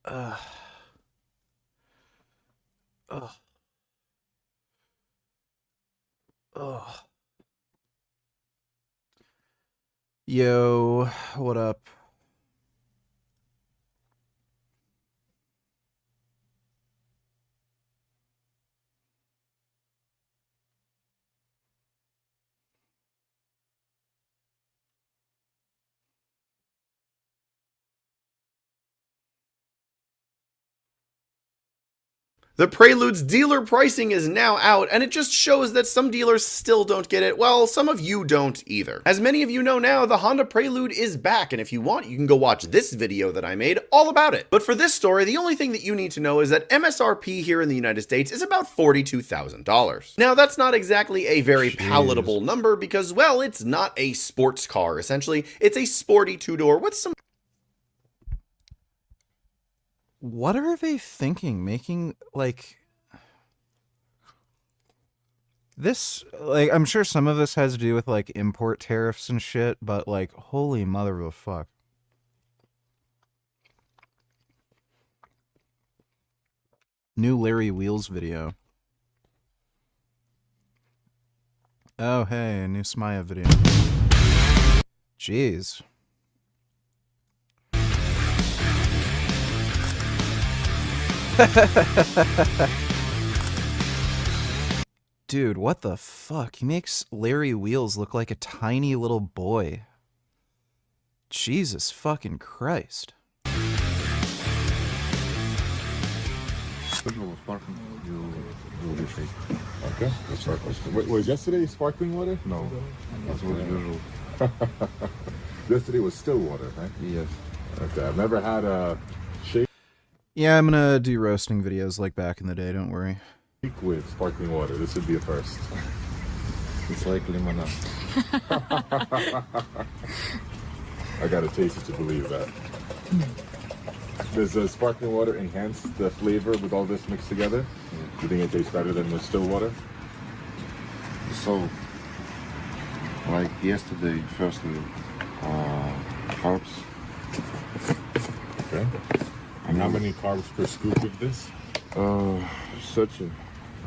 Ugh. Ugh. Ugh. Yo, what up? The Prelude's dealer pricing is now out, and it just shows that some dealers still don't get it. Well, some of you don't either. As many of you know now, the Honda Prelude is back, and if you want, you can go watch this video that I made all about it. But for this story, the only thing that you need to know is that MSRP here in the United States is about $42,000. Now, that's not exactly a very palatable number because, well, it's not a sports car, essentially. It's a sporty two-door with some... What are they thinking? Making, like... This, like, I'm sure some of this has to do with, like, import tariffs and shit, but, like, holy mother of a fuck. New Larry Wheels video. Oh, hey, a new Smaya video. Jeez. Dude, what the fuck? He makes Larry Wheels look like a tiny little boy. Jesus fucking Christ. Okay, was yesterday sparkling water? No, that was usual. Yesterday was still water, right? Yes. Okay, I've never had a shake Yeah, I'm gonna do roasting videos like back in the day, don't worry. with sparkling water. This would be a first. It's like limonade. I gotta taste it to believe that. Does the sparkling water enhance the flavor with all this mixed together? Do you think it tastes better than the still water? So, like yesterday, firstly, carbs. Okay. And how many carbs per scoop with this? 30.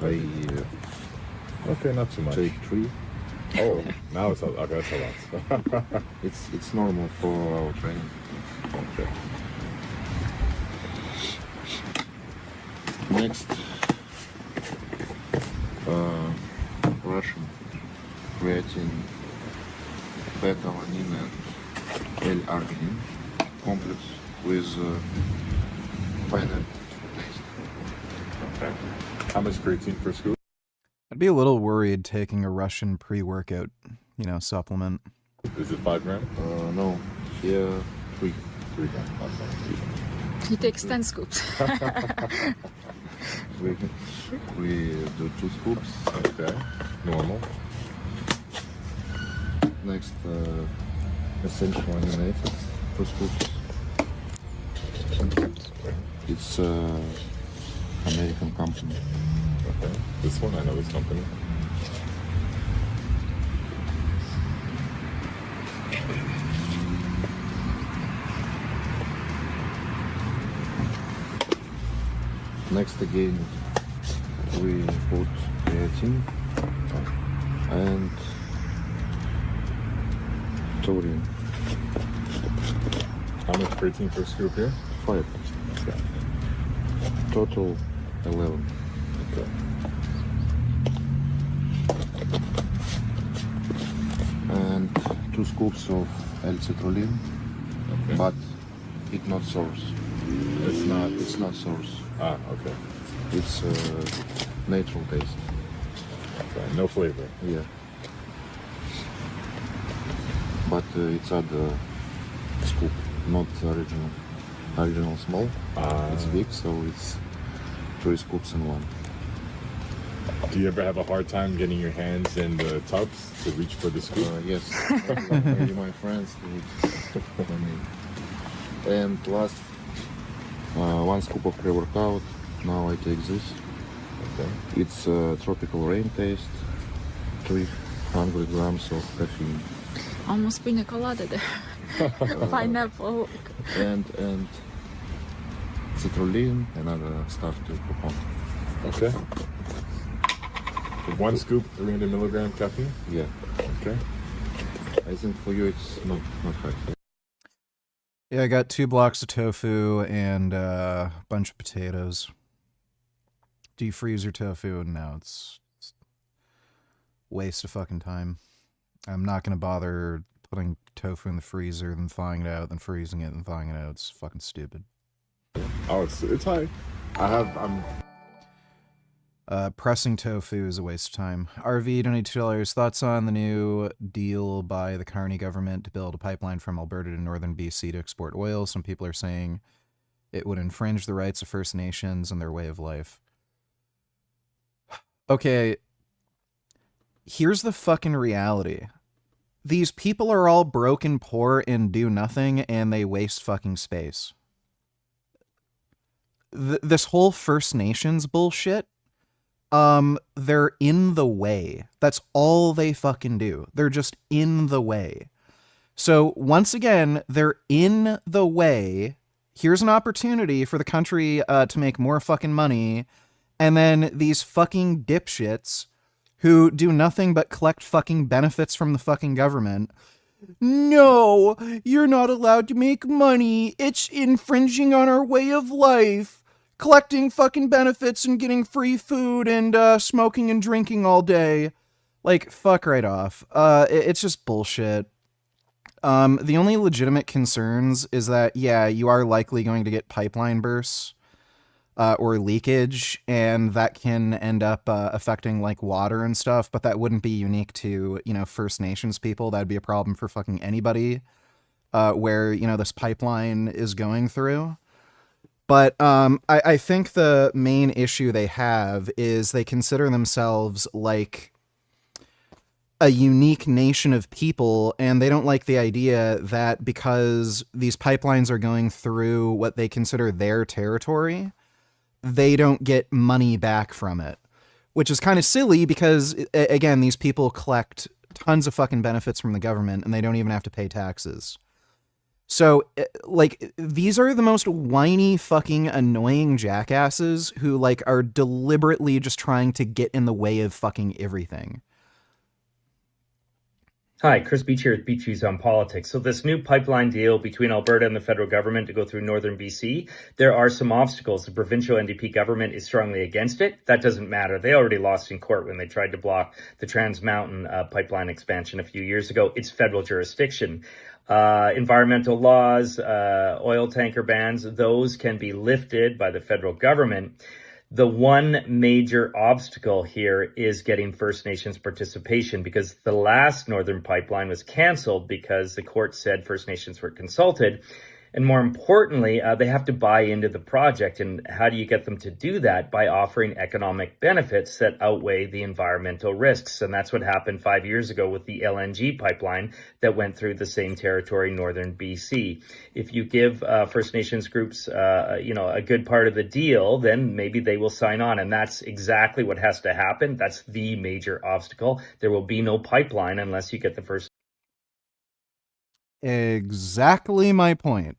I Okay, not too much. take 3. Oh, now it's okay, that's a lot. It's normal for our training. Okay. Next, Russian creatine, beta-alanine and L-arginine complex with pineapple taste. Okay. How much creatine per scoop? I'd be a little worried taking a Russian pre-workout, you know, supplement. Is it 5 grams? No, here 3. 3 grams. Okay. He takes 10 scoops. We do 2 scoops. Okay. Normal. Next, essential amino acids, 2 scoops. It's American company. Okay. This one, I know this company. Next again, we put creatine and taurine. How much creatine per scoop here? 5. Okay. Total 11. Okay. And 2 scoops of L-citrulline, Okay. but it's not source. It's not. It's not source. Ah, okay. It's natural taste. Okay. No flavor. Yeah. But it's at the scoop, not original. Original small. It's big, so it's 3 scoops in 1. Do you ever have a hard time getting your hands in the tubs to reach for the scoop? Yes. Maybe my friends do it for me. And last, 1 scoop of pre-workout. Now I take this. Okay. It's tropical rain taste. 300 grams of caffeine. Almost pina colada there. Pineapple. And citrulline, and other stuff to cook on. Okay. So 1 scoop, 300 milligram caffeine? Yeah. Okay. I think for you it's not high. Yeah, I got 2 blocks of tofu and a bunch of potatoes. Defreeze your tofu, and now it's waste of fucking time. I'm not gonna bother putting tofu in the freezer, then thawing it out, then freezing it, and thawing it out. It's fucking stupid. Oh, it's high. I'm Pressing tofu is a waste of time. RV, donate $2. Thoughts on the new deal by the Carney government to build a pipeline from Alberta to northern BC to export oil? Some people are saying it would infringe the rights of First Nations and their way of life. Okay, here's the fucking reality. These people are all broke and poor and do nothing, and they waste fucking space. This whole First Nations bullshit, they're in the way. That's all they fucking do. They're just in the way. So once again, they're in the way. Here's an opportunity for the country to make more fucking money, and then these fucking dipshits who do nothing but collect fucking benefits from the fucking government. No, you're not allowed to make money. It's infringing on our way of life. Collecting fucking benefits and getting free food and smoking and drinking all day. Like, fuck right off. It's just bullshit. The only legitimate concerns is that, yeah, you are likely going to get pipeline bursts or leakage, and that can end up affecting, like, water and stuff, but that wouldn't be unique to, you know, First Nations people. That'd be a problem for fucking anybody where, you know, this pipeline is going through. But I think the main issue they have is they consider themselves like a unique nation of people, and they don't like the idea that because these pipelines are going through what they consider their territory, they don't get money back from it. Which is kind of silly because, again, these people collect tons of fucking benefits from the government, and they don't even have to pay taxes. So, like, these are the most whiny, fucking annoying jackasses who, like, are deliberately just trying to get in the way of fucking everything. Hi, Chris Beach here with Beach Views on Politics. So this new pipeline deal between Alberta and the federal government to go through northern BC, there are some obstacles. The provincial NDP government is strongly against it. That doesn't matter. They already lost in court when they tried to block the Trans Mountain pipeline expansion a few years ago. It's federal jurisdiction. Environmental laws, oil tanker bans, those can be lifted by the federal government. The one major obstacle here is getting First Nations participation, because the last Northern Pipeline was canceled because the court said First Nations were consulted. And more importantly, they have to buy into the project. And how do you get them to do that? By offering economic benefits that outweigh the environmental risks. And that's what happened 5 years ago with the LNG pipeline that went through the same territory, northern BC. If you give First Nations groups, a good part of the deal, then maybe they will sign on. And that's exactly what has to happen. That's the major obstacle. There will be no pipeline unless you get the First. Exactly my point.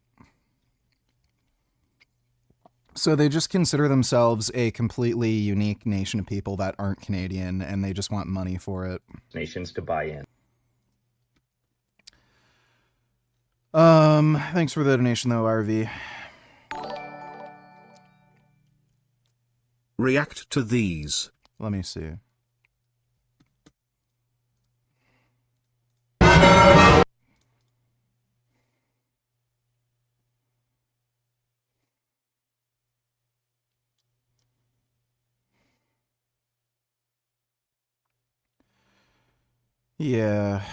So they just consider themselves a completely unique nation of people that aren't Canadian, and they just want money for it. Nations to buy in. Thanks for the donation though, RV. React to these. Let me see. Yeah.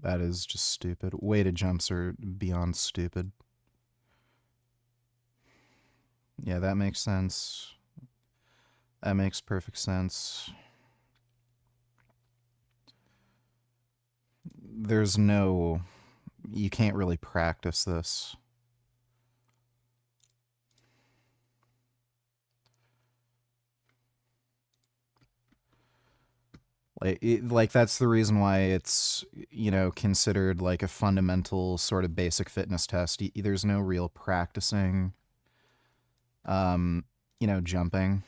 That is just stupid. Weighted jumps are beyond stupid. Yeah, that makes sense. That makes perfect sense. There's no... You can't really practice this. Like that's the reason why it's, you know, considered like a fundamental sort of basic fitness test. There's no real practicing, you know, jumping.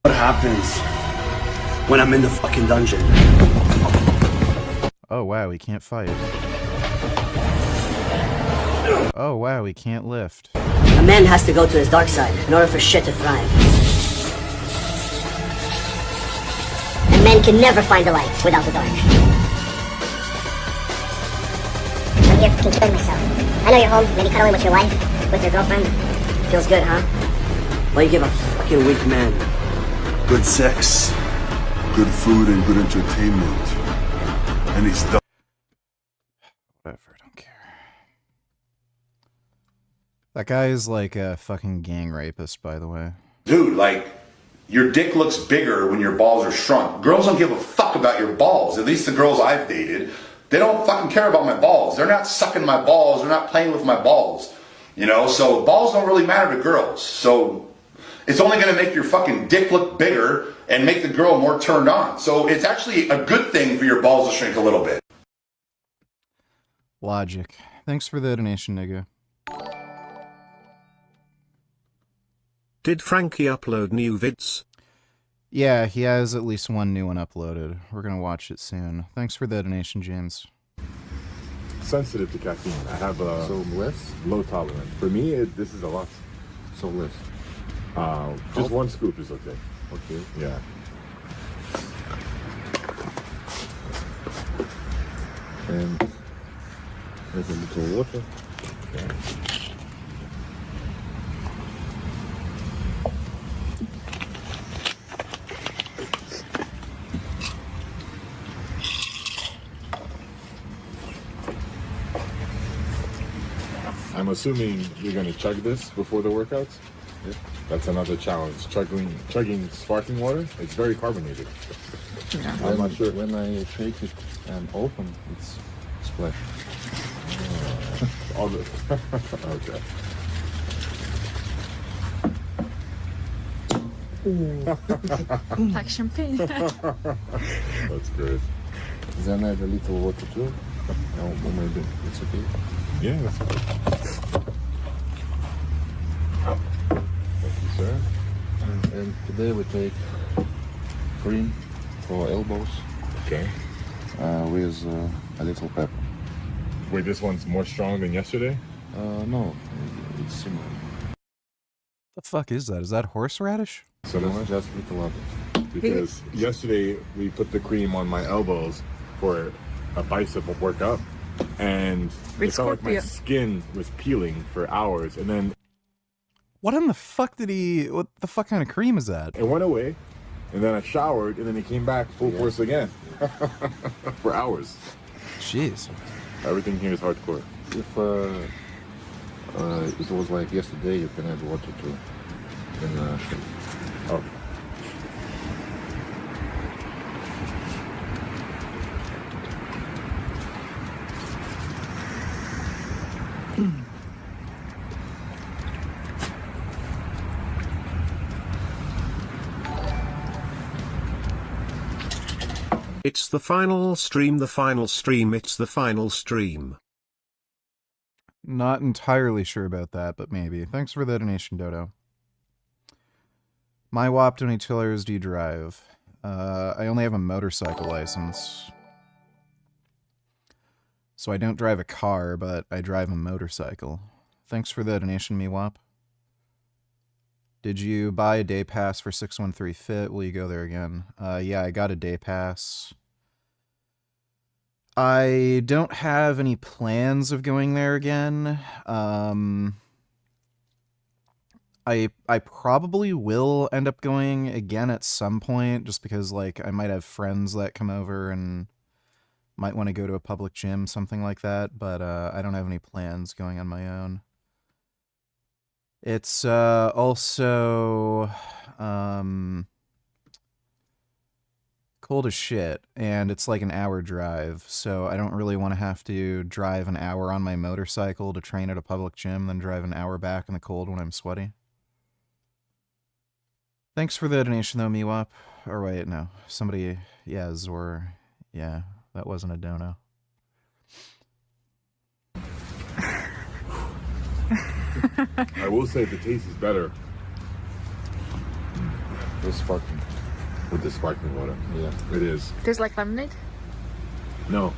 What happens when I'm in the fucking dungeon? Oh wow, he can't fight. Oh wow, he can't lift. A man has to go to his dark side in order for shit to thrive. And men can never find the light without the dark. I'm here fucking killing myself. I know you're home, maybe cuddling with your wife, with your girlfriend. Feels good, huh? Why you give a fucking weak man? Good sex, good food, and good entertainment. And he's done. Whatever, I don't care. That guy is like a fucking gang rapist, by the way. Dude, like, your dick looks bigger when your balls are shrunk. Girls don't give a fuck about your balls. At least the girls I've dated, they don't fucking care about my balls. They're not sucking my balls. They're not playing with my balls. You know, so balls don't really matter to girls. So it's only going to make your fucking dick look bigger and make the girl more turned on. So it's actually a good thing for your balls to shrink a little bit. Logic. Thanks for the donation, nigga. Did Frankie upload new vids? Yeah, he has at least one new one uploaded. We're gonna watch it soon. Thanks for the donation, James. Sensitive to caffeine. I have a So less? low tolerance. For me, this is a lot. So less. Just one scoop is okay. Okay. Yeah. And there's a little water. Okay. I'm assuming you're gonna chug this before the workouts? Yeah. That's another challenge. Chugging sparkling water, it's very carbonated. I'm not sure. When I shake it and open, it's splash. All the okay. Like champagne. That's great. Then add a little water too. Or maybe it's okay. Yeah, that's okay. Thank you, sir. And today we take cream for elbows Okay. with a little pepper. Wait, this one's more strong than yesterday? No, it's similar. The fuck is that? Is that horseradish? So No, that's just little other. because yesterday we put the cream on my elbows for a bicep workout, and it felt like my skin was peeling for hours, and then What in the fuck did he... What the fuck kind of cream is that? it went away, and then I showered, and then it came back full force again for hours. Jeez. Everything here is hardcore. If it was like yesterday, you can add water too. And shake. Oh, It's the final stream, it's the final stream. Not entirely sure about that, but maybe. Thanks for the donation, Dodo. My WAP, how many tillers do you drive? I only have a motorcycle license. So I don't drive a car, but I drive a motorcycle. Thanks for the donation, Miwap. Did you buy a day pass for 613 Fit? Will you go there again? Yeah, I got a day pass. I don't have any plans of going there again. I probably will end up going again at some point, just because like I might have friends that come over and might want to go to a public gym, something like that, but I don't have any plans going on my own. It's also cold as shit, and it's like an hour drive, so I don't really want to have to drive an hour on my motorcycle to train at a public gym, then drive an hour back in the cold when I'm sweaty. Thanks for the donation though, Miwap. or wait, no. Somebody, yeah, Zor. Yeah, that wasn't a dono. I will say the taste is better With sparkling. with the sparkling water. Yeah. It is. Tastes like lemonade? No.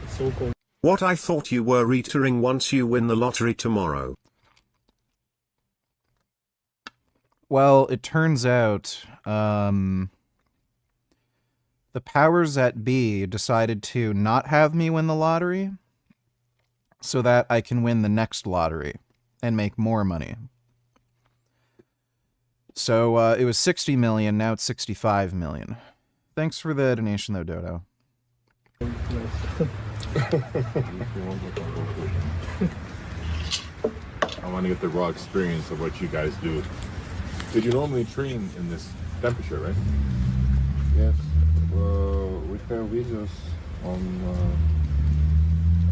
So cold. What I thought you were reiterating once you win the lottery tomorrow. Well, it turns out, the powers that be decided to not have me win the lottery so that I can win the next lottery and make more money. So it was 60 million, now it's 65 million. Thanks for the donation though, Dodo. I want to get the raw experience of what you guys do. Did you normally train in this temperature, right? Yes. We have videos on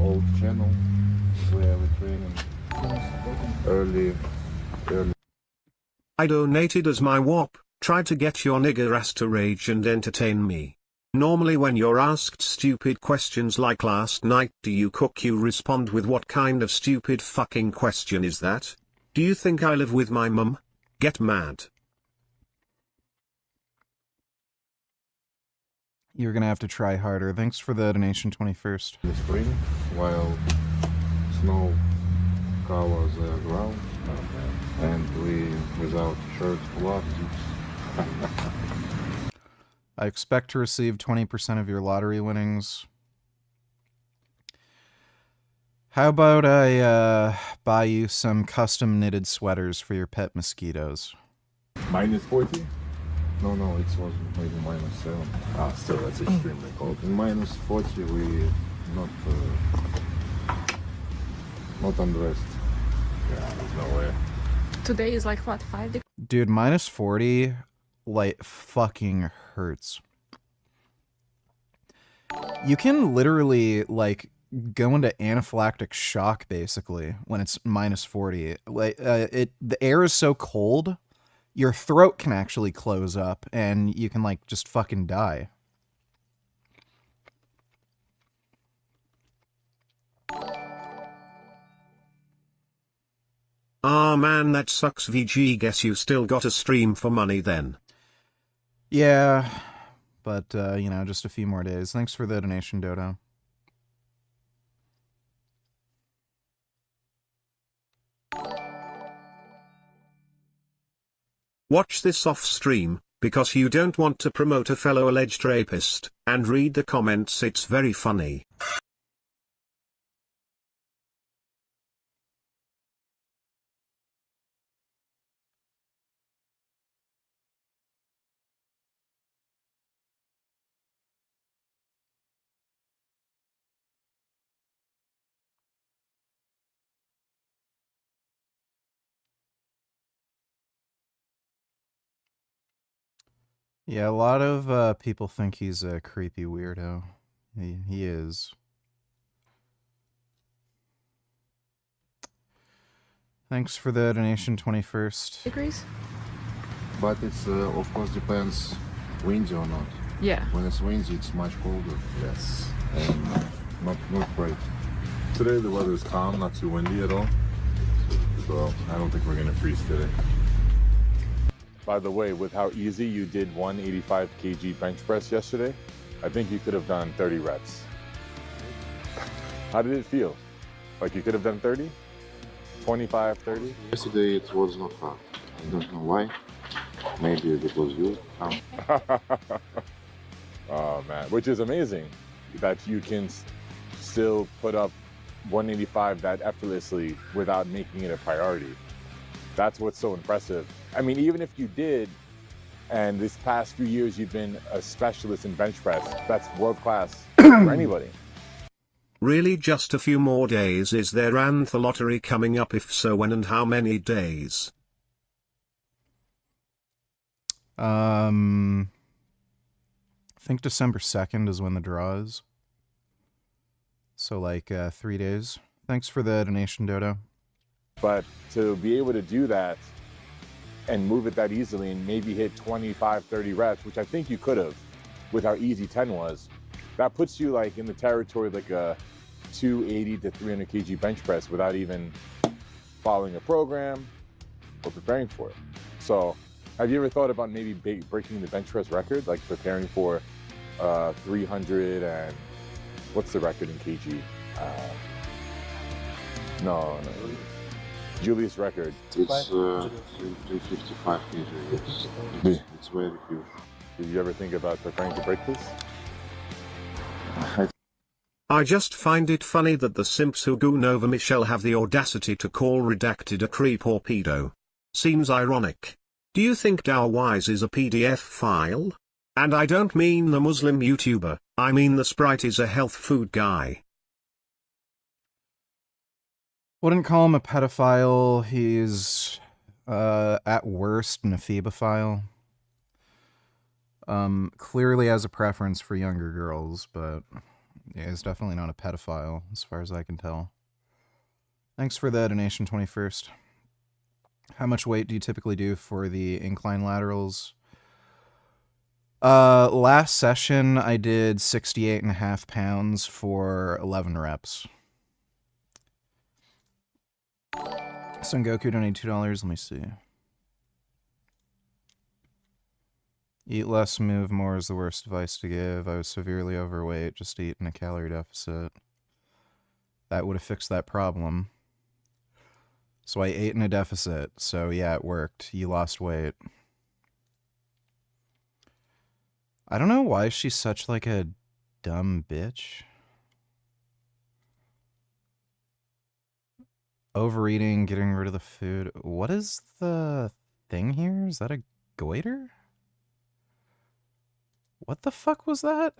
old channel where we training early. I donated as my WAP, try to get your nigger ass to rage and entertain me. Normally when you're asked stupid questions like last night do you cook, you respond with what kind of stupid fucking question is that? Do you think I live with my mum? Get mad. You're gonna have to try harder. Thanks for the donation, 21st. In the spring, while snow covers the ground, and we without shirts, gloves. I expect to receive 20% of your lottery winnings. How about I buy you some custom knitted sweaters for your pet mosquitoes? Minus 40? No, it was maybe -7. Ah, still, that's extremely cold. In -40 we not undressed. Yeah, there's no way. Today is like what, 5 degrees? Dude, -40, like, fucking hurts. You can literally, like, go into anaphylactic shock, basically, when it's -40. Like, the air is so cold, your throat can actually close up, and you can, like, just fucking die. Ah man, that sucks. VG, guess you still got a stream for money then. Yeah, but, you know, just a few more days. Thanks for the donation, Dodo. Watch this off stream, because you don't want to promote a fellow alleged rapist, and read the comments, it's very funny. Yeah, a lot of people think he's a creepy weirdo. He is. Thanks for the donation, 21st. Degrees? But it's of course depends windy or not. Yeah. When it's windy, it's much colder. Yes. And not great. Today the weather is calm, not too windy at all. So I don't think we're gonna freeze today. By the way, with how easy you did 185 kg bench press yesterday, I think you could have done 30 reps. How did it feel? Like you could have done 30? 25, 30? Yesterday it was not hard. I don't know why. Maybe because you. Oh man, which is amazing that you can still put up 185 that effortlessly without making it a priority. That's what's so impressive. I mean, even if you did, and this past few years you've been a specialist in bench press, that's world class for anybody. Really, just a few more days? Is there and the lottery coming up? If so, when and how many days? I think December 2nd is when the draw is. So, like, 3 days. Thanks for the donation, Dodo. But to be able to do that and move it that easily and maybe hit 25, 30 reps, which I think you could have with how easy 10 was, that puts you like in the territory like a 280 to 300 kg bench press without even following a program or preparing for it. So have you ever thought about maybe breaking the bench press record, like preparing for 300 and what's the record in kg? No. Julius record. It's 355 kg. It's very huge. Did you ever think about preparing to break this? I just find it funny that the simps who goon over Michelle have the audacity to call Redacted a creep or pedo. Seems ironic. Do you think Dawwise is a PDF file? And I don't mean the Muslim YouTuber, I mean the Sprite is a health food guy. Wouldn't call him a pedophile. He's, at worst, an ephebophile. Clearly has a preference for younger girls, but yeah, he's definitely not a pedophile, as far as I can tell. Thanks for the donation, 21st. How much weight do you typically do for the incline laterals? Last session, I did 68.5 pounds for 11 reps. Son Goku donated $2. Let me see. Eat less, move more is the worst advice to give. I was severely overweight, just eat in a calorie deficit. That would have fixed that problem. So I ate in a deficit, so yeah, it worked. You lost weight. I don't know why she's such like a dumb bitch. Overeating, getting rid of the food. What is the thing here? Is that a goiter? What the fuck was that?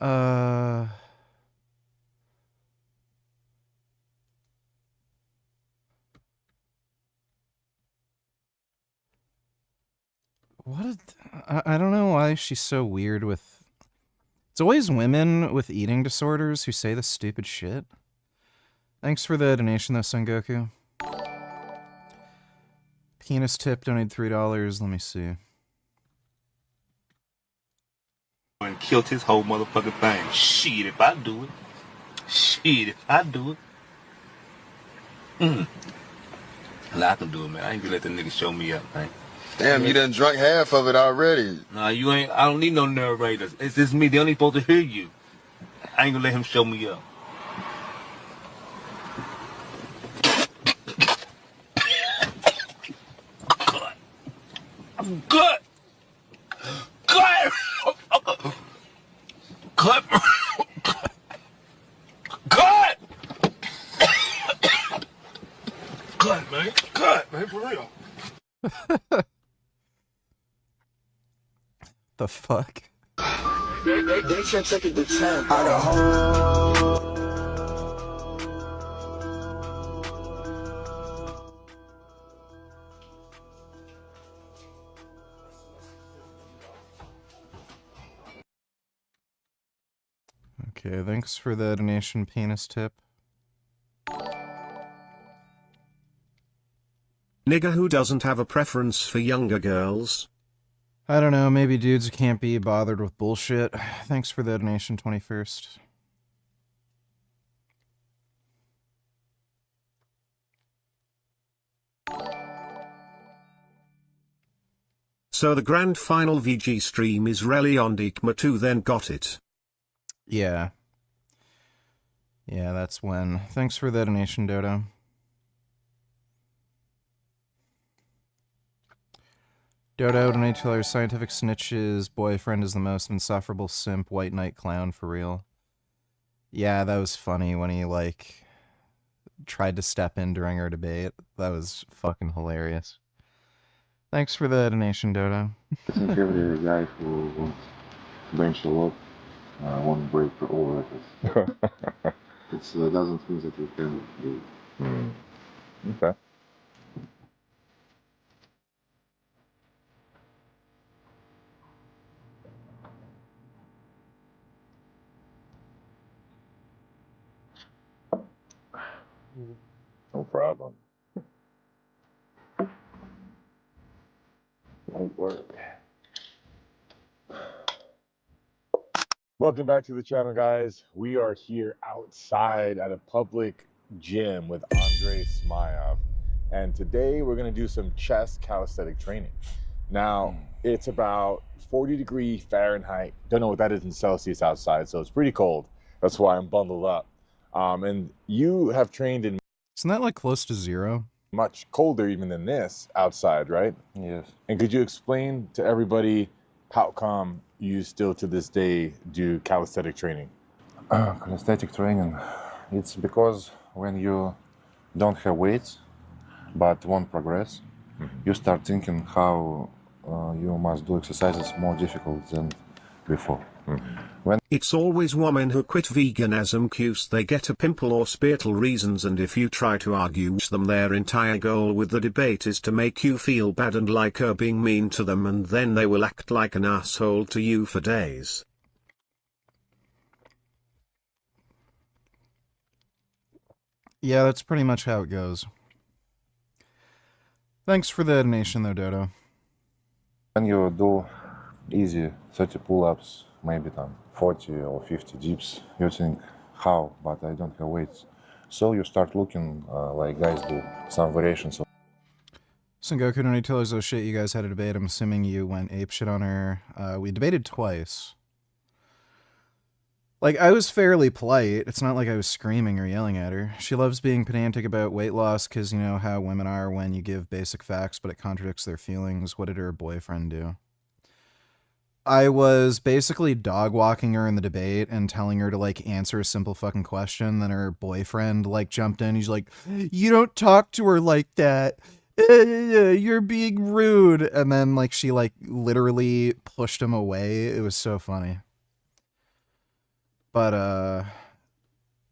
I don't know why she's so weird with... It's always women with eating disorders who say this stupid shit. Thanks for the donation though, Son Goku. Penis tip donated $3. Let me see. And killed his whole motherfucking thing. Shit, if I do it. Shit, if I do it. I can do it, man. I ain't gonna let the nigga show me up, man. Damn, you done drunk half of it already. Nah, you ain't. I don't need no narrators. It's just me. They only supposed to hear you. I ain't gonna let him show me up. Good. Good. Good. Good. Good, man. Good, man. For real. The fuck? They should take it to 10. Out of home. Okay, thanks for the donation, penis tip. Nigga who doesn't have a preference for younger girls? I don't know, maybe dudes can't be bothered with bullshit. Thanks for the donation, 21st. So the grand final VG stream is really on Dikma 2 then got it. Yeah. Yeah, that's when. Thanks for the donation, Dodo. Dodo, donate to our scientific snitches. Boyfriend is the most insufferable simp. White knight clown for real. Yeah, that was funny when he, like, tried to step in during our debate. That was fucking hilarious. Thanks for the donation, Dodo. I think every guy who wants to bench a lot won't break for all records. It doesn't mean that you can do it. Okay. No problem. Won't work. Welcome back to the channel, guys. We are here outside at a public gym with Andrei Smayev. And today we're going to do some chest calisthenic training. Now, it's about 40 Fahrenheit. Don't know what that is in Celsius outside, so it's pretty cold. That's why I'm bundled up. And you have trained in... Isn't that like close to 0? Much colder even than this outside, right? Yes. And could you explain to everybody how come you still to this day do calisthenic training? Calisthenic training, it's because when you don't have weights but want progress, you start thinking how you must do exercises more difficult than before. It's always women who quit veganism cause they get a pimple or spiritual reasons, and if you try to argue them, their entire goal with the debate is to make you feel bad and like her being mean to them, and then they will act like an asshole to you for days. Yeah, that's pretty much how it goes. Thanks for the donation though, Dodo. When you do easy 30 pull-ups, maybe 40 or 50 dips, you think, how? But I don't have weights. So you start looking like guys do, some variations of... Sengoku, don't you tell us oh shit, you guys had a debate. I'm assuming you went apeshit on her. We debated twice. Like, I was fairly polite. It's not like I was screaming or yelling at her. She loves being pedantic about weight loss because you know how women are when you give basic facts, but it contradicts their feelings. What did her boyfriend do? I was basically dog walking her in the debate and telling her to like answer a simple fucking question. Then her boyfriend like jumped in. He's like, "You don't talk to her like that. You're being rude." And then like she like literally pushed him away. It was so funny. But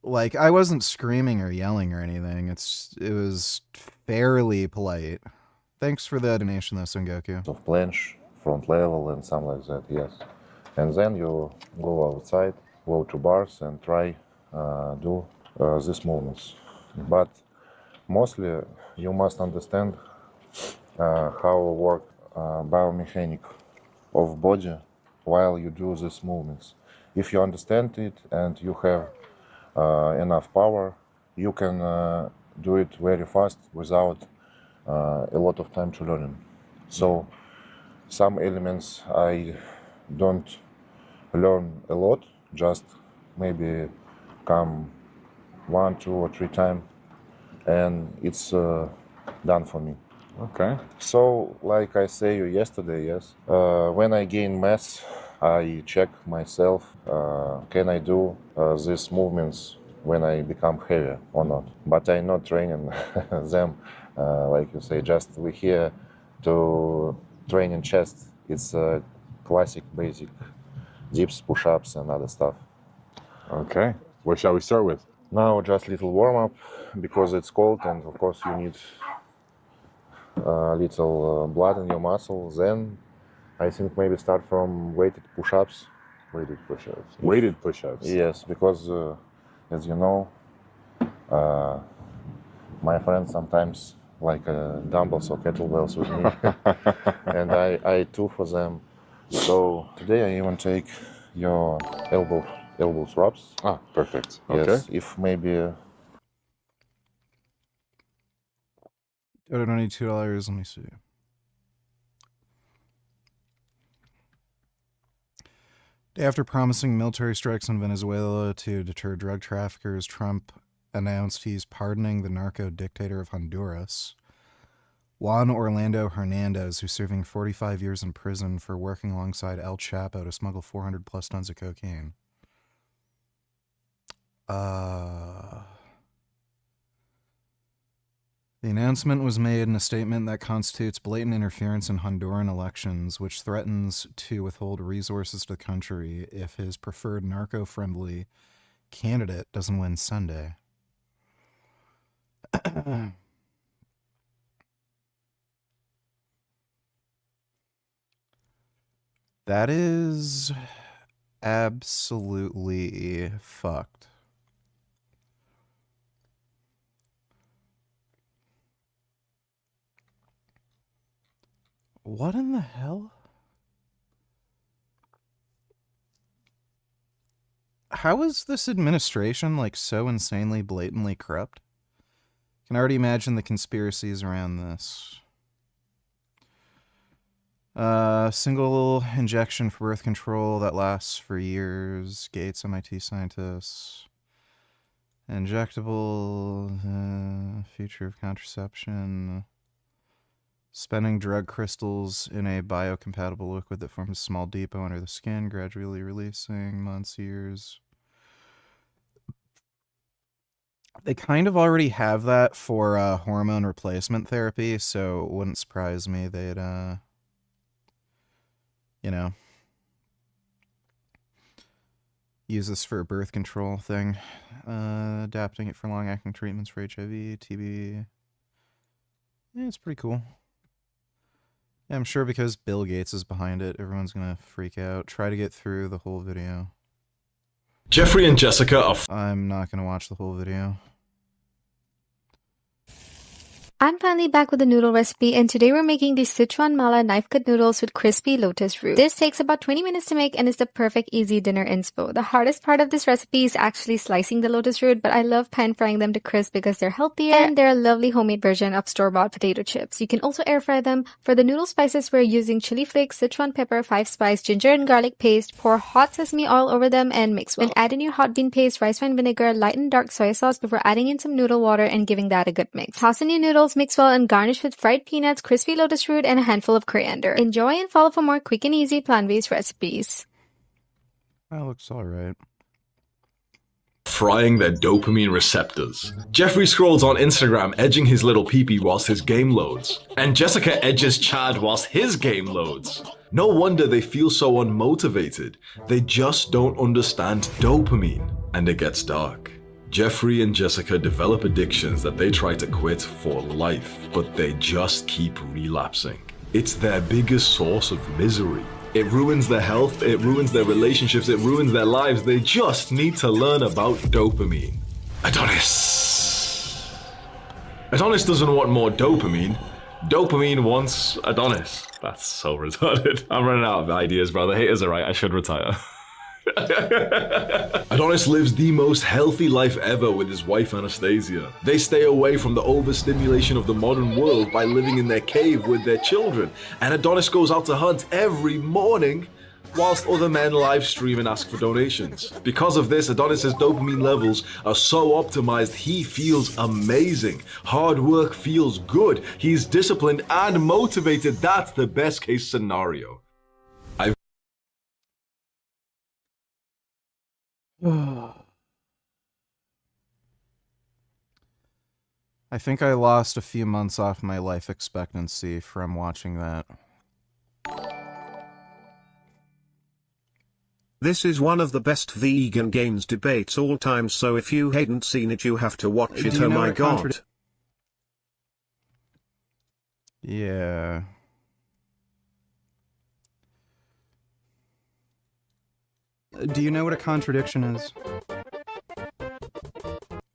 like I wasn't screaming or yelling or anything. It was fairly polite. Thanks for the donation though, Sengoku. Of planche, front level and something like that, yes. And then you go outside, go to bars and try do these movements. But mostly you must understand how work biomechanic of body while you do these movements. If you understand it and you have enough power, you can do it very fast without a lot of time to learn. So some elements I don't learn a lot, just maybe come 1, 2 or 3 times and it's done for me. Okay. So like I say yesterday, yes, when I gain mass, I check myself, can I do these movements when I become heavier or not. But I'm not training them, like you say, just we're here to train in chest. It's classic, basic dips, push-ups and other stuff. Okay. What shall we start with? Now just little warm-up, because it's cold and of course you need little blood in your muscle. Then I think maybe start from weighted push-ups. Weighted push-ups. Weighted push-ups. Yes, because as you know, my friends sometimes like dumbbells or kettlebells with me, and I too for them. So today I even take your elbow throps. Ah, perfect. Okay. Yes, if maybe. $22. Let me see. After promising military strikes on Venezuela to deter drug traffickers, Trump announced he's pardoning the narco dictator of Honduras, Juan Orlando Hernandez, who's serving 45 years in prison for working alongside El Chapo to smuggle 400 plus tons of cocaine. The announcement was made in a statement that constitutes blatant interference in Honduran elections, which threatens to withhold resources to the country if his preferred narco-friendly candidate doesn't win Sunday. That is absolutely fucked. What in the hell? How is this administration, like, so insanely, blatantly corrupt? I can already imagine the conspiracies around this. Single injection for birth control that lasts for years. Gates, MIT scientists. Injectable, future of contraception. Spending drug crystals in a biocompatible liquid that forms a small depot under the skin, gradually releasing, months, years. They kind of already have that for hormone replacement therapy, so it wouldn't surprise me they'd, you know, use this for a birth control thing. Adapting it for long-acting treatments for HIV, TB. Yeah, it's pretty cool. Yeah, I'm sure because Bill Gates is behind it, everyone's gonna freak out. Try to get through the whole video. Jeffrey and Jessica are... I'm not gonna watch the whole video. I'm finally back with a noodle recipe, and today we're making the Sichuan mala knife cut noodles with crispy lotus root. This takes about 20 minutes to make and is the perfect easy dinner inspo. The hardest part of this recipe is actually slicing the lotus root, but I love pan frying them to crisp because they're healthier and they're a lovely homemade version of store-bought potato chips. You can also air fry them. For the noodle spices, we're using chili flakes, Sichuan pepper, 5-spice, ginger and garlic paste. Pour hot sesame oil over them and mix well. Then add in your hot bean paste, rice wine vinegar, light and dark soy sauce before adding in some noodle water and giving that a good mix. Toss in your noodles, mix well, and garnish with fried peanuts, crispy lotus root, and a handful of coriander. Enjoy and follow for more quick and easy plant-based recipes. That looks alright. frying their dopamine receptors. Jeffrey scrolls on Instagram edging his little peepee whilst his game loads. And Jessica edges Chad whilst his game loads. No wonder they feel so unmotivated. They just don't understand dopamine. And it gets dark. Jeffrey and Jessica develop addictions that they try to quit for life, but they just keep relapsing. It's their biggest source of misery. It ruins their health, it ruins their relationships, it ruins their lives. They just need to learn about dopamine. Adonis. Adonis doesn't want more dopamine. Dopamine wants Adonis. That's so retarded. I'm running out of ideas, bro. The haters are right. I should retire. Adonis lives the most healthy life ever with his wife Anastasia. They stay away from the overstimulation of the modern world by living in their cave with their children. And Adonis goes out to hunt every morning whilst other men live stream and ask for donations. Because of this, Adonis's dopamine levels are so optimized, he feels amazing. Hard work feels good. He's disciplined and motivated. That's the best case scenario. I think I lost a few months off my life expectancy from watching that. This is one of the best vegan gains debates all time, so if you hadn't seen it you have to watch it. Oh my god. Yeah. Do you know what a contradiction is?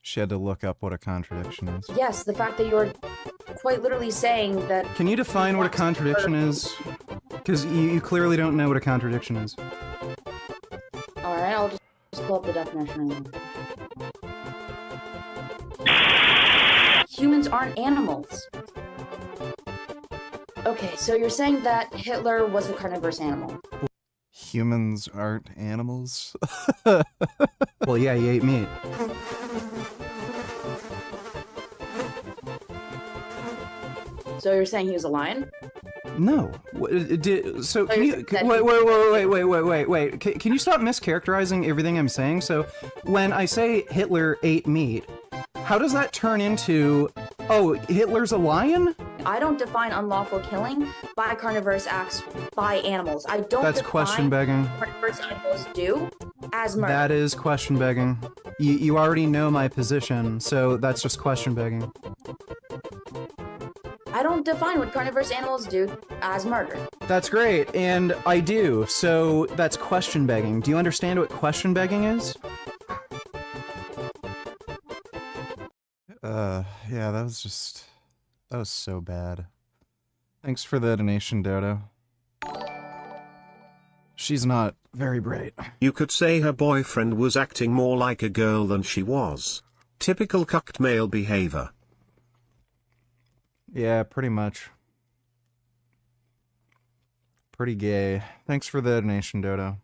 She had to look up what a contradiction is. Yes, the fact that you're quite literally saying that... Can you define what a contradiction is? Because you clearly don't know what a contradiction is. Alright, I'll just pull up the definition. Humans aren't animals. Okay, so you're saying that Hitler was a carnivorous animal. Humans aren't animals? Well, yeah, he ate meat. So you're saying he was a lion? No. So can you wait. Can you stop mischaracterizing everything I'm saying? So when I say Hitler ate meat, how does that turn into, oh, Hitler's a lion? I don't define unlawful killing by carnivorous acts by animals. I don't That's question begging. Carnivorous animals do as murder. That is question begging. You already know my position, so that's just question begging. I don't define what carnivorous animals do as murder. That's great, and I do, so that's question begging. Do you understand what question begging is? Yeah, that was so bad. Thanks for the donation, Dodo. She's not very bright. You could say her boyfriend was acting more like a girl than she was. Typical cucked male behavior. Yeah, pretty much. Pretty gay. Thanks for the donation, Dodo.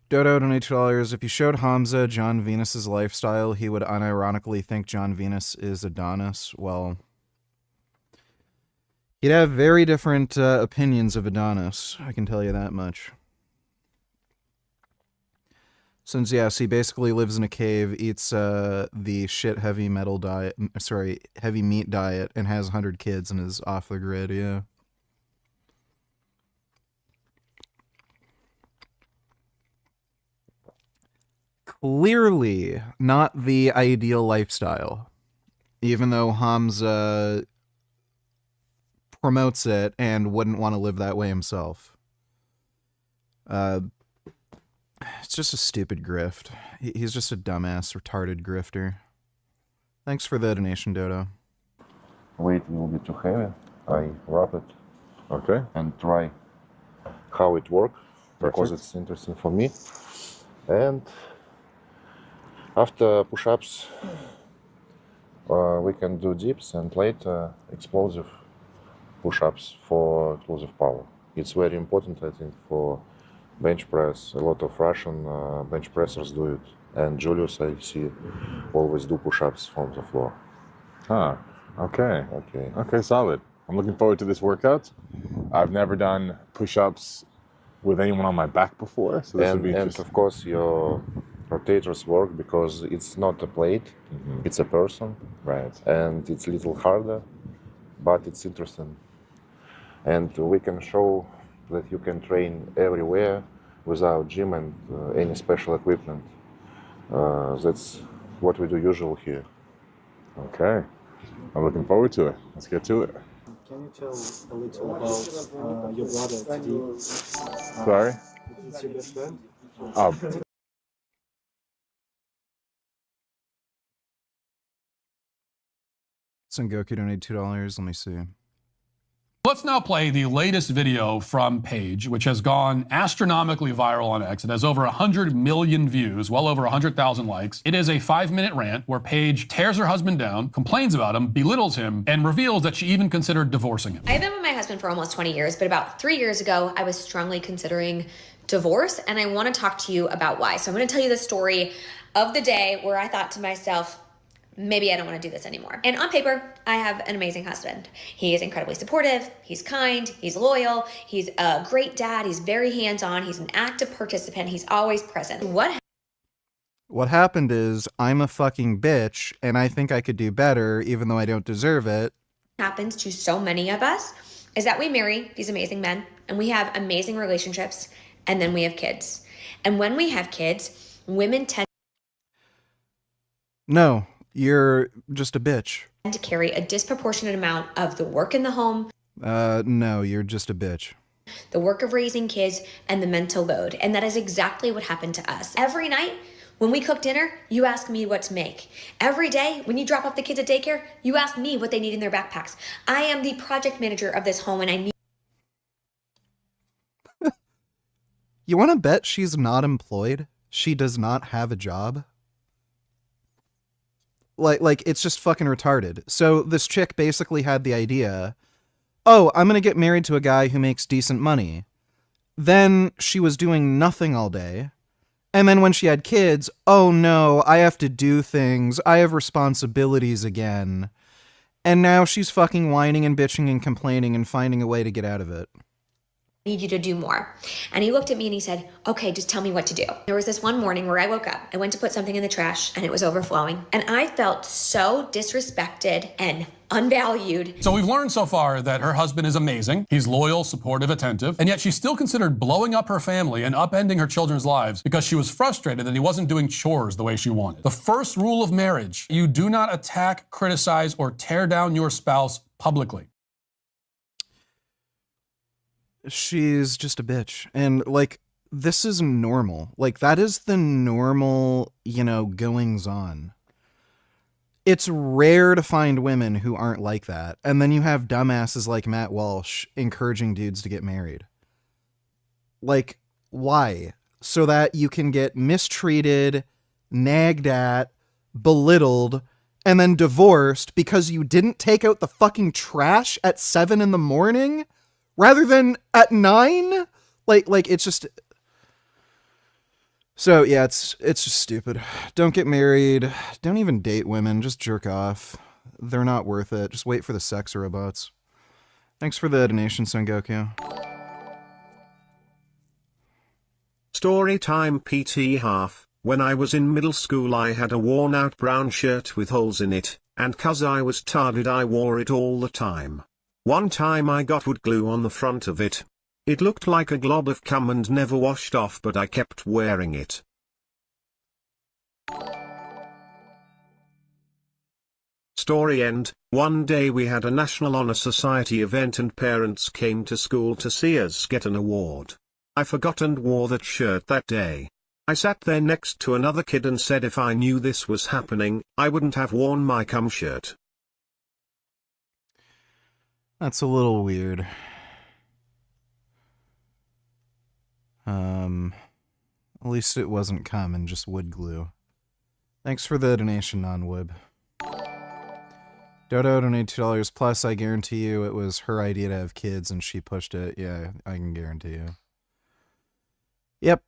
Dodo, donate $2. If you showed Hamza John Venus's lifestyle, he would unironically think John Venus is Adonis. Well, he'd have very different opinions of Adonis, I can tell you that much. Since, yes, he basically lives in a cave, eats the shit heavy metal diet, sorry, heavy meat diet, and has 100 kids and is off the grid, yeah. Clearly not the ideal lifestyle, even though Hamza promotes it and wouldn't want to live that way himself. It's just a stupid grift. He's just a dumbass, retarded grifter. Thanks for the donation, Dodo. Weight will be too heavy. I wrap it. Okay. And try how it works, because it's interesting for me. And after push-ups, we can do dips and later explosive push-ups for explosive power. It's very important, I think, for bench press. A lot of Russian bench pressers do it. And Julius, I see, always do push-ups from the floor. Huh. Okay. Okay. Okay, solid. I'm looking forward to this workout. I've never done push-ups with anyone on my back before, so this would be interesting. And of course, your rotators work because it's not a plate, it's a person. Right. And it's a little harder, but it's interesting. And we can show that you can train everywhere without gym and any special equipment. That's what we do usually here. Okay. I'm looking forward to it. Let's get to it. Can you tell a little about your brother, Teddy? Sorry? Is your best friend? Sengoku donated $2. Let me see. Let's now play the latest video from Paige, which has gone astronomically viral on X. It has over 100 million views, well over 100,000 likes. It is a 5-minute rant where Paige tears her husband down, complains about him, belittles him, and reveals that she even considered divorcing him. I've been with my husband for almost 20 years, but about 3 years ago, I was strongly considering divorce, and I want to talk to you about why. So I'm going to tell you the story of the day where I thought to myself, maybe I don't want to do this anymore. And on paper, I have an amazing husband. He is incredibly supportive, he's kind, he's loyal, he's a great dad, he's very hands-on, he's an active participant, he's always present. What happened is, I'm a fucking bitch, and I think I could do better, even though I don't deserve it. Happens to so many of us is that we marry these amazing men, and we have amazing relationships, and then we have kids. And when we have kids, women tend No, you're just a bitch. to carry a disproportionate amount of the work in the home, No, you're just a bitch. the work of raising kids, and the mental load. And that is exactly what happened to us. Every night, when we cook dinner, you ask me what to make. Every day, when you drop off the kids at daycare, you ask me what they need in their backpacks. I am the project manager of this home, and I need... You want to bet she's not employed? She does not have a job? Like it's just fucking retarded. So this chick basically had the idea, oh, I'm gonna get married to a guy who makes decent money. Then she was doing nothing all day. And then when she had kids, oh no, I have to do things. I have responsibilities again. And now she's fucking whining and bitching and complaining and finding a way to get out of it. need you to do more. And he looked at me and he said, okay, just tell me what to do. There was this one morning where I woke up, I went to put something in the trash and it was overflowing. And I felt so disrespected and unvalued. So we've learned so far that her husband is amazing. He's loyal, supportive, attentive, and yet she still considered blowing up her family and upending her children's lives because she was frustrated that he wasn't doing chores the way she wanted. The first rule of marriage, you do not attack, criticize, or tear down your spouse publicly. She's just a bitch. And, like, this is normal. Like, that is the normal, you know, goings on. It's rare to find women who aren't like that. And then you have dumbasses like Matt Walsh encouraging dudes to get married. Like, why? So that you can get mistreated, nagged at, belittled, and then divorced because you didn't take out the fucking trash at 7 a.m. rather than at 9? Like it's just... So, yeah, it's just stupid. Don't get married. Don't even date women. Just jerk off. They're not worth it. Just wait for the sex robots. Thanks for the donation, Son Goku. Story time PT half. When I was in middle school I had a worn out brown shirt with holes in it, and 'cause I was retarded I wore it all the time. One time I got wood glue on the front of it. It looked like a glob of cum and never washed off, but I kept wearing it. Story end. One day we had a National Honor Society event and parents came to school to see us get an award. I forgot and wore that shirt that day. I sat there next to another kid and said if I knew this was happening, I wouldn't have worn my cum shirt. That's a little weird. At least it wasn't common, just wood glue. Thanks for the donation, non-wood. Dodo donated $2 plus. I guarantee you it was her idea to have kids and she pushed it. Yeah, I can guarantee you. Yep.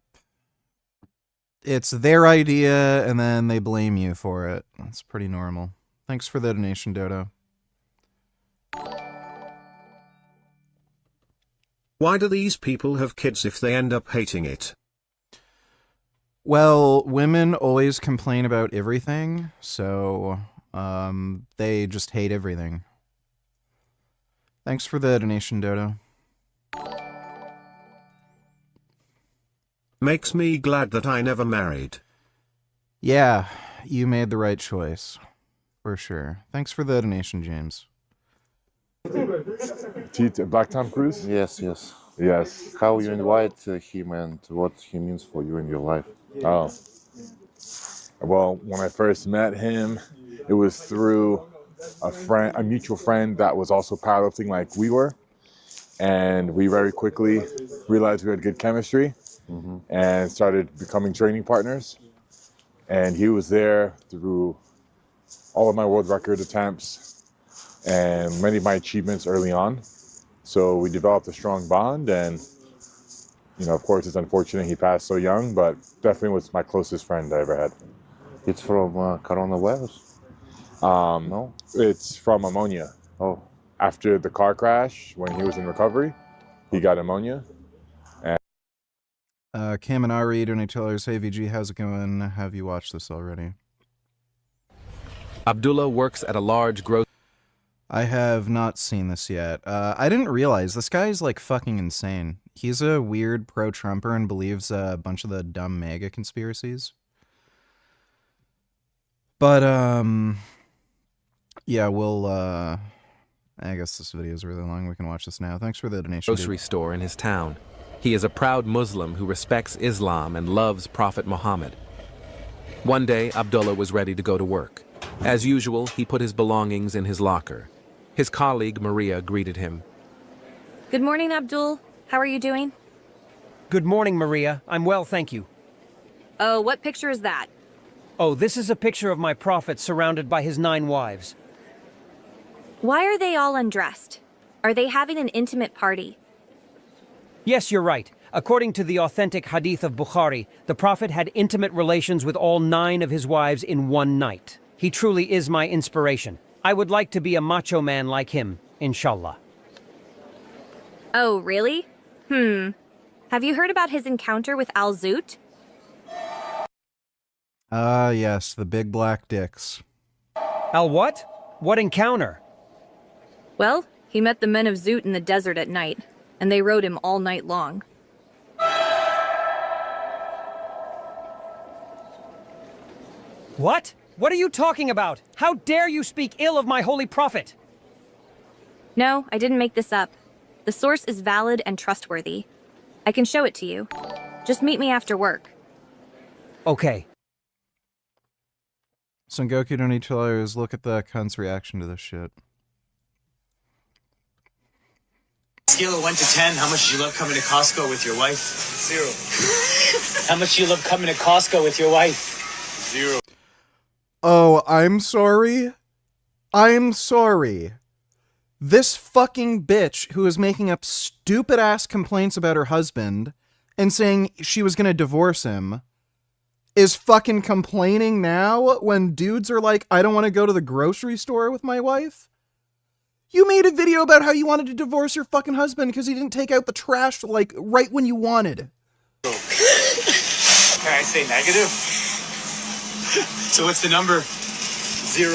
It's their idea and then they blame you for it. That's pretty normal. Thanks for the donation, Dodo. Why do these people have kids if they end up hating it? Well, women always complain about everything, so they just hate everything. Thanks for the donation, Dodo. Makes me glad that I never married. Yeah, you made the right choice. For sure. Thanks for the donation, James. Black Tom Cruise? Yes, yes. Yes. How you invite him and what he means for you in your life? Oh. Well, when I first met him, it was through a mutual friend that was also powerlifting like we were. And we very quickly realized we had good chemistry and started becoming training partners. And he was there through all of my world record attempts and many of my achievements early on. So we developed a strong bond, and you know, of course, it's unfortunate he passed so young, but definitely was my closest friend I ever had. It's from coronavirus? No, it's from ammonia. Oh. After the car crash, when he was in recovery, he got ammonia. And Kaminari donated $2. Hey VG, how's it going? Have you watched this already? Abdullah works at a large grocery. I have not seen this yet. I didn't realize this guy is like fucking insane. He's a weird pro-Trumper and believes a bunch of the dumb MAGA conspiracies. But, yeah, we'll, I guess this video is really long. We can watch this now. Thanks for the donation. Grocery store in his town. He is a proud Muslim who respects Islam and loves Prophet Muhammad. One day, Abdullah was ready to go to work. As usual, he put his belongings in his locker. His colleague, Maria, greeted him. Good morning, Abdul. How are you doing? Good morning, Maria. I'm well, thank you. Oh, what picture is that? Oh, this is a picture of my prophet surrounded by his 9 wives. Why are they all undressed? Are they having an intimate party? Yes, you're right. According to the authentic hadith of Bukhari, the prophet had intimate relations with all 9 of his wives in one night. He truly is my inspiration. I would like to be a macho man like him, inshallah. Oh, really? Have you heard about his encounter with Al-Zoot? Yes, the big black dicks. Al what? What encounter? Well, he met the men of Zoot in the desert at night, and they rode him all night long. What? What are you talking about? How dare you speak ill of my holy prophet? No, I didn't make this up. The source is valid and trustworthy. I can show it to you. Just meet me after work. Okay. Sengoku don't need to look at the cunt's reaction to this shit. Scale of 1 to 10, how much do you love coming to Costco with your wife? 0. How much do you love coming to Costco with your wife? 0. Oh, I'm sorry. I'm sorry. This fucking bitch who is making up stupid ass complaints about her husband and saying she was gonna divorce him is fucking complaining now when dudes are like, I don't want to go to the grocery store with my wife? You made a video about how you wanted to divorce your fucking husband because he didn't take out the trash, like, right when you wanted. Can I say negative? So what's the number? 0.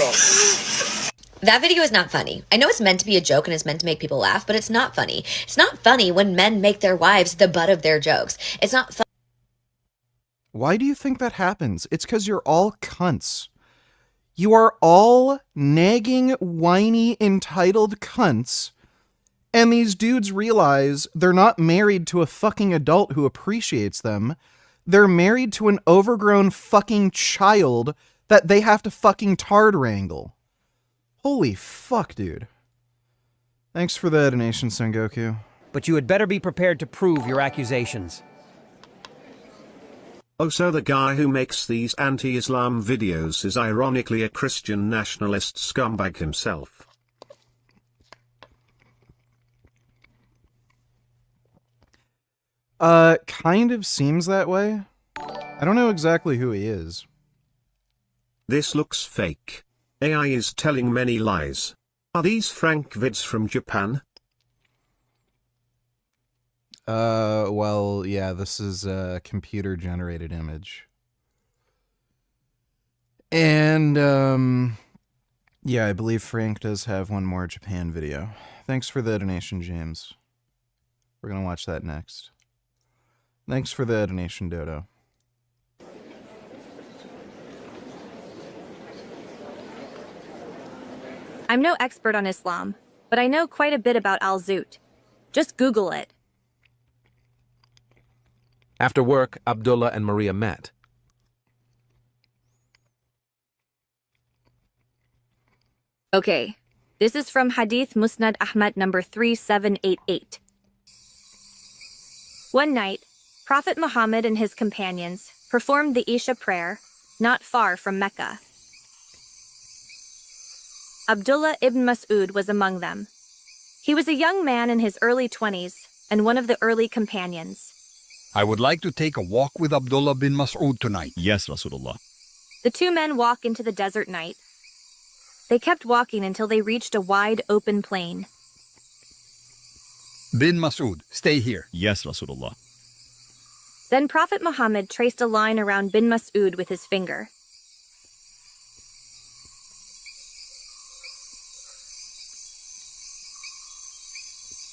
That video is not funny. I know it's meant to be a joke and it's meant to make people laugh, but it's not funny. It's not funny when men make their wives the butt of their jokes. It's not funny. Why do you think that happens? It's because you're all cunts. You are all nagging, whiny, entitled cunts, and these dudes realize they're not married to a fucking adult who appreciates them. They're married to an overgrown fucking child that they have to fucking tard wrangle. Holy fuck, dude. Thanks for the donation, Sengoku. But you had better be prepared to prove your accusations. Oh, so the guy who makes these anti-Islam videos is ironically a Christian nationalist scumbag himself. Kind of seems that way. I don't know exactly who he is. This looks fake. AI is telling many lies. Are these Frank vids from Japan? Well, yeah, this is a computer-generated image. And, yeah, I believe Frank does have one more Japan video. Thanks for the donation, James. We're gonna watch that next. Thanks for the donation, Dodo. I'm no expert on Islam, but I know quite a bit about Al-Zoot. Just Google it. After work, Abdullah and Maria met. Okay, this is from Hadith Musnad Ahmad number 3788. One night, Prophet Muhammad and his companions performed the Isha prayer not far from Mecca. Abdullah ibn Mas'ud was among them. He was a young man in his early 20s and one of the early companions. I would like to take a walk with Abdullah bin Mas'ud tonight. Yes, Rasulullah. The two men walk into the desert night. They kept walking until they reached a wide open plain. Bin Mas'ud, stay here. Yes, Rasulullah. Then Prophet Muhammad traced a line around bin Mas'ud with his finger.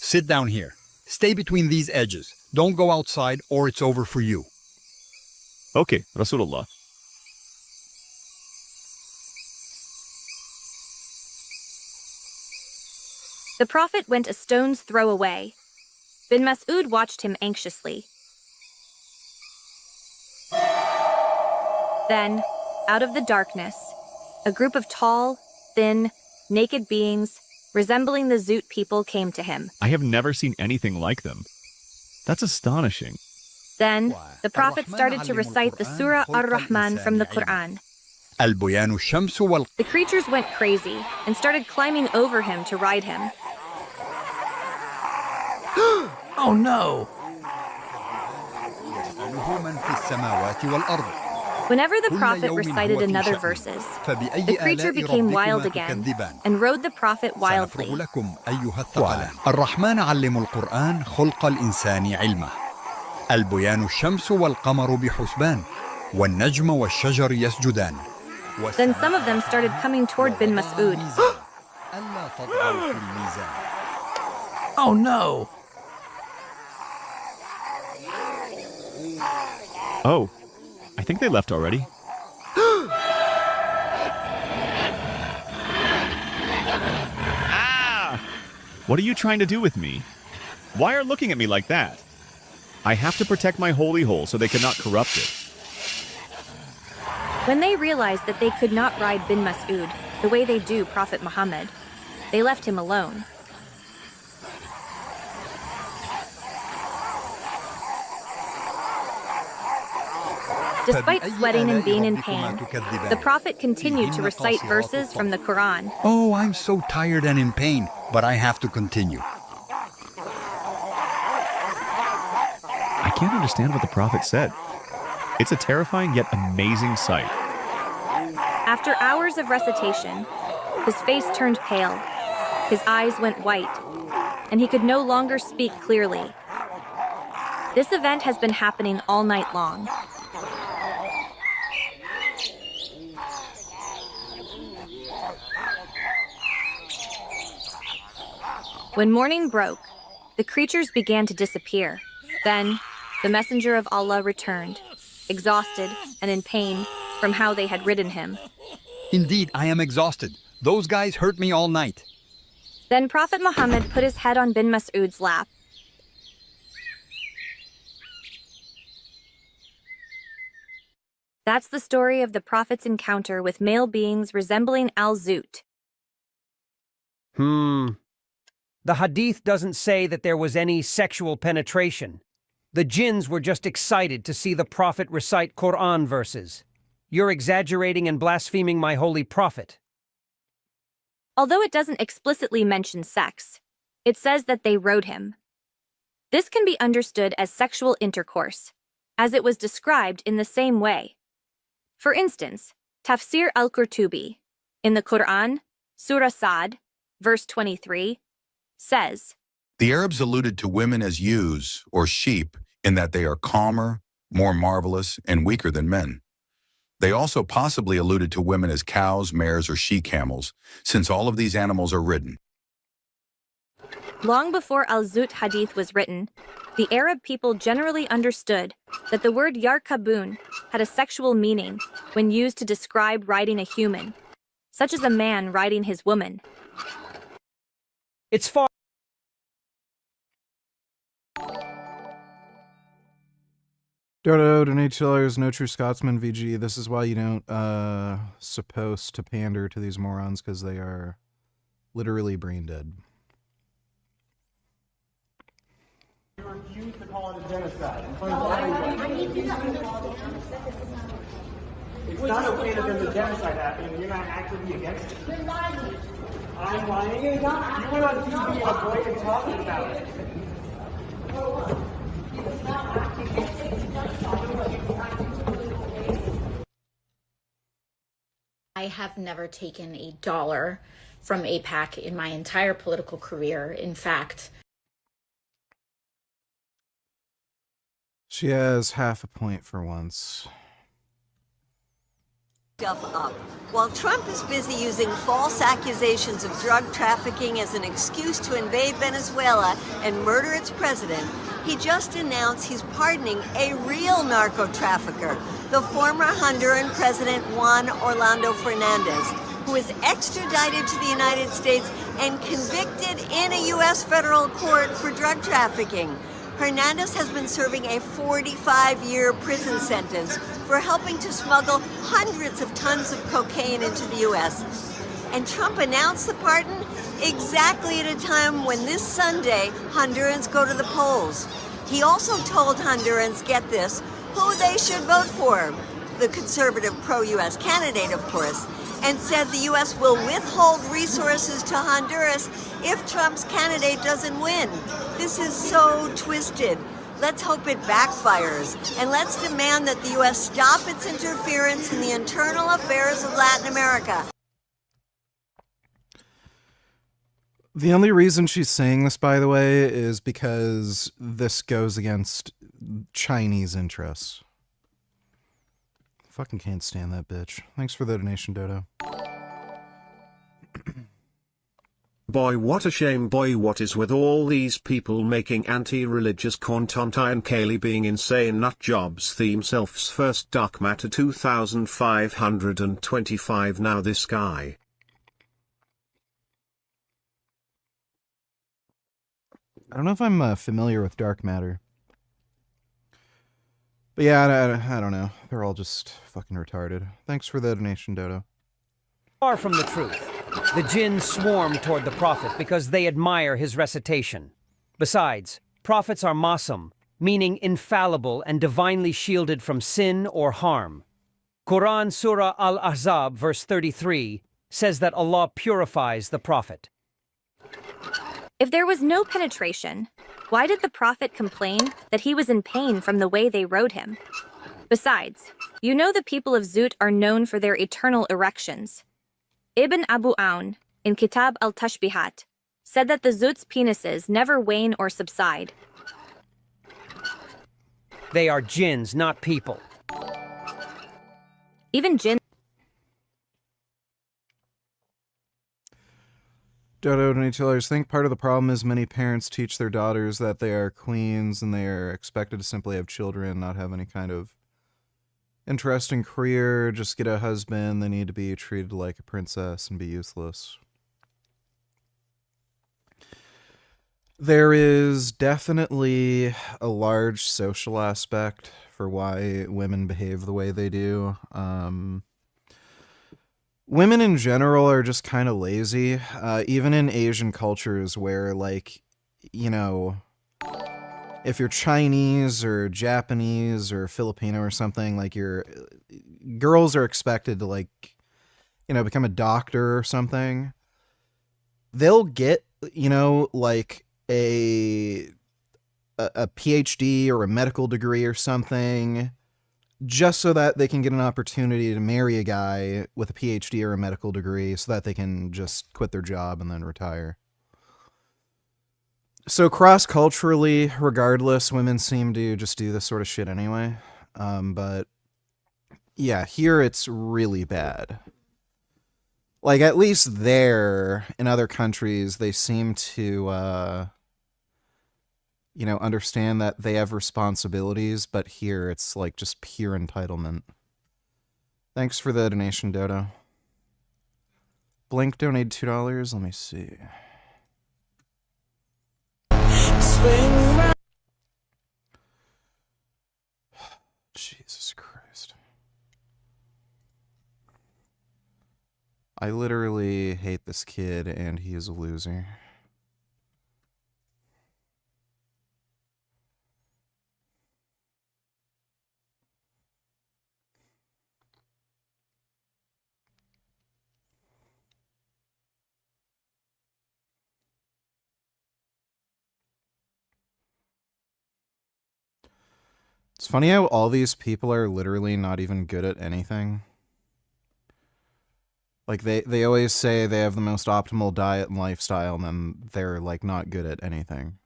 Sit down here. Stay between these edges. Don't go outside or it's over for you. Okay, Rasulullah. The Prophet went a stone's throw away. Bin Mas'ud watched him anxiously. Then, out of the darkness, a group of tall, thin, naked beings resembling the Zoot people came to him. I have never seen anything like them. That's astonishing. Then, the Prophet started to recite the Surah Ar-Rahman from the Quran. The creatures went crazy and started climbing over him to ride him. Oh no! Whenever the Prophet recited another verses, the creature became wild again and rode the Prophet wildly. الرحمن علم القرآن خلق الإنسان علمه البيان الشمس والقمر بحسبان والنجم والشجر يسجدان. Then some of them started coming toward bin Mas'ud. Oh no! Oh, I think they left already. Ah! What are you trying to do with me? Why are looking at me like that? I have to protect my holy hole so they cannot corrupt it. When they realized that they could not ride bin Mas'ud the way they do Prophet Muhammad, they left him alone. Despite sweating and being in pain, the Prophet continued to recite verses from the Quran. Oh, I'm so tired and in pain, but I have to continue. I can't understand what the prophet said. It's a terrifying yet amazing sight. After hours of recitation, his face turned pale, his eyes went white, and he could no longer speak clearly. This event has been happening all night long. When morning broke, the creatures began to disappear. Then, the messenger of Allah returned, exhausted and in pain from how they had ridden him. Indeed, I am exhausted. Those guys hurt me all night. Then Prophet Muhammad put his head on bin Mas'ud's lap. That's the story of the Prophet's encounter with male beings resembling Al-Zut. The hadith doesn't say that there was any sexual penetration. The jinns were just excited to see the Prophet recite Quran verses. You're exaggerating and blaspheming my holy Prophet. Although it doesn't explicitly mention sex, it says that they rode him. This can be understood as sexual intercourse, as it was described in the same way. For instance, Tafsir al-Qurtubi, in the Quran, Surah Sad, verse 23, says, The Arabs alluded to women as ewes, or sheep, in that they are calmer, more marvelous, and weaker than men. They also possibly alluded to women as cows, mares, or she-camels, since all of these animals are ridden. Long before Al-Zut hadith was written, the Arab people generally understood that the word yarkabun had a sexual meaning when used to describe riding a human, such as a man riding his woman. It's far. Dodo, donate $2, no true Scotsman, VG. This is why you don't, supposed to pander to these morons, because they are literally brain dead. You refuse to call it a genocide. It's not okay that there's a genocide happening. You're not actively against it. You're lying. I'm lying. You went on TV and avoided talking about it. I have never taken $1 from AIPAC in my entire political career. In fact, She has half a point for once. Up. While Trump is busy using false accusations of drug trafficking as an excuse to invade Venezuela and murder its president, he just announced he's pardoning a real narco trafficker, the former Honduran President Juan Orlando Fernandez, who is extradited to the United States and convicted in a U.S. federal court for drug trafficking. Hernandez has been serving a 45-year prison sentence for helping to smuggle hundreds of tons of cocaine into the U.S. And Trump announced the pardon exactly at a time when this Sunday, Hondurans go to the polls. He also told Hondurans, get this, who they should vote for. The conservative pro-U.S. candidate, of course, and said the U.S. will withhold resources to Honduras if Trump's candidate doesn't win. This is so twisted. Let's hope it backfires, and let's demand that the U.S. stop its interference in the internal affairs of Latin America. The only reason she's saying this, by the way, is because this goes against Chinese interests. Fucking can't stand that bitch. Thanks for the donation, Dodo. Boy, what a shame. Boy, what is with all these people making anti-religious content? Ian Cayley being insane nut jobs. Theme self's first dark matter 2525. Now this guy. I don't know if I'm familiar with dark matter. But yeah, I don't know. They're all just fucking retarded. Thanks for the donation, Dodo. Far from the truth. The jinn swarm toward the Prophet because they admire his recitation. Besides, prophets are masum, meaning infallible and divinely shielded from sin or harm. Quran Surah Al-Ahzab, verse 33, says that Allah purifies the Prophet. If there was no penetration, why did the Prophet complain that he was in pain from the way they rode him? Besides, you know the people of Zut are known for their eternal erections. Ibn Abu Awn, in Kitab al-Tashbihat, said that the Zut's penises never wane or subside. They are jinns, not people. Even jinns. Dodo and HLers think part of the problem is many parents teach their daughters that they are queens and they are expected to simply have children, not have any kind of interesting career, just get a husband. They need to be treated like a princess and be useless. There is definitely a large social aspect for why women behave the way they do. Women in general are just kind of lazy, even in Asian cultures where, like, you know, if you're Chinese or Japanese or Filipino or something, like, girls are expected to, like, you know, become a doctor or something. They'll get, you know, like a PhD or a medical degree or something just so that they can get an opportunity to marry a guy with a PhD or a medical degree so that they can just quit their job and then retire. So cross-culturally, regardless, women seem to just do this sort of shit anyway. But yeah, here it's really bad. Like, at least there, in other countries, they seem to, you know, understand that they have responsibilities, but here it's like just pure entitlement. Thanks for the donation, Dodo. Blink donated $2. Let me see. Jesus Christ. I literally hate this kid, and he is a loser. It's funny how all these people are literally not even good at anything. Like, they always say they have the most optimal diet and lifestyle, and then they're, like, not good at anything.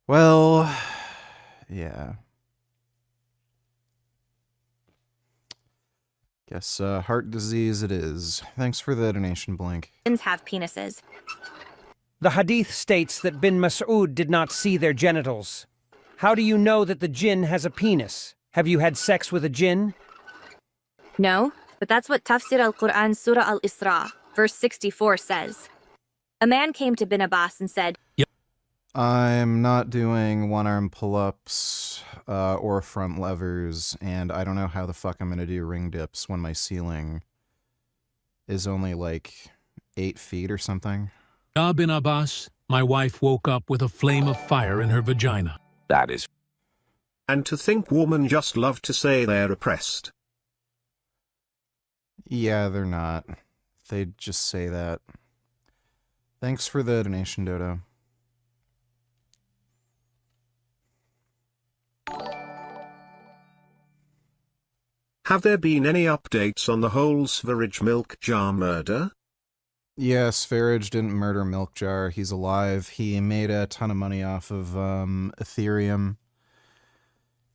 Well, yeah. Guess heart disease it is. Thanks for the donation, Blink. Jinns have penises. The hadith states that bin Mas'ud did not see their genitals. How do you know that the jinn has a penis? Have you had sex with a jinn? No, but that's what Tafsir al-Quran Surah al-Isra, verse 64 says. A man came to bin Abbas and said, I'm not doing one-arm pull-ups or front levers, and I don't know how the fuck I'm gonna do ring dips when my ceiling is only like 8 feet or something. Bin Abbas, my wife woke up with a flame of fire in her vagina. That is. And to think women just love to say they're oppressed. Yeah, they're not. They just say that. Thanks for the donation, Dodo. Have there been any updates on the whole Sverige milk jar murder? Yes, Farage didn't murder Milk Jar. He's alive. He made a ton of money off of Ethereum.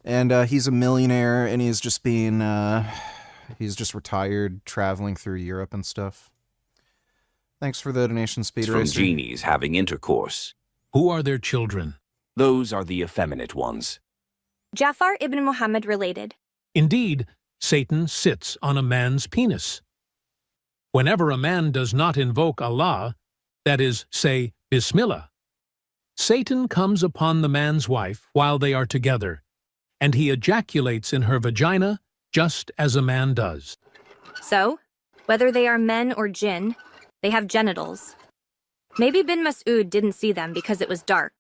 And he's a millionaire, and he's just being, he's just retired, traveling through Europe and stuff. Thanks for the donation, Speed From Racer. genies having intercourse. Who are their children? Those are the effeminate ones. Jafar ibn Muhammad related. Indeed, Satan sits on a man's penis. Whenever a man does not invoke Allah, that is, say Bismillah, Satan comes upon the man's wife while they are together, and he ejaculates in her vagina just as a man does. So, whether they are men or jinn, they have genitals. Maybe bin Mas'ud didn't see them because it was dark.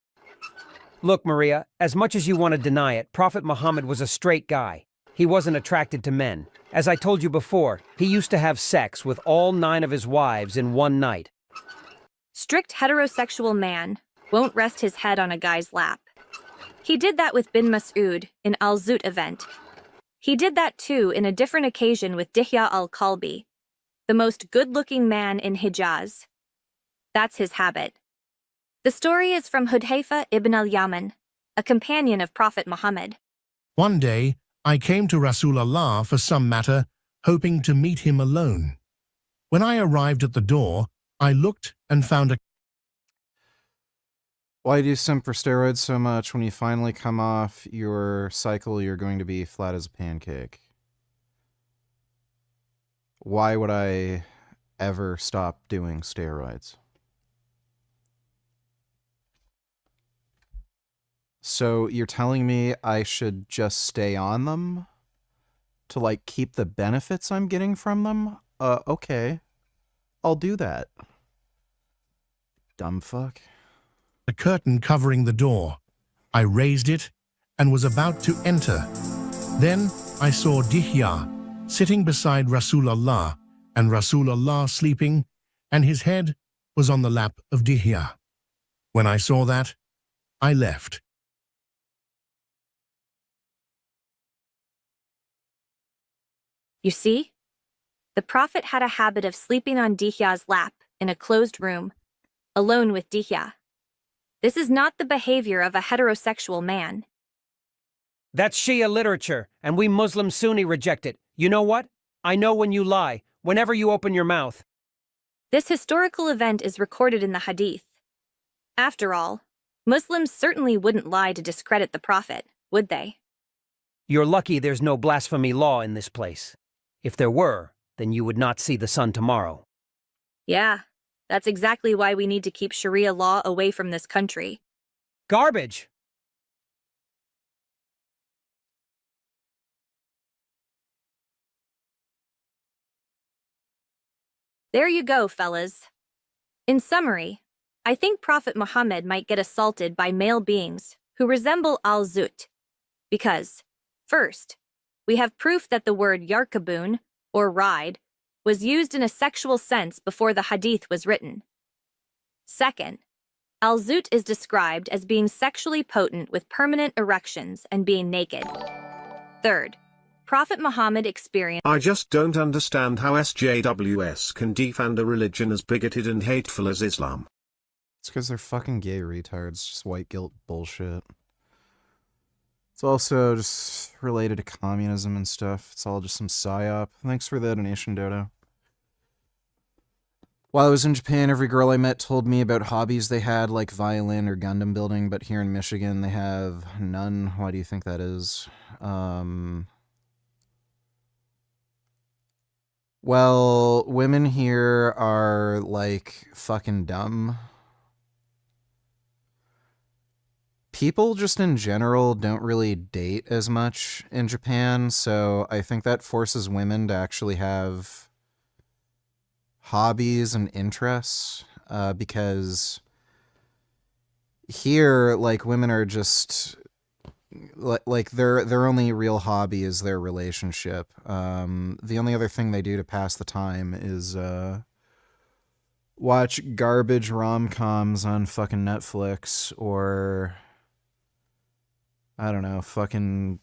Look, Maria, as much as you want to deny it, Prophet Muhammad was a straight guy. He wasn't attracted to men. As I told you before, he used to have sex with all 9 of his wives in one night. Strict heterosexual man won't rest his head on a guy's lap. He did that with bin Mas'ud in Al-Zut event. He did that too in a different occasion with Dihya al-Kalbi, the most good-looking man in Hijaz. That's his habit. The story is from Hudhayfa ibn al-Yaman, a companion of Prophet Muhammad. One day, I came to Rasulullah for some matter, hoping to meet him alone. When I arrived at the door, I looked and found a... Why do you simp for steroids so much? When you finally come off your cycle, you're going to be flat as a pancake. Why would I ever stop doing steroids? So you're telling me I should just stay on them to, like, keep the benefits I'm getting from them? Okay. I'll do that. Dumb fuck. A curtain covering the door. I raised it and was about to enter. Then I saw Dihya sitting beside Rasulullah and Rasulullah sleeping, and his head was on the lap of Dihya. When I saw that, I left. You see? The Prophet had a habit of sleeping on Dihya's lap in a closed room, alone with Dihya. This is not the behavior of a heterosexual man. That's Shia literature, and we Muslim Sunni reject it. You know what? I know when you lie, whenever you open your mouth. This historical event is recorded in the Hadith. After all, Muslims certainly wouldn't lie to discredit the Prophet, would they? You're lucky there's no blasphemy law in this place. If there were, then you would not see the sun tomorrow. Yeah, that's exactly why we need to keep Sharia law away from this country. Garbage! There you go, fellas. In summary, I think Prophet Muhammad might get assaulted by male beings who resemble Al-Zut. Because, first, we have proof that the word yarkabun, or ride, was used in a sexual sense before the hadith was written. Second, Al-Zut is described as being sexually potent with permanent erections and being naked. Third, Prophet Muhammad experienced... I just don't understand how SJWS can defend a religion as bigoted and hateful as Islam. It's because they're fucking gay retards. Just white guilt bullshit. It's also just related to communism and stuff. It's all just some psyop. Thanks for the donation, Dodo. While I was in Japan, every girl I met told me about hobbies they had, like violin or Gundam building, but here in Michigan they have none. Why do you think that is? Well, women here are, like, fucking dumb. People just in general don't really date as much in Japan, so I think that forces women to actually have hobbies and interests, because here, like, women are just, like their only real hobby is their relationship. The only other thing they do to pass the time is, watch garbage rom-coms on fucking Netflix, or... I don't know, fucking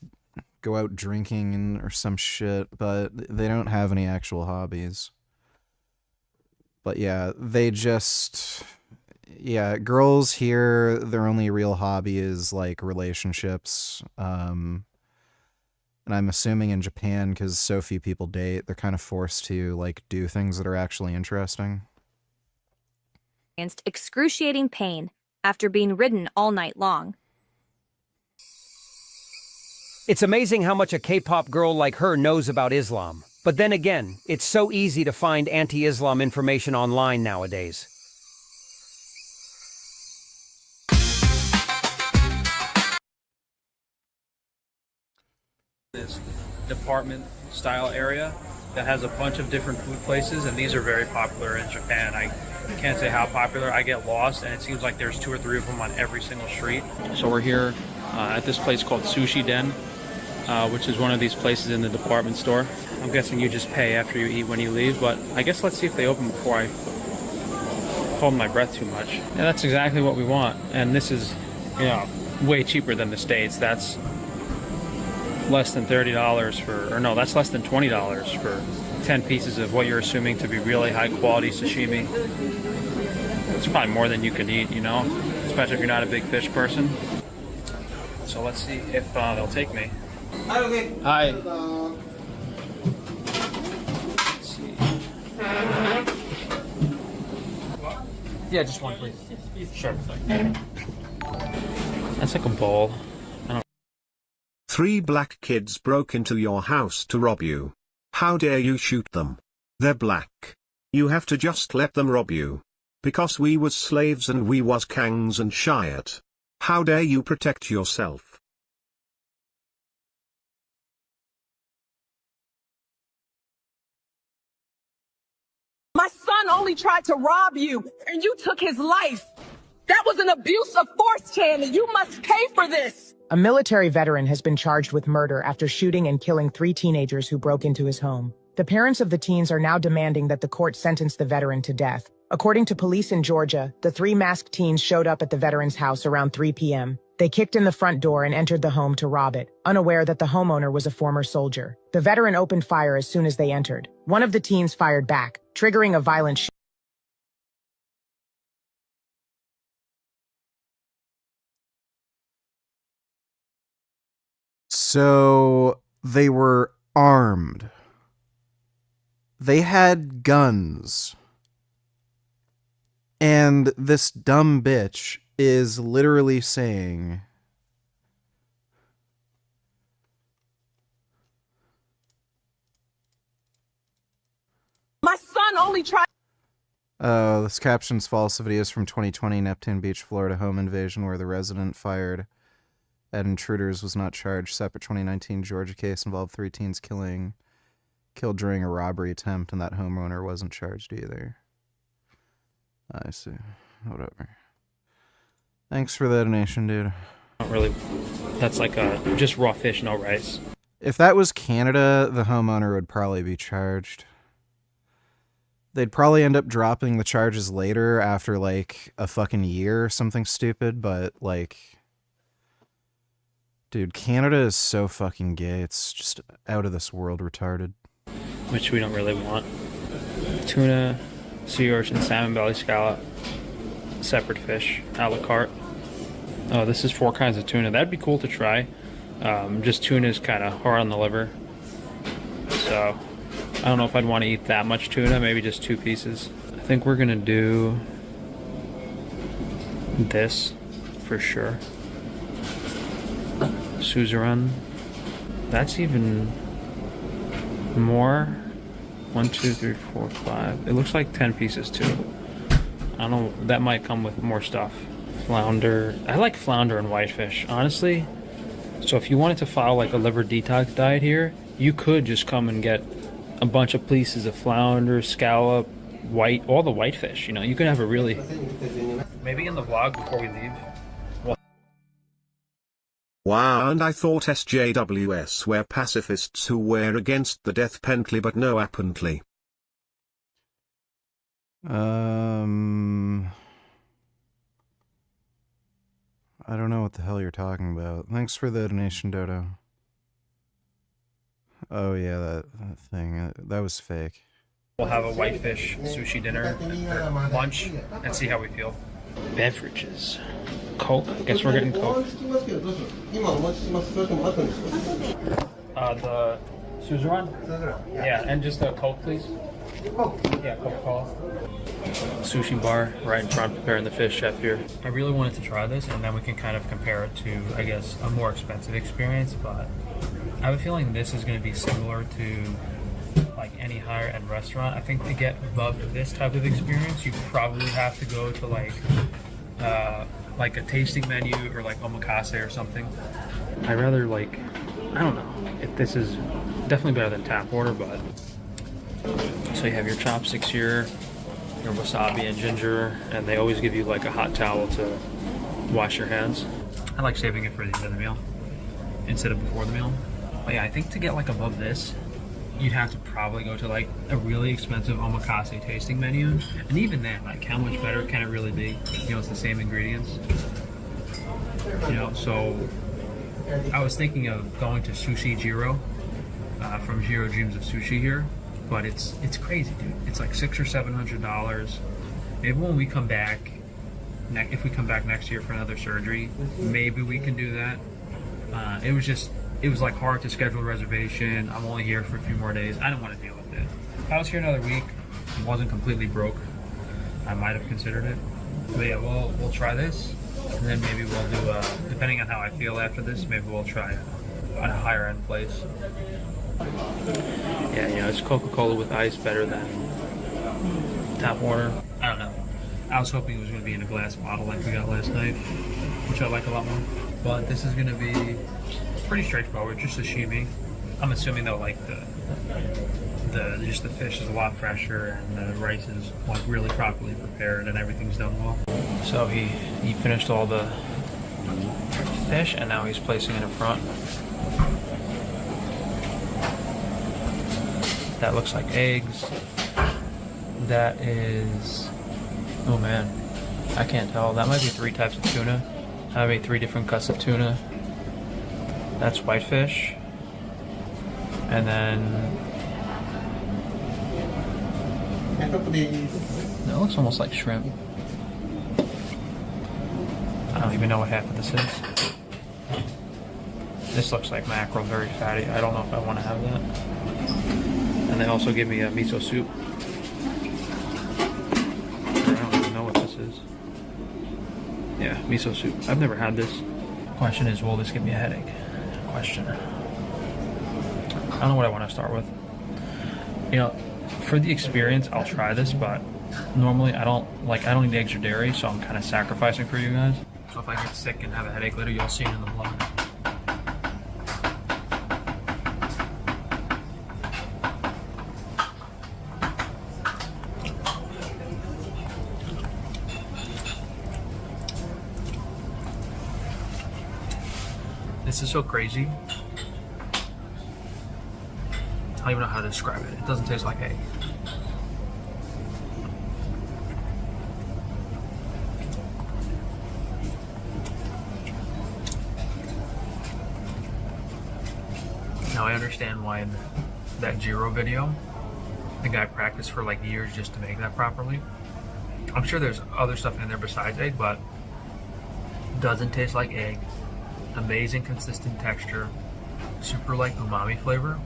go out drinking or some shit, but they don't have any actual hobbies. But yeah, they just... Yeah, girls here, their only real hobby is, like, relationships. And I'm assuming in Japan, because so few people date, they're kind of forced to, like, do things that are actually interesting. Excruciating pain after being ridden all night long. It's amazing how much a K-pop girl like her knows about Islam. But then again, it's so easy to find anti-Islam information online nowadays. This department style area that has a bunch of different food places, and these are very popular in Japan. I can't say how popular. I get lost, and it seems like there's 2 or 3 of them on every single street. So we're here at this place called Sushi Den, which is one of these places in the department store. I'm guessing you just pay after you eat when you leave, but I guess let's see if they open before I hold my breath too much. Yeah, that's exactly what we want, and this is, you know, way cheaper than the States. That's less than $30 for, or no, that's less than $20 for 10 pieces of what you're assuming to be really high quality sashimi. It's probably more than you can eat, you know, especially if you're not a big fish person. So let's see if they'll take me. Hi. Let's see. Yeah, just one, please. Sure. That's like a bowl. 3 black kids broke into your house to rob you. How dare you shoot them? They're black. You have to just let them rob you. Because we was slaves and we was kangs and shiat. How dare you protect yourself? My son only tried to rob you, and you took his life. That was an abuse of force, Channy. You must pay for this. A military veteran has been charged with murder after shooting and killing 3 teenagers who broke into his home. The parents of the teens are now demanding that the court sentence the veteran to death. According to police in Georgia, the 3 masked teens showed up at the veteran's house around 3 p.m. They kicked in the front door and entered the home to rob it, unaware that the homeowner was a former soldier. The veteran opened fire as soon as they entered. One of the teens fired back, triggering a violent shooting. So they were armed. They had guns. And this dumb bitch is literally saying, My son only tried. This caption's false. The video is from 2020 Neptune Beach, Florida home invasion where the resident fired at intruders was not charged. Separate 2019 Georgia case involved 3 teens killed during a robbery attempt, and that homeowner wasn't charged either. I see. Whatever. Thanks for the donation, dude. Not really. That's like just raw fish, no rice. If that was Canada, the homeowner would probably be charged. They'd probably end up dropping the charges later after like a fucking year or something stupid, but like, dude, Canada is so fucking gay. It's just out of this world retarded. Which we don't really want. Tuna, sea urchin, salmon belly, scallop, separate fish, a la carte. Oh, this is 4 kinds of tuna. That'd be cool to try. Just tuna is kind of hard on the liver. So, I don't know if I'd want to eat that much tuna, maybe just 2 pieces. I think we're gonna do this for sure. Suzerain. That's even more. 1, 2, 3, 4, 5. It looks like 10 pieces too. I don't know, that might come with more stuff. Flounder. I like flounder and whitefish, honestly. So if you wanted to follow like a liver detox diet here, you could just come and get a bunch of pieces of flounder, scallop, all the whitefish. You know, you could have a really... Maybe in the vlog before we leave. Wow, and I thought SJWs were pacifists who were against the death penalty, but no, apparently. I don't know what the hell you're talking about. Thanks for the donation, Dodo. Oh yeah, that thing. That was fake. We'll have a whitefish sushi dinner, lunch, and see how we feel. Beverages. Coke. Guess we're getting Coke. The Suzerain? Yeah, and just a Coke, please. Yeah, Coca-Cola. Sushi bar right in front, preparing the fish, chef here. I really wanted to try this, and then we can kind of compare it to, I guess, a more expensive experience, but I have a feeling this is going to be similar to like any higher end restaurant. I think to get above this type of experience, you probably have to go to like a tasting menu or like omakase or something. I rather like, I don't know. if this is definitely better than tap water, but so you have your chopsticks here, your wasabi and ginger, and they always give you like a hot towel to wash your hands. I like saving it for the end of the meal instead of before the meal. But yeah, I think to get like above this, you'd have to probably go to like a really expensive omakase tasting menu. And even then, like how much better can it really be? You know, it's the same ingredients. You know, so I was thinking of going to Sushi Jiro from Jiro Dreams of Sushi here, but it's crazy, dude. It's like $600 or $700. Maybe when we come back, if we come back next year for another surgery, maybe we can do that. It was like hard to schedule a reservation. I'm only here for a few more days. I didn't want to deal with it. If I was here another week and wasn't completely broke, I might have considered it. But yeah, we'll try this, and then maybe we'll do, depending on how I feel after this, maybe we'll try a higher end place. Yeah, you know, it's Coca-Cola with ice better than tap water. I don't know. I was hoping it was going to be in a glass bottle like we got last night, which I like a lot more. But this is going to be pretty straightforward, just sashimi. I'm assuming though, like the fish is a lot fresher and the rice is like really properly prepared and everything's done well. So he finished all the fish and now he's placing it in front. That looks like eggs. That is, oh man, I can't tell. That might be 3 types of tuna. That might be 3 different cuts of tuna. That's whitefish. And then that looks almost like shrimp. I don't even know what half of this is. This looks like mackerel, very fatty. I don't know if I want to have that. And they also give me a miso soup. I don't even know what this is. Yeah, miso soup. I've never had this. Question is, will this give me a headache? Question. I don't know what I want to start with. You know, for the experience, I'll try this, but normally I don't eat eggs or dairy, so I'm kind of sacrificing for you guys. So if I get sick and have a headache later, you'll see it in the vlog. This is so crazy. I don't even know how to describe it. It doesn't taste like egg. Now I understand why in that Jiro video, the guy practiced for like years just to make that properly. I'm sure there's other stuff in there besides egg, but doesn't taste like egg. Amazing consistent texture, super like umami flavor.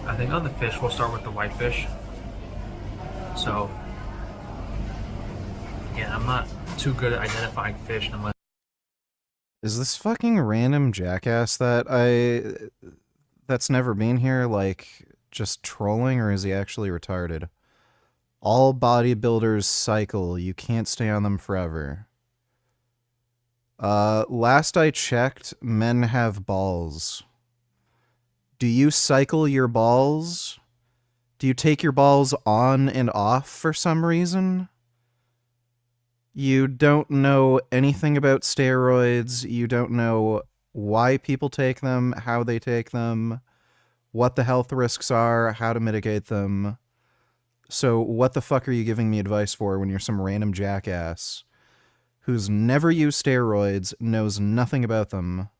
I think on the fish, we'll start with the whitefish. So, yeah, I'm not too good at identifying fish unless. Is this fucking random jackass that's never been here, like, just trolling, or is he actually retarded? All bodybuilders cycle. You can't stay on them forever. Last I checked, men have balls. Do you cycle your balls? Do you take your balls on and off for some reason? You don't know anything about steroids. You don't know why people take them, how they take them, what the health risks are, how to mitigate them. So what the fuck are you giving me advice for when you're some random jackass who's never used steroids, knows nothing about them?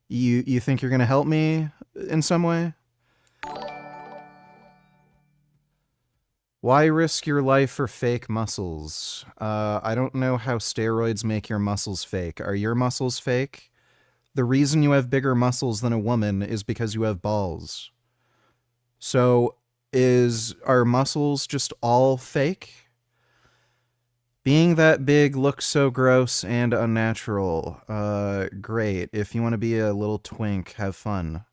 You think you're going to help me in some way? Why risk your life for fake muscles? I don't know how steroids make your muscles fake. Are your muscles fake? The reason you have bigger muscles than a woman is because you have balls. So, are muscles just all fake? Being that big looks so gross and unnatural. Great. If you want to be a little twink, have fun.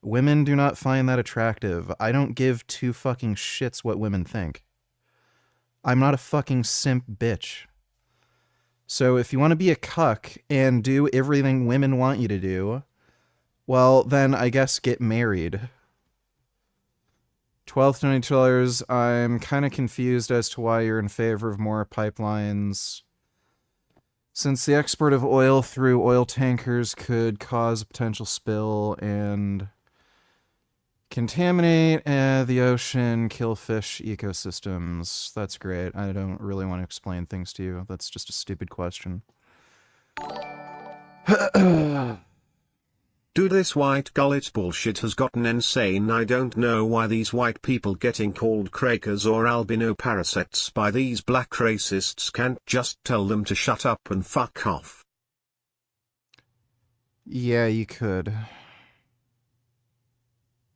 Women do not find that attractive. I don't give 2 fucking shits what women think. I'm not a fucking simp bitch. So if you want to be a cuck and do everything women want you to do, Well, then I guess get married. $12 I'm kind of confused as to why you're in favor of more pipelines. Since the export of oil through oil tankers could cause a potential spill and contaminate the ocean, kill fish ecosystems. That's great. I don't really want to explain things to you. That's just a stupid question. Dude, this white gullet bullshit has gotten insane. I don't know why these white people getting called crackers or albino parasites by these black racists can't just tell them to shut up and fuck off. Yeah, you could.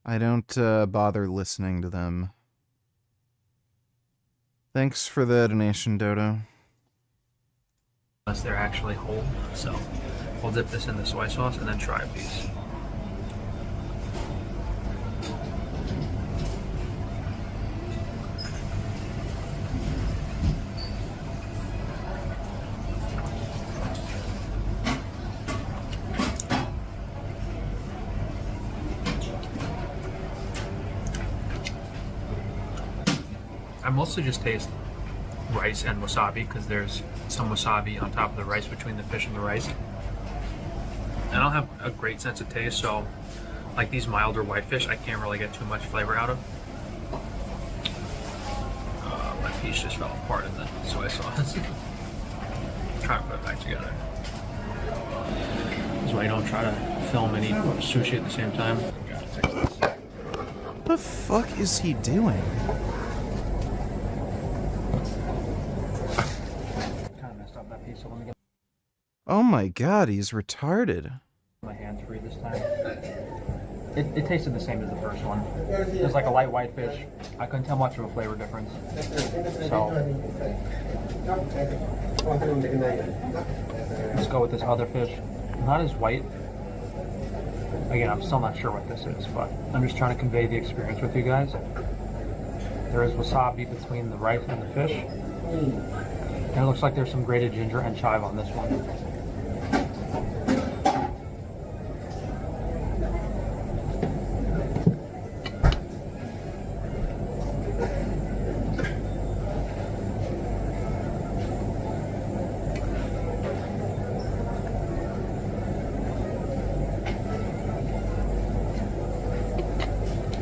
I don't bother listening to them. Thanks for the donation, Dodo. Unless they're actually whole, so we'll dip this in the soy sauce and then try a piece. I mostly just taste rice and wasabi because there's some wasabi on top of the rice between the fish and the rice. I don't have a great sense of taste, so like these milder whitefish, I can't really get too much flavor out of. My piece just fell apart in the soy sauce. Trying to put it back together. That's why you don't try to film and eat sushi at the same time. Gotta fix this. What the fuck is he doing? Oh my god, he's retarded. My hands free this time. It tasted the same as the first one. It was like a light whitefish. I couldn't tell much of a flavor difference. So let's go with this other fish. Not as white. Again, I'm still not sure what this is, but I'm just trying to convey the experience with you guys. There is wasabi between the rice and the fish. And it looks like there's some grated ginger and chive on this one.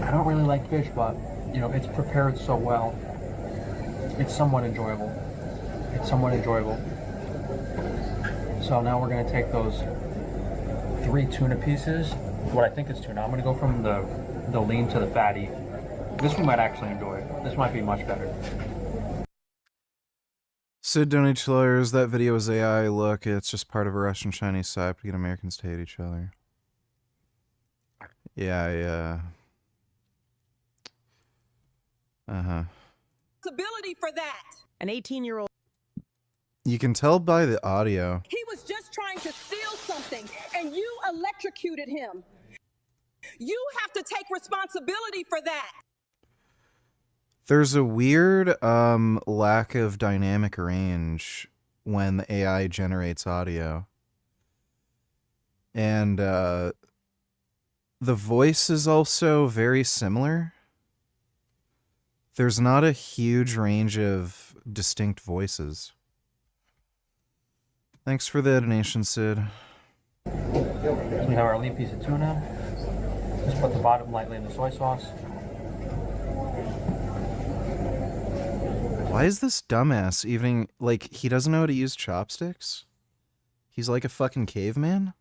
I don't really like fish, but you know, it's prepared so well. It's somewhat enjoyable. So now we're gonna take those 3 tuna pieces. What I think is tuna. I'm gonna go from the lean to the fatty. This we might actually enjoy. This might be much better. Sid donates $2. That video is AI. Look, it's just part of a Russian-Chinese side to get Americans to hate each other. Yeah, Responsibility for that. An 18-year-old. You can tell by the audio. He was just trying to steal something, and you electrocuted him. You have to take responsibility for that. There's a weird lack of dynamic range when the AI generates audio. And the voice is also very similar. There's not a huge range of distinct voices. Thanks for the donation, Sid. We have our lean piece of tuna. Just put the bottom lightly in the soy sauce. Why is this dumbass even, like, he doesn't know how to use chopsticks? He's like a fucking caveman?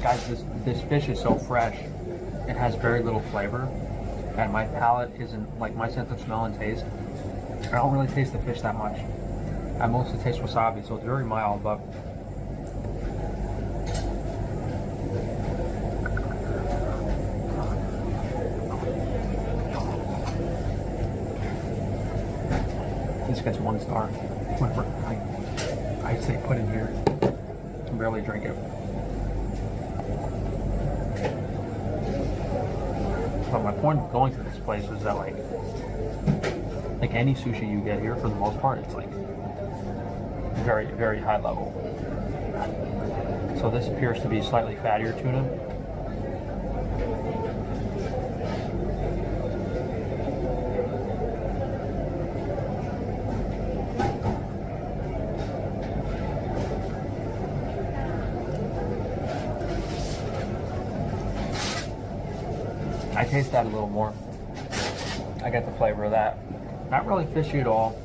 Guys, this fish is so fresh. It has very little flavor, and my palate isn't, like, my sense of smell and taste, I don't really taste the fish that much. I mostly taste wasabi, so it's very mild, but this gets 1 star. Whatever I say put in here. I can barely drink it. But my point of going to this place is that like any sushi you get here, for the most part, it's like very, very high level. So this appears to be slightly fattier tuna. I taste that a little more. I get the flavor of that. Not really fishy at all.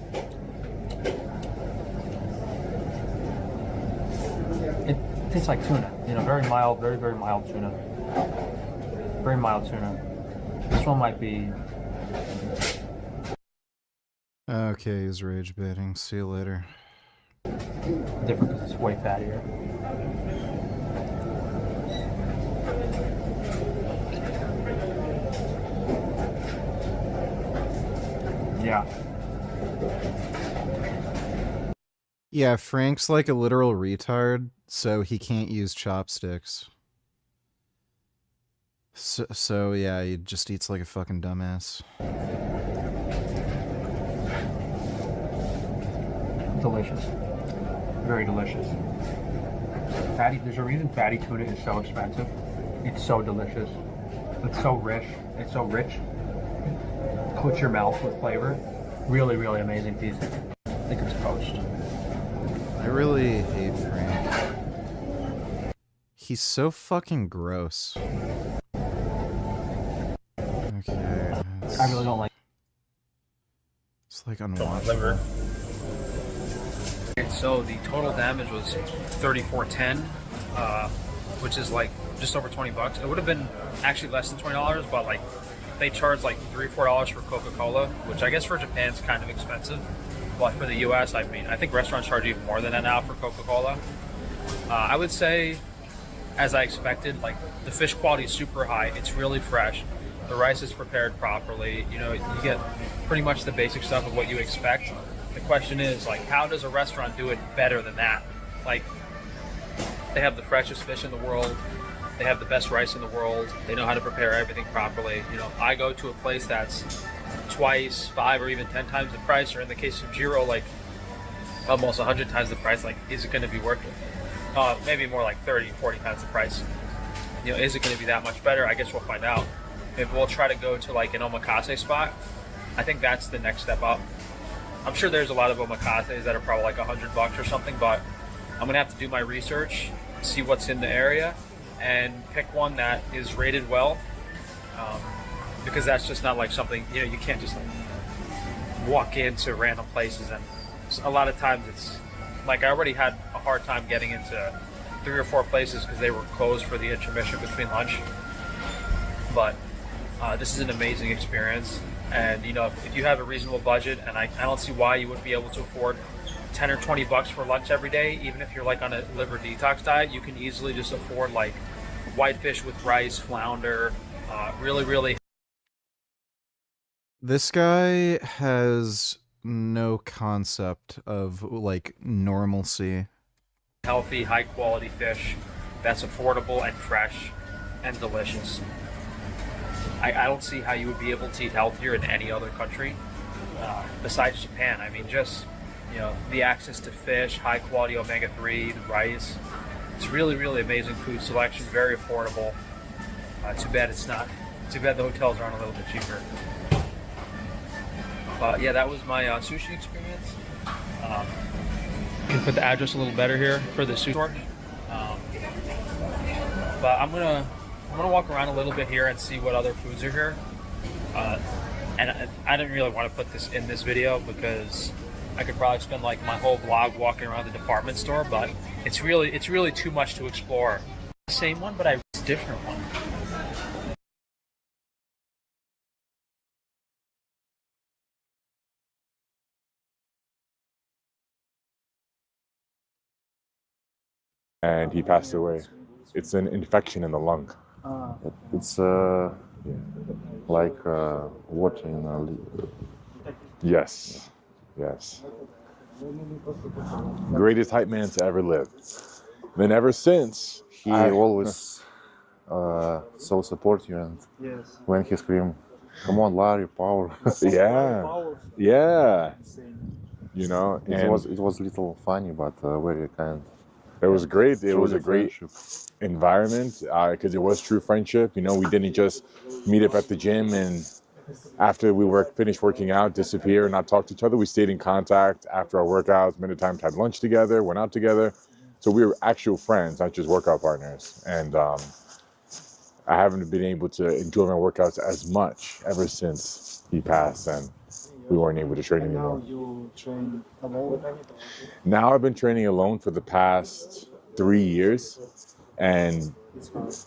It tastes like tuna, you know, very mild, very, very mild tuna. Very mild tuna. This one might be... Okay, he's rage baiting. See you later. different because it's way fattier. Yeah. Yeah, Frank's like a literal retard, so he can't use chopsticks. So yeah, he just eats like a fucking dumbass. Delicious. Very delicious. Fatty, there's a reason fatty tuna is so expensive. It's so delicious. It's so rich. It's so rich. Coats your mouth with flavor. Really, really amazing piece. I think it's poached. I really hate Frank. He's so fucking gross. Okay. I really don't like. It's like unwatchable. So the total damage was 3410, which is like just over 20 bucks. It would have been actually less than $20, but like they charge like $3 or $4 for Coca-Cola, which I guess for Japan is kind of expensive. But for the US, I mean, I think restaurants charge even more than that now for Coca-Cola. I would say, as I expected, like the fish quality is super high. It's really fresh. The rice is prepared properly. You know, you get pretty much the basic stuff of what you expect. The question is, like, how does a restaurant do it better than that? Like, they have the freshest fish in the world. They have the best rice in the world. They know how to prepare everything properly. You know, if I go to a place that's twice, 5, or even 10 times the price, or in the case of Jiro, like almost 100 times the price, like, is it going to be worth it? Maybe more like 30, 40 times the price. You know, is it going to be that much better? I guess we'll find out. Maybe we'll try to go to like an omakase spot. I think that's the next step up. I'm sure there's a lot of omakases that are probably like $100 or something, but I'm gonna have to do my research, see what's in the area, and pick one that is rated well, because that's just not like something, you know, you can't just like walk into random places. And a lot of times it's like I already had a hard time getting into 3 or 4 places because they were closed for the intermission between lunch. But this is an amazing experience. And you know, if you have a reasonable budget, and I don't see why you wouldn't be able to afford 10 or 20 bucks for lunch every day, even if you're like on a liver detox diet, you can easily just afford like whitefish with rice, flounder, really, really. This guy has no concept of like normalcy. Healthy, high quality fish that's affordable and fresh and delicious. I don't see how you would be able to eat healthier in any other country besides Japan. I mean, just, you know, the access to fish, high quality omega-3, the rice. It's really, really amazing food selection, very affordable. Too bad it's not. Too bad the hotels aren't a little bit cheaper. But yeah, that was my sushi experience. You can put the address a little better here for the sushi store. But I'm gonna walk around a little bit here and see what other foods are here. And I didn't really want to put this in this video because I could probably spend like my whole vlog walking around the department store, but it's really too much to explore. Same one, but it's a different one. And he passed away. It's an infection in the lung. It's like water in a liver. Yes, yes. Greatest hype man to ever live. Then ever since, I always so support you, and Yes. when he screamed, "Come on, Larry, power!" Yeah, yeah. You know, it and was a little funny, but very kind. it was great. It was Truly a great friendship. environment because it was true friendship. You know, we didn't just meet up at the gym and after we finished working out, disappear and not talk to each other. We stayed in contact after our workouts, many times had lunch together, went out together. So we were actual friends, not just workout partners. And I haven't been able to enjoy my workouts as much ever since he passed and we weren't able to train anymore. Now you train alone? Now I've been training alone for the past 3 years, and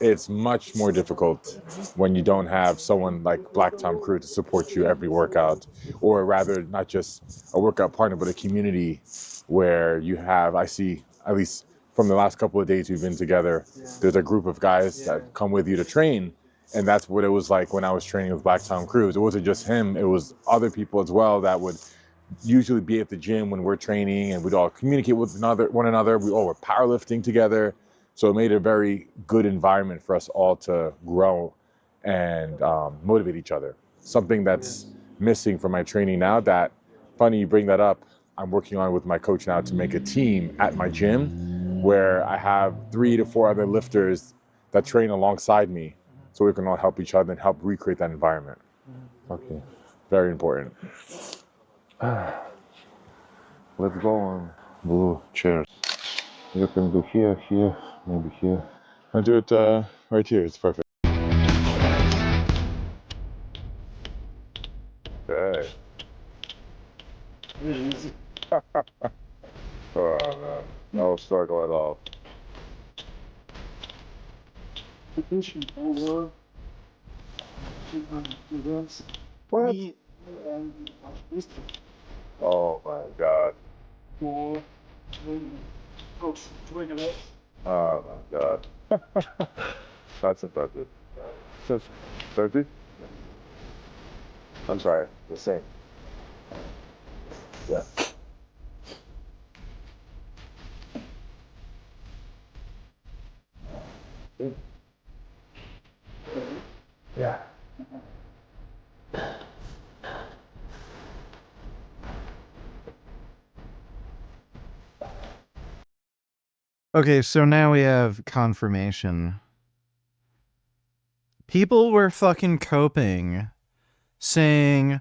it's much more difficult when you don't have someone like Black Tom Crew to support you every workout, or rather not just a workout partner, but a community where you have, I see, at least from the last couple of days we've been together, there's a group of guys that come with you to train. And that's what it was like when I was training with Black Tom Cruise. It wasn't just him, it was other people as well that would usually be at the gym when we're training, and we'd all communicate with one another. We all were powerlifting together. So it made a very good environment for us all to grow and motivate each other. Something that's missing from my training now that, funny you bring that up, I'm working on with my coach now to make a team at my gym where I have 3 to 4 other lifters that train alongside me so we can all help each other and help recreate that environment. Okay. Very important. Let's go on blue chairs. You can do here, here, maybe here. I'll do it right here. It's perfect. Okay. Oh, man. No struggle at all. What? Oh my God. Oh my God. That's impressive. Just 30? I'm sorry, the same. Yeah. Yeah. Okay, so now we have confirmation. People were fucking coping, saying,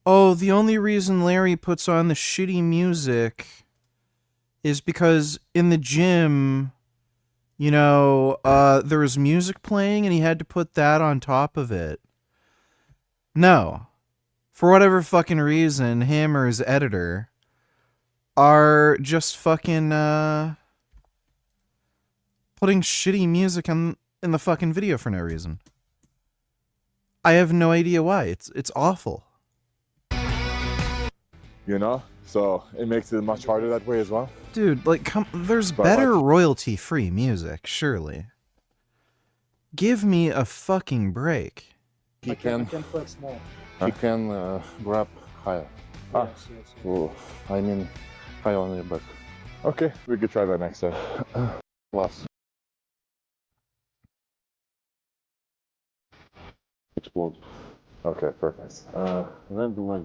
oh, the only reason Larry puts on the shitty music is because in the gym, you know, there was music playing and he had to put that on top of it. No. For whatever fucking reason, him or his editor are just fucking, putting shitty music in the fucking video for no reason. I have no idea why. It's awful. You know? So it makes it much harder that way as well. Dude, like, there's better royalty-free music, surely. Give me a fucking break. He can flex more. He can grab higher. Yes, yes. So, I mean, high on your back. Okay, we could try that next time. Plus. Explode. Okay, perfect. Then do like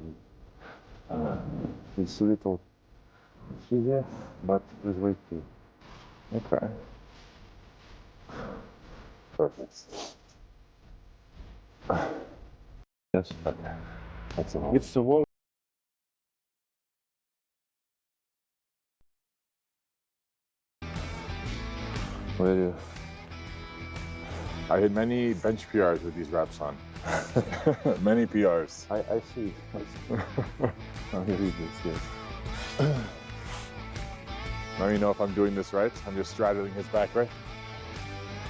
it's a little easier, but with weight too. Okay. Perfect. Yes. That's enough. It's the wall. Very. I hit many bench PRs with these wraps on. Many PRs. I see. Now he reads this, yes. Now you know if I'm doing this right. I'm just straddling his back, right?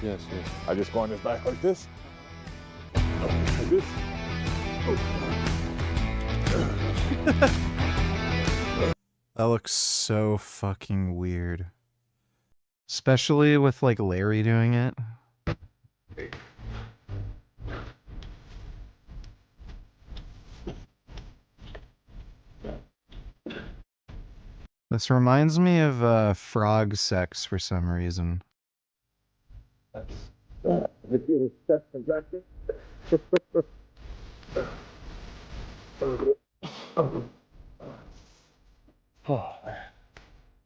Yes, yes. I just go on his back like this. Like this. That looks so fucking weird. Especially with, like, Larry doing it. This reminds me of frog sex for some reason.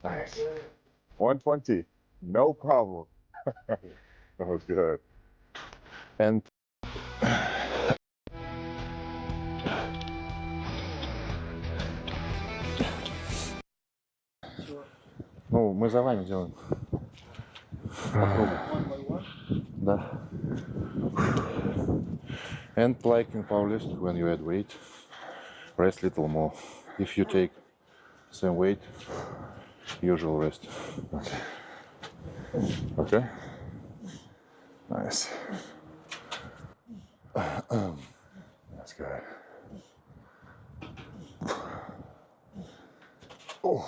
Nice. 120. No problem. That was good. And ну, мы за вами делаем. По кругу. Да. And like in powerlifting, when you add weight, rest little more. If you take same weight, usual rest. Okay. Okay. Nice. That's good. Oh.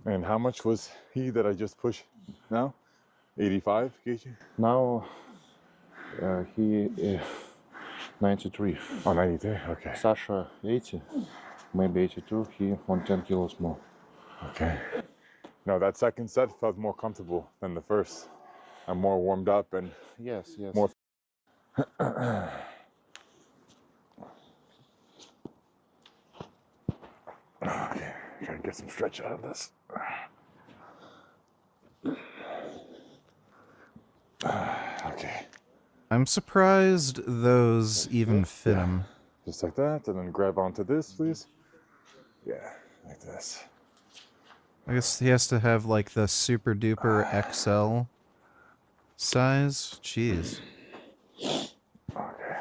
And how much was he that I just pushed now? 85 kg? Now he 93. Oh, 93, okay. Sasha 80, maybe 82. He on 10 kilos more. Okay. No, that second set felt more comfortable than the first. I'm more warmed up and yes. More. Okay, gotta get some stretch out of this. Okay. I'm surprised those even fit him. Just like that, and then grab onto this, please. Yeah, like this. I guess he has to have like the super duper XL size. Jeez. Okay.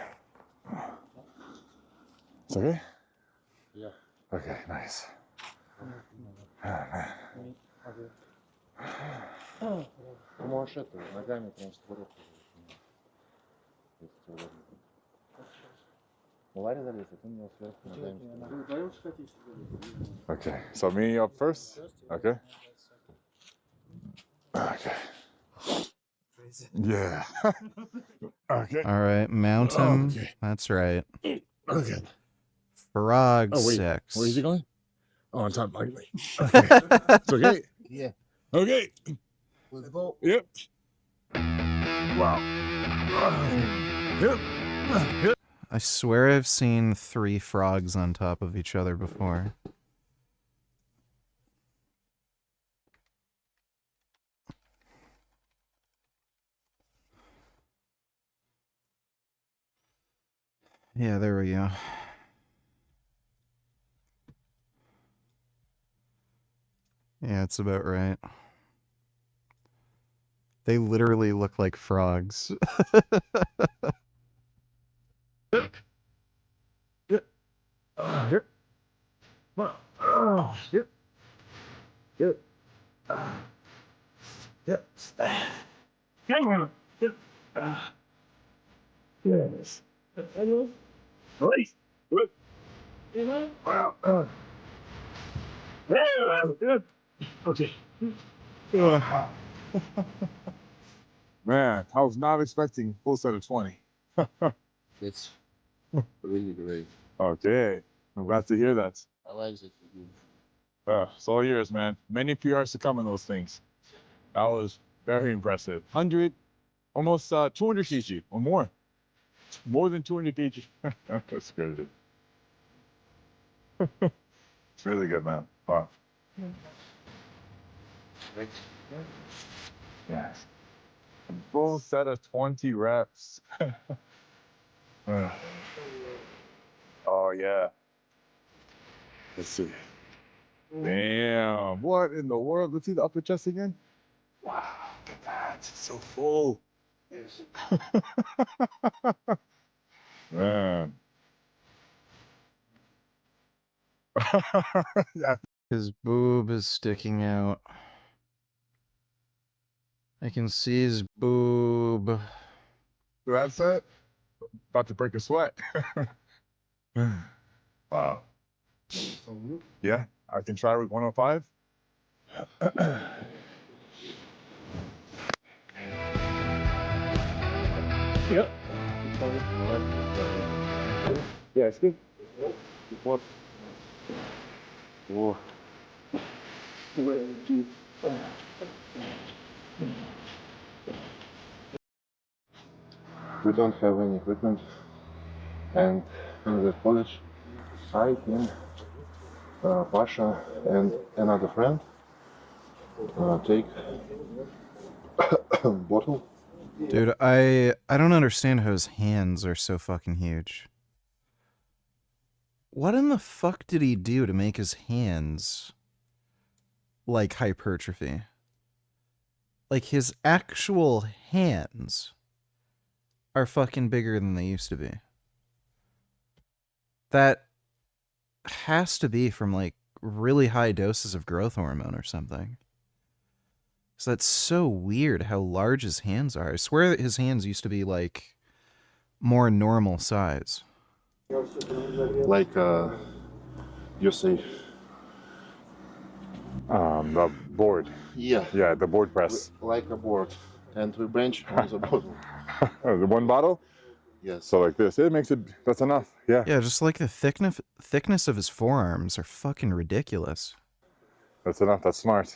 It's okay? Yeah. Okay, nice. Ты можешь это, ногами прям створок. Ларри залез, а ты мне сверху ногами. Okay, so me up first? Okay. Okay. Yeah. Okay. All right, mountain. Okay. That's right. Okay. Frog Oh, wait. 6. Where is he going? Oh, on top like me. Okay. It's okay? Yeah. Okay. Let's go. Yep. Wow. Yep. Yep. I swear I've seen 3 frogs on top of each other before. Yeah, there we go. Yeah, it's about right. They literally look like frogs. Here. Oh, yep. Yep. Yep. Hang on. Yep. Yes. Release. Wow. Good. Okay. Man, I was not expecting full set of 20. It's really great. Okay. I'm glad to hear that. I like it. It's all yours, man. Many PRs to come in those things. That was very impressive. 100, almost 200 kg or more. More than 200 kg. That's crazy. It's really good, man. Wow. Yes. Full set of 20 reps. Oh, yeah. Let's see. Damn. What in the world? Let's see the upper chest again. Wow. Look at that. It's so full. Yes. Man. Yeah. His boob is sticking out. I can see his boob. That's it. About to break a sweat. Wow. Yeah, I can try with 105. Yep. Yeah, it's good. What? Whoa. We don't have any equipment, and in the college site in Pasha and another friend take bottle. Dude, I don't understand how his hands are so fucking huge. What in the fuck did he do to make his hands like hypertrophy? Like his actual hands are fucking bigger than they used to be. That has to be from like really high doses of growth hormone or something. So that's so weird how large his hands are. I swear that his hands used to be like more normal size. Like you say, the board. Yeah. Yeah, the board press. Like a board, and we bench on the bottle. The one bottle? Yes. So like this, it makes it, that's enough. Yeah. Yeah, just like the thickness of his forearms are fucking ridiculous. That's enough. That's smart.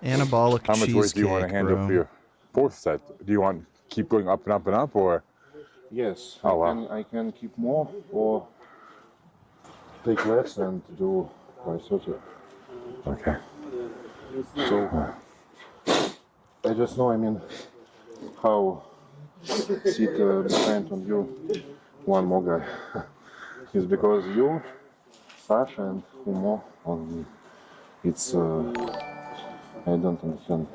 Anabolic How much weight do you want to cheesecake, handle bro. for your fourth set? Do you want to keep going up and up and up, or? Yes. Oh, wow. I can keep more or take less and do vice versa. Okay. So I just know, I mean, how sit behind on you one more guy. It's because you, Sasha, and one more on me. It's I don't understand.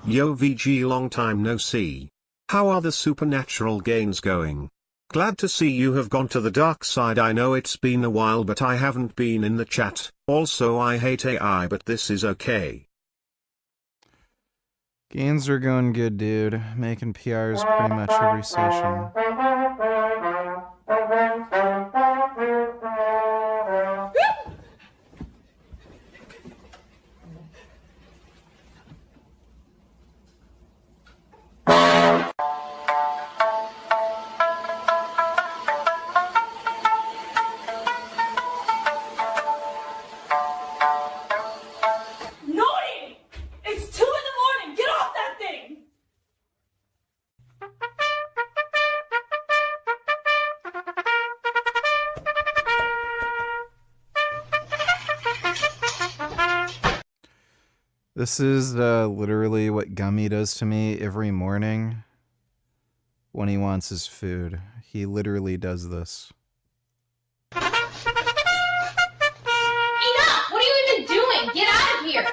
Yo VG, long time no see. How are the supernatural gains going? Glad to see you have gone to the dark side. I know it's been a while, but I haven't been in the chat. Also, I hate AI, but this is okay. Gains are going good, dude. Making PRs pretty much every session. Naughty! It's 2 in the morning! Get off that thing! This is literally what Gummy does to me every morning when he wants his food. He literally does this. Enough! What are you even doing? Get out of here!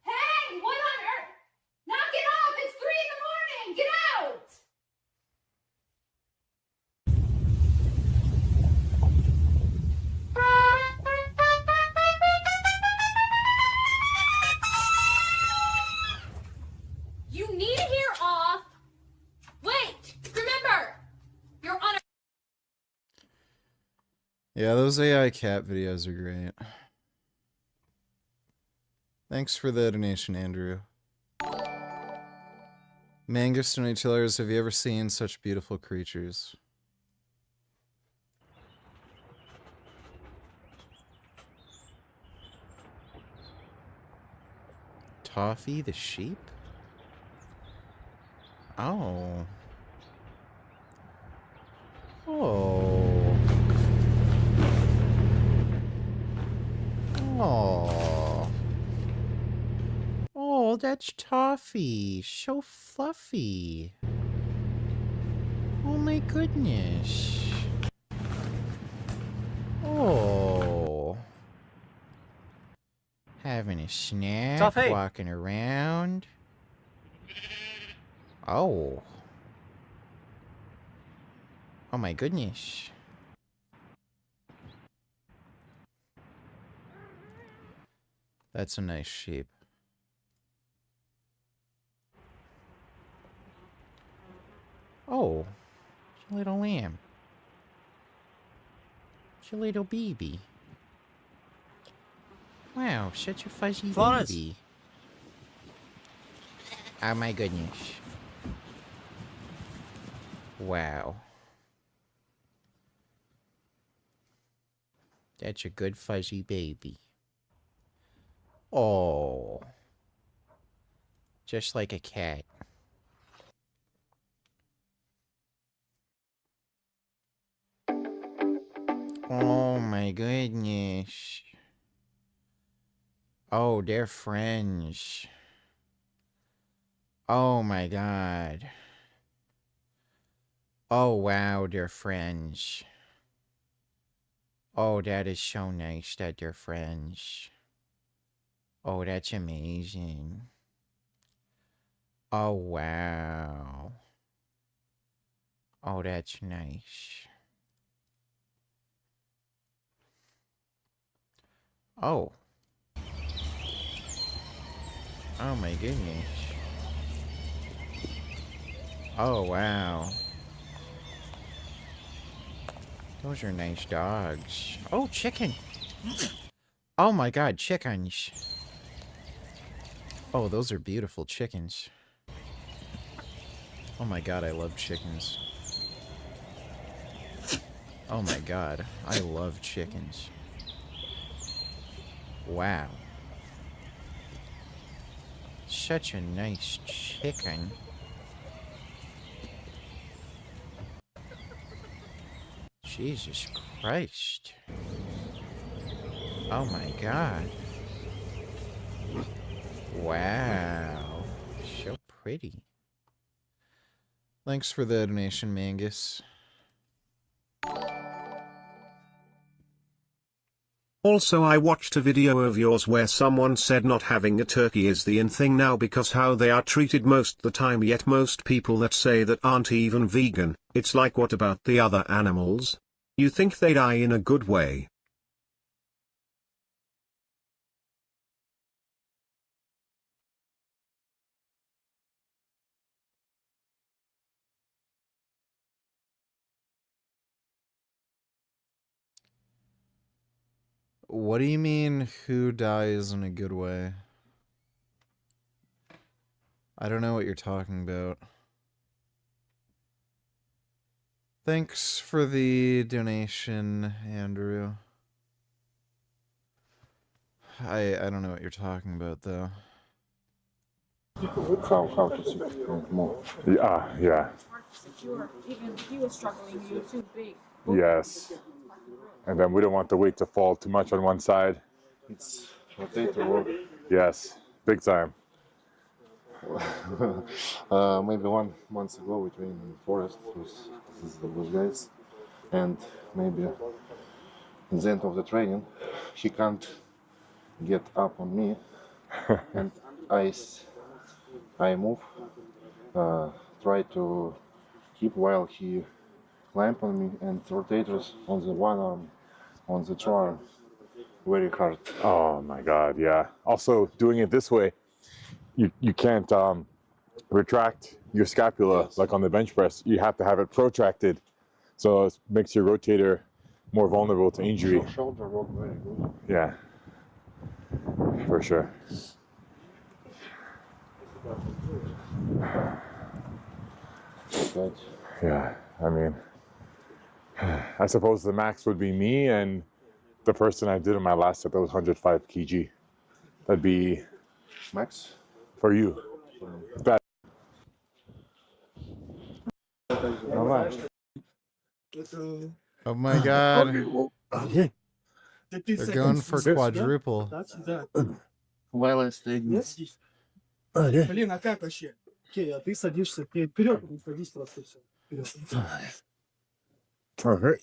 Hey! What on earth? Knock it off! It's 3 in the morning! Get out! You need to hear off. Wait! Remember! You're on a Yeah, those AI cat videos are great. Thanks for the donation, Andrew. Mangus and Killers, have you ever seen such beautiful creatures? Toffee the sheep? Oh. Oh. Oh. Oh, that's Toffee. So fluffy. Oh my goodness. Oh. Having a snack, Toffee. walking around. Oh. Oh my goodness. That's a nice sheep. Oh, it's a little lamb. It's a little baby. Wow, such a fuzzy Florence. baby. Oh my goodness. Wow. That's a good fuzzy baby. Oh. Just like a cat. Oh my goodness. Oh, they're friends. Oh my god. Oh wow, they're friends. Oh, that is so nice that they're friends. Oh, that's amazing. Oh wow. Oh, that's nice. Oh. Oh my goodness. Oh wow. Those are nice dogs. Oh, chicken. Oh my god, chickens. Oh, those are beautiful chickens. Oh my god, I love chickens. Oh my god, I love chickens. Wow. Such a nice chicken. Jesus Christ. Oh my god. Wow. So pretty. Thanks for the donation, Mangus. Also, I watched a video of yours where someone said not having a turkey is the in thing now because how they are treated most the time, yet most people that say that aren't even vegan. It's like, what about the other animals? You think they die in a good way? What do you mean, who dies in a good way? I don't know what you're talking about. Thanks for the donation, Andrew. I don't know what you're talking about, though. How to see more? Yeah. Even he was struggling, you too big. Yes. And then we don't want the weight to fall too much on one side. It's potato work. Yes, big time. Maybe 1 month ago we trained in the forest with those guys, and maybe in the end of the training he can't get up on me, and I move, try to keep while he climb on me, and rotators on the one arm, on the two arm, very hard. Oh my God, yeah. Also, doing it this way, you can't retract your scapula like on the bench press. You have to have it protracted, so it makes your rotator more vulnerable to injury. Shoulder work very good. Yeah, for sure. Yeah, I mean, I suppose the max would be me and the person I did in my last set that was 105 kg. That'd be max for you. That. Oh my god. They're going for quadruple. Блин, а как вообще? Окей, а ты садишься вперед, не садись просто все. Okay.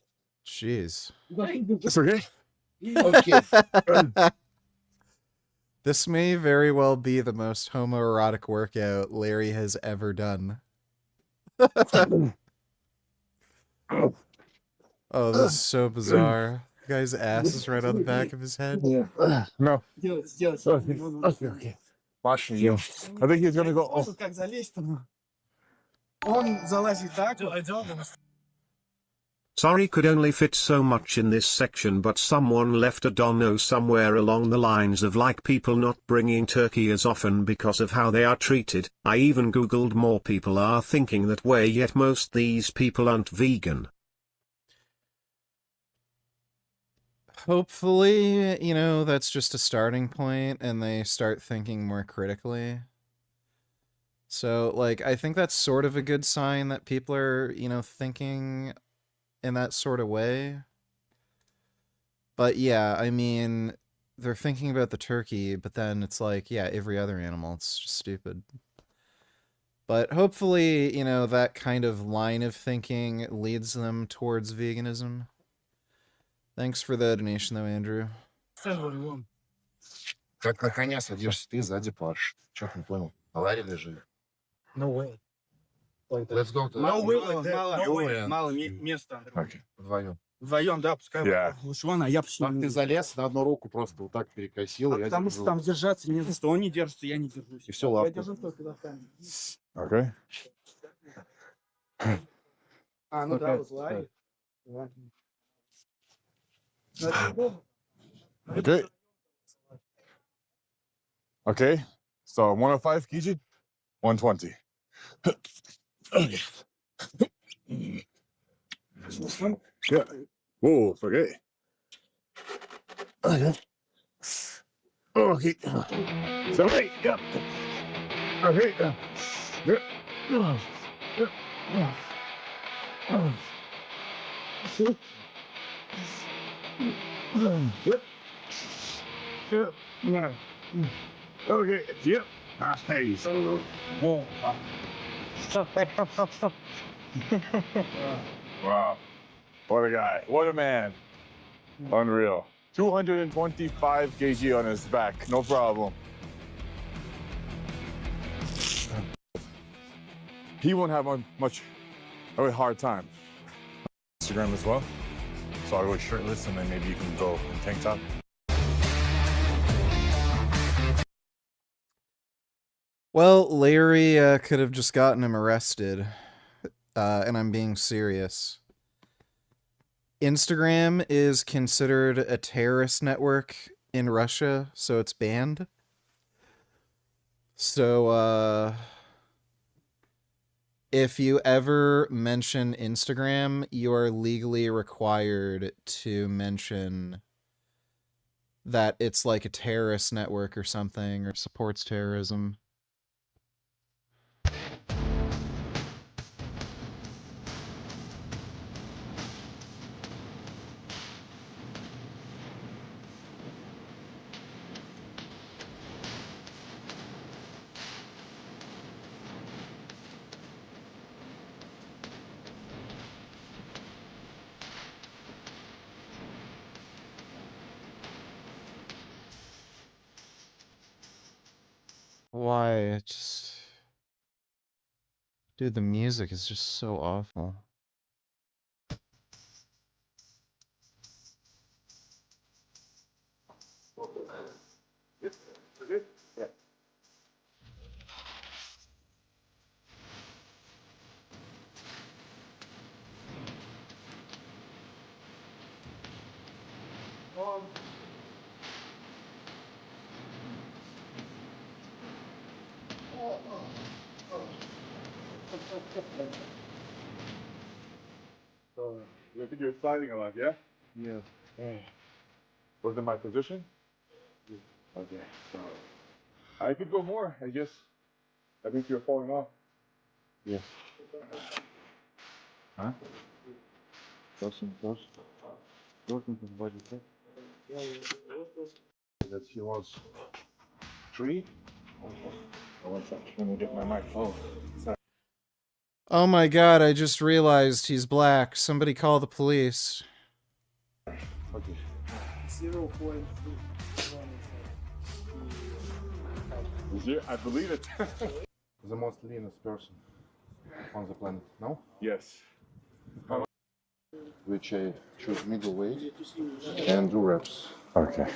Jeez. It's okay. Okay. This may very well be the most homoerotic workout Larry has ever done. Oh, this is so bizarre. The guy's ass is right on the back of his head. Yeah. No. Okay. Watching you. I think he's gonna go. Oh. Как залезть-то? Он залазит так. Sorry, could only fit so much in this section, but someone left a dono somewhere along the lines of like people not bringing turkey as often because of how they are treated. I even googled, more people are thinking that way, yet most these people aren't vegan. Hopefully, you know, that's just a starting point and they start thinking more critically. So, like, I think that's sort of a good sign that people are, you know, thinking in that sort of way. But yeah, I mean, they're thinking about the turkey, but then it's like, yeah, every other animal. It's just stupid. But hopefully, you know, that kind of line of thinking leads them towards veganism. Thanks for the donation, though, Andrew. Как на коня садишься ты, сзади Паш. Чё ты не понял? На ларе лежи. No way. Let's go to No way like that. Мало, No way. Мало места. Okay. Вдвоем. Вдвоем, да, пускай. Yeah. Лучше вон, а я почему Так ты залез, на одну руку просто вот так перекосил. Я потому что там держаться не за что. Он не держится, я не держусь. И все, Я лапку. держусь только за камень. Okay. А, ну да, вот ларь. Okay. Okay. So 105 kg, 120. Okay. This one? Yeah. Whoa, okay. Okay. Okay. So wait, yeah. Okay. Yeah. Yeah. Yeah. Yeah. Okay. Yep. Nice. Whoa. Wow. What a guy. What a man. Unreal. 225 kg on his back. No problem. He won't have a hard time. Instagram as well. So I'll go shirtless and then maybe you can go in tank top. Well, Larry could have just gotten him arrested, and I'm being serious. Instagram is considered a terrorist network in Russia, so it's banned. So, if you ever mention Instagram, you are legally required to mention that it's like a terrorist network or something, or supports terrorism. Why? It just... Dude, the music is just so awful. Yeah. So you think you're sliding a lot, yeah? Yes. Was it my position? Yes. Okay. So I could go more. I think you're falling off. Yes. Huh? Person. Working with body check. That he was 3. One second. Let me get my mic. Oh, sorry. Oh my god, I just realized he's black. Somebody call the police. Okay. 0.3. I believe it. The most leanest person on the planet, no? Yes. Which I choose middleweight and do reps. Okay.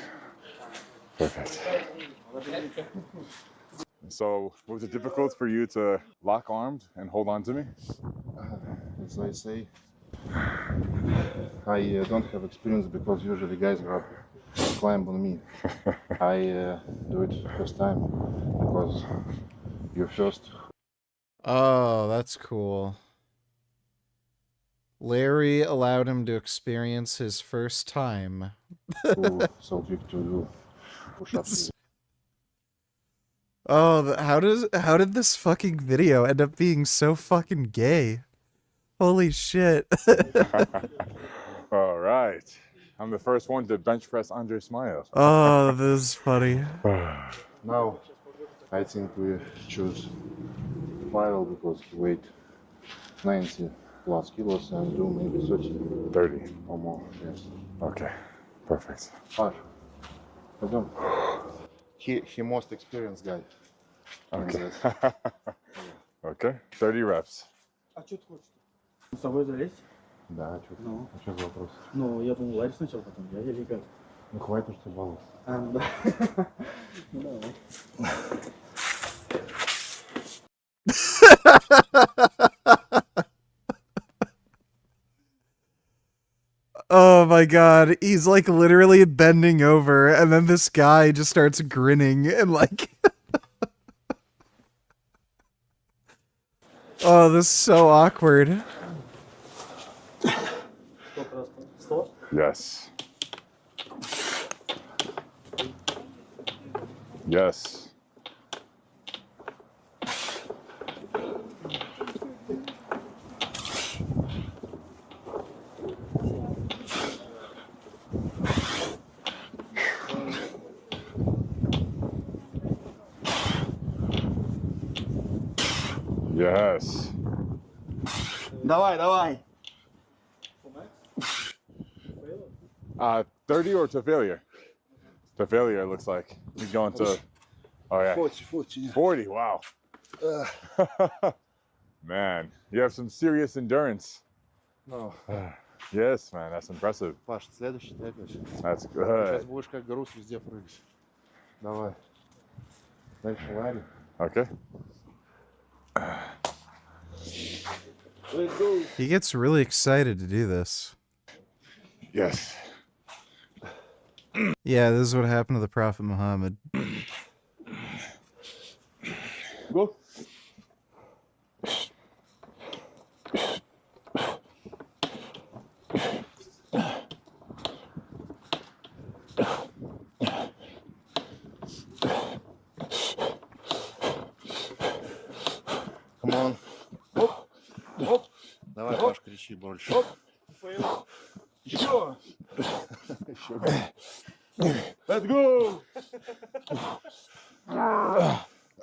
Perfect. So, was it difficult for you to lock arms and hold on to me? As I say, I don't have experience because usually guys climb on me. I do it first time because you're first. Oh, that's cool. Larry allowed him to experience his first time. Oh, how did this fucking video end up being so fucking gay? Holy shit. All right. I'm the first one to bench press Andre Smile. Oh, this is funny. Now, I think we choose File because he weighed 90 plus kilos and do maybe 30 or more. Yes. Okay, perfect. Пойдем. He most experienced guy. Okay. Okay, 30 reps. А что ты хочешь? С собой залезть? Да, что Ну. А что за вопрос? Ну, я думал, Ларри сначала, потом я или как? Ну хватит, что баллов. А, ну да. Ну давай. Oh my god, he's like literally bending over, and then this guy just starts grinning and like. Oh, this is so awkward. Yes. Yes. Yes. Давай, давай. 30 or to failure? To failure, it looks like. He's going to. Oh, yeah. 40. 40, wow. Man, you have some serious endurance. No. Yes, man, that's impressive. Паш, следующий ты опять. That's Сейчас good. будешь как груз везде прыгать. Давай. Дальше Ларри. Okay. Let's go. He gets really excited to do this. Yes. Yeah, this is what happened to the Prophet Muhammad. Go. Come on. Давай, Паш, кричи больше. Еще. Let's go.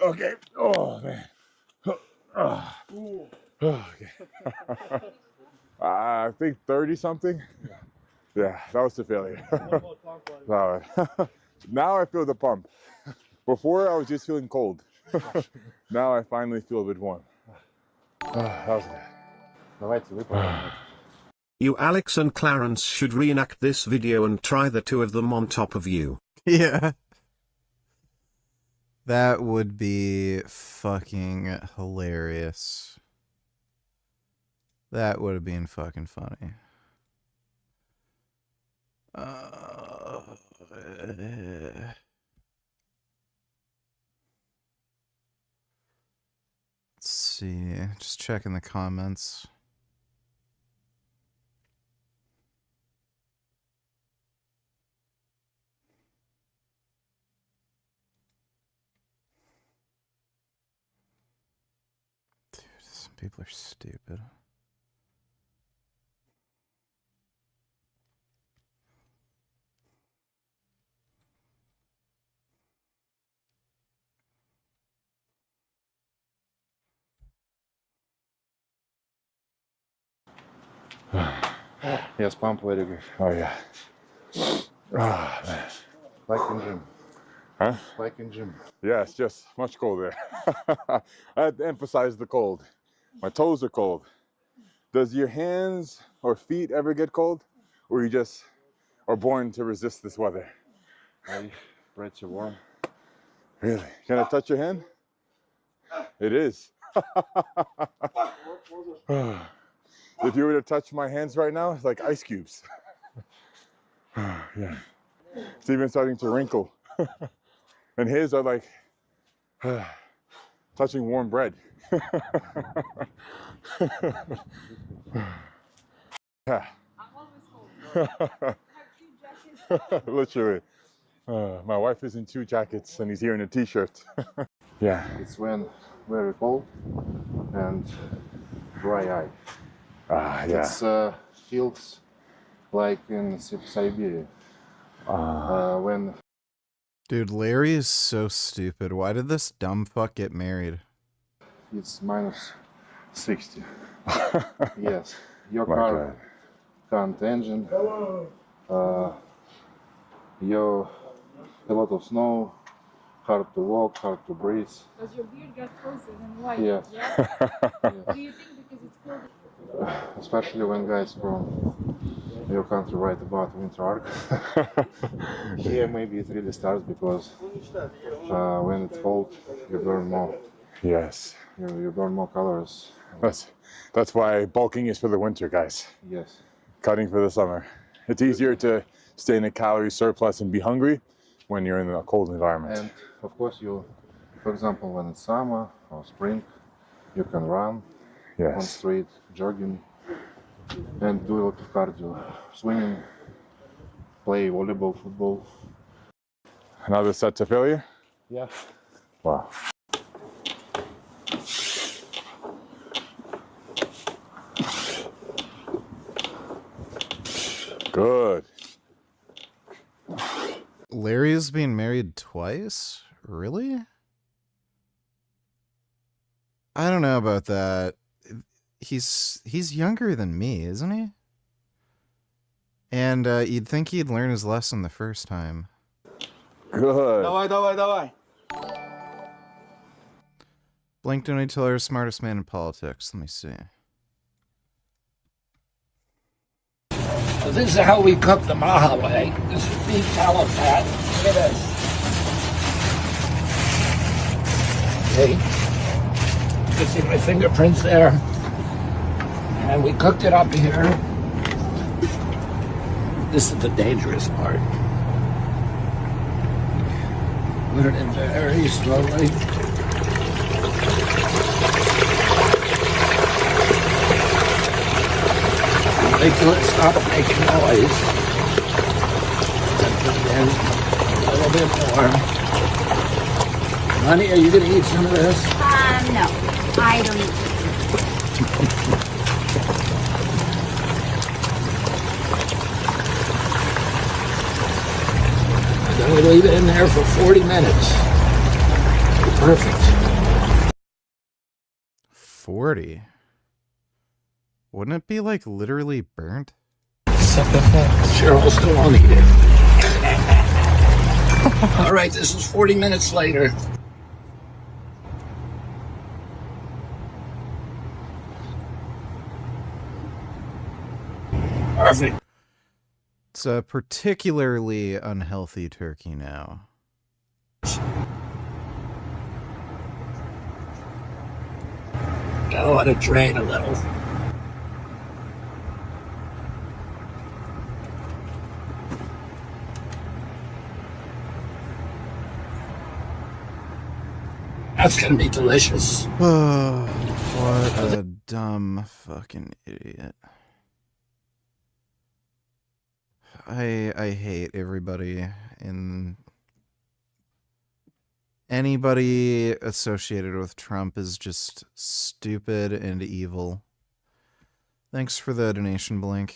Okay. Oh, man. Okay. I think 30 something. Yeah, that was the failure. Now I feel the pump. Before I was just feeling cold. Now I finally feel a bit warm. That was good. Давайте выполним. You Alex and Clarence should reenact this video and try the two of them on top of you. Yeah. That would be fucking hilarious. That would have been fucking funny. Let's see. Just checking the comments. Dude, some people are stupid. Yes, pump very good. Oh, yeah. Oh, man. Like in gym. Huh? Like in gym. Yeah, it's just much colder. I had to emphasize the cold. My toes are cold. Does your hands or feet ever get cold? Or you just are born to resist this weather? Pretty warm. Really? Can I touch your hand? It is. If you were to touch my hands right now, it's like ice cubes. Yeah. It's even starting to wrinkle. And his are like touching warm bread. Yeah. I'm always cold. Literally. My wife is in 2 jackets and he's here in a t-shirt. Yeah. It's when very cold and dry eye. Yeah. It feels like in Siberia. When Dude, Larry is so stupid. Why did this dumb fuck get married? it's minus 60. Yes, your My car God. can't engine. You a lot of snow, hard to walk, hard to breathe. Does your beard get frozen and white? Yes. Yeah? Do you think because it's cold? Especially when guys from your country write about winter arc. Here maybe it really starts because when it's cold you burn more. Yes. You burn more calories. That's why bulking is for the winter, guys. Yes. Cutting for the summer. It's easier to stay in a calorie surplus and be hungry when you're in a cold environment. And of course you, for example, when it's summer or spring, you can run on street, jogging, and do a lot of cardio, swimming, play volleyball, football. Another set to failure? Yeah. Wow. Good. Larry's been married twice? Really? I don't know about that. He's younger than me, isn't he? And you'd think he'd learn his lesson the first time. Good. Давай. Blink Donate Tiller, smartest man in politics. Let me see. So this is how we cook the Maha way. This is beef tallow fat. Look at this. See? You can see my fingerprints there. And we cooked it up here. This is the dangerous part. Put it in very slowly. Wait till it stops making noise. Then put it in a little bit more. Honey, are you going to eat some of this? No, I don't eat. Then we leave it in there for 40 minutes. Perfect. 40? Wouldn't it be like literally burnt? Cheryl still won't eat it. All right, this is 40 minutes later. Perfect. It's a particularly unhealthy turkey now. Gotta let it drain a little. That's gonna be delicious. What a dumb fucking idiot. I hate everybody in anybody associated with Trump is just stupid and evil. Thanks for the donation, Blink.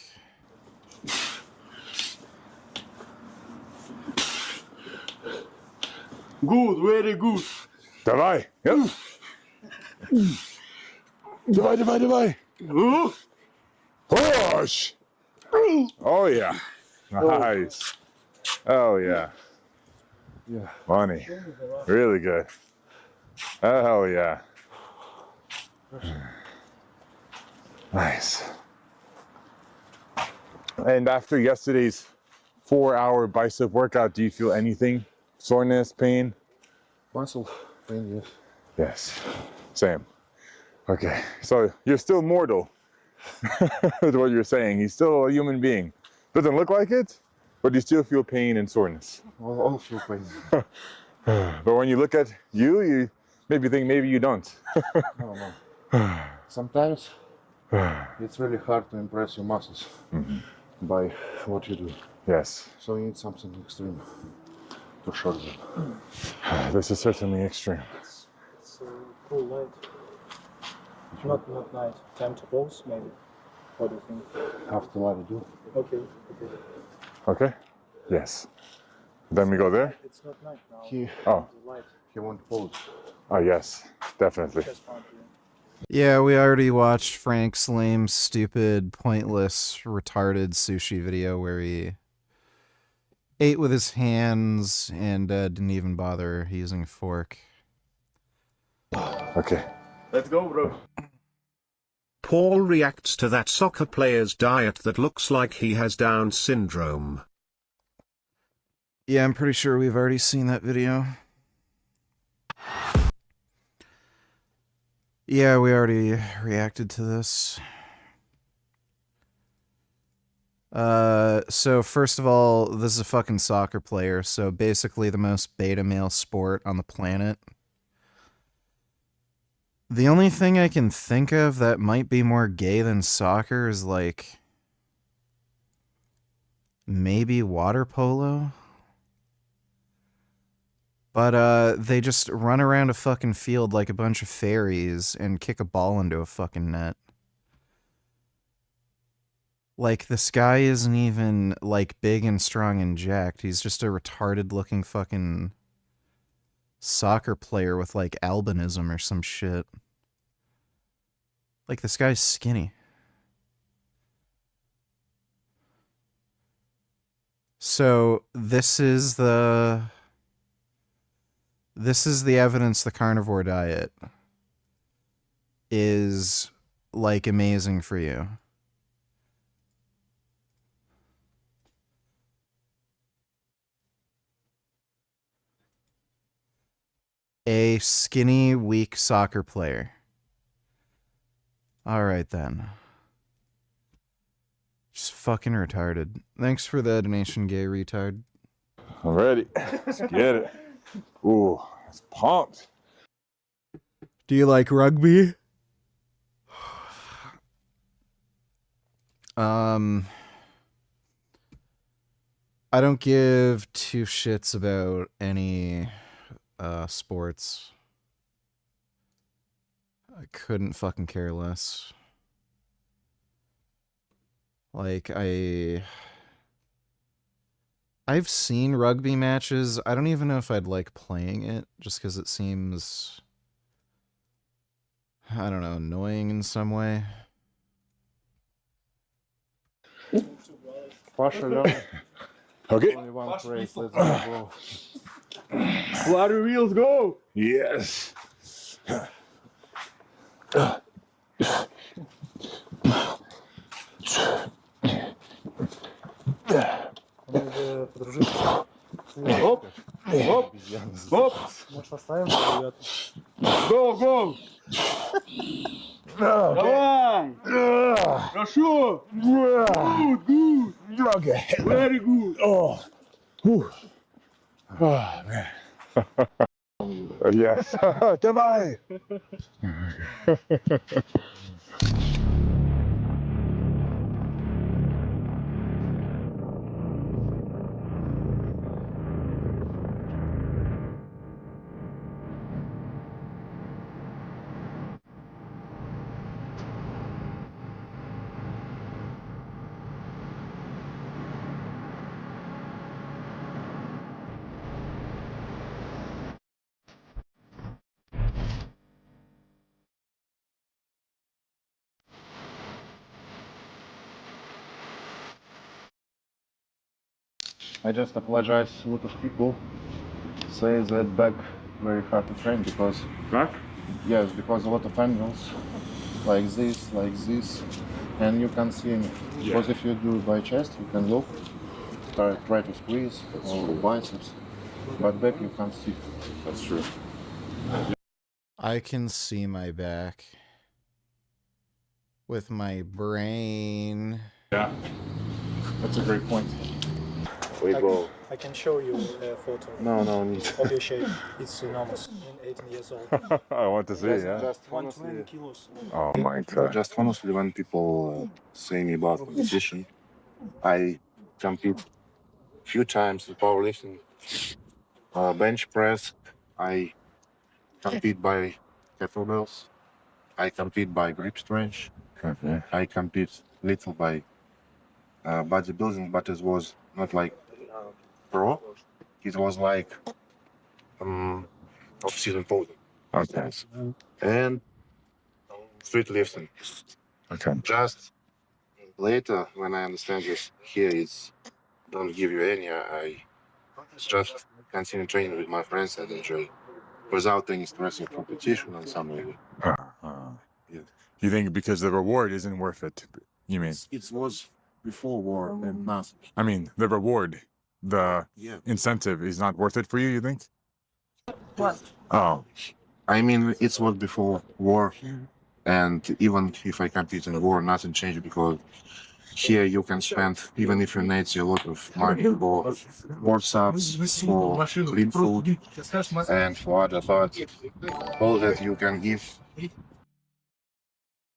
Good, very good. Давай. Yep. Давай. Push. Oh, yeah. Nice. Oh, yeah. Yeah. Funny. Really good. Oh, yeah. Nice. And after yesterday's 4-hour bicep workout, do you feel anything? Soreness, pain? Muscle pain, yes. Yes. Same. Okay. So you're still mortal. Is what you're saying. He's still a human being. Doesn't look like it, but you still feel pain and soreness. All feel pain. But when you look at you maybe think maybe you don't. No. Sometimes It's really hard to impress your muscles by what you do. Yes. So you need something extreme to shock them. This is certainly extreme. It's a cool night. Not night. Time to pause, maybe. What do you think? After what you do. Okay. Okay? Yes. Then we go there? It's not night now. He won't pause. Oh, yes. Definitely. Yeah, we already watched Frank's lame, stupid, pointless, retarded sushi video where he ate with his hands and didn't even bother using a fork. Okay. Let's go, bro. Paul reacts to that soccer player's diet that looks like he has Down syndrome. Yeah, I'm pretty sure we've already seen that video. Yeah, we already reacted to this. So first of all, this is a fucking soccer player, so basically the most beta male sport on the planet. The only thing I can think of that might be more gay than soccer is like maybe water polo. But they just run around a fucking field like a bunch of fairies and kick a ball into a fucking net. Like, this guy isn't even, like, big and strong and jacked. He's just a retarded-looking fucking soccer player with, like, albinism or some shit. Like, this guy's skinny. So, this is the evidence the carnivore diet is, like, amazing for you. A skinny, weak soccer player. Alright then. Just fucking retarded. Thanks for the donation, gay retard. I'm ready. Let's get it. Ooh, it's pumped. Do you like rugby? I don't give two shits about any sports. I couldn't fucking care less. Like, I've seen rugby matches. I don't even know if I'd like playing it, just because it seems, I don't know, annoying in some way. Pasha, okay. Only one race, let's go. Water wheels go! Yes. Оп, оп, оп. Может, оставим, ребят? Go, go! Давай! Хорошо! Good, good! Okay. Very good! Oh. Whew. Oh, man. Yes. Давай! I just apologize. A lot of people say that back very hard to train because back? Yes, because a lot of angles like this, and you can't see any. Yeah. Because if you do by chest, you can look, try to squeeze or biceps, but back you can't see. That's true. I can see my back with my brain. Yeah, that's a great point. We go I can show you a photo. No need. Of your shape. It's enormous. 18 years old. I want to see, yeah. Just 120 kilos. Oh my god. Just honestly, when people say me about competition, I compete few times in powerlifting, bench press. I compete by kettlebells. I compete by grip strength. Okay. I compete little by bodybuilding, but it was not like pro. It was like off-season posing. Okay. And street lifting. Okay. Just later, when I understand this, here is don't give you any. I just continue training with my friends and enjoy without any stress of competition and something. Yeah. You think because the reward isn't worth it? You mean? It was before war and nothing. I mean, the reward, the incentive is not worth it for you, you think? What? Oh. I mean, it was before war, and even if I compete in war, nothing changed because here you can spend, even if you need a lot of money for war subs, for clean food, and for other, but all that you can give.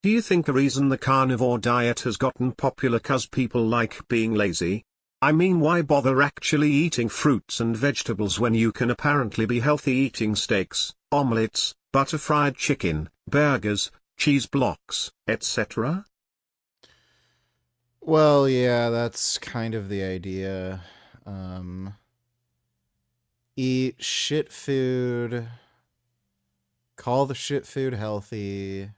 Do you think a reason the carnivore diet has gotten popular cause people like being lazy? I mean, why bother actually eating fruits and vegetables when you can apparently be healthy eating steaks, omelets, butter-fried chicken, burgers, cheese blocks, etc.? Well, yeah, that's kind of the idea. Eat shit food, call the shit food healthy,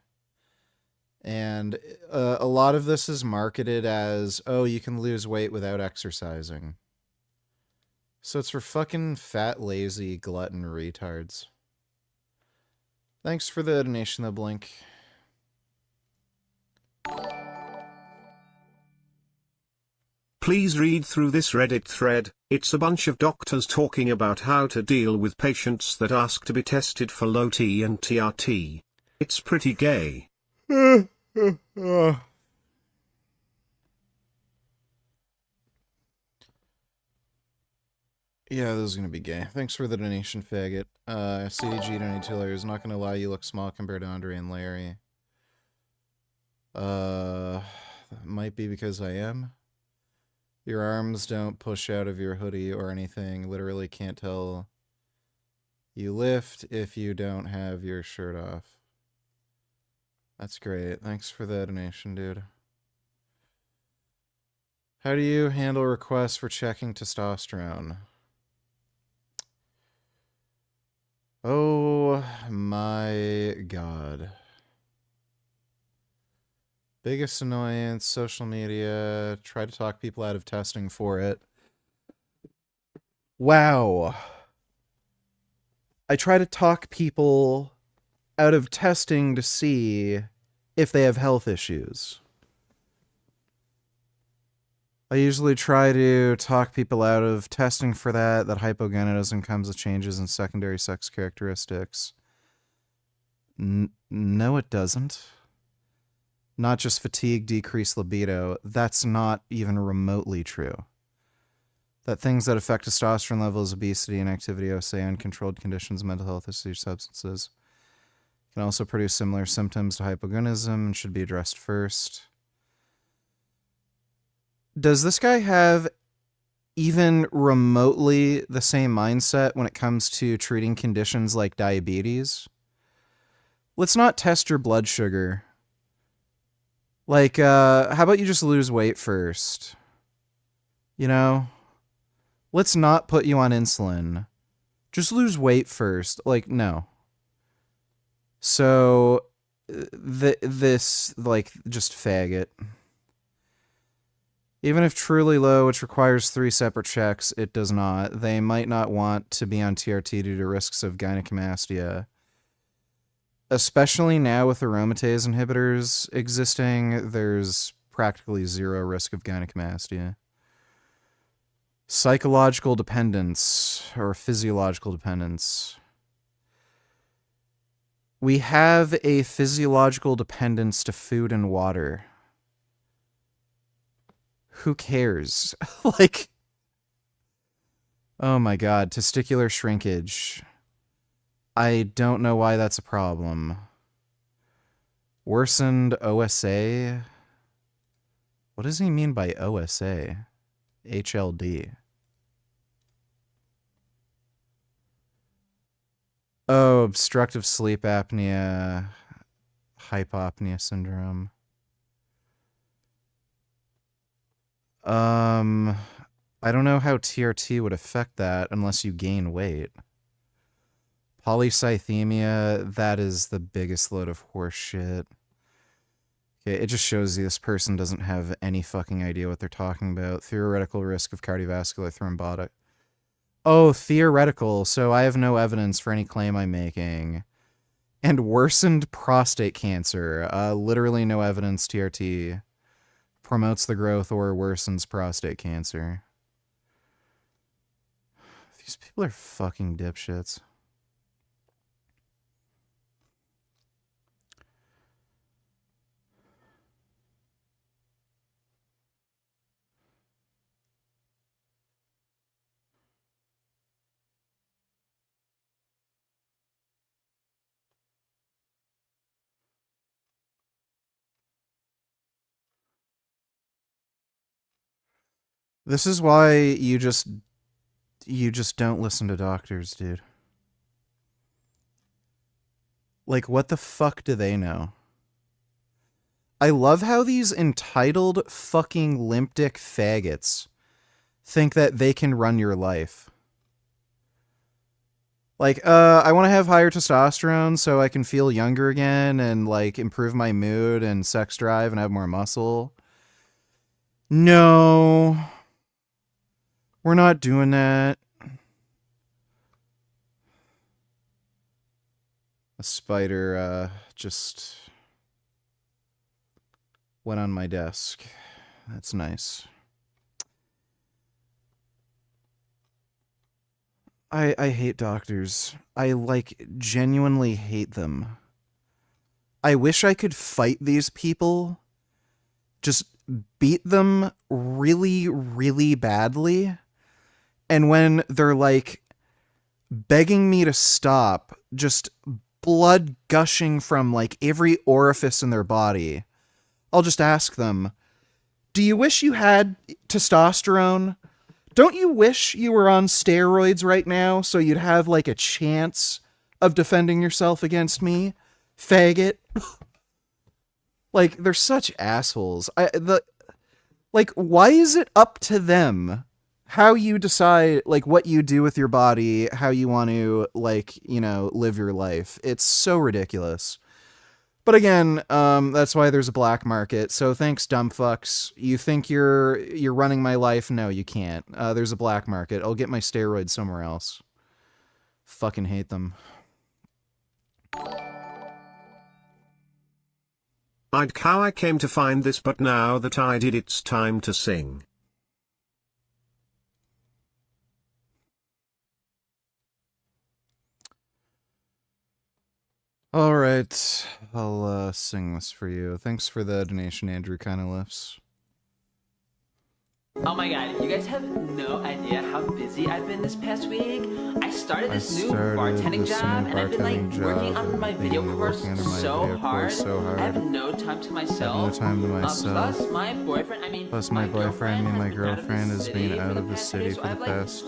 and a lot of this is marketed as, oh, you can lose weight without exercising. So it's for fucking fat, lazy, glutton retards. Thanks for the donation, though, Blink. Please read through this Reddit thread. It's a bunch of doctors talking about how to deal with patients that ask to be tested for low T and TRT. It's pretty gay. Yeah, this is gonna be gay. Thanks for the donation, faggot. CDG donated 2 layers. Not gonna lie, you look small compared to Andre and Larry. Might be because I am. Your arms don't push out of your hoodie or anything. Literally can't tell you lift if you don't have your shirt off. That's great. Thanks for the donation, dude. How do you handle requests for checking testosterone? Oh my god. Biggest annoyance, social media, try to talk people out of testing for it. Wow. I try to talk people out of testing to see if they have health issues. I usually try to talk people out of testing for that hypogonadism comes with changes in secondary sex characteristics. No, it doesn't. Not just fatigue, decreased libido. That's not even remotely true. That things that affect testosterone levels, obesity, inactivity, OSA, uncontrolled conditions, mental health issues, substances, can also produce similar symptoms to hypogonadism and should be addressed first. Does this guy have even remotely the same mindset when it comes to treating conditions like diabetes? Let's not test your blood sugar. Like, how about you just lose weight first? You know? Let's not put you on insulin. Just lose weight first. Like, no. So, this, like, just faggot. Even if truly low, which requires 3 separate checks, it does not. They might not want to be on TRT due to risks of gynecomastia. Especially now with aromatase inhibitors existing, there's practically 0 risk of gynecomastia. Psychological dependence, or physiological dependence. We have a physiological dependence to food and water. Who cares? Like, Oh my god, testicular shrinkage. I don't know why that's a problem. Worsened OSA? What does he mean by OSA? HLD. Oh, obstructive sleep apnea, hypopnea syndrome. I don't know how TRT would affect that unless you gain weight. Polycythemia, that is the biggest load of horse shit. Okay, it just shows you this person doesn't have any fucking idea what they're talking about. Theoretical risk of cardiovascular thrombotic. Oh, theoretical, so I have no evidence for any claim I'm making. And worsened prostate cancer. Literally no evidence TRT promotes the growth or worsens prostate cancer. These people are fucking dipshits. This is why you just don't listen to doctors, dude. Like, what the fuck do they know? I love how these entitled fucking limp dick faggots think that they can run your life. Like, I want to have higher testosterone so I can feel younger again and, like, improve my mood and sex drive and have more muscle. No. We're not doing that. A spider just went on my desk. That's nice. I hate doctors. I, like, genuinely hate them. I wish I could fight these people. Just beat them really, really badly. And when they're, like, begging me to stop, just blood gushing from, like, every orifice in their body, I'll just ask them, do you wish you had testosterone? Don't you wish you were on steroids right now so you'd have, like, a chance of defending yourself against me? Faggot. Like, they're such assholes. Like, why is it up to them how you decide, like, what you do with your body, how you want to, like, you know, live your life? It's so ridiculous. But again, that's why there's a black market. So thanks, dumb fucks. You think you're running my life? No, you can't. There's a black market. I'll get my steroids somewhere else. Fucking hate them. I'd how I came to find this, but now that I did, it's time to sing. All right, I'll sing this for you. Thanks for the donation, Andrew Kinda Lifts. Oh my god, you guys have no idea how busy I've been this past week. I started this new bartending job, and I've been like working on my video course so hard. I have no time to myself. Plus my boyfriend, me and my girlfriend has been out of the city for the past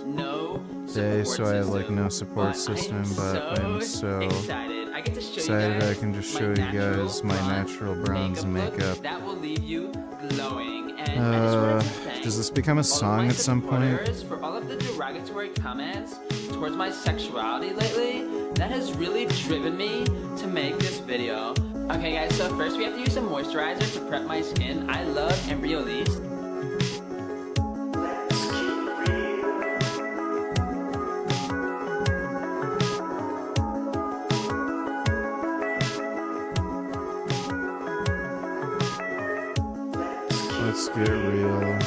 day, so I have like no support system, but I'm so excited I can just show you guys my natural bronze makeup. That will leave you glowing. Does this become a song at some point? For all of the derogatory comments towards my sexuality lately, that has really driven me to make this video. Okay guys, so first we have to use some moisturizer to prep my skin. I love Embryolisse. Let's get real.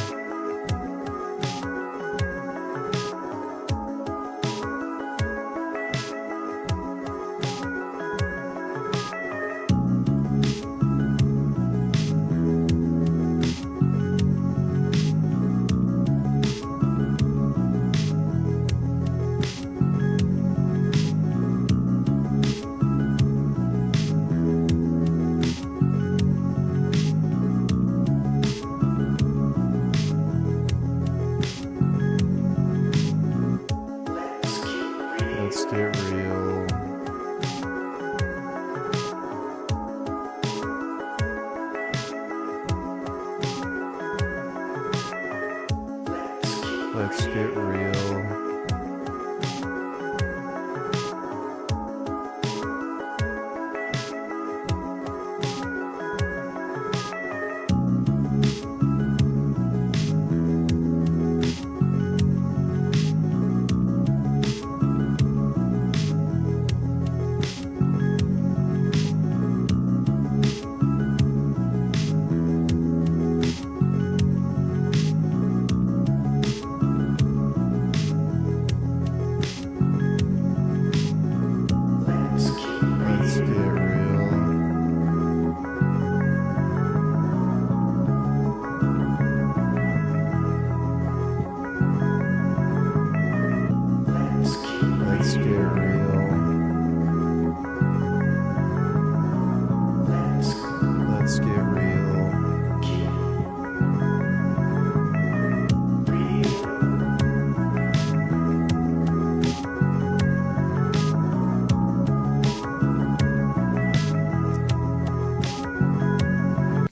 real. Let's get real.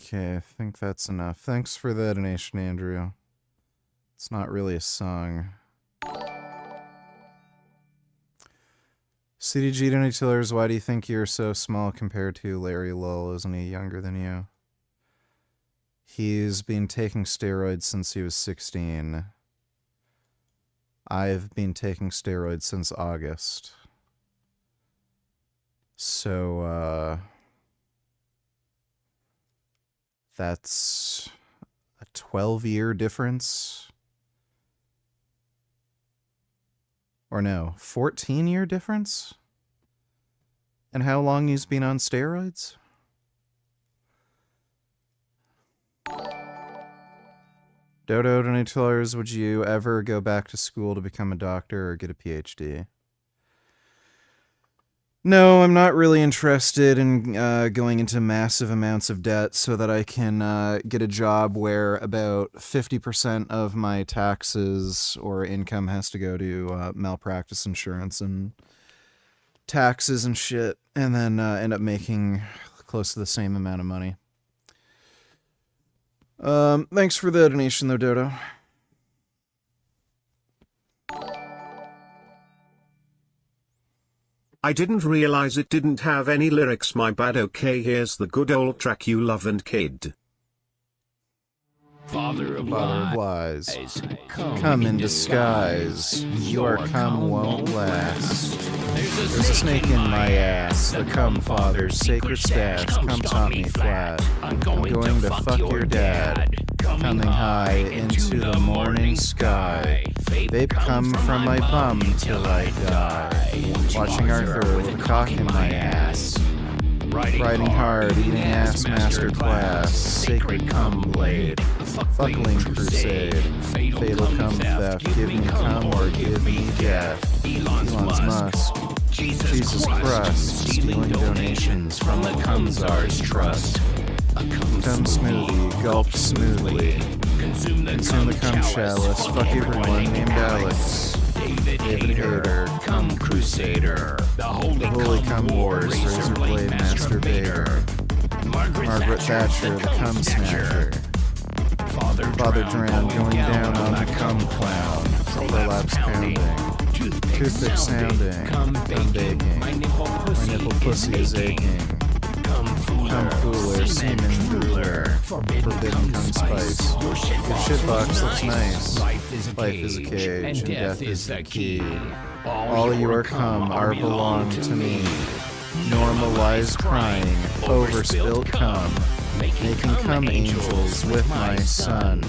Okay, I think that's enough. Thanks for the donation, Andrew. It's not really a song. CDG donators, why do you think you're so small compared to Larry Lull? Isn't he younger than you? He's been taking steroids since he was 16. I've been taking steroids since August. So, that's a 12-year difference. Or no, 14-year difference? And how long he's been on steroids? Dodo donators, would you ever go back to school to become a doctor or get a PhD? No, I'm not really interested in going into massive amounts of debt so that I can get a job where about 50% of my taxes or income has to go to malpractice insurance and taxes and shit, and then end up making close to the same amount of money. Thanks for the donation though, Dodo. I didn't realize it didn't have any lyrics, my bad. Okay, here's the good old track you love and kid. Father of lies, come in disguise. Your cum won't last. There's a snake in my ass. The cum father's sacred stash. Cum taught me flat. I'm going to fuck your dad. Coming high into the morning sky. Vape come from my bum till I die. Watching Arthur with a cock in my ass. Riding hard, eating ass master class. Sacred cum blade. Fuckling crusade. Fatal cum theft. Give me cum or give me death. Elon's Musk. Jesus Christ. Stealing donations from the cum czar's trust. Cum smoothie, gulped smoothly. Consume the cum chalice. Fuck everyone named Alex. David Hater, cum crusader. The holy cum wars, razor blade masturbator. Margaret Thatcher, the cum snatcher. Father Drown going down on the cum clown. Prolapse pounding. Toothpick sounding. Cum baking. My nipple pussy is aching. Cum fooler, semen drooler. Forbidden cum spice. Your shitbox looks nice. Life is a cage, and death is the key. All your cum belong to me. Normalize crying over spilled cum. Making cum angels with my son.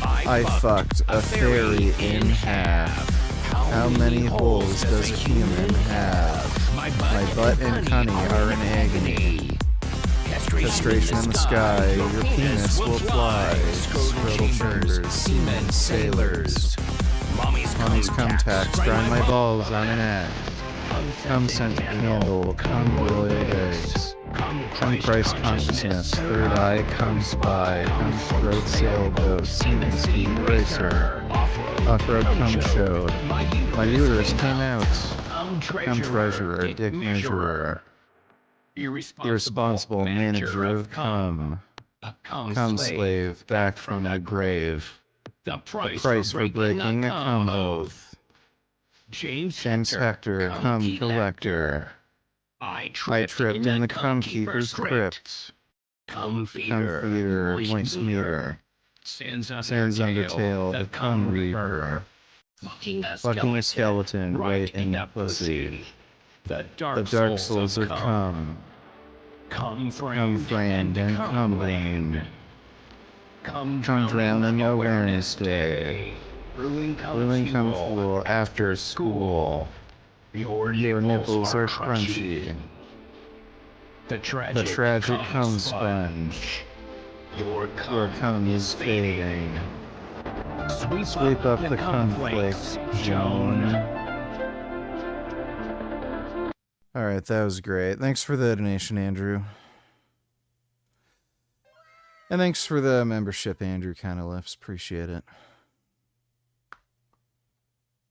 I fucked a fairy in half. How many holes does a human have? My butt and cunny are in agony. Castration in the sky, your penis will fly. Scrotal chambers, semen sailors. Mommy's cum tax, grind my balls on an axe. Cum scent candle, cum boiled eggs. Cum Christ consciousness, third eye, cum spy. Cum throat sailboat, semen speed racer. Off-road cum showed. My uterus came out. treasurer, dick measurer, irresponsible manager of cum slave back from the grave, the price for breaking a cum oath, James Hector, cum collector, I tripped in the cum keeper's crypt, cum feeder, moist meter, stands under tail, the cum reaper, fucking a skeleton right in the pussy. The dark souls are cum. Come friend and come lane. Come drown on awareness day. Brewing cum fool after school. Your nipples are crunchy. The tragic cum sponge. Your cum is fading. Sweep up the cum flakes, Joan. Alright, that was great. Thanks for the donation, Andrew. And thanks for the membership, Andrew Kinda Lifts. Appreciate it.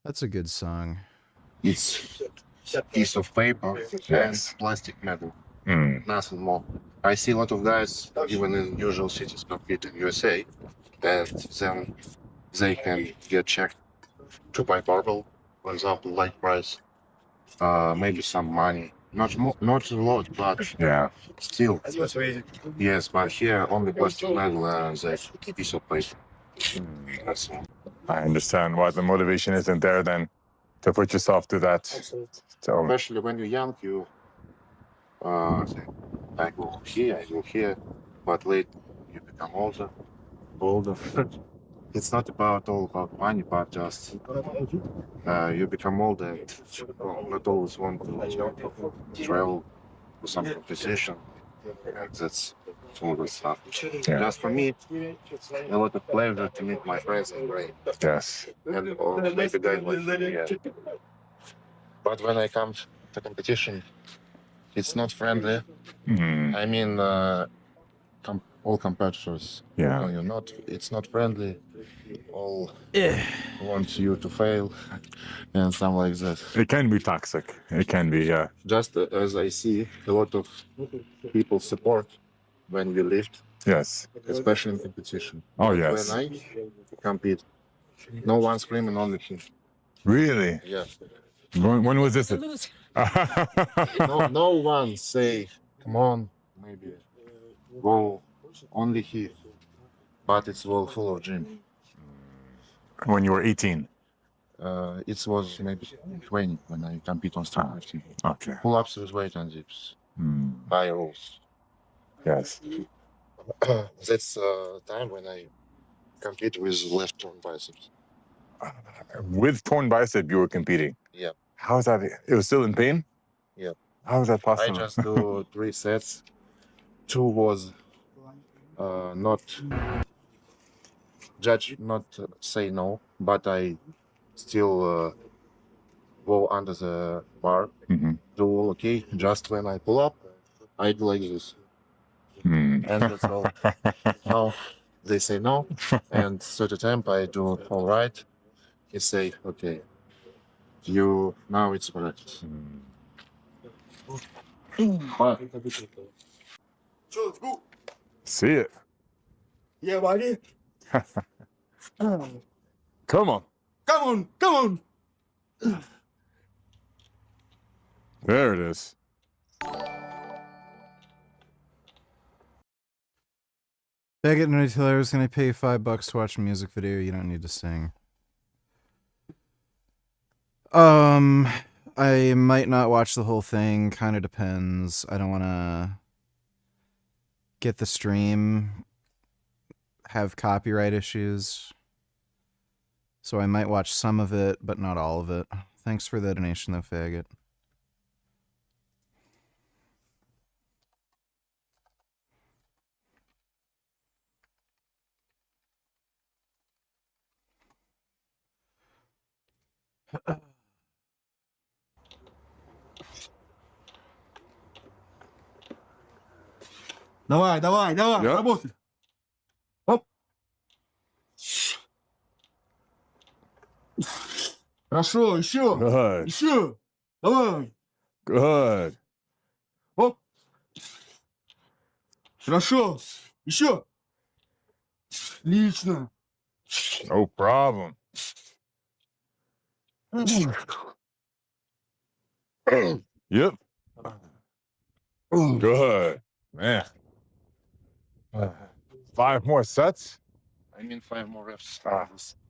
That's a good song. It's a piece of paper and plastic metal. Nothing more. I see a lot of guys, even in usual cities, compete in USA, and then they can get checked to buy barbell, for example, like price, maybe some money. Not a lot, but yeah, still. Yes, but here only plastic metal and that piece of paper. That's all. I understand why the motivation isn't there then to put yourself through that. So, especially when you're young, you say, I go here, but late you become older. It's not all about money, but just you become older and not always want to travel to some competition. And that's all the stuff. Yeah. Just for me, a lot of pleasure to meet my friends and great. Yes. And or maybe guys like me, yeah. But when I come to competition, it's not friendly. I mean, all competitors. Yeah. It's not friendly. All want you to fail and something like that. It can be toxic. It can be, yeah. Just as I see a lot of people support when we lift. Yes. Especially in competition. Oh, yes. When I compete, no one screaming, only him. Really? Yeah. When was this? No one say, come on, maybe go, only he. But it's all full of gym. When you were 18? It was maybe 20 when I compete on strong lifting. Okay. Pull-ups with weight and dips. High rolls. Yes. That's time when I compete with left torn biceps. With torn bicep, you were competing? Yeah. How is that? It was still in pain? Yeah. How is that possible? I just do 3 sets. 2 was not judge, not say no, but I still go under the bar. Do okay. Just when I pull up, I do like this. And that's all. Now they say no, and third attempt I do all right. They say okay. You now it's correct. See it. Yeah, buddy. Come on. Come on. There it is. Beggett and I was going to pay $5 to watch a music video. You don't need to sing. I might not watch the whole thing. Kind of depends. I don't want to get the stream have copyright issues. So I might watch some of it, but not all of it. Thanks for the donation, though, faggot. Давай, работай. Оп. Хорошо, еще. Good. Еще. Давай. Good. Оп. Хорошо. Еще. Отлично. No problem. Yep. Good. Man. 5 more sets? I mean 5 more reps.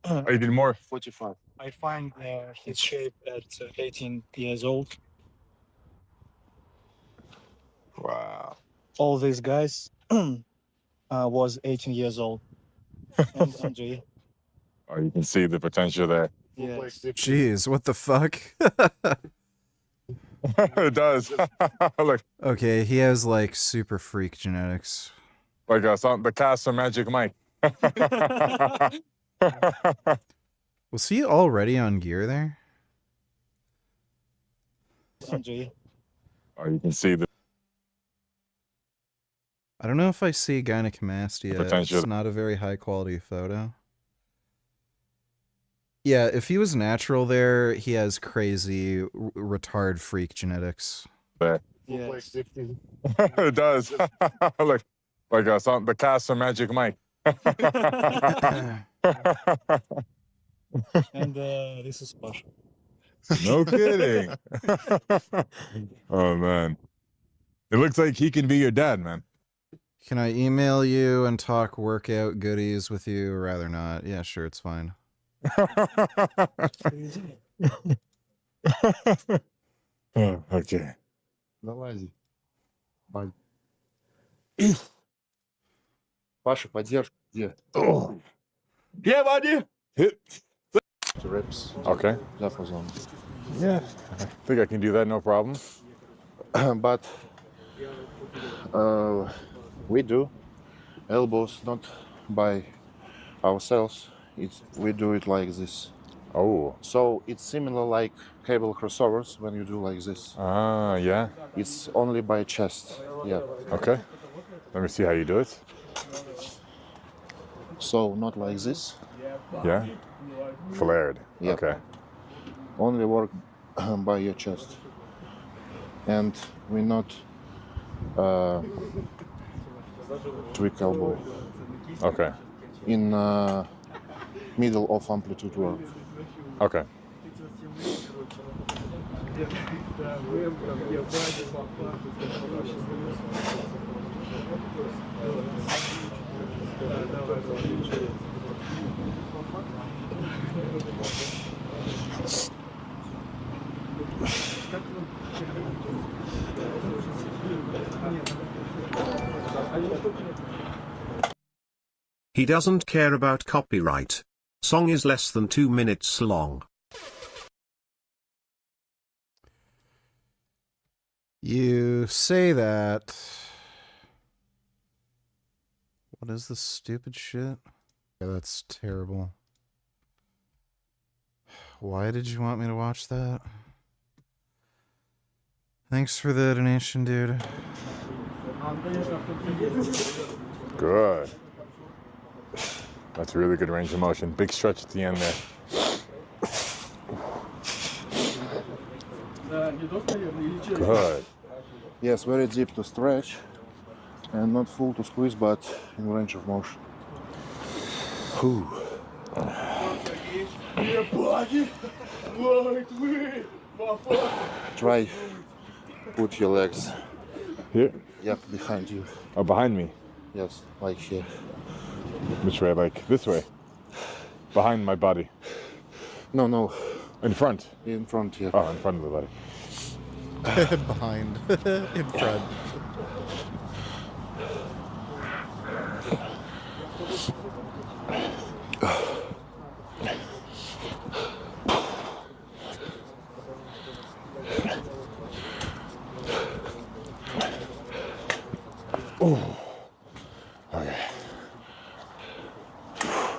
Oh, you did more? 45. I find his shape at 18 years old. Wow. All these guys was 18 years old. And Andre. Oh, you can see the potential there. Yes. Jeez, what the fuck? It does. Look, Okay, he has like super freak genetics. like the cast of Magic Mike. Was he already on gear there? Andre. Oh, you can see the I don't know if I see gynecomastia. potential. It's not a very high quality photo. Yeah, if he was natural there, he has crazy retard freak genetics. There. Yes. It does. Look, like the cast of Magic Mike. And this is Pasha. No kidding. Oh man, it looks like he can be your dad, man. Can I email you and talk workout goodies with you, or rather not? Yeah, sure, it's fine. Oh, okay. Залази. Паша, поддержка. Где? Где, Вади? Hit. 2 reps. Okay. Diaphragm. Yeah, I think I can do that, no problem. But we do elbows not by ourselves. We do it like this. Oh. So it's similar like cable crossovers when you do like this. Ah, yeah. It's only by chest. Yeah. Okay. Let me see how you do it. So not like this. Yeah. Flared. Yeah. Okay. Only work by your chest. And we not tweak elbow. Okay. In middle of amplitude work. Okay. He doesn't care about copyright. Song is less than 2 minutes long. You say that. What is this stupid shit? Yeah, that's terrible. Why did you want me to watch that? Thanks for the donation, dude. Good. That's a really good range of motion. Big stretch at the end there. Good. Yes, very deep to stretch and not full to squeeze, but in range of motion. Whew. Try put your legs here. Yep, behind you. Oh, behind me? Yes, like here. Which way? Like this way? Behind my body? No. In front? In front, yeah. Oh, in front of the body. Behind. In front. Oh. Okay.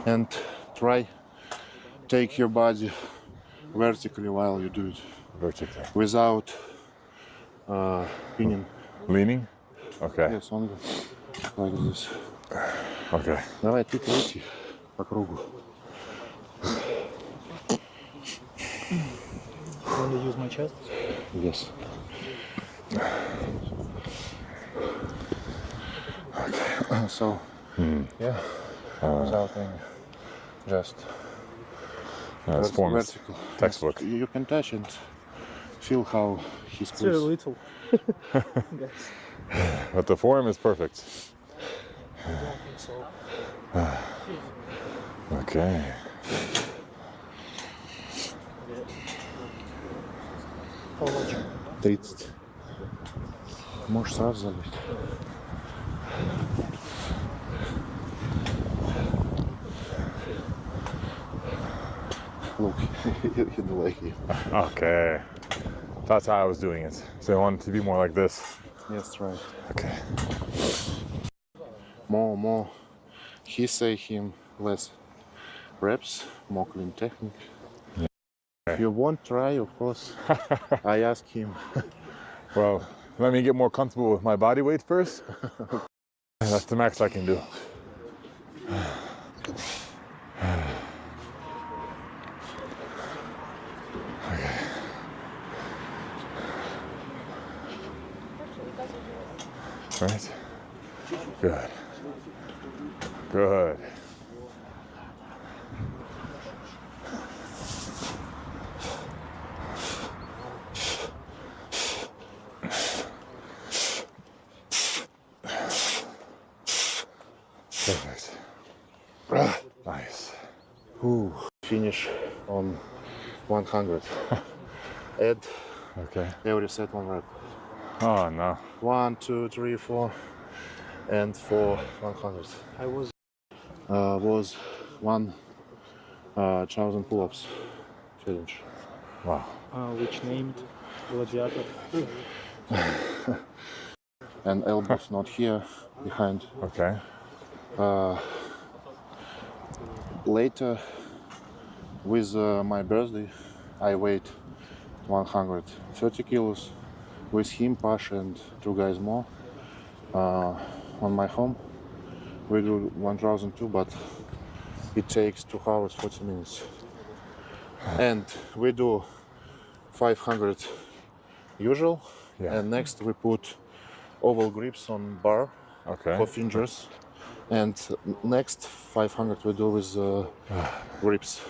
And try take your body vertically while you do it. Vertically. Without leaning. Leaning? Okay. Yes, only like this. Okay. Давай ты крути по кругу. Want to use my chest? Yes. Okay. So, yeah, without any, just That's form is vertical. textbook. Yes, you can touch and feel how he It's very splits. little. Guys. But the form is perfect. I don't think so. Okay. 30. Можешь сразу залить. Look, you don't like it. Okay. That's how I was doing it. So I wanted to be more like this. Yes, right. Okay. More. He say him less reps, more clean technique. If you won't try, of course, I ask him. Well, let me get more comfortable with my body weight first. That's the max I can do. Okay. Right? Good. Good. Perfect. Nice. Ooh, finish on 100. Add Okay. every set 1 rep. Oh no. 1, 2, 3, 4, and 4 100. I was Was 1,000 pull-ups challenge. Wow. which named Gladiator. And elbows not here, behind. Okay. Later, with my birthday, I weighed 130 kilos. With him, Pasha, and 2 guys more. On my home, we do 1,002, but it takes 2 hours 40 minutes. And we do 500 usual, and next we put oval grips on bar for fingers, and next 500 we do with grips.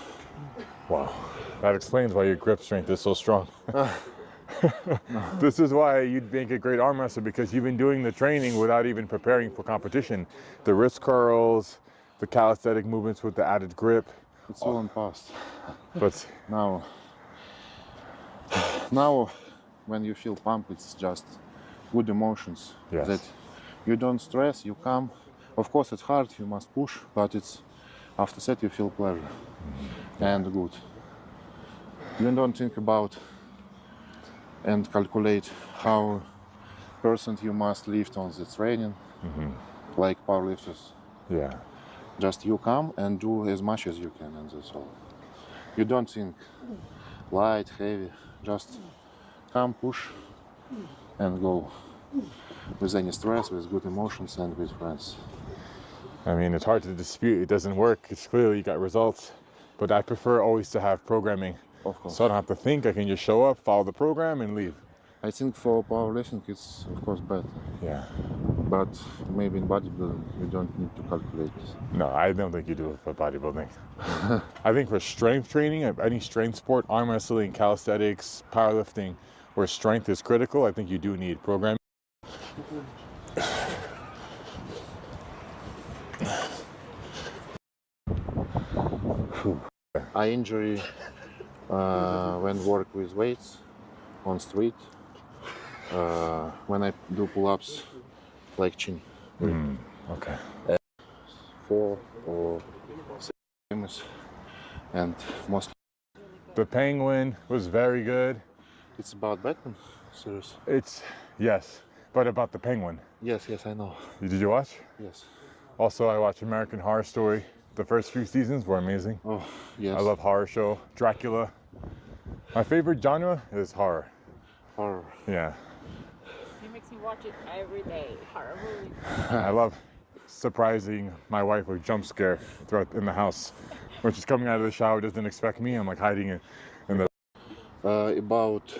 Wow, that explains why your grip strength is so strong. This is why you'd make a great arm wrestler, because you've been doing the training without even preparing for competition. The wrist curls, the calisthenic movements with the added grip. It's all in past. But now when you feel pumped, it's just good emotions. Yes. That you don't stress, you come. Of course it's hard, you must push, but it's after set you feel pleasure and good. You don't think about and calculate how percent you must lift on the training, like powerlifters. Yeah. Just you come and do as much as you can, and that's all. You don't think light, heavy, just come, push, and go. With any stress, with good emotions, and with friends. I mean, it's hard to dispute. It doesn't work. It's clearly you got results. But I prefer always to have programming. Of course. So I don't have to think. I can just show up, follow the program, and leave. I think for powerlifting it's of course better. Yeah. But maybe in bodybuilding you don't need to calculate. No, I don't think you do it for bodybuilding. I think for strength training, any strength sport, arm wrestling, calisthenics, powerlifting, where strength is critical, I think you do need programming. I enjoy when work with weights on street. When I do pull-ups like chin. Okay. 4 or 6 and most. The Penguin was very good. It's about Batman series. It's, yes, but about the Penguin. Yes, I know. Did you watch? Yes. Also, I watched American Horror Story. The first few seasons were amazing. Oh, yes. I love horror show. Dracula. My favorite genre is horror. Horror. Yeah. He makes me watch it every day. Horror movie. I love surprising my wife with jump scare throughout in the house. When she's coming out of the shower, doesn't expect me. I'm like hiding in the. About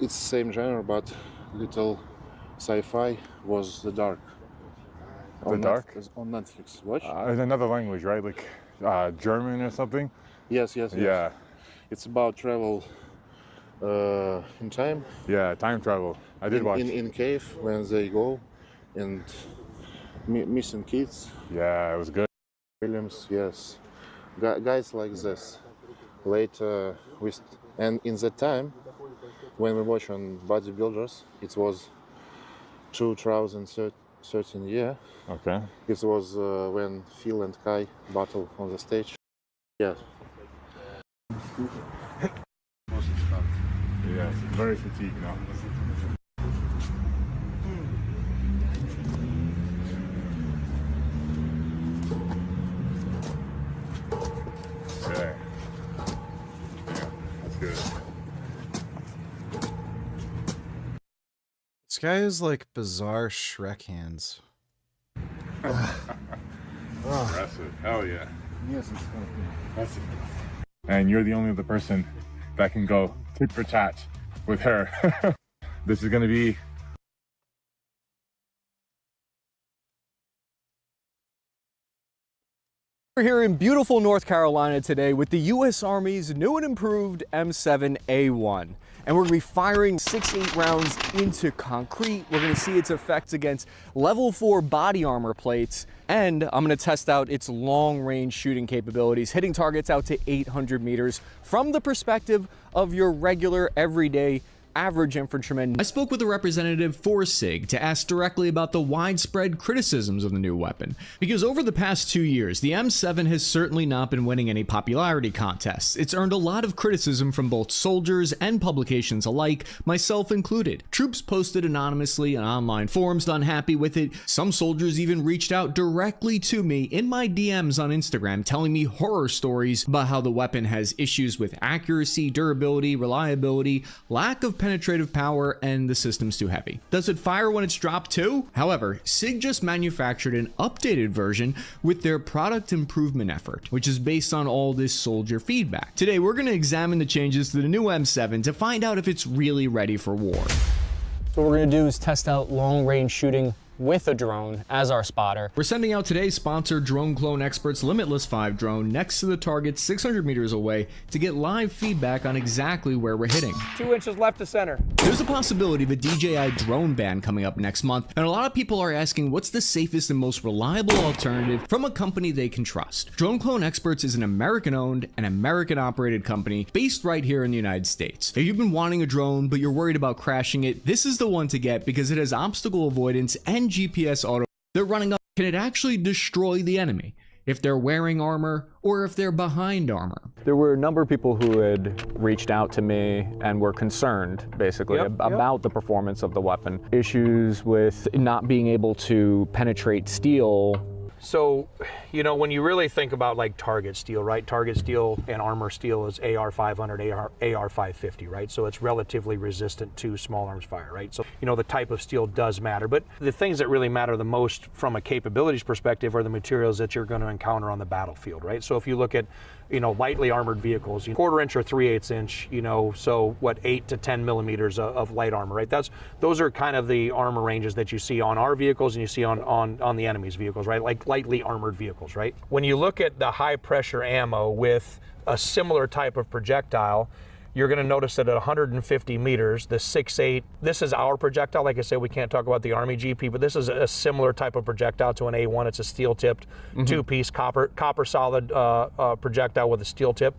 it's the same genre, but little sci-fi was The Dark. The Dark? On Netflix. Watch? In another language, right? Like German or something? Yes. Yeah. It's about travel in time. Yeah, time travel. I did watch. In cave when they go and missing kids. Yeah, it was good. Williams, yes. Guys like this. Later, and in that time, when we watch on Bodybuilders, it was 2013 year. Okay. It was when Phil and Kai battle on the stage. Yeah. Yeah, it's very fatigued now. Okay. Yeah, that's good. This guy has like bizarre Shrek hands. Impressive. Hell yeah. Yes, it's impressive. And you're the only other person that can go tit for tat with her. This is gonna be We're here in beautiful North Carolina today with the U.S. Army's new and improved M7A1. And we're going to be firing 6-8 rounds into concrete. We're going to see its effects against level 4 body armor plates. And I'm going to test out its long-range shooting capabilities, hitting targets out to 800 meters from the perspective of your regular, everyday average infantryman. I spoke with a representative for SIG to ask directly about the widespread criticisms of the new weapon, because over the past 2 years, the M7 has certainly not been winning any popularity contests. It's earned a lot of criticism from both soldiers and publications alike, myself included. Troops posted anonymously on online forums unhappy with it. Some soldiers even reached out directly to me in my DMs on Instagram telling me horror stories about how the weapon has issues with accuracy, durability, reliability, lack of penetrative power, and the system's too heavy. Does it fire when it's dropped too? However, SIG just manufactured an updated version with their product improvement effort, which is based on all this soldier feedback. Today, we're going to examine the changes to the new M7 to find out if it's really ready for war. So what we're going to do is test out long-range shooting with a drone as our spotter. We're sending out today's sponsor, Drone Clone Expert's Limitless 5 drone next to the target 600 meters away to get live feedback on exactly where we're hitting. 2 inches left to center. There's a possibility of a DJI drone ban coming up next month, and a lot of people are asking what's the safest and most reliable alternative from a company they can trust. Drone Clone Experts is an American-owned and American-operated company based right here in the United States. If you've been wanting a drone, but you're worried about crashing it, this is the one to get because it has obstacle avoidance and GPS auto. They're running up. Can it actually destroy the enemy if they're wearing armor or if they're behind armor? There were a number of people who had reached out to me and were concerned, basically, about the performance of the weapon. Issues with not being able to penetrate steel. So, you know, when you really think about like target steel, right? Target steel and armor steel is AR-500, AR-550, right? So it's relatively resistant to small arms fire, right? So, you know, the type of steel does matter. But the things that really matter the most from a capabilities perspective are the materials that you're going to encounter on the battlefield, right? So if you look at, you know, lightly armored vehicles, 1/4 inch or 3/8 inch, you know, so what, 8 to 10 millimeters of light armor, right? Those are kind of the armor ranges that you see on our vehicles and you see on the enemy's vehicles, right? Like lightly armored vehicles, right? When you look at the high pressure ammo with a similar type of projectile, you're going to notice that at 150 meters, the 6.8, this is our projectile. Like I said, we can't talk about the Army GP, but this is a similar type of projectile to an A1. It's a steel-tipped, two-piece copper solid projectile with a steel tip.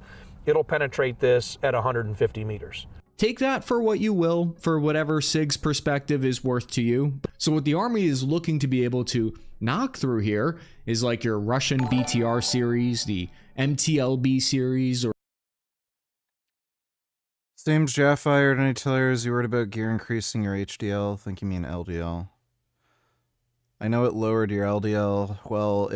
It'll penetrate this at 150 meters. Take that for what you will, for whatever SIG's perspective is worth to you. So what the Army is looking to be able to knock through here is like your Russian BTR series, the MTLB series, or Seems Jeff fired any tellers you worried about gear increasing your HDL? Think you mean LDL. I know it lowered your LDL. Well,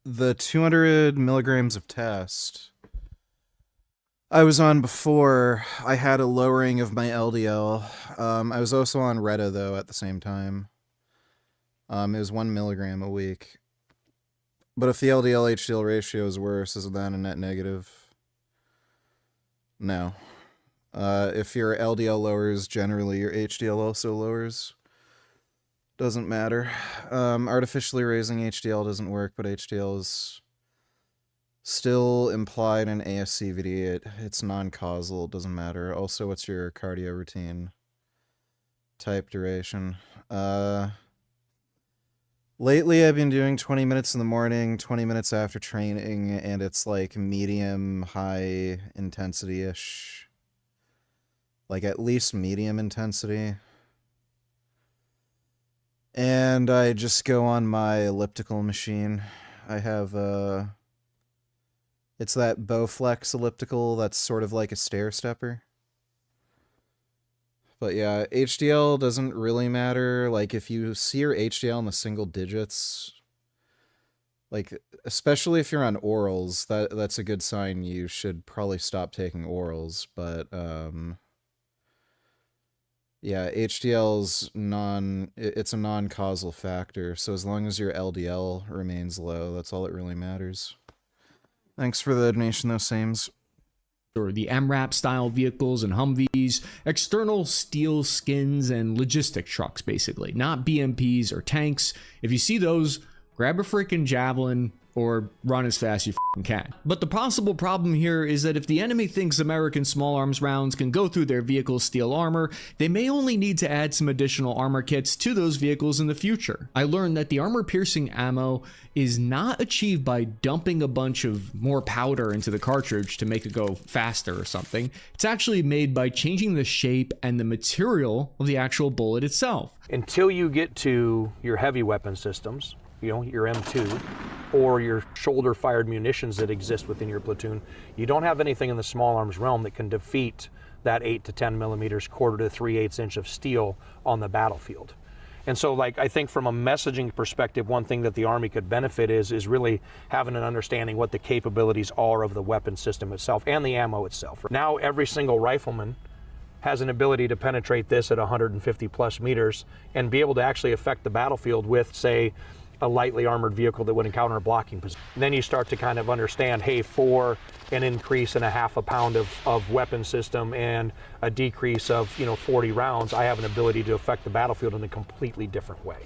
the 200 milligrams of test I was on before, I had a lowering of my LDL. I was also on Retta though at the same time. It was 1 milligram a week. But if the LDL HDL ratio is worse, isn't that a net negative? No. If your LDL lowers, generally your HDL also lowers. Doesn't matter. Artificially raising HDL doesn't work, but HDL is still implied in ASCVD. It's non-causal, it doesn't matter. Also, what's your cardio routine? Type, duration. Lately, I've been doing 20 minutes in the morning, 20 minutes after training, and it's like medium, high intensity-ish. Like at least medium intensity. And I just go on my elliptical machine. I have it's that Bowflex elliptical that's sort of like a stair stepper. But yeah, HDL doesn't really matter. Like, if you see your HDL in the single digits, like, especially if you're on orals, that's a good sign you should probably stop taking orals. But, yeah, HDL's it's a non-causal factor. So as long as your LDL remains low, that's all that really matters. Thanks for the donation, though, Sames. Or the MRAP style vehicles and Humvees, external steel skins and logistic trucks, basically, not BMPs or tanks. If you see those, grab a freaking javelin or run as fast as you can. But the possible problem here is that if the enemy thinks American small arms rounds can go through their vehicle's steel armor, they may only need to add some additional armor kits to those vehicles in the future. I learned that the armor-piercing ammo is not achieved by dumping a bunch of more powder into the cartridge to make it go faster or something. It's actually made by changing the shape and the material of the actual bullet itself. Until you get to your heavy weapon systems, you know, your M2, or your shoulder-fired munitions that exist within your platoon, you don't have anything in the small arms realm that can defeat that 8 to 10 millimeters, quarter to 3/8 inch of steel on the battlefield. And so, like, I think from a messaging perspective, one thing that the Army could benefit is really having an understanding what the capabilities are of the weapon system itself and the ammo itself. Now every single rifleman has an ability to penetrate this at 150 plus meters and be able to actually affect the battlefield with, say, a lightly armored vehicle that would encounter a blocking position. Then you start to kind of understand, hey, for an increase in a half a pound of weapon system and a decrease of 40 rounds, I have an ability to affect the battlefield in a completely different way.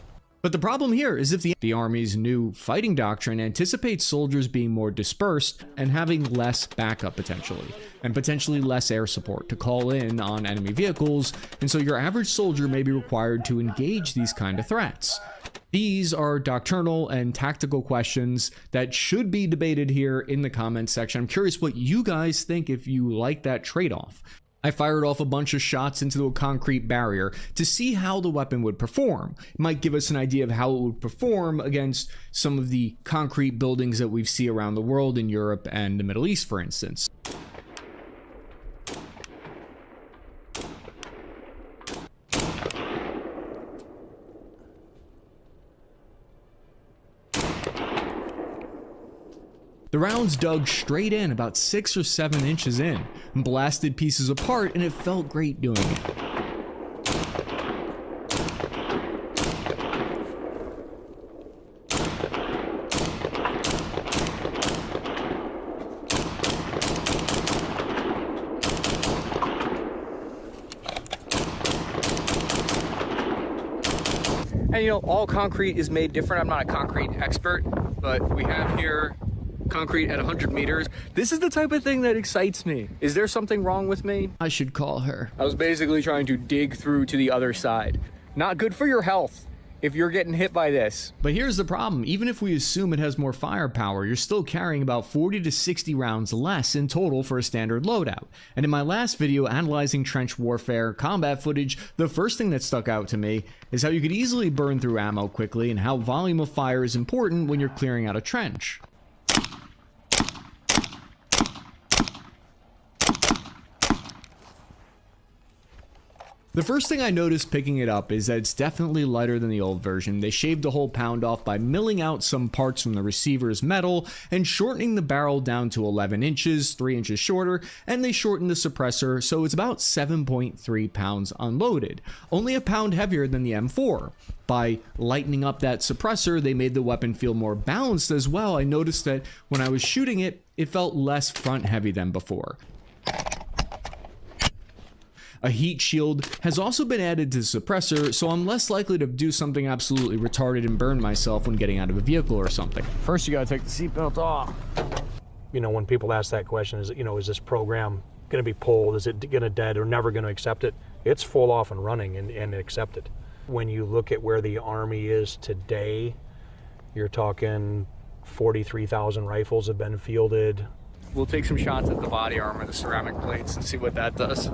But the problem here is if the Army's new fighting doctrine anticipates soldiers being more dispersed and having less backup potentially, and potentially less air support to call in on enemy vehicles, and so your average soldier may be required to engage these kind of threats. These are doctrinal and tactical questions that should be debated here in the comments section. I'm curious what you guys think if you like that trade-off. I fired off a bunch of shots into a concrete barrier to see how the weapon would perform. It might give us an idea of how it would perform against some of the concrete buildings that we see around the world in Europe and the Middle East, for instance. The rounds dug straight in about 6 or 7 inches in, and blasted pieces apart, and it felt great doing it. And all concrete is made different. I'm not a concrete expert, but we have here concrete at 100 meters. This is the type of thing that excites me. Is there something wrong with me? I should call her. I was basically trying to dig through to the other side. Not good for your health if you're getting hit by this. But here's the problem. Even if we assume it has more firepower, you're still carrying about 40 to 60 rounds less in total for a standard loadout. And in my last video analyzing trench warfare combat footage, the first thing that stuck out to me is how you could easily burn through ammo quickly and how volume of fire is important when you're clearing out a trench. The first thing I noticed picking it up is that it's definitely lighter than the old version. They shaved a whole pound off by milling out some parts from the receiver's metal and shortening the barrel down to 11 inches, 3 inches shorter, and they shortened the suppressor so it's about 7.3 pounds unloaded, only a pound heavier than the M4. By lightening up that suppressor, they made the weapon feel more balanced as well. I noticed that when I was shooting it, it felt less front heavy than before. A heat shield has also been added to the suppressor, so I'm less likely to do something absolutely retarded and burn myself when getting out of a vehicle or something. First, you gotta take the seatbelt off. You know, when people ask that question, is this program gonna be pulled? Is it gonna dead or never gonna accept it? It's full off and running and accepted. When you look at where the Army is today, you're talking 43,000 rifles have been fielded. We'll take some shots at the body armor, the ceramic plates, and see what that does.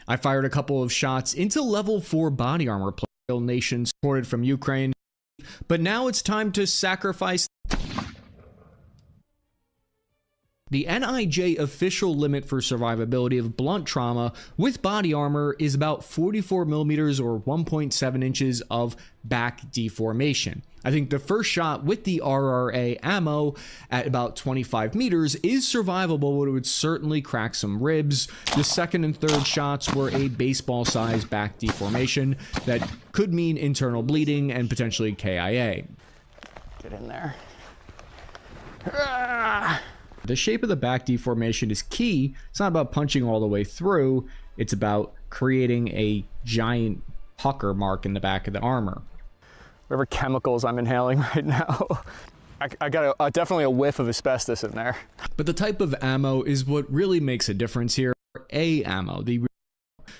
I fired a couple of shots into level 4 body armor plate nation supported from Ukraine, but now it's time to sacrifice. The NIJ official limit for survivability of blunt trauma with body armor is about 44 millimeters or 1.7 inches of back deformation. I think the first shot with the RRA ammo at about 25 meters is survivable, but it would certainly crack some ribs. The second and third shots were a baseball-sized back deformation that could mean internal bleeding and potentially KIA. Get in there. The shape of the back deformation is key. It's not about punching all the way through. It's about creating a giant pucker mark in the back of the armor. Whatever chemicals I'm inhaling right now, I got definitely a whiff of asbestos in there. But the type of ammo is what really makes a difference here. Ammo.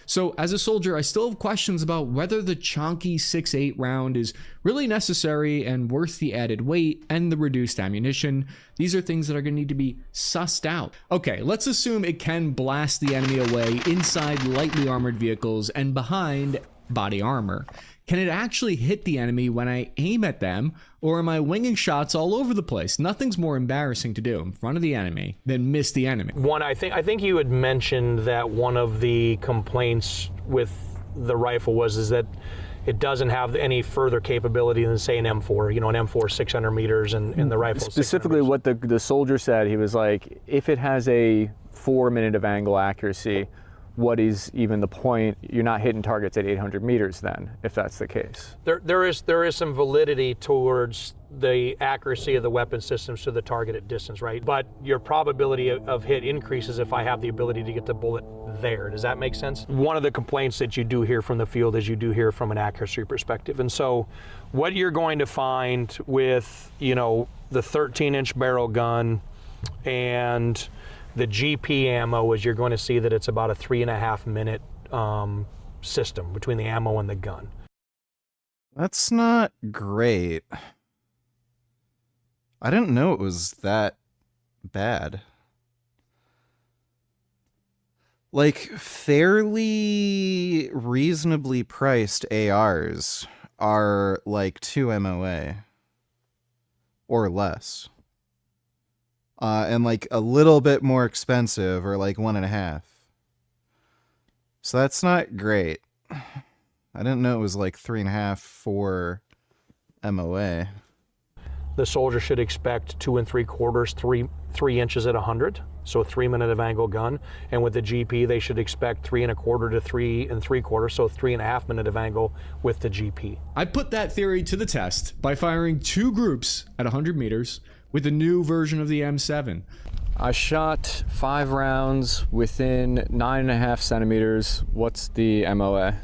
So as a soldier, I still have questions about whether the chonky 6.8 round is really necessary and worth the added weight and the reduced ammunition. These are things that are going to need to be sussed out. Okay, let's assume it can blast the enemy away inside lightly armored vehicles and behind body armor. Can it actually hit the enemy when I aim at them, or am I winging shots all over the place? Nothing's more embarrassing to do in front of the enemy than miss the enemy. One, I think you had mentioned that one of the complaints with the rifle was that it doesn't have any further capability than, say, an M4. You know, an M4 600 meters and the rifle. Specifically, what the soldier said, he was like, if it has a 4 minute of angle accuracy, what is even the point? You're not hitting targets at 800 meters then, if that's the case. There is some validity towards the accuracy of the weapon systems to the targeted distance, right? But your probability of hit increases if I have the ability to get the bullet there. Does that make sense? One of the complaints that you do hear from the field is you do hear from an accuracy perspective. And so what you're going to find with, the 13-inch barrel gun and the GP ammo is you're going to see that it's about a 3.5 minute system between the ammo and the gun. That's not great. I didn't know it was that bad. Like, fairly reasonably priced ARs are like 2 MOA or less. And like a little bit more expensive or like 1.5. So that's not great. I didn't know it was like 3.5, 4 MOA. The soldier should expect 2 3/4, 3 inches at 100. So a 3 minute of angle gun. And with the GP, they should expect 3 1/4 to 3 3/4. So 3.5 minute of angle with the GP. I put that theory to the test by firing 2 groups at 100 meters with the new version of the M7. I shot 5 rounds within 9.5 centimeters. What's the MOA?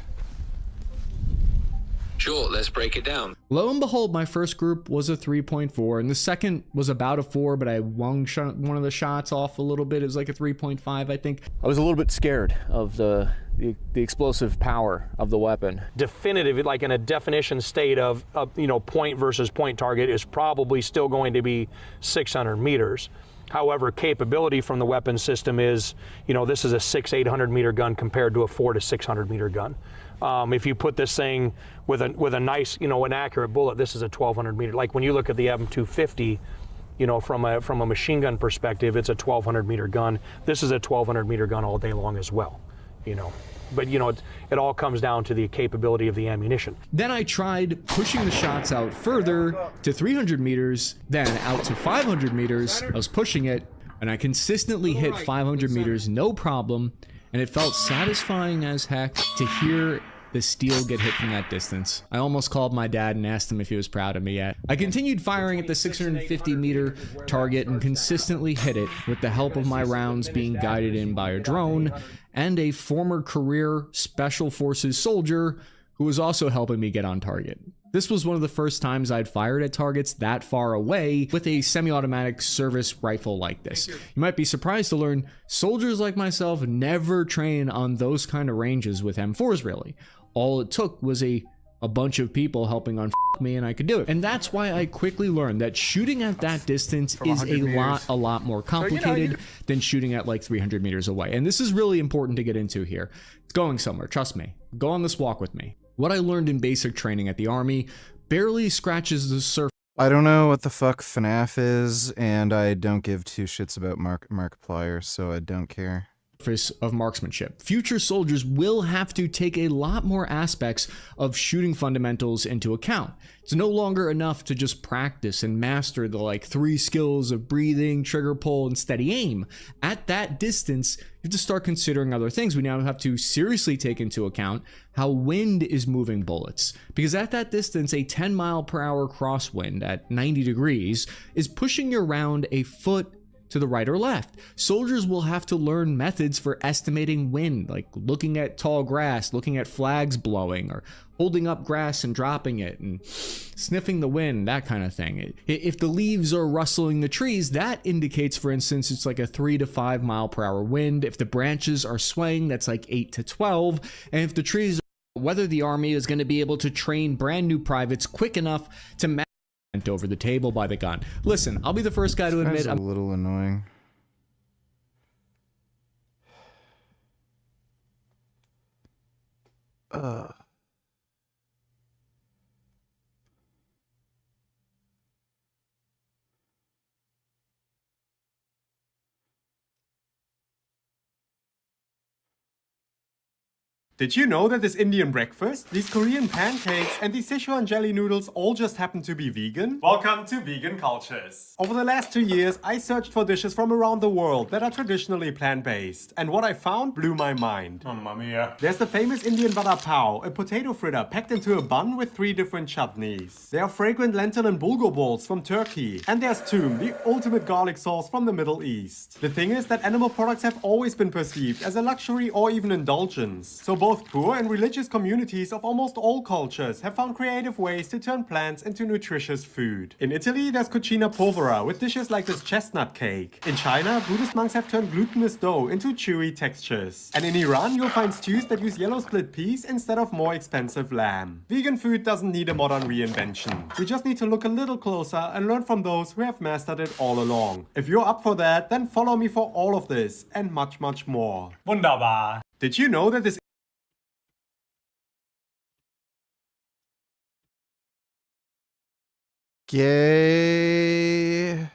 Sure, let's break it down. Lo and behold, my first group was a 3.4, and the second was about a 4, but I one of the shots off a little bit. It was like a 3.5, I think. I was a little bit scared of the explosive power of the weapon. Definitive, like in a definition state of point versus point target is probably still going to be 600 meters. However, capability from the weapon system is, this is a 600-800 meter gun compared to a 400 to 600 meter gun. If you put this thing with a nice, an accurate bullet, this is a 1,200 meter. Like when you look at the M250, from a machine gun perspective, it's a 1,200 meter gun. This is a 1,200 meter gun all day long as well, But, it all comes down to the capability of the ammunition. Then I tried pushing the shots out further to 300 meters, then out to 500 meters. I was pushing it, and I consistently hit 500 meters, no problem. And it felt satisfying as heck to hear the steel get hit from that distance. I almost called my dad and asked him if he was proud of me yet. I continued firing at the 650 meter target and consistently hit it with the help of my rounds being guided in by a drone and a former career Special Forces soldier who was also helping me get on target. This was one of the first times I'd fired at targets that far away with a semi-automatic service rifle like this. You might be surprised to learn soldiers like myself never train on those kind of ranges with M4s really. All it took was a bunch of people helping on me and I could do it. And that's why I quickly learned that shooting at that distance is a lot more complicated than shooting at like 300 meters away. And this is really important to get into here. It's going somewhere, trust me. Go on this walk with me. What I learned in basic training at the Army barely scratches the surface. I don't know what the fuck FNAF is, and I don't give two shits about Markiplier, so I don't care. Of marksmanship. Future soldiers will have to take a lot more aspects of shooting fundamentals into account. It's no longer enough to just practice and master the like 3 skills of breathing, trigger pull, and steady aim. At that distance, you have to start considering other things. We now have to seriously take into account how wind is moving bullets. Because at that distance, a 10 mile per hour crosswind at 90 degrees is pushing your round a foot to the right or left. Soldiers will have to learn methods for estimating wind, like looking at tall grass, looking at flags blowing, or holding up grass and dropping it, and sniffing the wind, that kind of thing. If the leaves are rustling the trees, that indicates, for instance, it's like a 3 to 5 mile per hour wind. If the branches are swaying, that's like 8 to 12. And if the trees, whether the Army is going to be able to train brand new privates quick enough to match over the table by the gun. Listen, I'll be the first guy to admit I'm a little annoying. Did you know that this Indian breakfast, these Korean pancakes, and these Sichuan jelly noodles all just happen to be vegan? Welcome to Vegan Cultures. Over the last 2 years, I searched for dishes from around the world that are traditionally plant-based. And what I found blew my mind. Mamma mia. There's the famous Indian vada pav, a potato fritter packed into a bun with 3 different chutneys. There are fragrant lentil and bulgur bowls from Turkey. And there's toom, the ultimate garlic sauce from the Middle East. The thing is that animal products have always been perceived as a luxury or even indulgence. So both poor and religious communities of almost all cultures have found creative ways to turn plants into nutritious food. In Italy, there's cucina povera with dishes like this chestnut cake. In China, Buddhist monks have turned glutinous dough into chewy textures. And in Iran, you'll find stews that use yellow split peas instead of more expensive lamb. Vegan food doesn't need a modern reinvention. We just need to look a little closer and learn from those who have mastered it all along. If you're up for that, then follow me for all of this and much, much more. Wunderbar. Did you know that this Gay.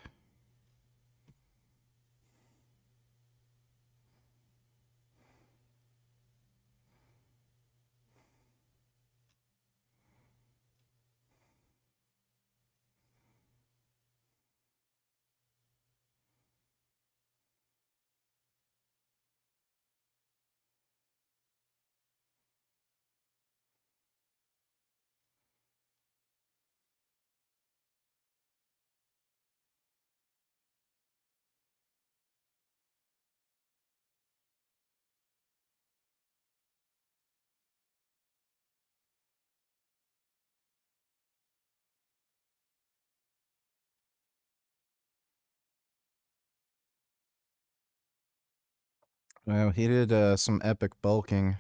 Wow, he did some epic bulking.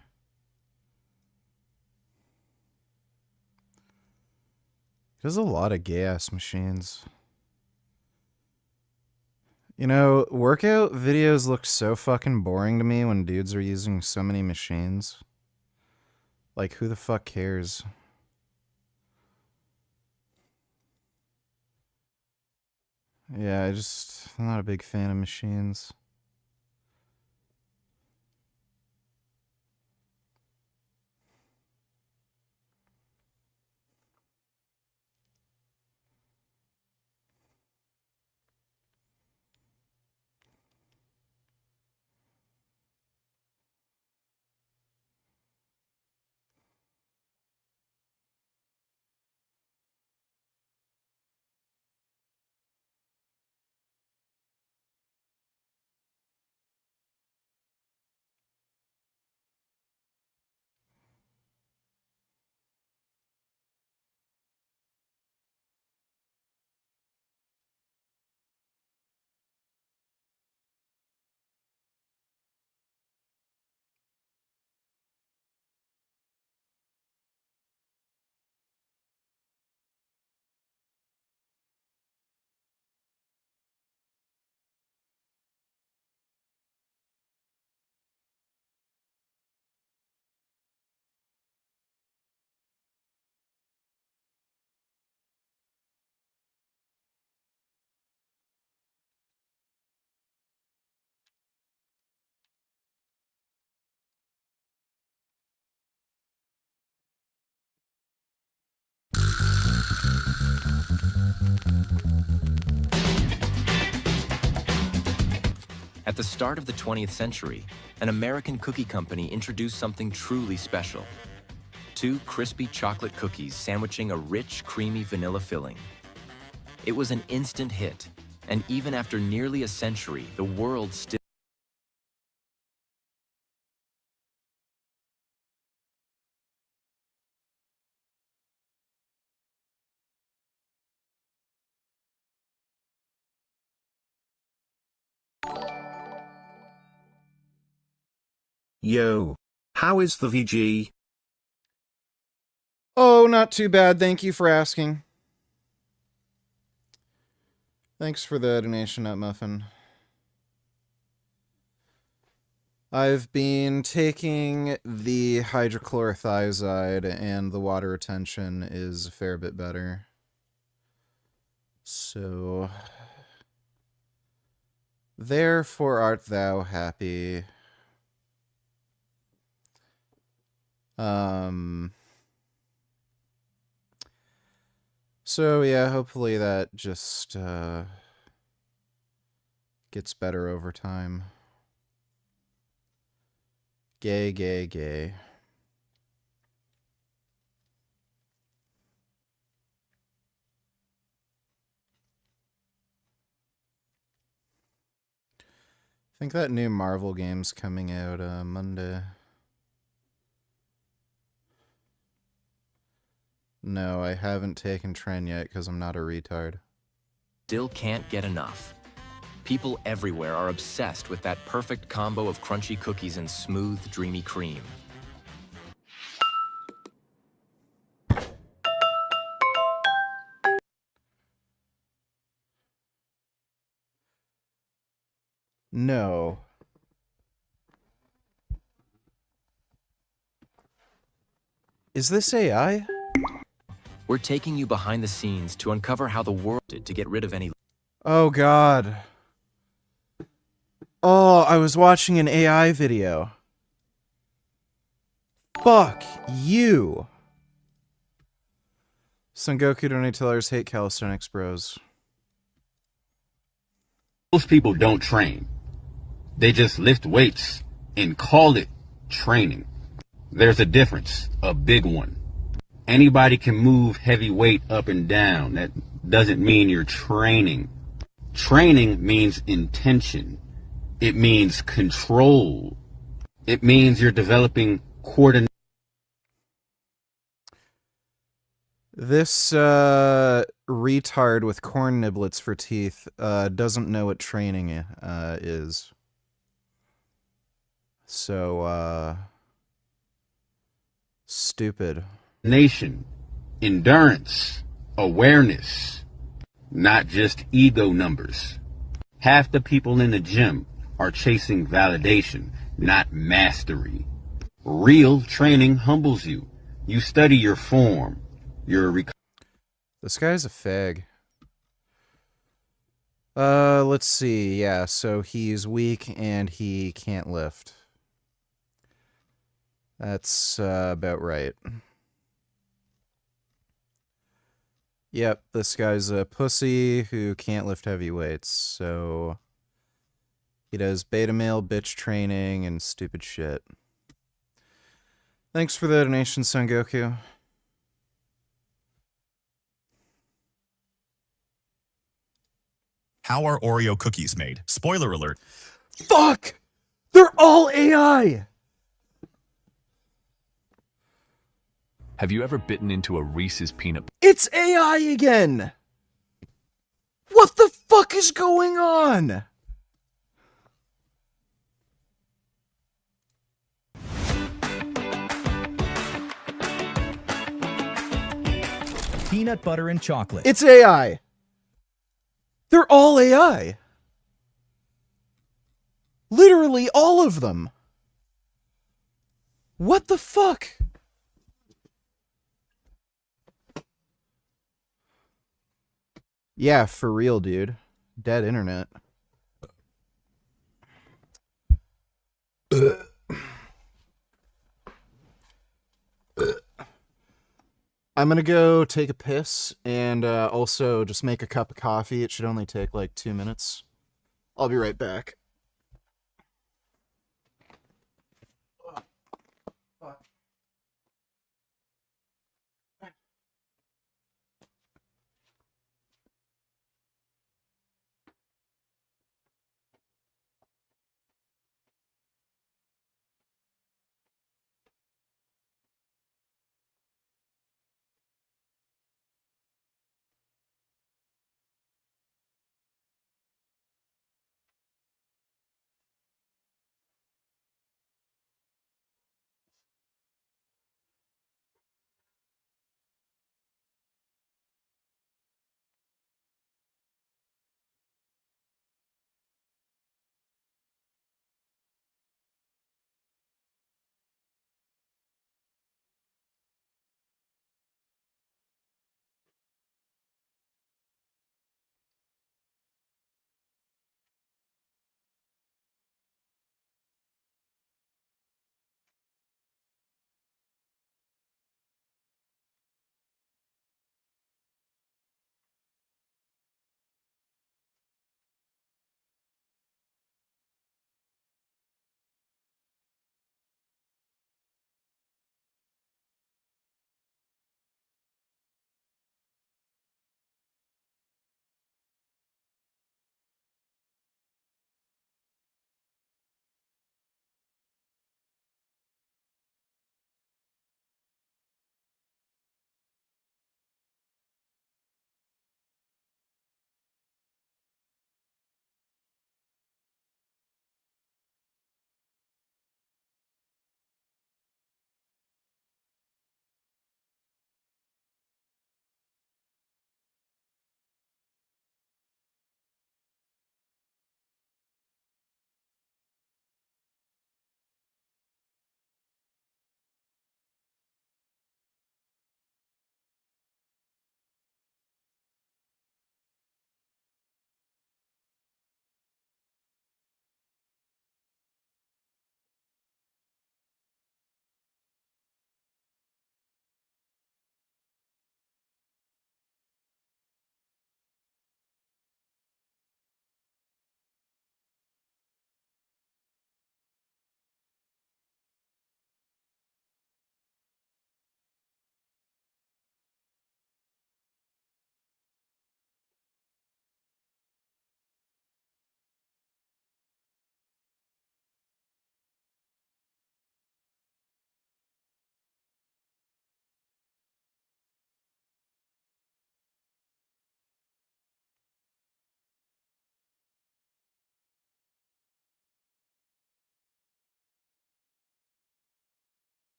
He does a lot of gas machines. You know, workout videos look so fucking boring to me when dudes are using so many machines. Like, who the fuck cares? Yeah, I'm not a big fan of machines. At the start of the 20th century, an American cookie company introduced something truly special. 2 crispy chocolate cookies sandwiching a rich, creamy vanilla filling. It was an instant hit, and even after nearly a century, the world still... Yo. How is the VG? Oh, not too bad. Thank you for asking. Thanks for the donation, Nut Muffin. I've been taking the hydrochlorothiazide, and the water retention is a fair bit better. So, therefore art thou happy. So yeah, hopefully that just gets better over time. Gay, gay, gay. I think that new Marvel game's coming out Monday. No, I haven't taken Tren yet because I'm not a retard. Still can't get enough. People everywhere are obsessed with that perfect combo of crunchy cookies and smooth, dreamy cream. No. Is this AI? We're taking you behind the scenes to uncover how the world did to get rid of any... Oh, God. Oh, I was watching an AI video. Fuck you. Son Goku donators hate calisthenics bros. Most people don't train. They just lift weights and call it training. There's a difference, a big one. Anybody can move heavy weight up and down. That doesn't mean you're training. Training means intention. It means control. It means you're developing coordination. This retard with corn niblets for teeth doesn't know what training is. So, stupid. Nation, endurance, awareness, not just ego numbers. Half the people in the gym are chasing validation, not mastery. Real training humbles you. You study your form, your This guy's a fag. Let's see. Yeah, so he's weak and he can't lift. That's about right. Yep, this guy's a pussy who can't lift heavy weights, so he does beta male bitch training and stupid shit. Thanks for the donation, Son Goku. How are Oreo cookies made? Spoiler alert. Fuck! They're all AI! Have you ever bitten into a Reese's peanut? It's AI again! What the fuck is going on? Peanut butter and chocolate. It's AI! They're all AI! Literally all of them! What the fuck? Yeah, for real, dude. Dead internet. I'm gonna go take a piss and also just make a cup of coffee. It should only take like 2 minutes. I'll be right back.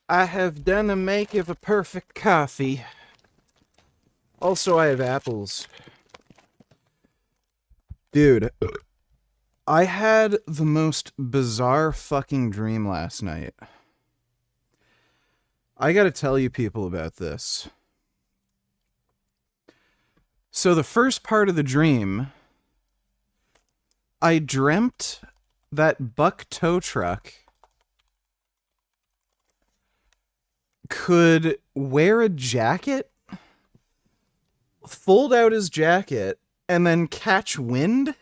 I have done the make of a perfect coffee. Also, I have apples. Dude, I had the most bizarre fucking dream last night. I gotta tell you people about this. So the first part of the dream, I dreamt that Buck Tow Truck could wear a jacket, fold out his jacket, and then catch wind.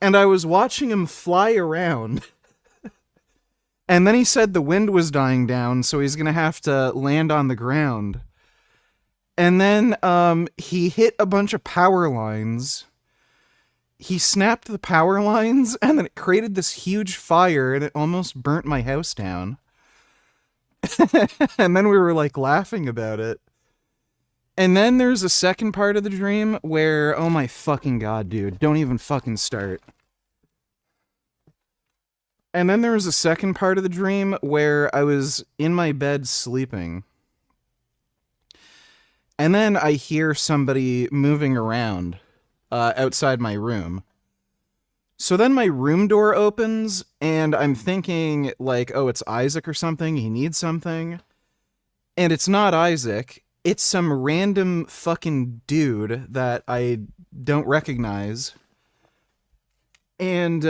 And I was watching him fly around. And then he said the wind was dying down, so he's gonna have to land on the ground. And then he hit a bunch of power lines. He snapped the power lines, and then it created this huge fire, and it almost burnt my house down. And then we were like laughing about it. And then there's a second part of the dream where, oh my fucking god, dude, don't even fucking start. And then there was a second part of the dream where I was in my bed sleeping. And then I hear somebody moving around outside my room. So then my room door opens, and I'm thinking, like, oh, it's Isaac or something. He needs something. And it's not Isaac. It's some random fucking dude that I don't recognize. And,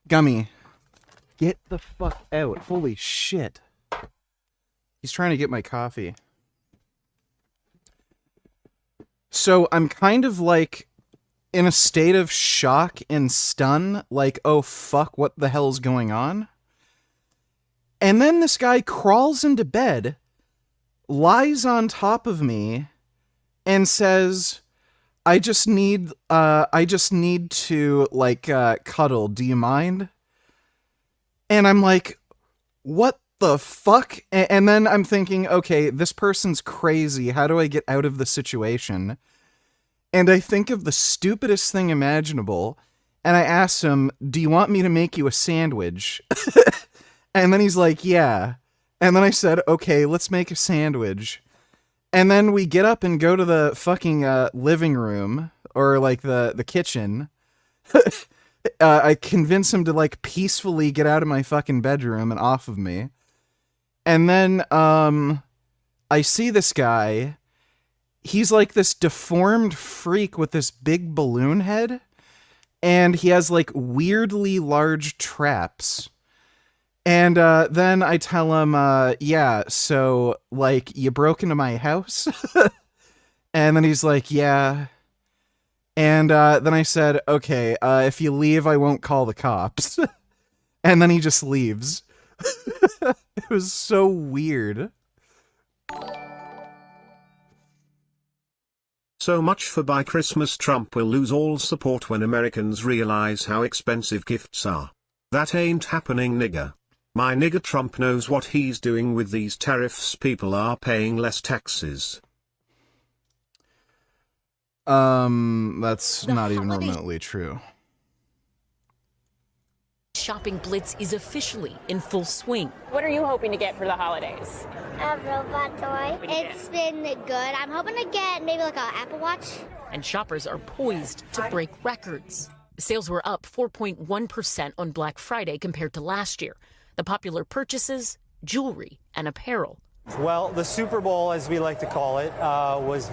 Gummy, get the fuck out. Holy shit. He's trying to get my coffee. So I'm kind of like in a state of shock and stun, like, oh fuck, what the hell's going on? And then this guy crawls into bed, lies on top of me, and says, I just need to, like, cuddle, do you mind? And I'm like, what the fuck? And then I'm thinking, okay, this person's crazy, how do I get out of the situation? And I think of the stupidest thing imaginable, and I ask him, do you want me to make you a sandwich? And then he's like, yeah. And then I said, okay, let's make a sandwich. And then we get up and go to the fucking living room, or like the kitchen. I convince him to like peacefully get out of my fucking bedroom and off of me. And then I see this guy. He's like this deformed freak with this big balloon head. And he has like weirdly large traps. And then I tell him, yeah, so, like, you broke into my house? And then he's like, yeah. And then I said, okay, if you leave, I won't call the cops. And then he just leaves. It was so weird. So much for by Christmas. Trump will lose all support when Americans realize how expensive gifts are. That ain't happening, nigga. My nigga Trump knows what he's doing with these tariffs. People are paying less taxes. That's not even remotely true. Shopping blitz is officially in full swing. What are you hoping to get for the holidays? A robot toy. It's been good. I'm hoping to get maybe like an Apple Watch. And shoppers are poised to break records. Sales were up 4.1% on Black Friday compared to last year. The popular purchases, jewelry and apparel. Well, the Super Bowl, as we like to call it, was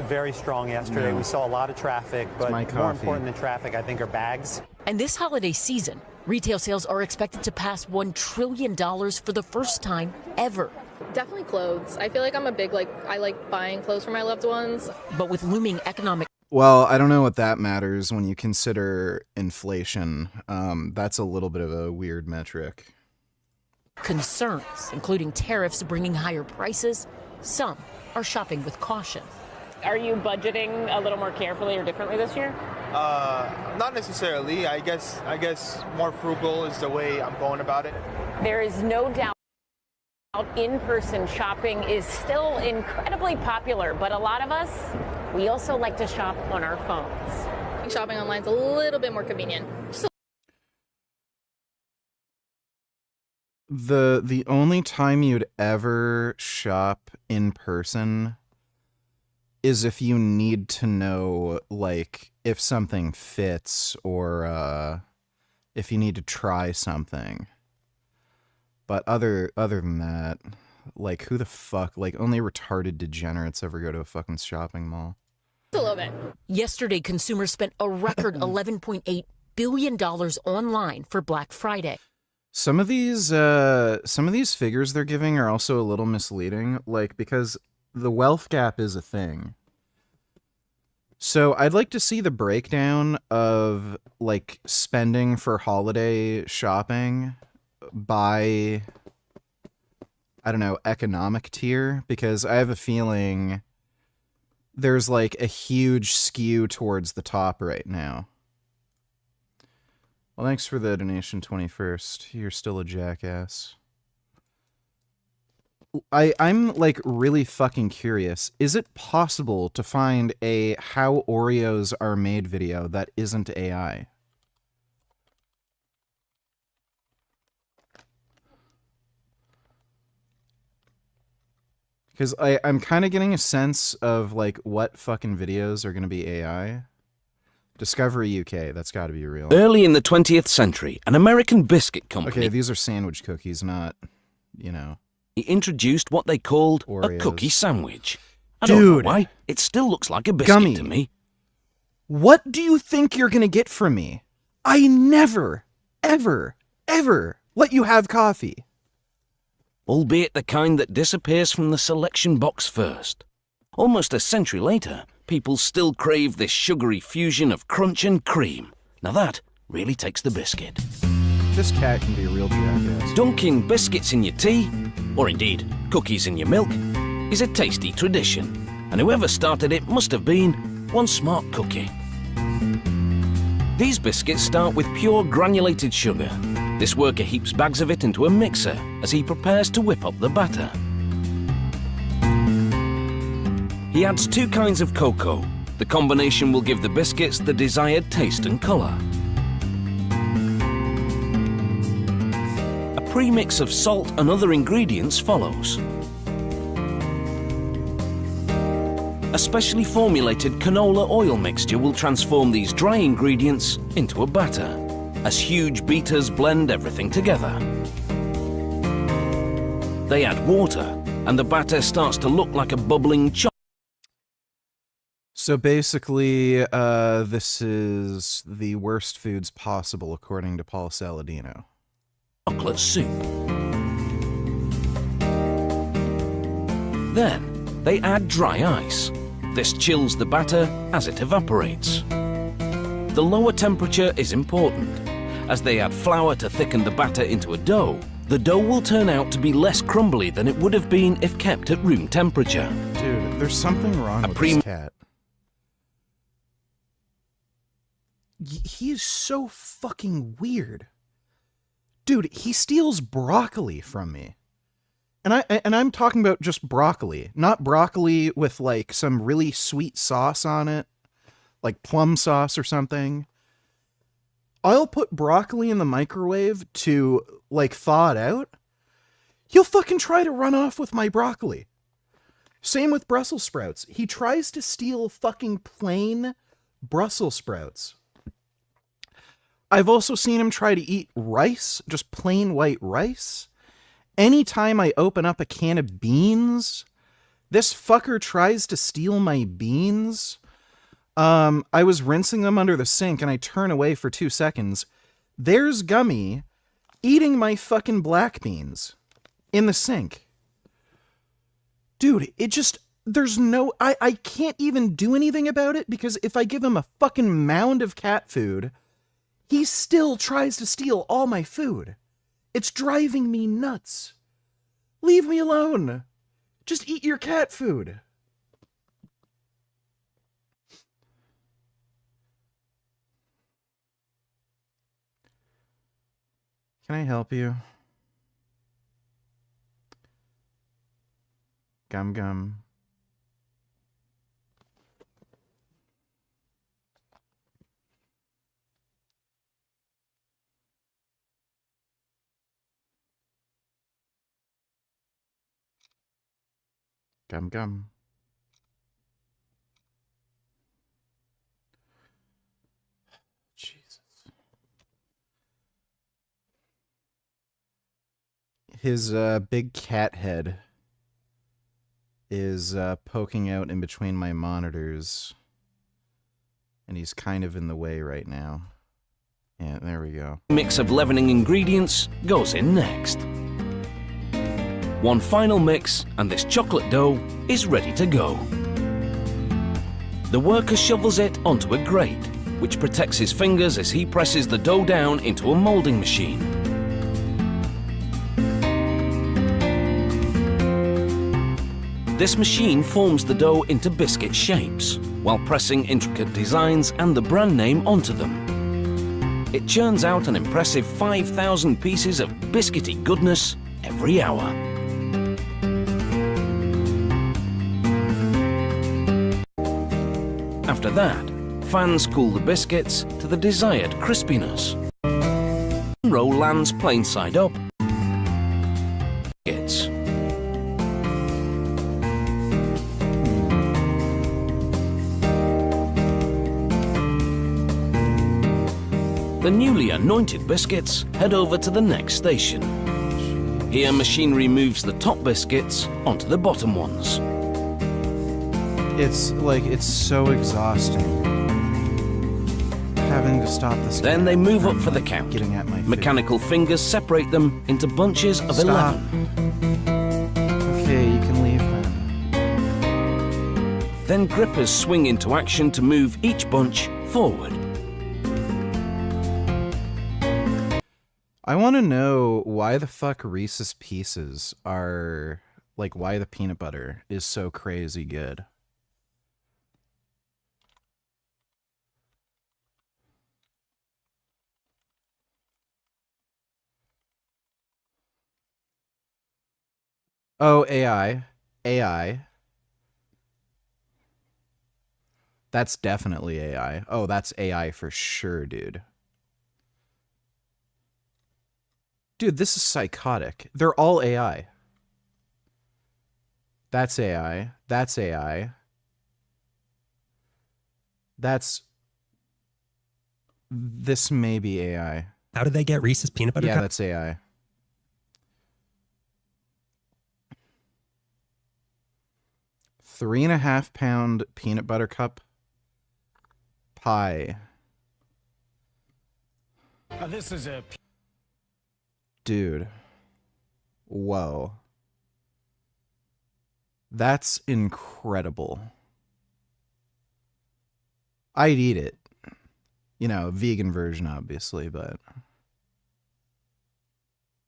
very strong yesterday. Yeah. We saw a lot of traffic, but more important than traffic, I think, are bags. And this holiday season, retail sales are expected to pass $1 trillion for the first time ever. Definitely clothes. I feel like I'm a big, I like buying clothes for my loved ones. But with looming economic... Well, I don't know what that matters when you consider inflation. That's a little bit of a weird metric. Concerns, including tariffs bringing higher prices, some are shopping with caution. Are you budgeting a little more carefully or differently this year? Not necessarily. I guess more frugal is the way I'm going about it. There is no doubt in-person shopping is still incredibly popular, but a lot of us We also like to shop on our phones. Shopping online is a little bit more convenient. The only time you'd ever shop in person is if you need to know, like, if something fits or if you need to try something. But other than that, like, who the fuck, like, only retarded degenerates ever go to a fucking shopping mall. A little bit. Yesterday, consumers spent a record $11.8 billion online for Black Friday. Some of these figures they're giving are also a little misleading, like, because the wealth gap is a thing. So I'd like to see the breakdown of, like, spending for holiday shopping by, I don't know, economic tier, because I have a feeling there's, like, a huge skew towards the top right now. Well, thanks for the donation, 21st. You're still a jackass. I'm, like, really fucking curious. Is it possible to find a how Oreos are made video that isn't AI? Because I'm kind of getting a sense of, like, what fucking videos are going to be AI. Discovery UK, that's got to be real. Early in the 20th century, an American biscuit company... Okay, these are sandwich cookies, not, you know... He introduced what they called Oreos. a cookie sandwich. I don't know why. It still looks like a biscuit Gummy. to me. What do you think you're going to get from me? I never, ever, ever let you have coffee. Albeit the kind that disappears from the selection box first. Almost a century later, people still crave this sugary fusion of crunch and cream. Now that really takes the biscuit. This cat can be a real jackass. Dunking biscuits in your tea, or indeed cookies in your milk, is a tasty tradition. And whoever started it must have been one smart cookie. These biscuits start with pure granulated sugar. This worker heaps bags of it into a mixer as he prepares to whip up the batter. He adds 2 kinds of cocoa. The combination will give the biscuits the desired taste and colour. A premix of salt and other ingredients follows. A specially formulated canola oil mixture will transform these dry ingredients into a batter, as huge beaters blend everything together. They add water, and the batter starts to look like a bubbling chocolate. So basically, this is the worst foods possible, according to Paul Saladino. Chocolate soup. Then, they add dry ice. This chills the batter as it evaporates. The lower temperature is important. As they add flour to thicken the batter into a dough, the dough will turn out to be less crumbly than it would have been if kept at room temperature. Dude, there's something wrong with this cat. He is so fucking weird. Dude, he steals broccoli from me. And I'm talking about just broccoli, not broccoli with like some really sweet sauce on it, like plum sauce or something. I'll put broccoli in the microwave to like thaw it out. He'll fucking try to run off with my broccoli. Same with Brussels sprouts. He tries to steal fucking plain Brussels sprouts. I've also seen him try to eat rice, just plain white rice. Anytime I open up a can of beans, this fucker tries to steal my beans. I was rinsing them under the sink and I turn away for 2 seconds. There's Gummy eating my fucking black beans in the sink. Dude, it just, there's no, I can't even do anything about it because if I give him a fucking mound of cat food, he still tries to steal all my food. It's driving me nuts. Leave me alone. Just eat your cat food. Can I help you? Gum gum. Gum gum. Jesus. His big cat head is poking out in between my monitors. And he's kind of in the way right now. Yeah, there we go. Mix of leavening ingredients goes in next. One final mix and this chocolate dough is ready to go. The worker shovels it onto a grate, which protects his fingers as he presses the dough down into a molding machine. This machine forms the dough into biscuit shapes, while pressing intricate designs and the brand name onto them. It churns out an impressive 5,000 pieces of biscuity goodness every hour. After that, fans cool the biscuits to the desired crispiness. Roll lands plain side up. Biscuits. The newly anointed biscuits head over to the next station. Here, machinery moves the top biscuits onto the bottom ones. It's so exhausting. Having to stop this. Then they move up for the count. Getting at my Mechanical fingers separate them into bunches of Stop. 11. Okay, you can leave then. Then grippers swing into action to move each bunch forward. I want to know why the fuck Reese's Pieces are, like, why the peanut butter is so crazy good. Oh, AI. AI. That's definitely AI. Oh, that's AI for sure, dude. Dude, this is psychotic. They're all AI. That's AI. That's AI. This may be AI. How did they get Reese's peanut butter Yeah, cup? that's AI. £3.5 peanut butter cup pie. This is a... Dude. Whoa. That's incredible. I'd eat it. You know, vegan version, obviously, but...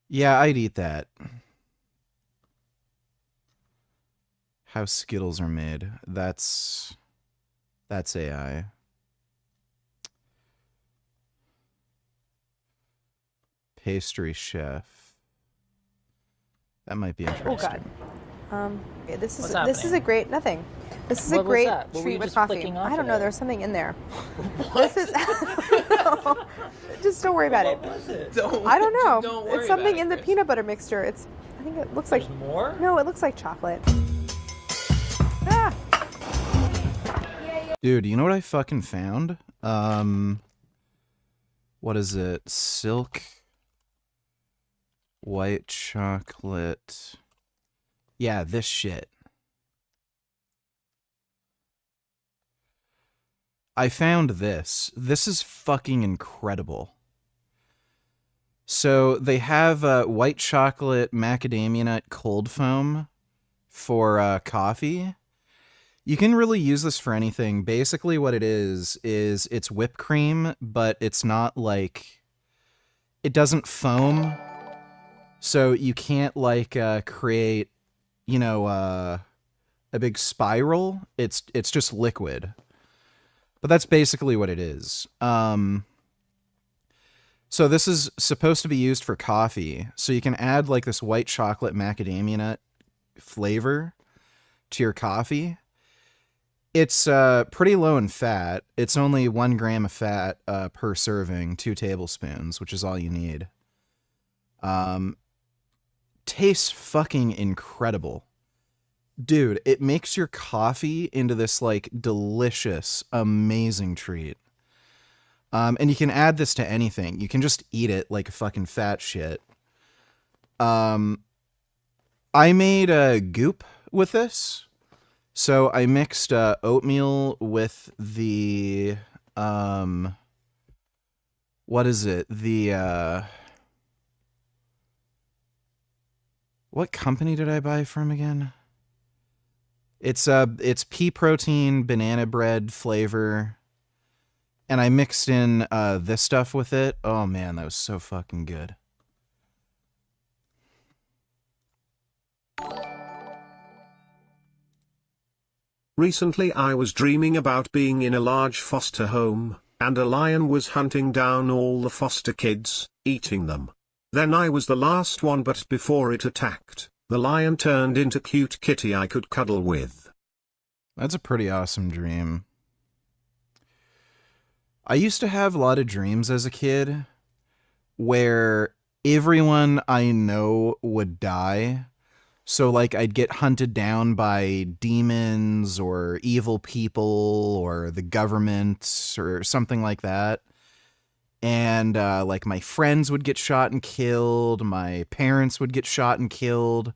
Yeah, I'd eat that. How Skittles are made. That's AI. Pastry chef. That might be interesting. Oh God. Okay, this is What's a great nothing. This is a What was great that? What were you treat with just coffee. flicking off I don't of know. it? There's something in there. This is. Just don't worry about it. What was it? I don't know. Don't worry It's something about in the peanut butter mixture. I think it looks like more. No, it looks like chocolate. Ah. Dude, you know what I fucking found? What is it? Silk white chocolate. Yeah, this shit. I found this. This is fucking incredible. So they have white chocolate macadamia nut cold foam for coffee. You can really use this for anything. Basically what it is it's whipped cream, but it's not like... It doesn't foam. So you can't like create, you know, a big spiral. It's just liquid. But that's basically what it is. So this is supposed to be used for coffee. So you can add like this white chocolate macadamia nut flavor to your coffee. It's pretty low in fat. It's only 1 gram of fat per serving, 2 tablespoons, which is all you need. Tastes fucking incredible. Dude, it makes your coffee into this like delicious, amazing treat. And you can add this to anything. You can just eat it like a fucking fat shit. I made a goop with this. So I mixed oatmeal with the what is it? What company did I buy from again? It's pea protein, banana bread flavor. And I mixed in this stuff with it. Oh man, that was so fucking good. Recently I was dreaming about being in a large foster home, and a lion was hunting down all the foster kids, eating them. Then I was the last one, but before it attacked, the lion turned into cute kitty I could cuddle with. That's a pretty awesome dream. I used to have a lot of dreams as a kid where everyone I know would die. So, like, I'd get hunted down by demons or evil people or the government or something like that. And, like, my friends would get shot and killed. My parents would get shot and killed.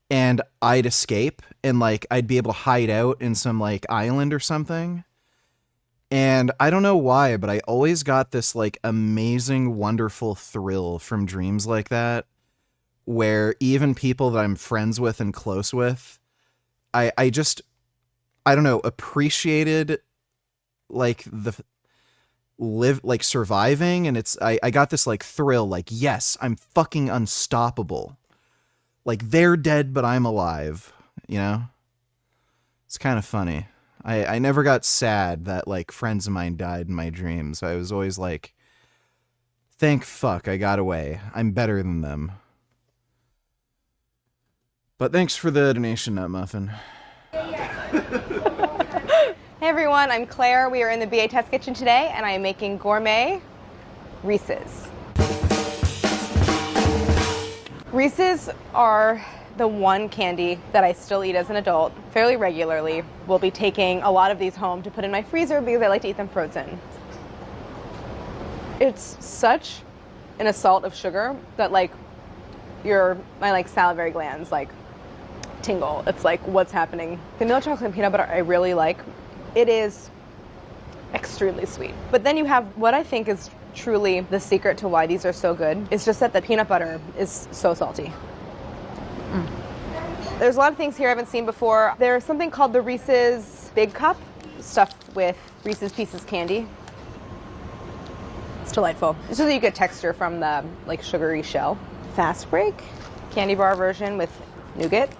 And I'd escape. And, like, I'd be able to hide out in some, like, island or something. And I don't know why, but I always got this, like, amazing, wonderful thrill from dreams like that. Where even people that I'm friends with and close with, I don't know, appreciated like surviving. And I got this like thrill, like, yes, I'm fucking unstoppable. Like they're dead, but I'm alive, you know? It's kind of funny. I never got sad that like friends of mine died in my dreams. I was always like, thank fuck I got away. I'm better than them. But thanks for the donation, Nut Muffin. Hey everyone, I'm Claire. We are in the BA Test Kitchen today, and I am making gourmet Reese's. Reese's are the one candy that I still eat as an adult fairly regularly. We'll be taking a lot of these home to put in my freezer because I like to eat them frozen. It's such an assault of sugar that like my like salivary glands like tingle. It's like, what's happening? The milk chocolate and peanut butter I really like. It is extremely sweet. But then you have what I think is truly the secret to why these are so good. It's just that the peanut butter is so salty. There's a lot of things here I haven't seen before. There's something called the Reese's Big Cup, stuffed with Reese's Pieces candy. It's delightful. It's just that you get texture from the like sugary shell. Fast Break, candy bar version with nougat.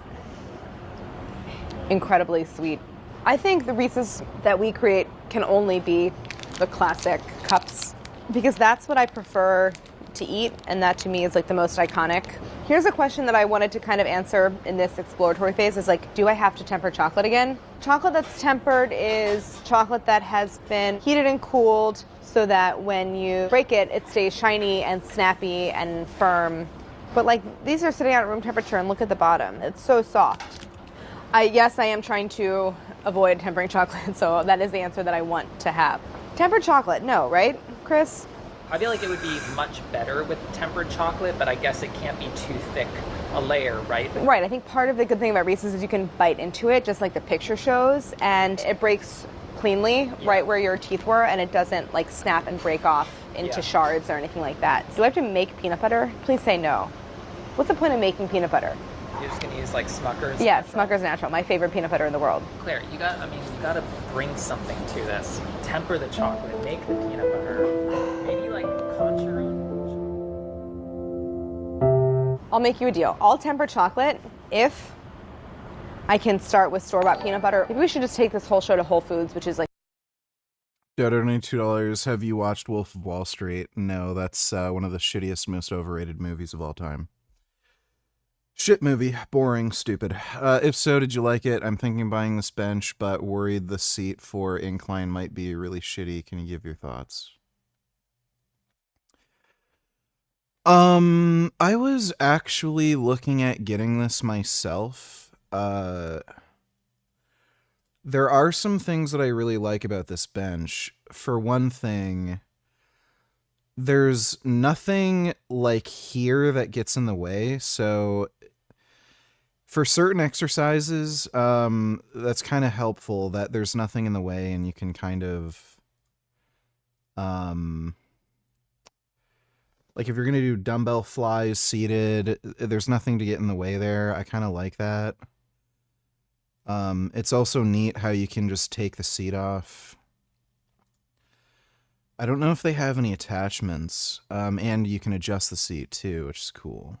Incredibly sweet. I think the Reese's that we create can only be the classic cups because that's what I prefer to eat, and that to me is like the most iconic. Here's a question that I wanted to kind of answer in this exploratory phase is like, do I have to temper chocolate again? Chocolate that's tempered is chocolate that has been heated and cooled so that when you break it, it stays shiny and snappy and firm. But like these are sitting at room temperature and look at the bottom. It's so soft. Yes, I am trying to avoid tempering chocolate, so that is the answer that I want to have. Tempered chocolate, no, right, Chris? I feel like it would be much better with tempered chocolate, but I guess it can't be too thick a layer, right? Right, I think part of the good thing about Reese's is you can bite into it, just like the picture shows, and it breaks cleanly right where your teeth were, and it doesn't like snap and break off into shards or anything like that. So do I have to make peanut butter? Please say no. What's the point of making peanut butter? You're just gonna use like Smucker's? Yeah, Smucker's Natural, my favorite peanut butter in the world. Claire, you gotta bring something to this. Temper the chocolate, make the peanut butter, maybe like conch your own. I'll make you a deal. I'll temper chocolate if I can start with store-bought peanut butter. Maybe we should just take this whole show to Whole Foods, which is like $2. Have you watched Wolf of Wall Street? No, that's one of the shittiest, most overrated movies of all time. Shit movie. Boring. Stupid. If so, did you like it? I'm thinking buying this bench, but worried the seat for incline might be really shitty. Can you give your thoughts? I was actually looking at getting this myself. there are some things that I really like about this bench. For one thing, there's nothing like here that gets in the way. So for certain exercises, that's kind of helpful that there's nothing in the way and you can kind of, like if you're going to do dumbbell flies seated, there's nothing to get in the way there. I kind of like that. It's also neat how you can just take the seat off. I don't know if they have any attachments, and you can adjust the seat too, which is cool.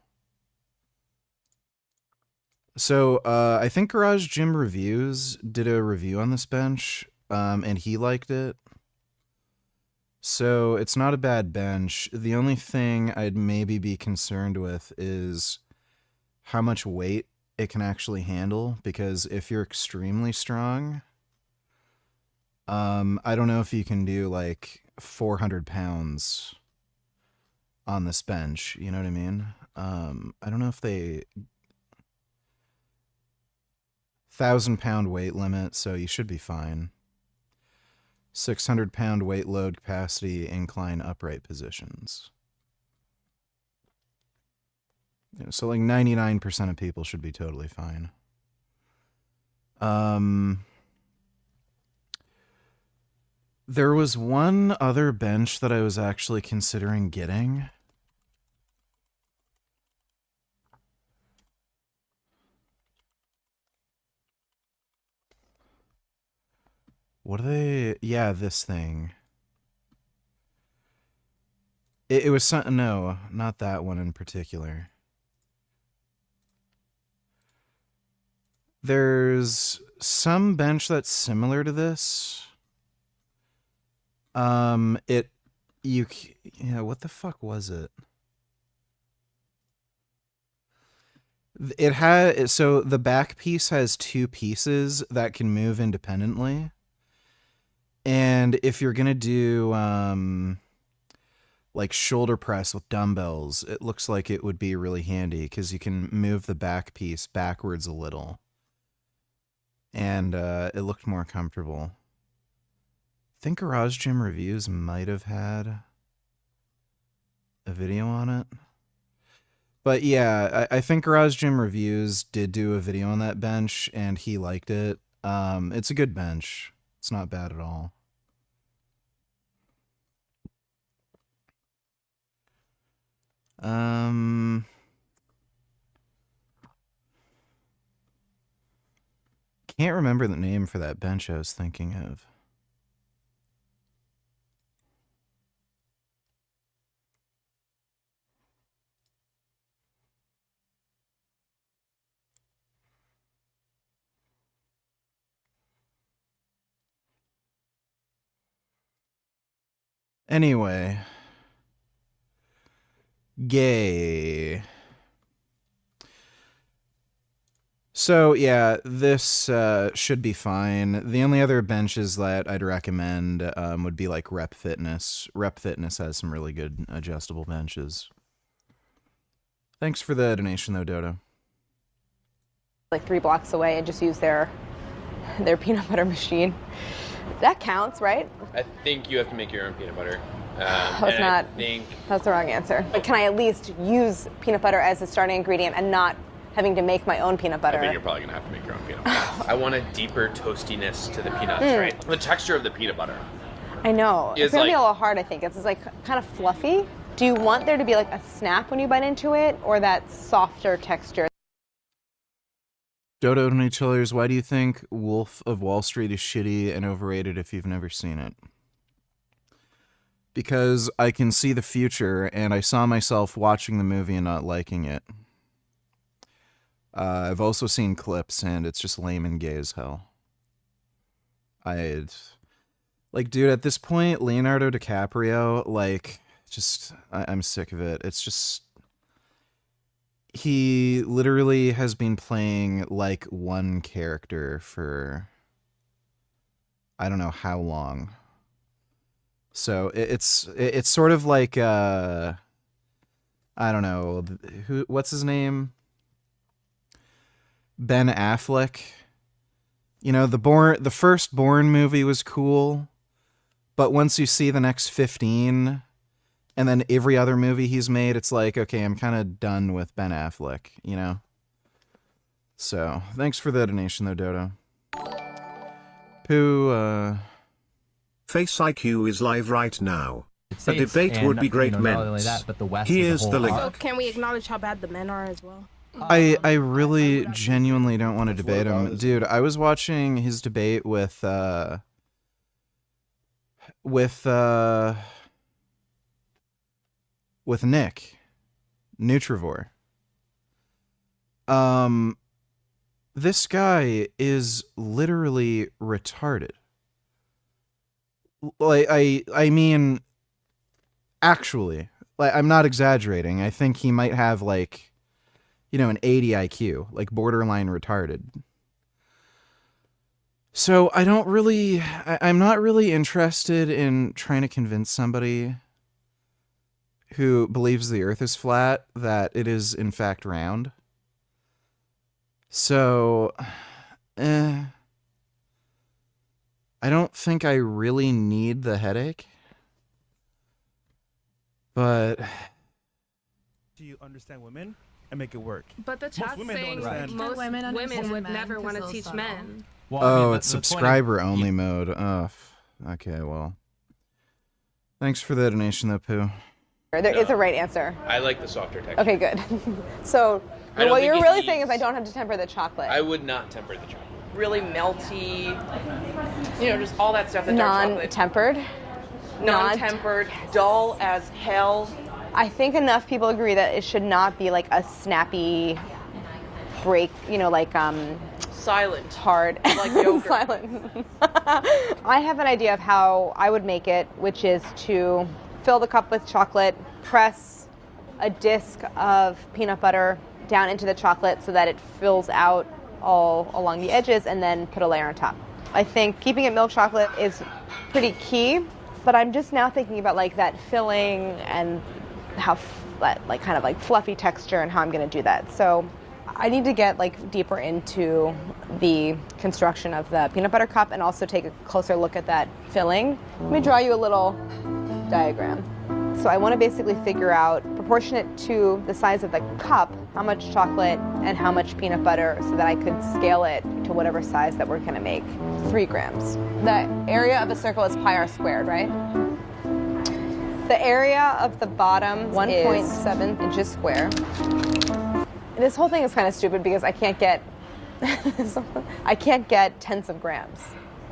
So, I think Garage Gym Reviews did a review on this bench, and he liked it. So, it's not a bad bench. The only thing I'd maybe be concerned with is how much weight it can actually handle, because if you're extremely strong, I don't know if you can do like 400 pounds on this bench, you know what I mean? I don't know if they 1,000-pound weight limit, so you should be fine. 600-pound weight load capacity incline upright positions. So like 99% of people should be totally fine. There was one other bench that I was actually considering getting. What are they? Yeah, this thing. It was something. No, not that one in particular. There's some bench that's similar to this. What the fuck was it? It had, so the back piece has two pieces that can move independently. And if you're gonna do, like shoulder press with dumbbells, it looks like it would be really handy because you can move the back piece backwards a little. And it looked more comfortable. I think Garage Gym Reviews might have had a video on it. But yeah, I think Garage Gym Reviews did do a video on that bench, and he liked it. It's a good bench. It's not bad at all. Can't remember the name for that bench I was thinking of. Anyway. Gay. So, yeah, this should be fine. The only other benches that I'd recommend would be like Rep Fitness. Rep Fitness has some really good adjustable benches. Thanks for the donation, though, Dodo. Like 3 blocks away and just use their peanut butter machine. That counts, right? I think you have to make your own peanut butter. That's the wrong answer. But can I at least use peanut butter as a starting ingredient and not having to make my own peanut butter? I think you're probably gonna have to make your own peanut butter. I want a deeper toastiness to the peanuts, right? The texture of the peanut butter. I know. It's gonna be like- a little hard, I think. It's like kind of fluffy. Do you want there to be like a snap when you bite into it, or that softer texture? Dodo Chillers, why do you think Wolf of Wall Street is shitty and overrated if you've never seen it? Because I can see the future, and I saw myself watching the movie and not liking it. I've also seen clips, and it's just lame and gay as hell. Dude, at this point, Leonardo DiCaprio, I'm sick of it. It's just... He literally has been playing, like, one character for... I don't know how long. So, it's sort of like, I don't know, what's his name? Ben Affleck. You know, the first Bourne movie was cool, but once you see the next 15 and then every other movie he's made, it's like, okay, I'm kind of done with Ben Affleck, you know? So, thanks for the donation though, Dodo. Pooh, Face IQ is live right now. A debate would be great, Ments. Here's the link. So can we acknowledge how bad the men are as well? I really genuinely don't want to debate him. Dude, I was watching his debate with Nick Nutrivore. This guy is literally retarded. Like, I mean, actually, like, I'm not exaggerating. I think he might have, like, you know, an 80 IQ, like borderline retarded. So I'm not really interested in trying to convince somebody who believes the earth is flat that it is in fact round. So, I don't think I really need the headache. But do you understand women and make it work? But the chat's saying most women would never want to teach men. Well, I mean, it's subscriber only mode. Okay, well. Thanks for the donation though, Pooh. There is a right answer. I like the softer texture. Okay, good. So what you're really saying is I don't have to temper the chocolate. I would not temper the chocolate. Really melty, you know, just all that stuff that dark chocolate. Non-tempered? Non-tempered, dull as hell. I think enough people agree that it should not be like a snappy break, you know, like silent, hard, like yogurt. Silent. I have an idea of how I would make it, which is to fill the cup with chocolate, press a disc of peanut butter down into the chocolate so that it fills out all along the edges, and then put a layer on top. I think keeping it milk chocolate is pretty key, but I'm just now thinking about like that filling and how that like kind of like fluffy texture and how I'm going to do that. So I need to get like deeper into the construction of the peanut butter cup and also take a closer look at that filling. Let me draw you a little diagram. So I want to basically figure out, proportionate to the size of the cup, how much chocolate and how much peanut butter so that I could scale it to whatever size that we're going to make. 3 grams. The area of a circle is pi r squared, right? The area of the bottom 1.7 inches square. This whole thing is kind of stupid because I can't get tenths of grams.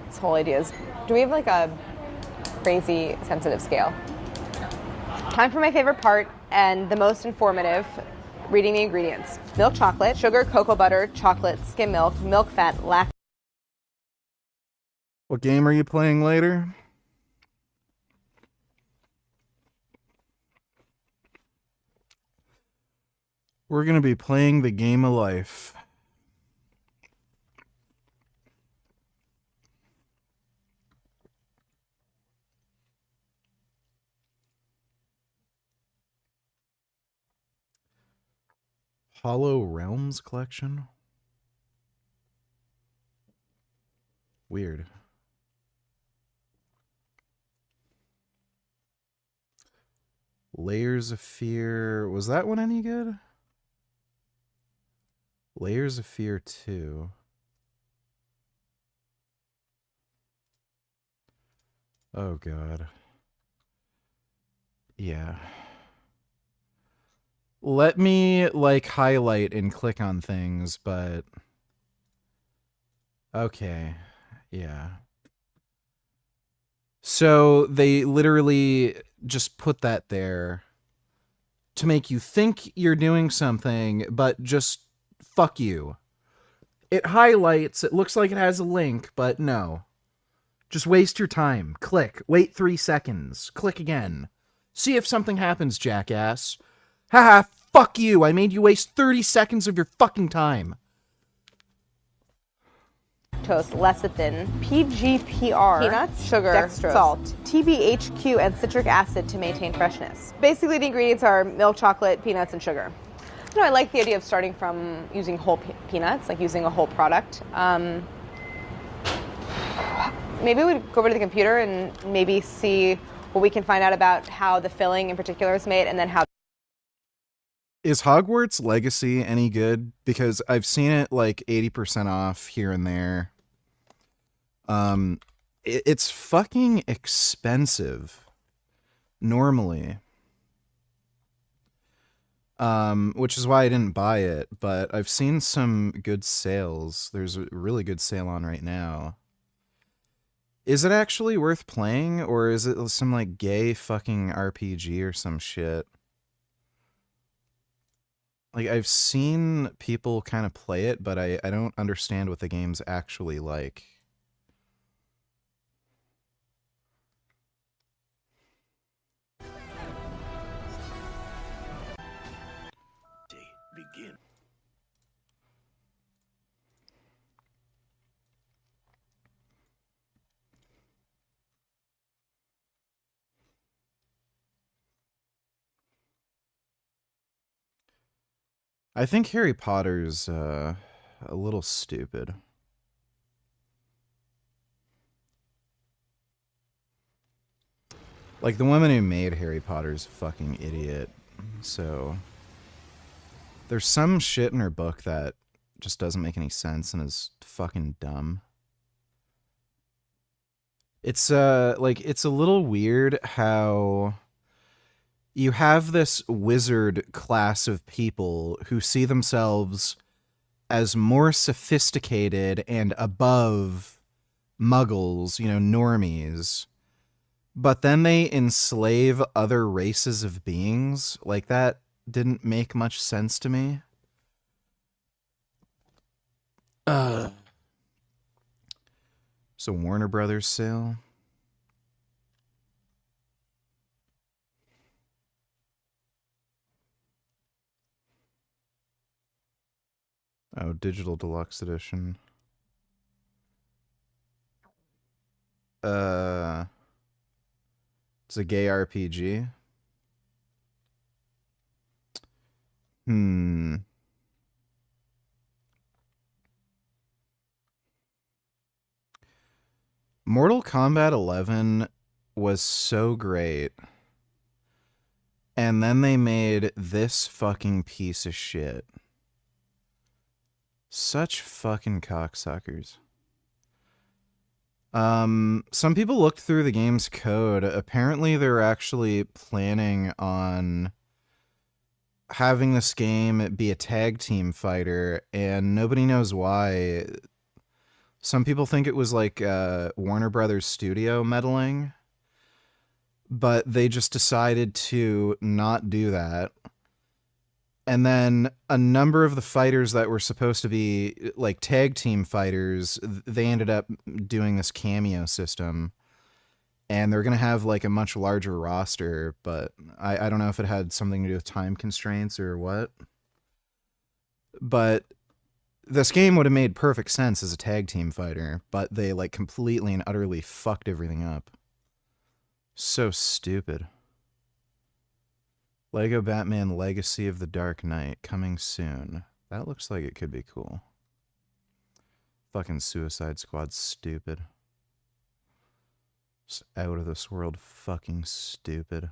This whole idea is, do we have like a crazy sensitive scale? Time for my favorite part and the most informative, reading the ingredients. Milk chocolate, sugar, cocoa butter, chocolate, skim milk, milk fat, lactose. What game are you playing later? We're going to be playing the game of life. Hollow Realms collection? Weird. Layers of Fear. Was that one any good? Layers of Fear 2. Oh god. Yeah. Let me, like, highlight and click on things, but... Okay. Yeah. So, they literally just put that there to make you think you're doing something, but just fuck you. It highlights, it looks like it has a link, but no. Just waste your time. Click. Wait 3 seconds. Click again. See if something happens, jackass. Haha, fuck you. I made you waste 30 seconds of your fucking time. Toast, lecithin, PGPR, peanuts, sugar, dextrose, salt, TBHQ, and citric acid to maintain freshness. Basically, the ingredients are milk chocolate, peanuts, and sugar. No, I like the idea of starting from using whole peanuts, like using a whole product. Maybe we'd go over to the computer and maybe see what we can find out about how the filling in particular is made, and then how. Is Hogwarts Legacy any good? Because I've seen it like 80% off here and there. It's fucking expensive normally. Which is why I didn't buy it, but I've seen some good sales. There's a really good sale on right now. Is it actually worth playing, or is it some like gay fucking RPG or some shit? Like, I've seen people kind of play it, but I don't understand what the game's actually like. Begin. I think Harry Potter's a little stupid. Like, the woman who made Harry Potter's a fucking idiot. So there's some shit in her book that just doesn't make any sense and is fucking dumb. It's like, it's a little weird how you have this wizard class of people who see themselves as more sophisticated and above muggles, you know, normies, but then they enslave other races of beings. Like, that didn't make much sense to me. It's a Warner Brothers sale. Oh, digital deluxe edition. It's a gay RPG. Mortal Kombat 11 was so great. And then they made this fucking piece of shit. Such fucking cocksuckers. Some people looked through the game's code. Apparently they're actually planning on having this game be a tag team fighter, and nobody knows why. Some people think it was like Warner Brothers Studio meddling, but they just decided to not do that. And then a number of the fighters that were supposed to be like tag team fighters, they ended up doing this cameo system. And they're going to have like a much larger roster, but I don't know if it had something to do with time constraints or what. But this game would have made perfect sense as a tag team fighter, but they like completely and utterly fucked everything up. So stupid. Lego Batman Legacy of the Dark Knight coming soon. That looks like it could be cool. Fucking Suicide Squad's stupid. Just out of this world fucking stupid.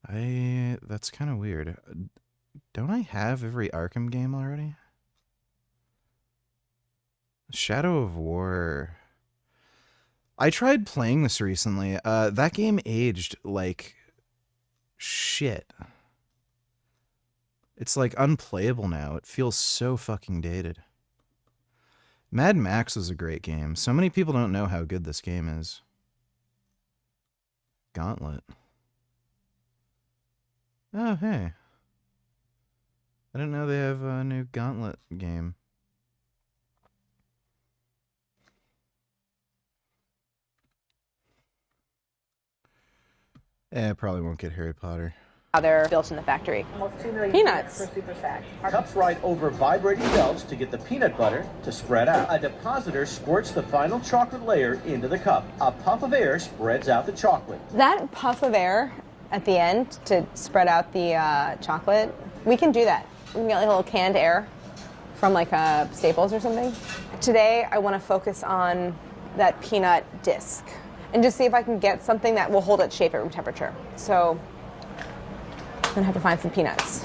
That's kind of weird. Don't I have every Arkham game already? Shadow of War. I tried playing this recently. That game aged like shit. It's like unplayable now. It feels so fucking dated. Mad Max was a great game. So many people don't know how good this game is. Gauntlet. Oh, hey. I didn't know they have a new Gauntlet game. I probably won't get Harry Potter. How they're built in the factory. Almost 2 million Peanuts. per super sack. Cups ride over vibrating belts to get the peanut butter to spread out. A depositor squirts the final chocolate layer into the cup. A puff of air spreads out the chocolate. That puff of air at the end to spread out the chocolate. We can do that. We can get like a little canned air from like Staples or something. Today I want to focus on that peanut disc and just see if I can get something that will hold its shape at room temperature. So I'm gonna have to find some peanuts.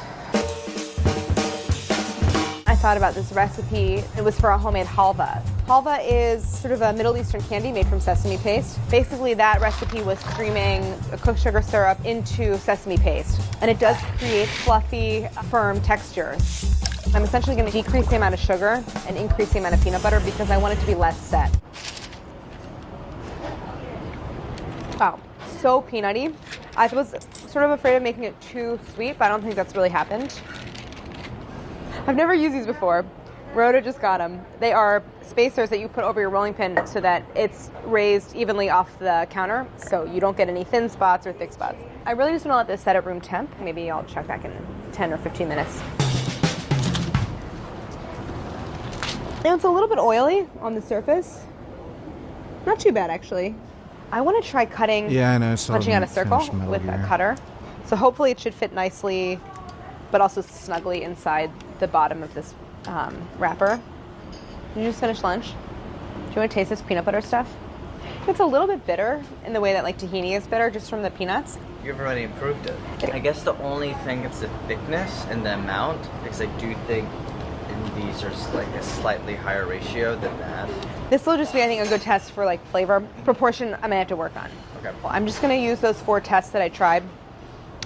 I thought about this recipe. It was for a homemade halva. Halva is sort of a Middle Eastern candy made from sesame paste. Basically, that recipe was creaming a cooked sugar syrup into sesame paste. And it does create fluffy, firm textures. I'm essentially going to decrease the amount of sugar and increase the amount of peanut butter because I want it to be less set. Wow, so peanutty. I was sort of afraid of making it too sweet, but I don't think that's really happened. I've never used these before. Rhoda just got them. They are spacers that you put over your rolling pin so that it's raised evenly off the counter so you don't get any thin spots or thick spots. I really just want to let this set at room temp. Maybe I'll check back in 10 or 15 minutes. And it's a little bit oily on the surface. Not too bad, actually. I want to try cutting, Yeah, I know. punching out a circle with a cutter. So hopefully it should fit nicely, but also snugly inside the bottom of this wrapper. Did you just finish lunch? Do you want to taste this peanut butter stuff? It's a little bit bitter in the way that like tahini is bitter just from the peanuts. You've already improved it. I guess the only thing is the thickness and the amount, because I do think in these there's like a slightly higher ratio than that. This will just be, I think, a good test for like flavor. Proportion I may have to work on. Okay. Well, I'm just going to use those 4 tests that I tried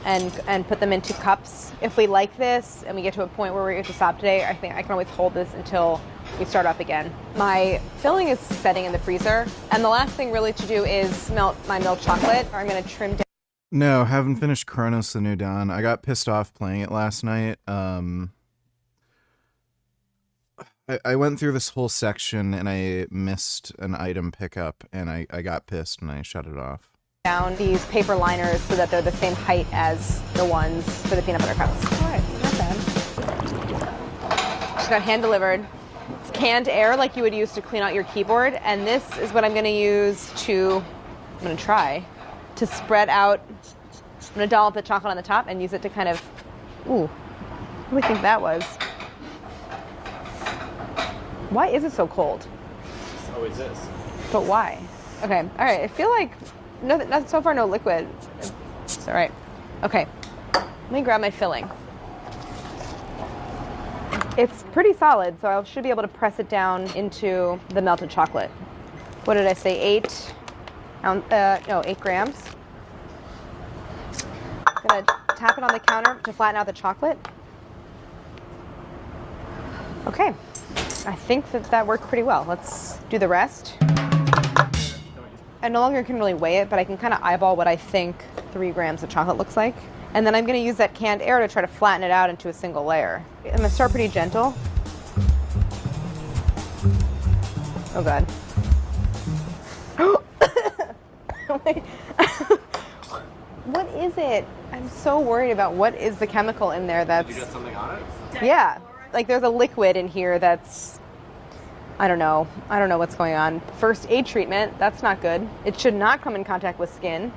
and put them into cups. If we like this and we get to a point where we have to stop today, I think I can always hold this until we start up again. My filling is setting in the freezer, and the last thing really to do is melt my milk chocolate. I'm going to trim down. No, haven't finished Chronos the New Dawn. I got pissed off playing it last night. I went through this whole section and I missed an item pickup, and I got pissed and I shut it off. Down these paper liners so that they're the same height as the ones for the peanut butter cups. All right, not bad. Just got hand delivered. It's canned air like you would use to clean out your keyboard, and this is what I'm going to use to, I'm going to try, to spread out. I'm going to dollop the chocolate on the top and use it to kind of, ooh, what do we think that was? Why is it so cold? So is this. But why? Okay, all right, I feel like so far no liquid. It's all right. Okay, let me grab my filling. It's pretty solid, so I should be able to press it down into the melted chocolate. What did I say, 8 grams. I'm gonna tap it on the counter to flatten out the chocolate. Okay, I think that worked pretty well. Let's do the rest. I no longer can really weigh it, but I can kind of eyeball what I think 3 grams of chocolate looks like. And then I'm going to use that canned air to try to flatten it out into a single layer. I'm going to start pretty gentle. Oh, God. What is it? I'm so worried about what is the chemical in there that's... Did you get something on it? Yeah. Like there's a liquid in here that's... I don't know what's going on. First aid treatment, that's not good. It should not come in contact with skin.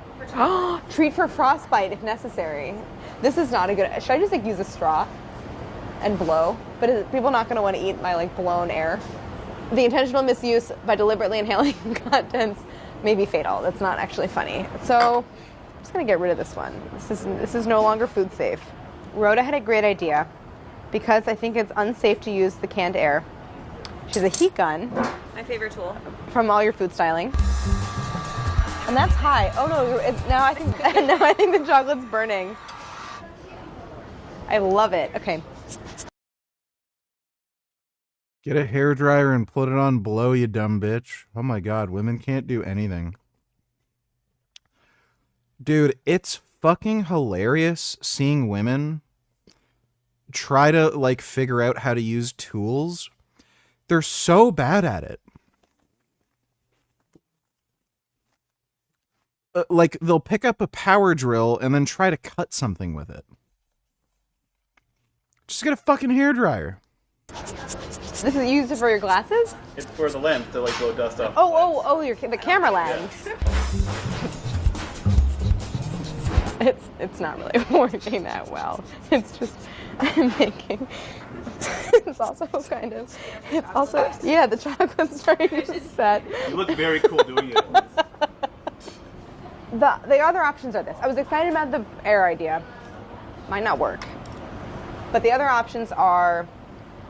Treat for frostbite if necessary. This is not a good, should I just like use a straw and blow? But is people not gonna wanna eat my like blown air? The intentional misuse by deliberately inhaling contents may be fatal. That's not actually funny. So I'm just gonna get rid of this one. This is no longer food safe. Rhoda had a great idea because I think it's unsafe to use the canned air. She's a heat gun. My favorite tool. From all your food styling. And that's high. Oh no, now I think the chocolate's burning. I love it. Okay. Get a hairdryer and put it on blow, you dumb bitch. Oh my God, women can't do anything. Dude, it's fucking hilarious seeing women try to like figure out how to use tools. They're so bad at it. Like, they'll pick up a power drill and then try to cut something with it. Just get a fucking hairdryer. This is used for your glasses? It's for the lens to like blow dust off. Oh, the camera lens. It's not really working that well. It's just making. It's also kind of. It's also the chocolate's starting to set. You look very cool doing it. The other options are this. I was excited about the air idea. Might not work. But the other options are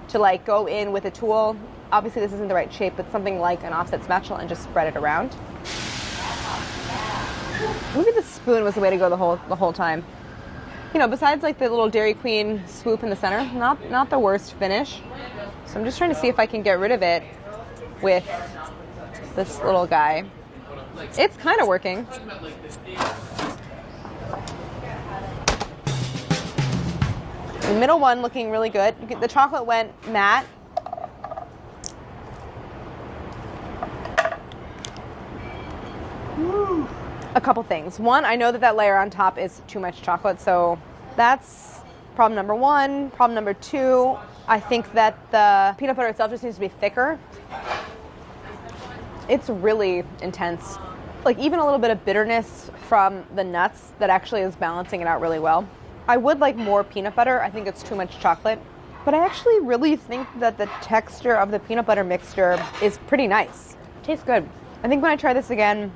to like go in with a tool. Obviously this isn't the right shape, but something like an offset spatula and just spread it around. Maybe the spoon was the way to go the whole time. You know, besides like the little Dairy Queen swoop in the center, not the worst finish. So I'm just trying to see if I can get rid of it with this little guy. It's kind of working. The middle one looking really good. The chocolate went matte. A couple things. One, I know that layer on top is too much chocolate, so that's problem number one. Problem number two, I think that the peanut butter itself just needs to be thicker. It's really intense. Like even a little bit of bitterness from the nuts that actually is balancing it out really well. I would like more peanut butter. I think it's too much chocolate. But I actually really think that the texture of the peanut butter mixture is pretty nice. Tastes good. I think when I try this again,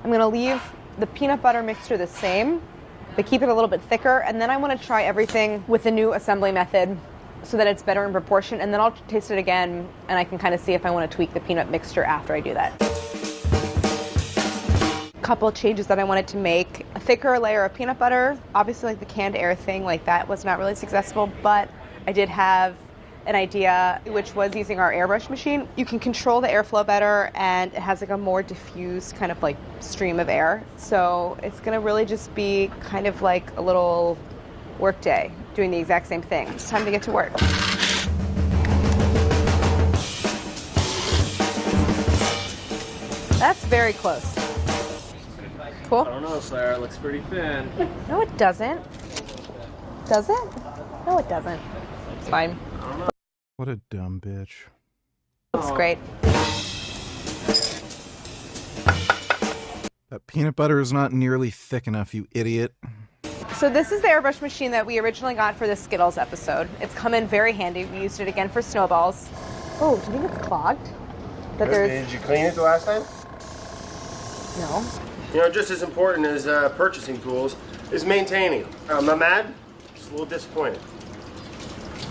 I'm going to leave the peanut butter mixture the same, but keep it a little bit thicker. And then I want to try everything with the new assembly method so that it's better in proportion. And then I'll taste it again, and I can kind of see if I want to tweak the peanut mixture after I do that. Couple of changes that I wanted to make. A thicker layer of peanut butter. Obviously, like the canned air thing, like that was not really successful, but I did have an idea, which was using our airbrush machine. You can control the airflow better, and it has like a more diffused kind of like stream of air. So it's gonna really just be kind of like a little work day, doing the exact same thing. It's time to get to work. That's very close. Cool. I don't know, Sarah. It looks pretty thin. No, it doesn't. Does it? No, it doesn't. It's fine. What a dumb bitch. It's great. That peanut butter is not nearly thick enough, you idiot. So this is the airbrush machine that we originally got for the Skittles episode. It's come in very handy. We used it again for snowballs. Oh, do you think it's clogged? Did you clean it the last time? No. You know, just as important as purchasing tools is maintaining them. I'm mad, just a little disappointed.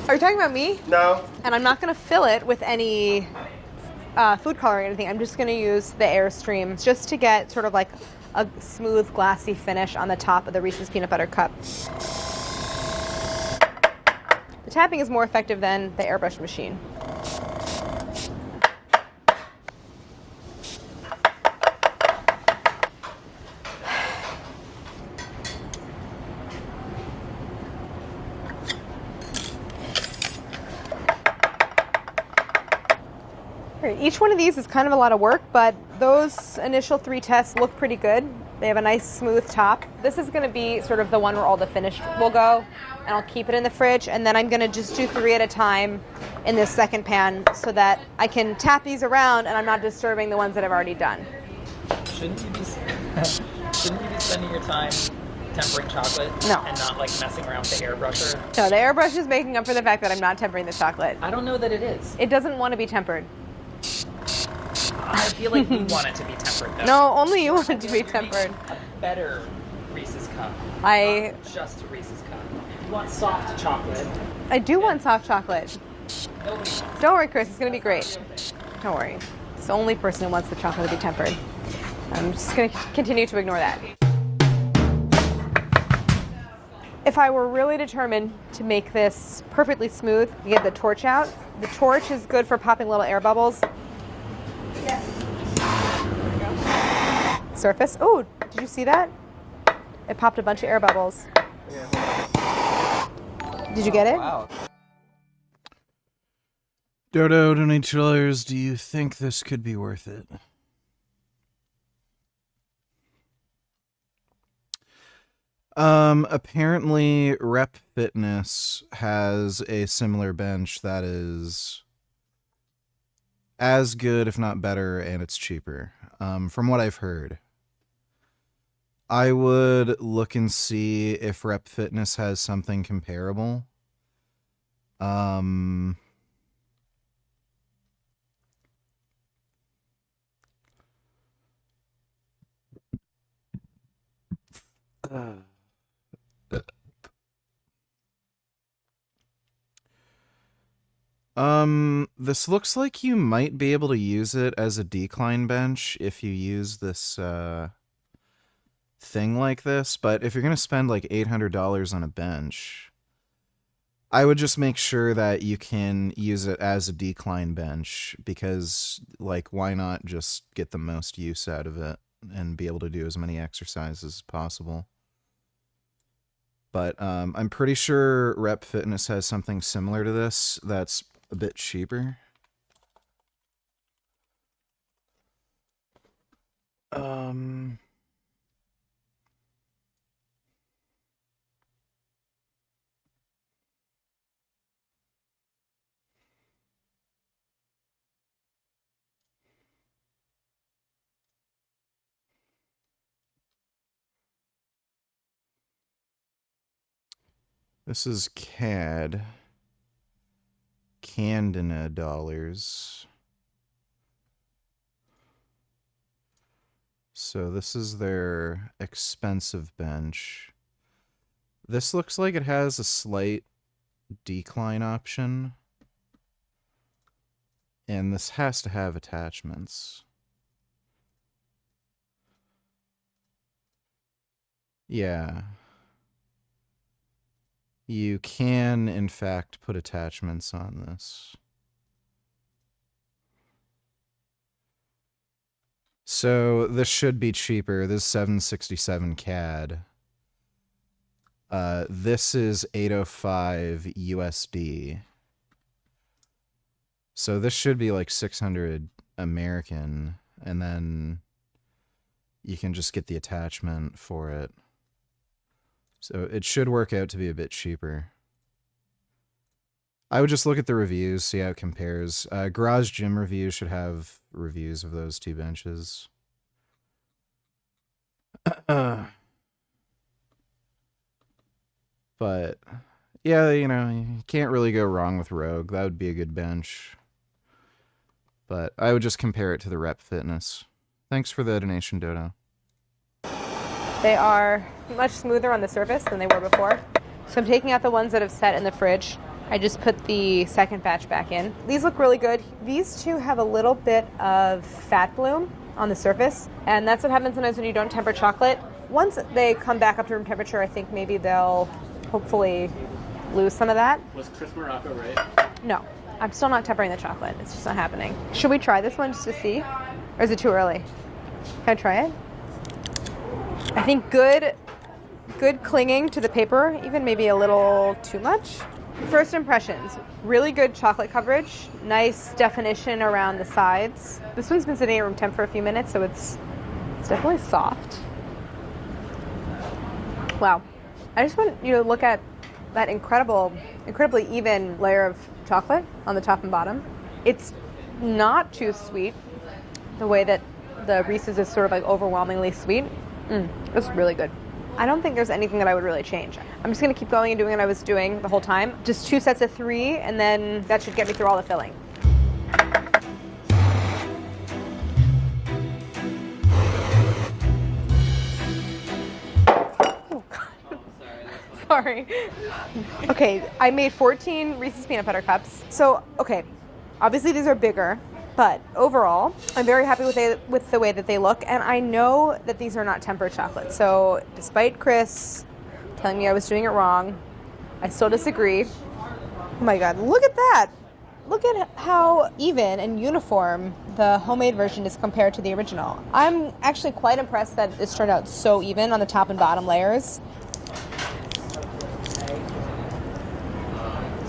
Are you talking about me? No. And I'm not going to fill it with any food coloring or anything. I'm just going to use the Airstream just to get sort of like a smooth, glassy finish on the top of the Reese's Peanut Butter Cup. The tapping is more effective than the airbrush machine. Each one of these is kind of a lot of work, but those initial 3 tests look pretty good. They have a nice smooth top. This is going to be sort of the one where all the finish will go, and I'll keep it in the fridge, and then I'm going to just do 3 at a time in this second pan so that I can tap these around and I'm not disturbing the ones that I've already done. Shouldn't you be spending your time tempering chocolate? No. And not like messing around with the airbrusher? No, the airbrush is making up for the fact that I'm not tempering the chocolate. I don't know that it is. It doesn't want to be tempered. I feel like we want it to be tempered, though. No, only you want it to be tempered. A better Reese's cup. I Not just a Reese's cup. You want soft chocolate. I do want soft chocolate. Nobody. Don't worry, Chris. It's going to be great. Don't worry. It's the only person who wants the chocolate to be tempered. I'm just going to continue to ignore that. If I were really determined to make this perfectly smooth, you get the torch out. The torch is good for popping little air bubbles. Yes. Surface. Oh, did you see that? It popped a bunch of air bubbles. Did you get it? Wow. Dodo, $2, do you think this could be worth it? Apparently Rep Fitness has a similar bench that is as good, if not better, and it's cheaper, from what I've heard. I would look and see if Rep Fitness has something comparable. This looks like you might be able to use it as a decline bench if you use this, thing like this, but if you're going to spend like $800 on a bench, I would just make sure that you can use it as a decline bench, because, like, why not just get the most use out of it and be able to do as many exercises as possible. But I'm pretty sure Rep Fitness has something similar to this that's a bit cheaper. This is CAD. Candina dollars. So this is their expensive bench. This looks like it has a slight decline option. And this has to have attachments. Yeah. You can, in fact, put attachments on this. So this should be cheaper. This is $767 CAD. This is $805 USD. So this should be like $600 American, and then you can just get the attachment for it. So it should work out to be a bit cheaper. I would just look at the reviews, see how it compares. Garage Gym Review should have reviews of those two benches. But, yeah, you know, you can't really go wrong with Rogue. That would be a good bench. But I would just compare it to the Rep Fitness. Thanks for the donation, Dodo. They are much smoother on the surface than they were before. So I'm taking out the ones that have set in the fridge. I just put the second batch back in. These look really good. These two have a little bit of fat bloom on the surface, and that's what happens sometimes when you don't temper chocolate. Once they come back up to room temperature, I think maybe they'll hopefully lose some of that. Was Chris Morocco right? No, I'm still not tempering the chocolate. It's just not happening. Should we try this one just to see? Or is it too early? Can I try it? I think good clinging to the paper, even maybe a little too much. First impressions, really good chocolate coverage, nice definition around the sides. This one's been sitting at room temp for a few minutes, so it's definitely soft. Wow. I just want you to look at that incredibly even layer of chocolate on the top and bottom. It's not too sweet, the way that the Reese's is sort of like overwhelmingly sweet. It's really good. I don't think there's anything that I would really change. I'm just going to keep going and doing what I was doing the whole time. Just 2 sets of 3, and then that should get me through all the filling. Oh, God. Sorry. Okay, I made 14 Reese's Peanut Butter Cups. So, okay, obviously these are bigger. But overall, I'm very happy with the way that they look, and I know that these are not tempered chocolate. So despite Chris telling me I was doing it wrong, I still disagree. Oh my God, look at that. Look at how even and uniform the homemade version is compared to the original. I'm actually quite impressed that this turned out so even on the top and bottom layers.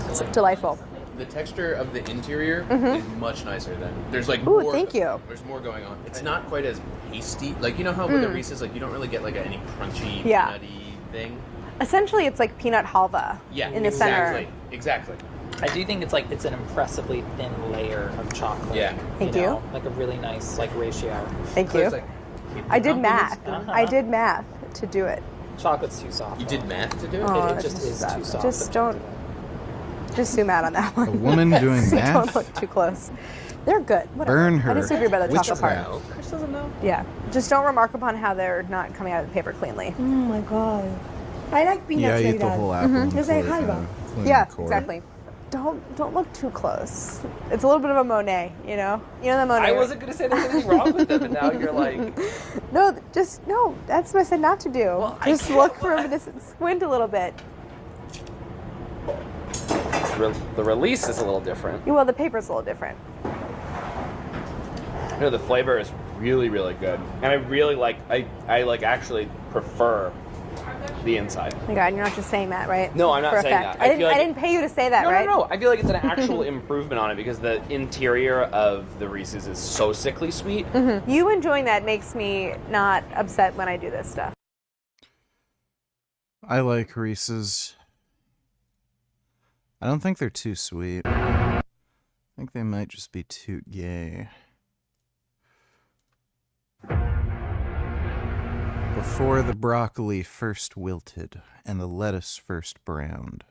It's delightful. The texture of the interior is much nicer than there's like Ooh, more. thank you. There's more going on. It's not quite as pasty. Like, you know how with the Reese's, like, you don't really get like any crunchy, nutty thing. Essentially, it's like peanut halva in the center. Exactly. I do think it's like it's an impressively thin layer of chocolate. Yeah. Thank you. Like a really nice like ratio. Thank you. Like, I did math. I did math. to do it. Chocolate's too soft. You did math to do it? Oh, It just is too soft. Just don't. Just zoom out on that one. A woman doing math? Don't look too close. They're good. Whatever. Burn her. I disagree about the chocolate part. No, Chris doesn't know. Yeah. Just don't remark upon how they're not coming out of the paper cleanly. Oh my god. I like peanuts Yeah, I like eat the that. whole apple. It's like halva. Yeah, exactly. Don't look too close. It's a little bit of a Monet, you know? You know the Monet? I wasn't going to say there's anything wrong with them, and now you're like... No, that's what I said not to do. Well, just look for a squint a little bit. The release is a little different. Well, the paper's a little different. You know, the flavor is really, really good. And I really like, I like actually prefer the inside. Oh my God, you're not just saying that, right? No, I'm not For a saying fact. that. I didn't pay you to say that, right? No. I feel like it's an actual improvement on it because the interior of the Reese's is so sickly sweet. Mm-hmm. You enjoying that makes me not upset when I do this stuff. I like Reese's. I don't think they're too sweet. I think they might just be too gay. Before the broccoli first wilted and the lettuce first browned,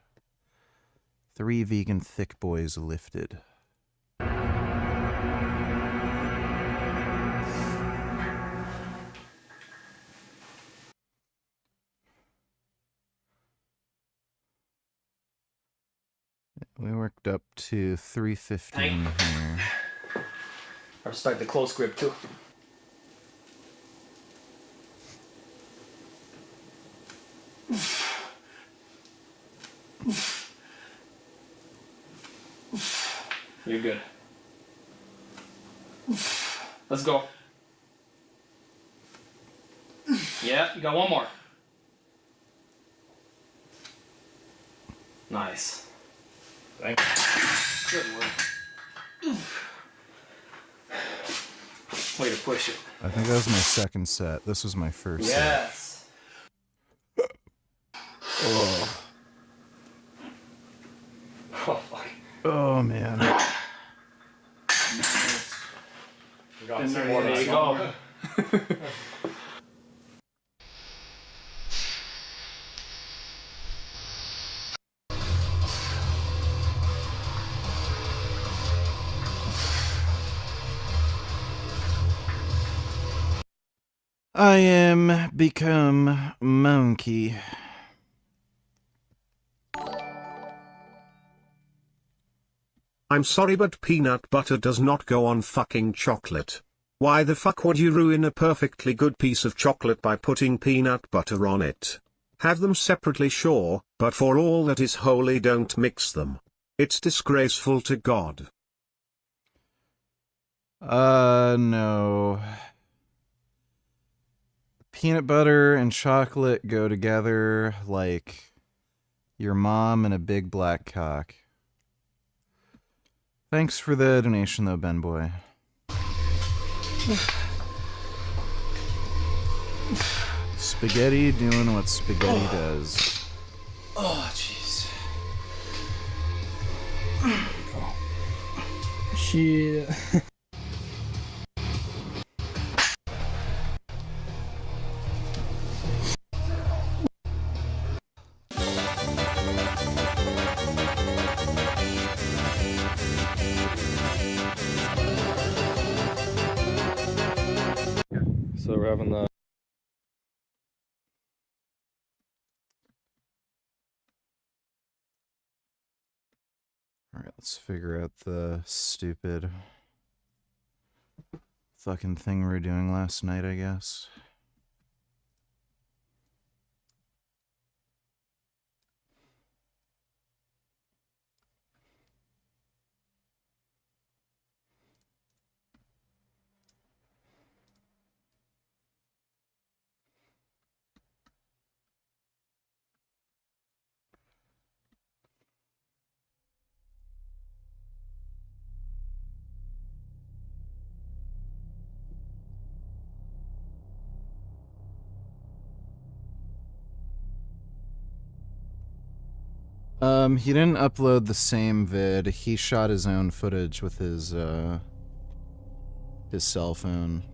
3 vegan thick boys lifted. We worked up to 315 here. Or start the close grip too. You're good. Let's go. Yeah, you got one more. Nice. Thanks. Good work. Way to push it. I think that was my second set. This was my first set. Yes. Oh. Oh, fuck. Oh, man. Got some more. There you go. I am become monkey. I'm sorry, but peanut butter does not go on fucking chocolate. Why the fuck would you ruin a perfectly good piece of chocolate by putting peanut butter on it? Have them separately, sure, but for all that is holy, don't mix them. It's disgraceful to God. No. Peanut butter and chocolate go together like your mom and a big black cock. Thanks for the donation, though, Ben Boy. Spaghetti doing what spaghetti does. Oh, jeez. Shit. So we're having the Alright, let's figure out the stupid fucking thing we were doing last night, I guess. He didn't upload the same vid. He shot his own footage with his cell phone.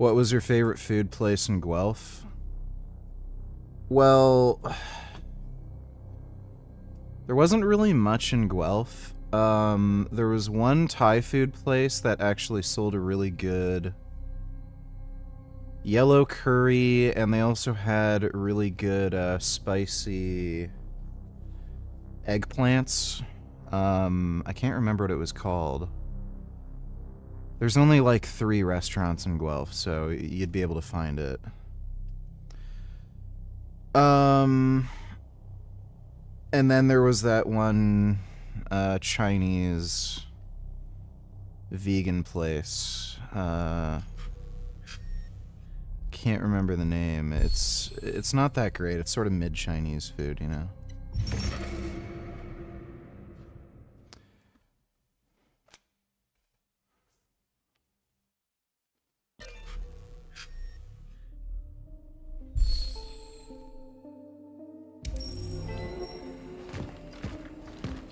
What was your favorite food place in Guelph? Well, there wasn't really much in Guelph. There was one Thai food place that actually sold a really good yellow curry, and they also had really good spicy eggplants. I can't remember what it was called. There's only like 3 restaurants in Guelph, so you'd be able to find it. And then there was that one Chinese vegan place. Can't remember the name. It's not that great. It's sort of mid-Chinese food, you know.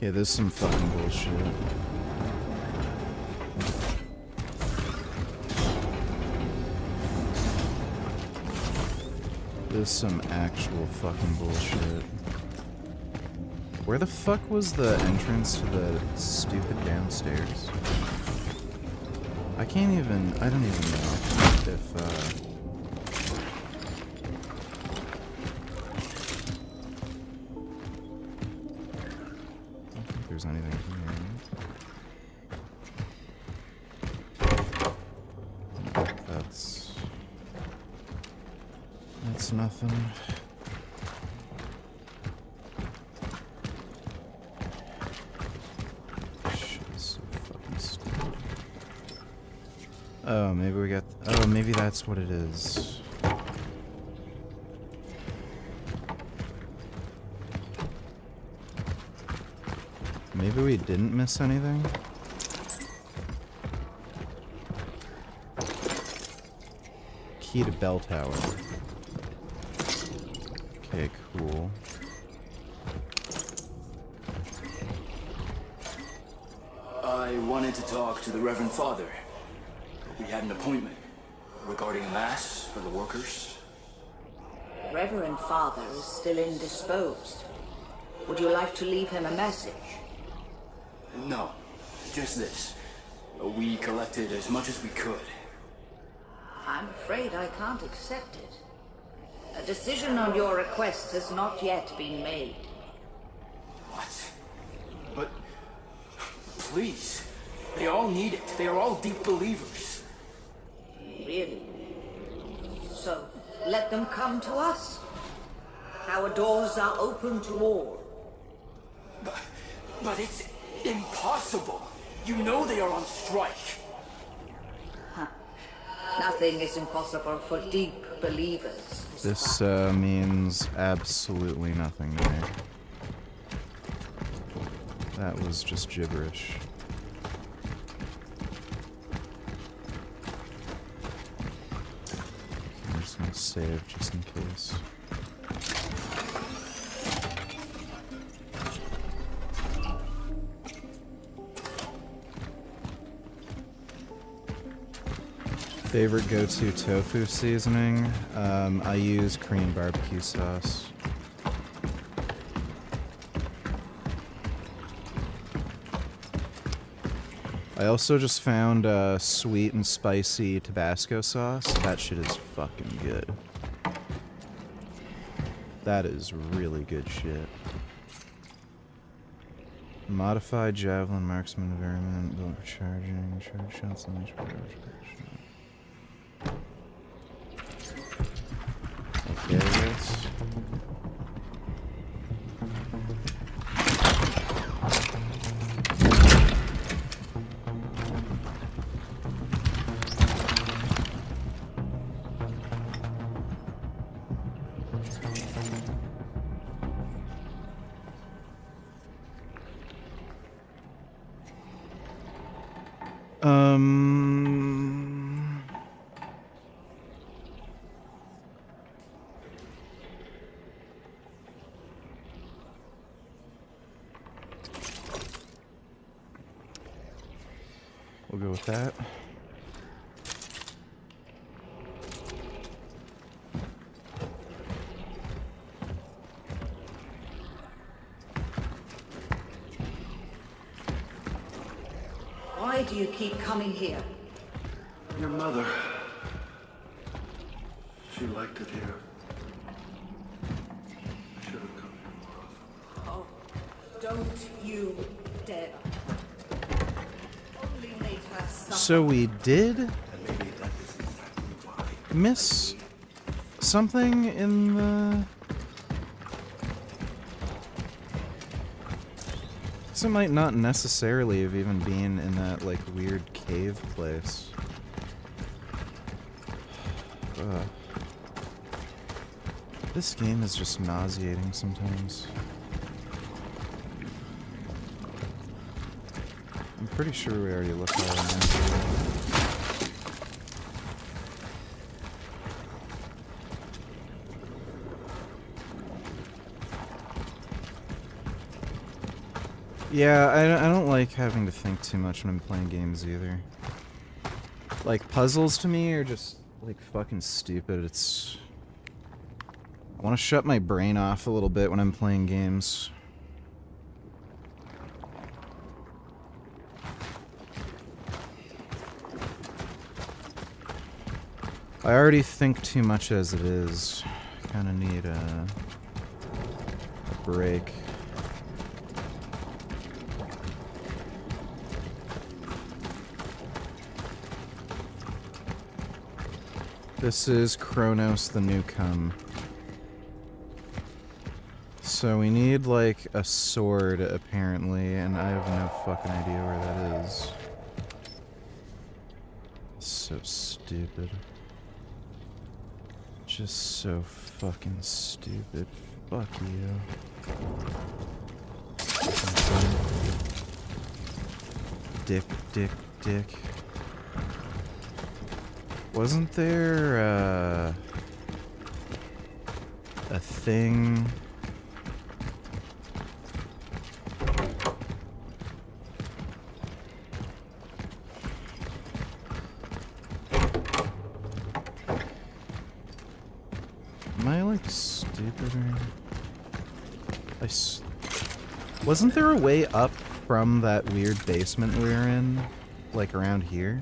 Okay, this is some fucking bullshit. This is some actual fucking bullshit. Where the fuck was the entrance to the stupid downstairs? I don't even know if, there's anything here. That's nothing. Shit is so fucking stupid. Oh, maybe we got. Oh, maybe that's what it is. Maybe we didn't miss anything? Key to bell tower. Okay, cool. I wanted to talk to the Reverend Father. We had an appointment regarding Mass for the workers. Reverend Father is still indisposed. Would you like to leave him a message? No, just this. We collected as much as we could. I'm afraid I can't accept it. A decision on your request has not yet been made. What? But, please, they all need it. They are all deep believers. Really? So, let them come to us. Our doors are open to all. But it's impossible. You know they are on strike. Huh. Nothing is impossible for deep believers. This means absolutely nothing to me. That was just gibberish. I'm just gonna save just in case. Favorite go-to tofu seasoning? I use Korean barbecue sauce. I also just found sweet and spicy Tabasco sauce. That shit is fucking good. That is really good shit. Modified javelin marksman variant, built for charging, charge shots on each barrel. Okay, I guess. We'll go with that. Why do you keep coming here? Your mother. She liked it here. I should have come here. Oh, don't you dare. Only made her suffer. So we did miss something in the... So it might not necessarily have even been in that, like, weird cave place. Ugh. This game is just nauseating sometimes. I'm pretty sure we already looked at it. Yeah, I don't like having to think too much when I'm playing games either. Like, puzzles to me are just, like, fucking stupid. It's... I want to shut my brain off a little bit when I'm playing games. I already think too much as it is. Kind of need a break. This is Kronos the Newcome. So we need, like, a sword, apparently, and I have no fucking idea where that is. So stupid. Just so fucking stupid. Fuck you. Dick, dick, dick. Wasn't there, a thing... Am I, like, stupid or... Wasn't there a way up from that weird basement we were in? Like, around here?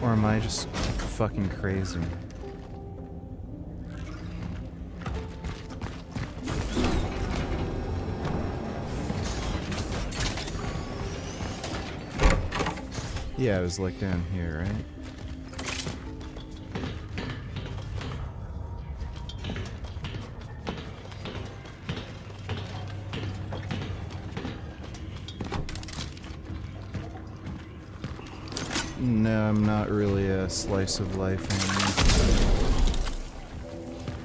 Or am I just fucking crazy? Yeah, it was like down here, right? No, I'm not really a slice of life anymore.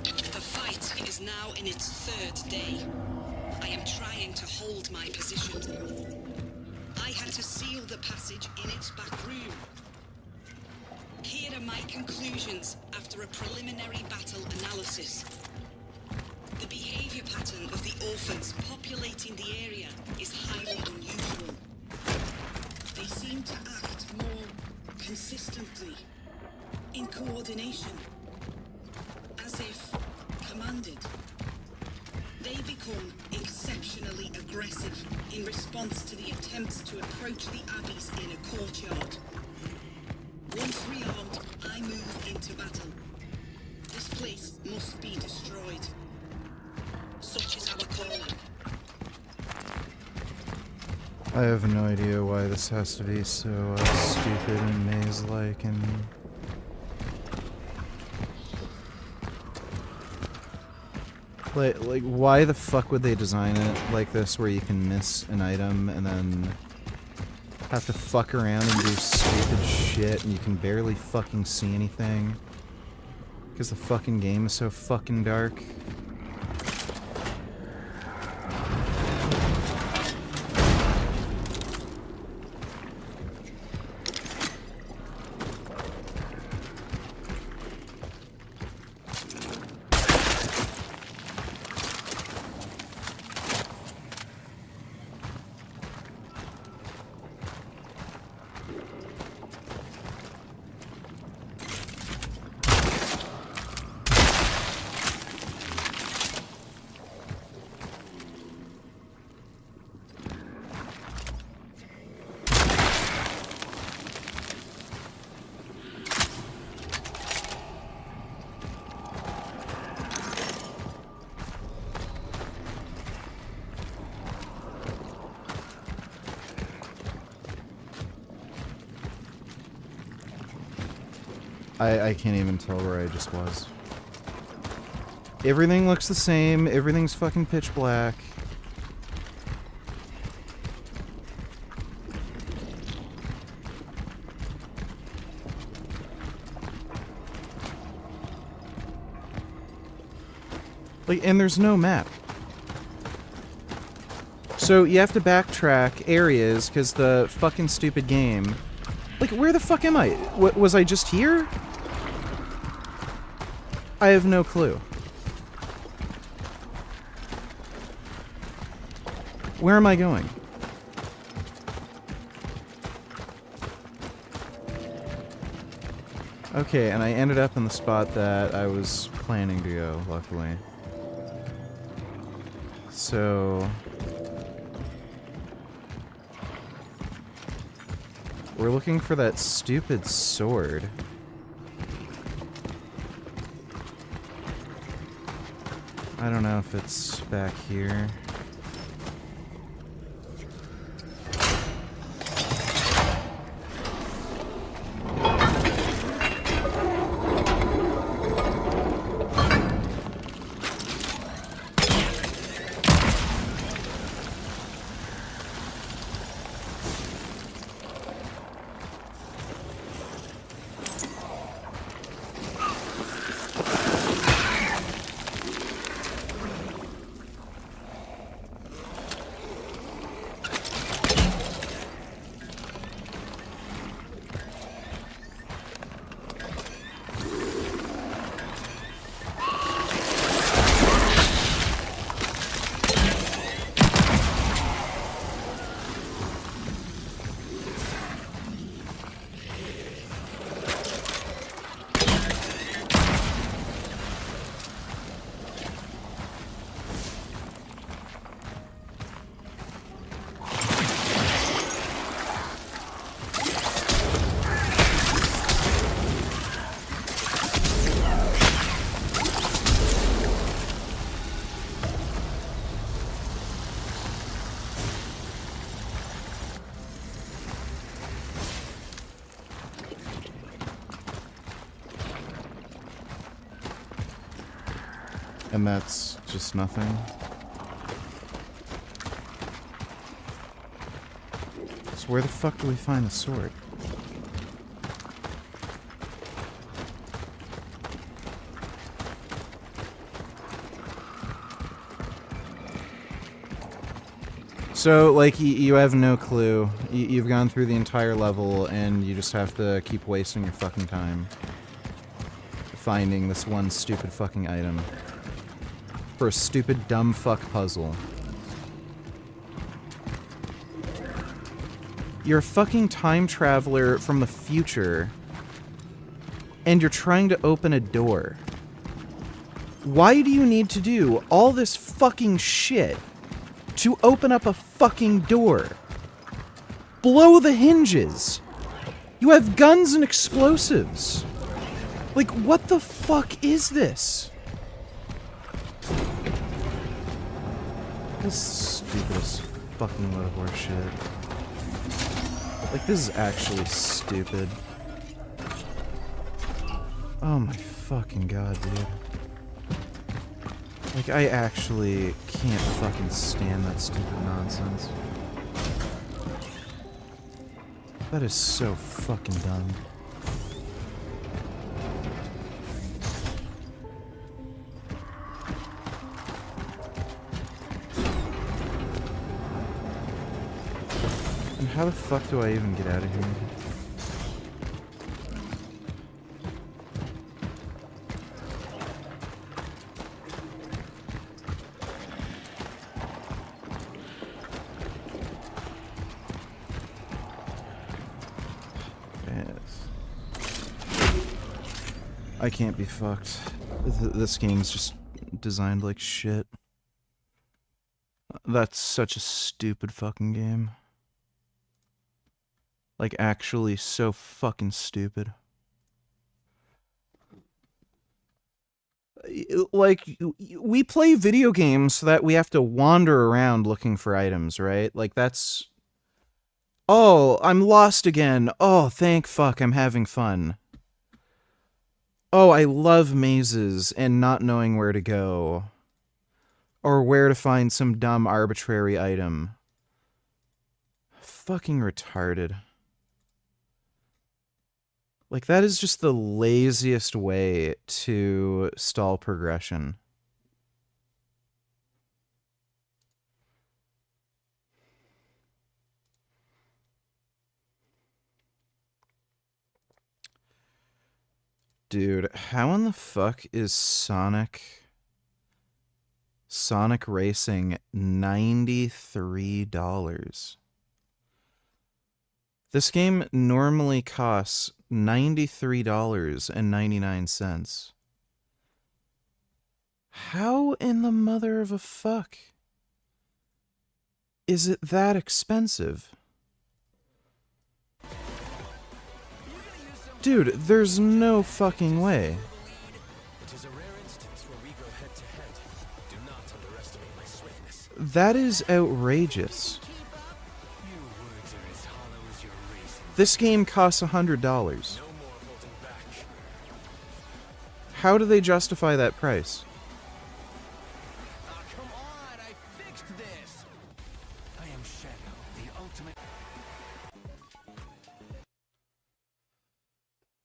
The fight is now in its third day. I am trying to hold my position. I had to seal the passage in its back room. Here are my conclusions after a preliminary battle analysis. The behavior pattern of the orphans populating the area is highly unusual. They seem to act more consistently, in coordination, as if commanded. They become exceptionally aggressive in response to the attempts to approach the Abbey's inner courtyard. Once rearmed, I move into battle. This place must be destroyed. Such is our calling. I have no idea why this has to be so stupid and maze-like and... Like, why the fuck would they design it like this where you can miss an item and then have to fuck around and do stupid shit and you can barely fucking see anything? Because the fucking game is so fucking dark. I can't even tell where I just was. Everything looks the same. Everything's fucking pitch black. Like, and there's no map. So you have to backtrack areas because the fucking stupid game. Like, where the fuck am I? Was I just here? I have no clue. Where am I going? Okay, and I ended up in the spot that I was planning to go, luckily. So... we're looking for that stupid sword. I don't know if it's back here. And that's just nothing. So where the fuck do we find the sword? So, like, you have no clue. You've gone through the entire level, and you just have to keep wasting your fucking time finding this one stupid fucking item. For a stupid, dumb fuck puzzle. You're a fucking time traveler from the future, and you're trying to open a door. Why do you need to do all this fucking shit to open up a fucking door? Blow the hinges! You have guns and explosives! Like, what the fuck is this? This stupidest fucking load of horse shit. Like, this is actually stupid. Oh my fucking god, dude. Like, I actually can't fucking stand that stupid nonsense. That is so fucking dumb. And how the fuck do I even get out of here? I can't be fucked. This game's just designed like shit. That's such a stupid fucking game. Like, actually so fucking stupid. Like, we play video games so that we have to wander around looking for items, right? Like, that's... Oh, I'm lost again. Oh, thank fuck, I'm having fun. Oh, I love mazes and not knowing where to go. Or where to find some dumb arbitrary item. Fucking retarded. Like, that is just the laziest way to stall progression. Dude, how in the fuck is Sonic Racing $93? This game normally costs $93.99. How in the mother of a fuck is it that expensive? Dude, there's no fucking way. That is outrageous. This game costs $100. How do they justify that price?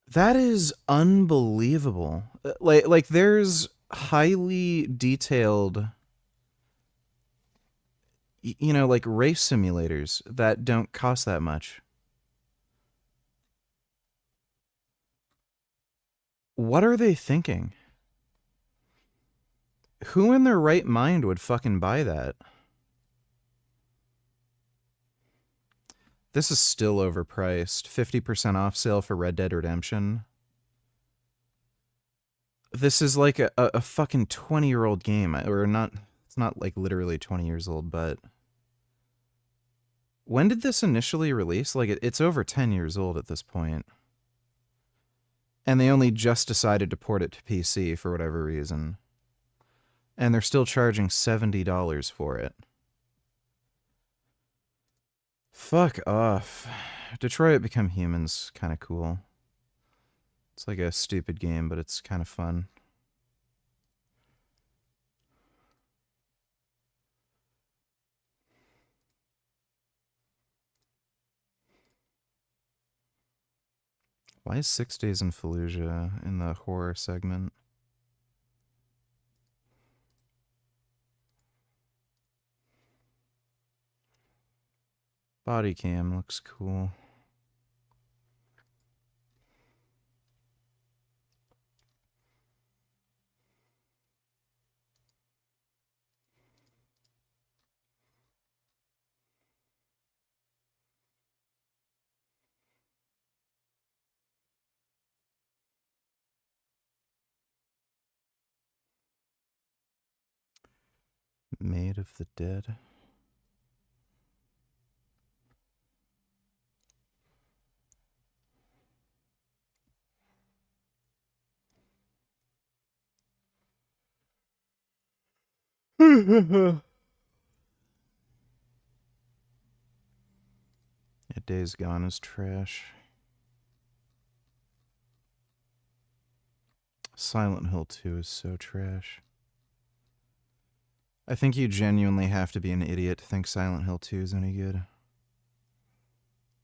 That is unbelievable. Like there's highly detailed, you know, like race simulators that don't cost that much. What are they thinking? Who in their right mind would fucking buy that? This is still overpriced. 50% off sale for Red Dead Redemption. This is like a fucking 20-year-old game. Or not, it's not like literally 20 years old, but... When did this initially release? Like, it's over 10 years old at this point. And they only just decided to port it to PC for whatever reason. And they're still charging $70 for it. Fuck off. Detroit Become Human's kind of cool. It's like a stupid game, but it's kind of fun. Why is 6 Days in Fallujah in the horror segment? Body cam looks cool. Maid of the Dead. Yeah, Days Gone is trash. Silent Hill 2 is so trash. I think you genuinely have to be an idiot to think Silent Hill 2 is any good.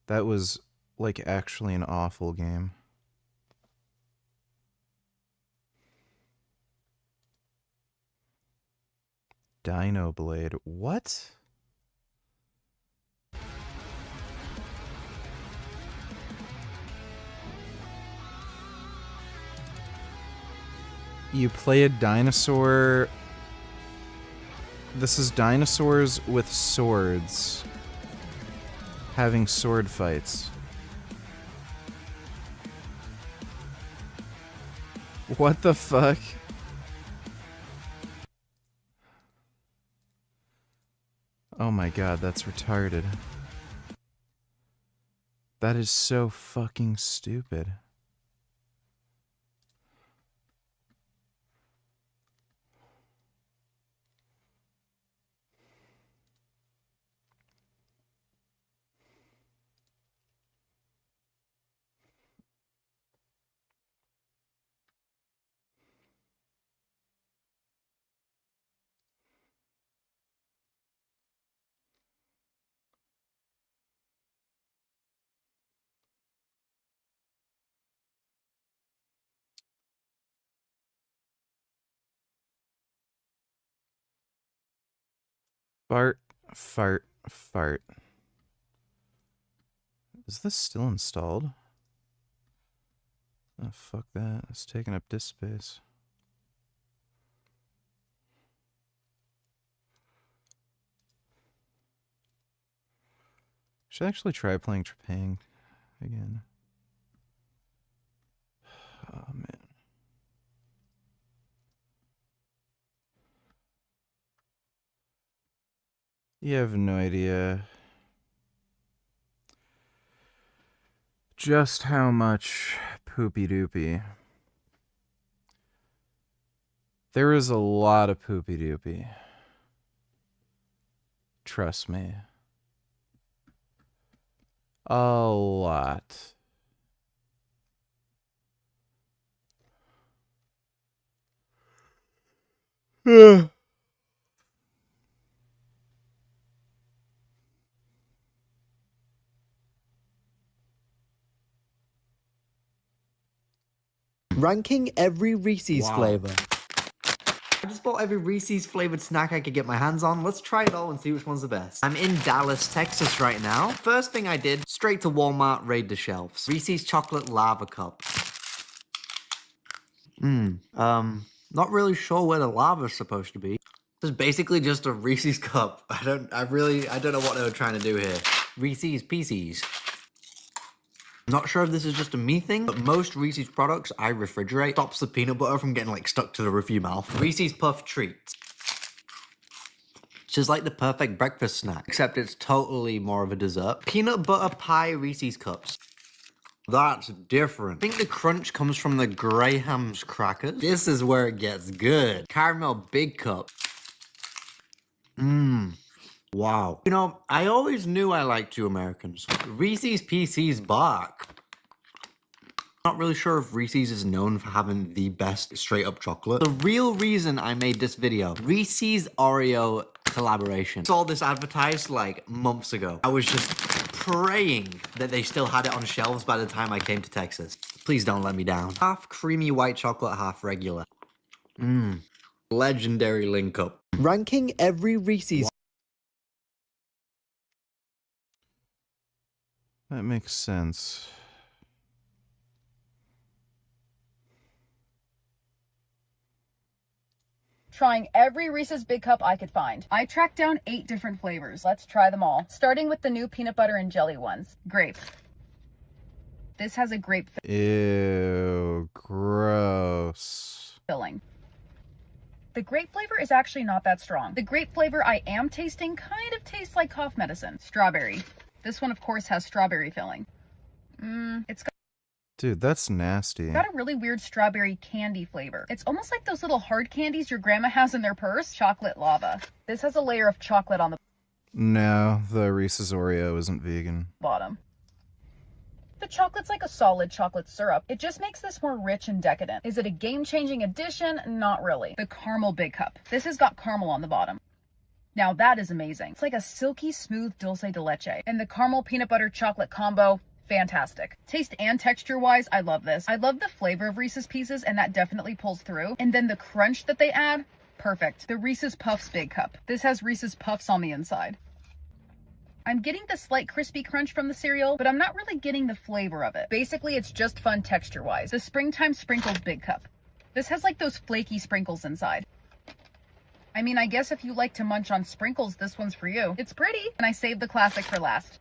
That was, like, actually an awful game. Dino Blade. What? You play a dinosaur. This is dinosaurs with swords having sword fights. What the fuck? Oh my god, that's retarded. That is so fucking stupid. Fart, fart, fart. Is this still installed? Oh, fuck that. It's taking up disk space. Should actually try playing Trepang again. Oh, man. You have no idea just how much poopy doopy. There is a lot of poopy doopy. Trust me. A lot. Ranking every Reese's Wow. flavor. I just bought every Reese's flavored snack I could get my hands on. Let's try it all and see which one's the best. I'm in Dallas, Texas right now. First thing I did, straight to Walmart, raid the shelves. Reese's chocolate lava cup. Not really sure where the lava's supposed to be. This is basically just a Reese's cup. I don't know what they were trying to do here. Reese's Pieces. Not sure if this is just a me thing, but most Reese's products I refrigerate. Stops the peanut butter from getting like stuck to the roof of your mouth. Reese's Puff Treats. It's just like the perfect breakfast snack, except it's totally more of a dessert. Peanut butter pie Reese's cups. That's different. I think the crunch comes from the Graham's crackers. This is where it gets good. Caramel big cup. Wow. You know, I always knew I liked you Americans. Reese's Pieces bark. Not really sure if Reese's is known for having the best straight up chocolate. The real reason I made this video, Reese's Oreo collaboration. Saw this advertised like months ago. I was just praying that they still had it on shelves by the time I came to Texas. Please don't let me down. Half creamy white chocolate, half regular. Legendary link up. Ranking every Reese's. That makes sense. Trying every Reese's Big Cup I could find. I tracked down 8 different flavors. Let's try them all. Starting with the new peanut butter and jelly ones. Grape. This has a grape Ew, gross. filling. The grape flavor is actually not that strong. The grape flavor I am tasting kind of tastes like cough medicine. Strawberry. This one, of course, has strawberry filling. It's Dude, that's nasty. got a really weird strawberry candy flavor. It's almost like those little hard candies your grandma has in their purse. Chocolate lava. This has a layer of chocolate on the No, the Reese's Oreo isn't vegan. bottom. The chocolate's like a solid chocolate syrup. It just makes this more rich and decadent. Is it a game-changing addition? Not really. The caramel big cup. This has got caramel on the bottom. Now that is amazing. It's like a silky smooth dulce de leche. And the caramel peanut butter chocolate combo, fantastic. Taste and texture wise, I love this. I love the flavor of Reese's Pieces, and that definitely pulls through. And then the crunch that they add, perfect. The Reese's Puffs Big Cup. This has Reese's Puffs on the inside. I'm getting the slight crispy crunch from the cereal, but I'm not really getting the flavor of it. Basically, it's just fun texture wise. The Springtime Sprinkles Big Cup. This has like those flaky sprinkles inside. I mean, I guess if you like to munch on sprinkles, this one's for you. It's pretty, and I saved the classic for last.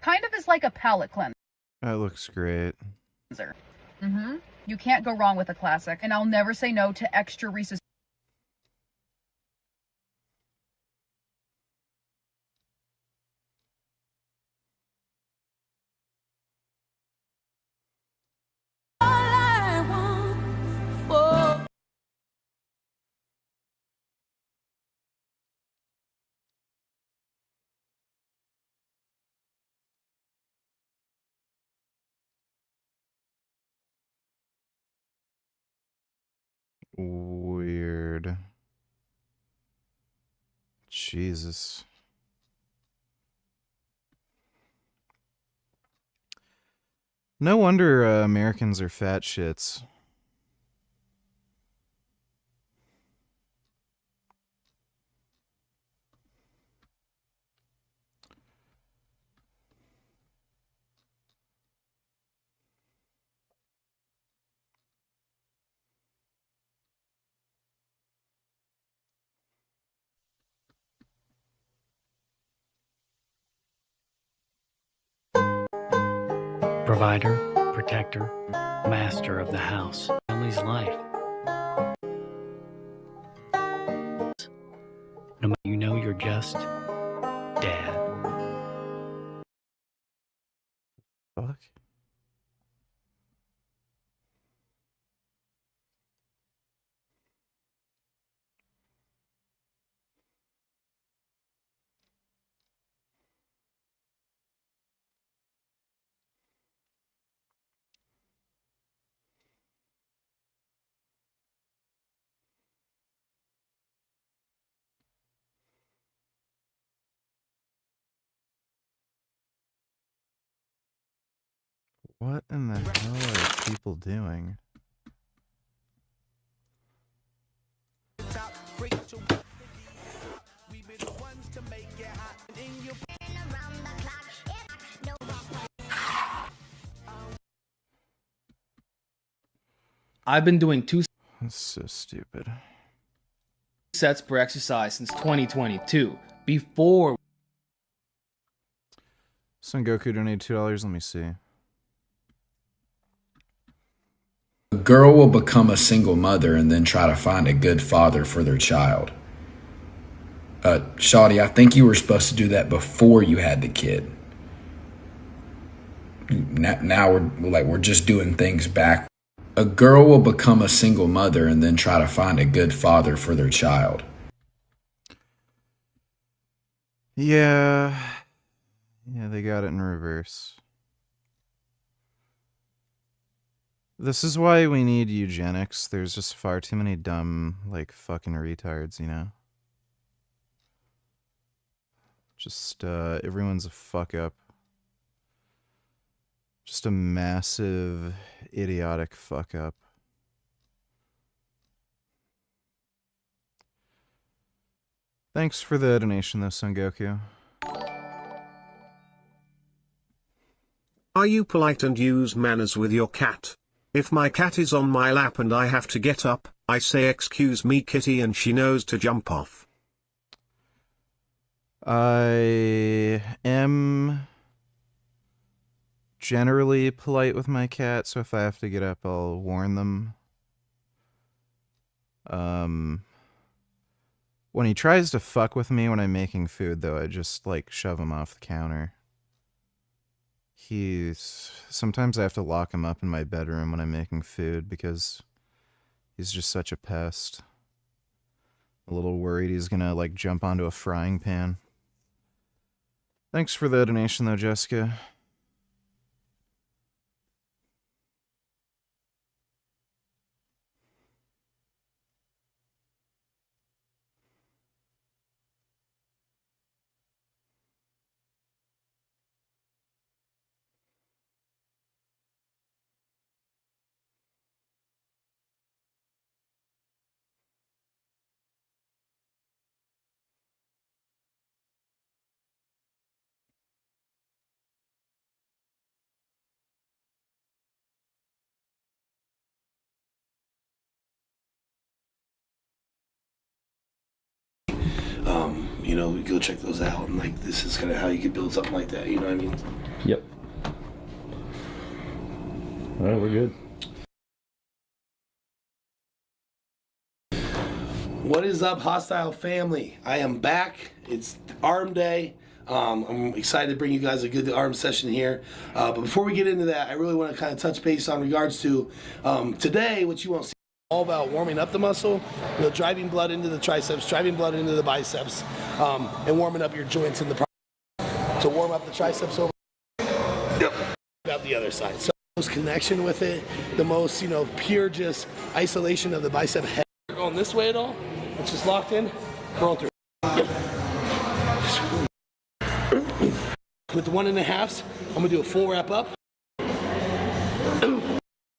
Kind of is like a palate cleanser. That looks great. You can't go wrong with a classic, and I'll never say no to extra Reese's. Weird. Jesus. No wonder Americans are fat shits. Provider, protector, master of the house, family's life. No matter, you know you're just dad. Fuck. What in the hell are people doing? I've been doing 2 That's so stupid. sets per exercise since 2022. Before Son Goku donated $2. Let me see. A girl will become a single mother and then try to find a good father for their child. Shawty, I think you were supposed to do that before you had the kid. Now we're just doing things back. A girl will become a single mother and then try to find a good father for their child. Yeah. Yeah, they got it in reverse. This is why we need eugenics. There's just far too many dumb, like, fucking retards, you know? Just, everyone's a fuck up. Just a massive, idiotic fuck up. Thanks for the donation, though, Son Goku. Are you polite and use manners with your cat? If my cat is on my lap and I have to get up, I say excuse me kitty and she knows to jump off. I am generally polite with my cat, so if I have to get up, I'll warn them. When he tries to fuck with me when I'm making food, though, I just, like, shove him off the counter. Sometimes I have to lock him up in my bedroom when I'm making food because he's just such a pest. A little worried he's gonna, like, jump onto a frying pan. Thanks for the donation, though, Jessica. You know, go check those out, and like this is kind of how you could build something like that. You know what I mean? Yep. All right, we're good. What is up, Hostile Family? I am back. It's Arm Day. I'm excited to bring you guys a good arm session here. But before we get into that, I really want to kind of touch base on regards to today, what you won't see. All about warming up the muscle, you know, driving blood into the triceps, driving blood into the biceps, and warming up your joints in the process. To warm up the triceps over about the other side. So the most connection with it, the most, you know, pure just isolation of the bicep head. Going this way at all? It's just locked in, curl through. With the 1.5s, I'm gonna do a full wrap up.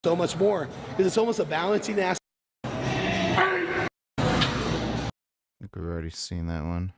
So much more, because it's almost a balancing aspect. I think we've already seen that one.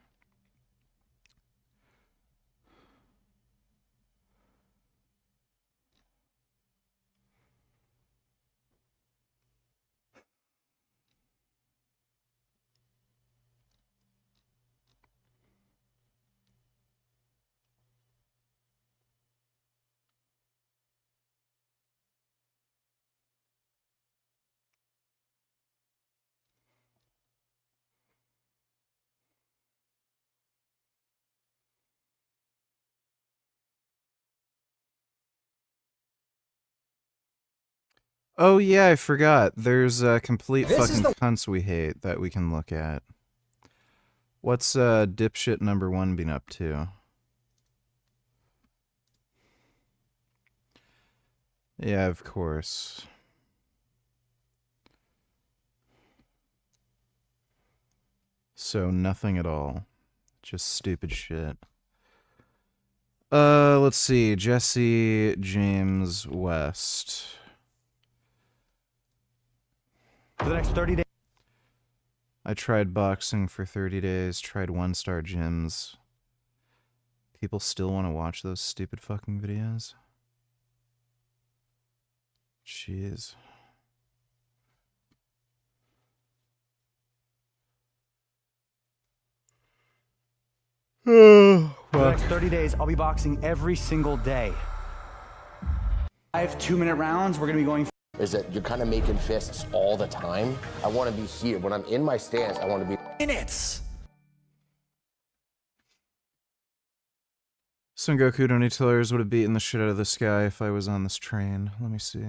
Oh yeah, I forgot. There's complete This is fucking cunts we hate that we can look at. What's dipshit number 1 been up to? Yeah, of course. So nothing at all. Just stupid shit. Let's see. Jesse James West. For the next 30 days. I tried boxing for 30 days, tried 1-star gyms. People still want to watch those stupid fucking videos? Jeez. For the next 30 days, I'll be boxing every single day. 5 2-minute rounds. We're going to be going. Is that you're kind of making fists all the time. I want to be here. When I'm in my stance, I want to be. Minutes. Son Goku, don't need tellers would have beaten the shit out of this guy if I was on this train. Let me see.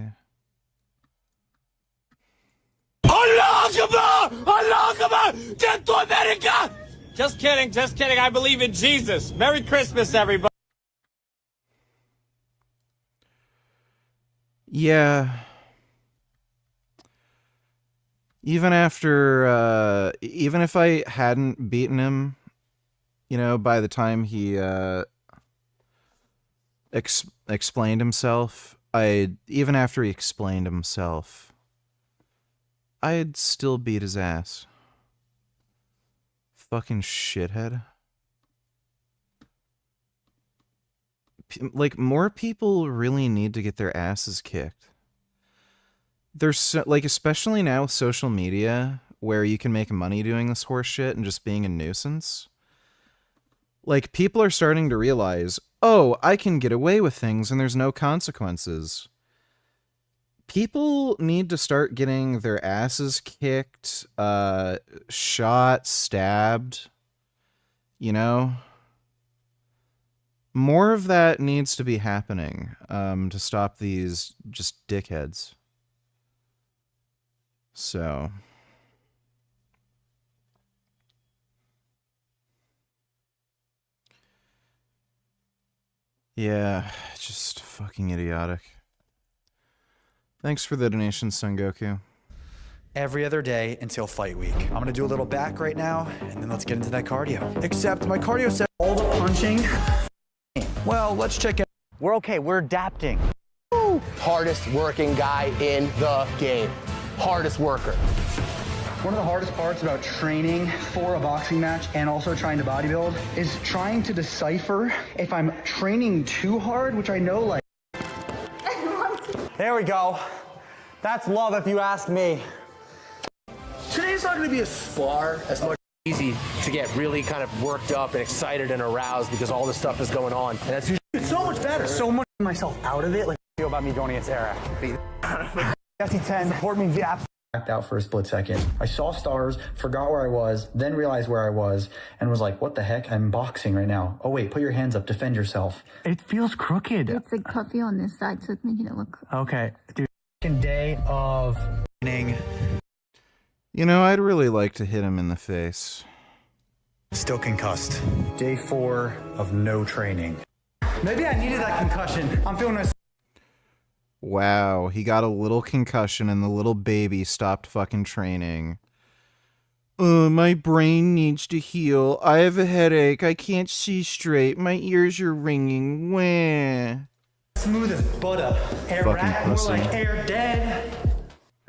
Allah Akbar! Allah Akbar! Get to America! Just kidding, just kidding. I believe in Jesus. Merry Christmas, everybody. Yeah. Even after, even if I hadn't beaten him, you know, by the time he, explained himself, even after he explained himself, I'd still beat his ass. Fucking shithead. Like, more people really need to get their asses kicked. There's so, like, especially now with social media, where you can make money doing this horse shit and just being a nuisance. Like, people are starting to realize, oh, I can get away with things and there's no consequences. People need to start getting their asses kicked, shot, stabbed, you know? More of that needs to be happening, to stop these just dickheads. So... yeah, just fucking idiotic. Thanks for the donation, Son Goku. Every other day until fight week. I'm gonna do a little back right now, and then let's get into that cardio. Except my cardio said all the punching. Well, let's check it. We're okay, we're adapting. Woo! Hardest working guy in the game. Hardest worker. One of the hardest parts about training for a boxing match and also trying to bodybuild is trying to decipher if I'm training too hard, which I know like... There we go. That's love if you ask me. Today's not going to be a spar as much. Easy to get really kind of worked up and excited and aroused because all this stuff is going on. And that's usually it's so much better. So much myself out of it. Like, feel about me going against Eric. SC10 support me the absolute. Backed out for a split second. I saw stars, forgot where I was, then realized where I was, and was like, what the heck? I'm boxing right now. Oh wait, put your hands up, defend yourself. It feels crooked. It's like puffy on this side, so it's making it look crooked. Okay, dude. Second day of training. You know, I'd really like to hit him in the face. Still concussed. Day 4 of no training. Maybe I needed that concussion. I'm feeling myself. Wow, he got a little concussion and the little baby stopped fucking training. My brain needs to heal. I have a headache. I can't see straight. My ears are ringing. Wah. Smooth as butter. Air fucking rack, more pussy. like air dead.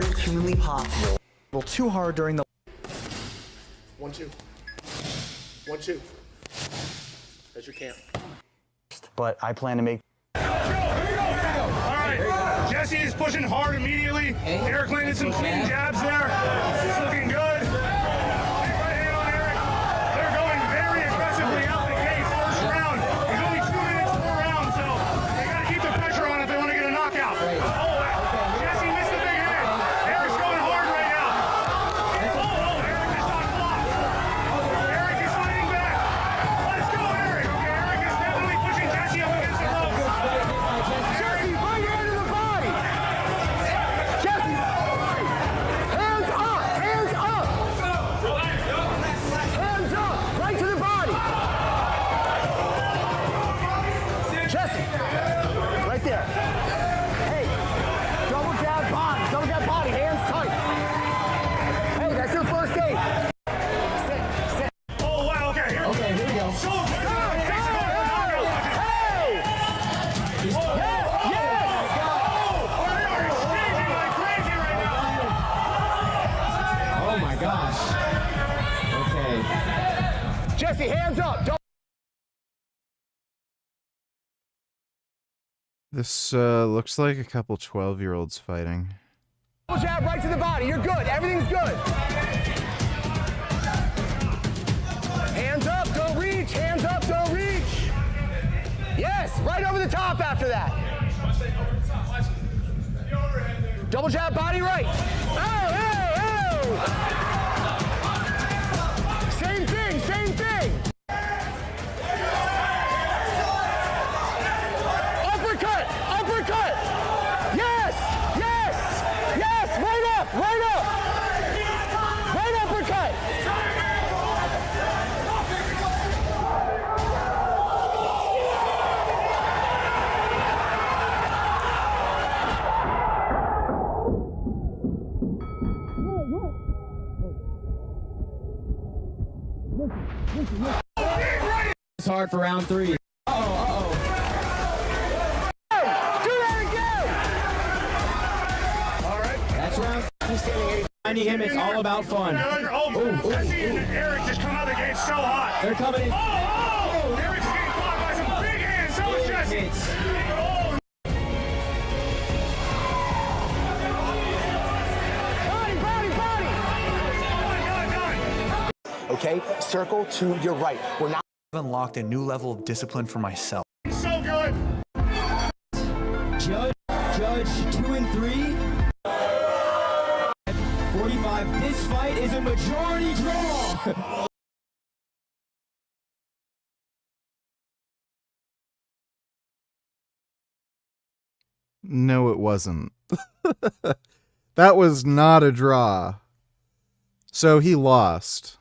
Very humanly possible. A little too hard during the... 1, 2. 1, 2. That's your camp. But I plan to make... Jesse is pushing hard immediately. Eric landed some clean jabs there. It's looking good. Right hand on Eric. They're going very aggressively out the gate. First round. There's only 2 minutes per round, so they got to keep the pressure on if they want to get a knockout. Oh, Jesse missed the big hand. Eric's going hard right now. Oh, Eric just got flopped. Eric is fighting back. Let's go, Eric. Okay, Eric is definitely pushing Jesse up against the ropes. Jesse, right hand to the body! Jesse, hands up. Don't. This looks like a couple 12-year-olds fighting. Jab right to the body. You're good. Everything's good. Hands up, don't reach. Hands up, don't reach. Yes, right over the top after that. Double jab, body right. Oh, oh, oh. Same thing, same thing. Uppercut, uppercut. Yes, yes, yes. Right up, right up. Right uppercut. It's hard for round 3. Do that again. All right. That's round. He's standing 80. Him, it's all about fun. Jesse and Eric just come out of the gate so hot. They're coming in. Oh! Eric's getting caught by some big hands. So is Jesse. Okay, circle to your right. We're not. I've unlocked a new level of discipline for myself. So good. Judge 2 and 3. 45. This fight is a majority draw. No, it wasn't. That was not a draw. So he lost.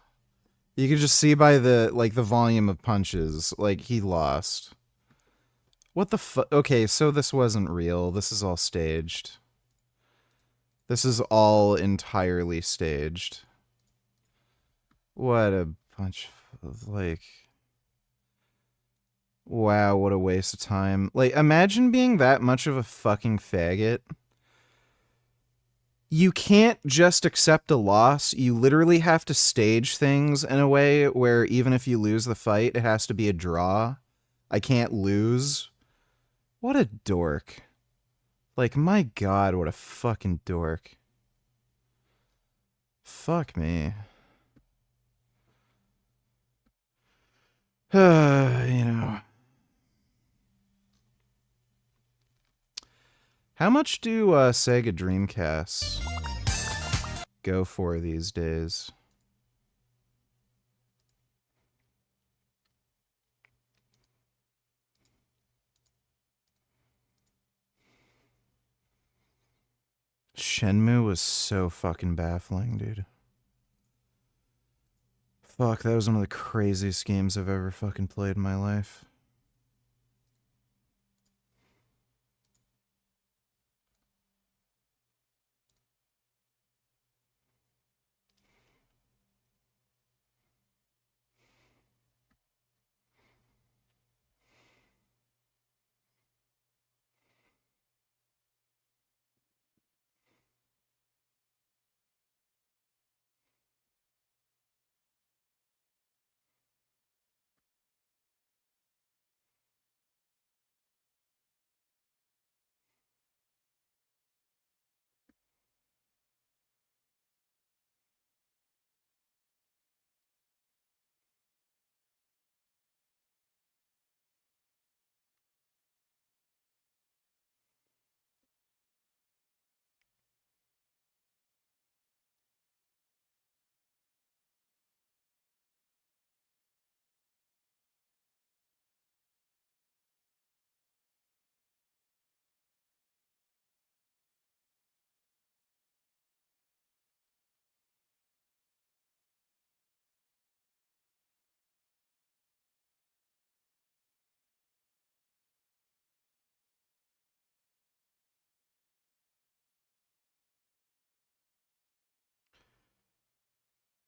You could just see by the volume of punches, he lost. What the fuck? Okay, so this wasn't real. This is all staged. This is all entirely staged. What a bunch of, wow, what a waste of time. Imagine being that much of a fucking faggot. You can't just accept a loss. You literally have to stage things in a way where even if you lose the fight, it has to be a draw. I can't lose. What a dork. My God, what a fucking dork. Fuck me. You know. How much do Sega Dreamcasts go for these days? Shenmue was so fucking baffling, dude. Fuck, that was one of the craziest games I've ever fucking played in my life.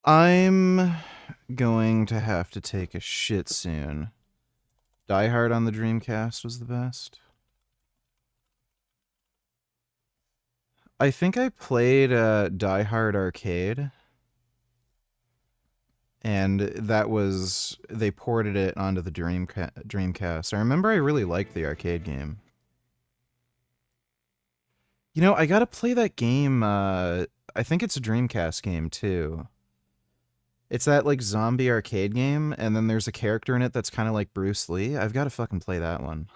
I'm going to have to take a shit soon. Die Hard on the Dreamcast was the best. I think I played Die Hard Arcade. And that was, they ported it onto the Dreamcast. I remember I really liked the arcade game. You know, I gotta play that game, I think it's a Dreamcast game too. It's that like zombie arcade game, and then there's a character in it that's kind of like Bruce Lee. I've gotta fucking play that one.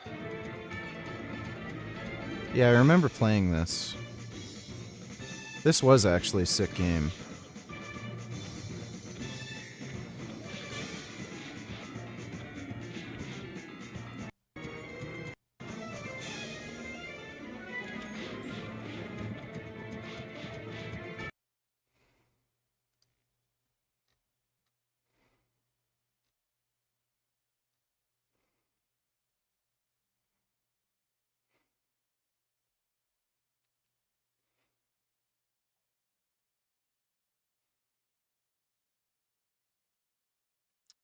Yeah, I remember playing this. This was actually a sick game.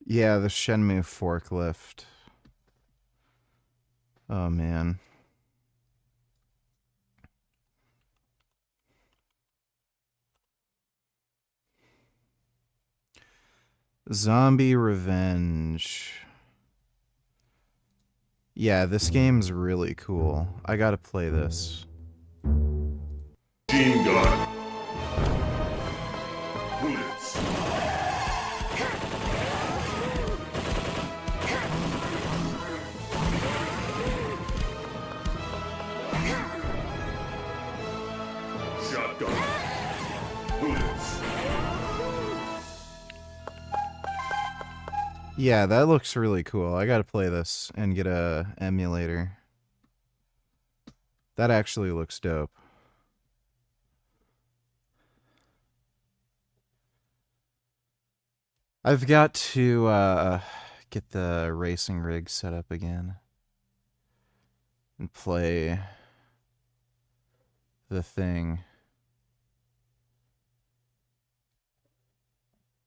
Yeah, the Shenmue forklift. Oh, man. Zombie Revenge. Yeah, this game's really cool. I gotta play this. Team gun. Bullets. Shotgun. Bullets. Yeah, that looks really cool. I gotta play this and get a emulator. That actually looks dope. I've got to get the racing rig set up again and play the thing.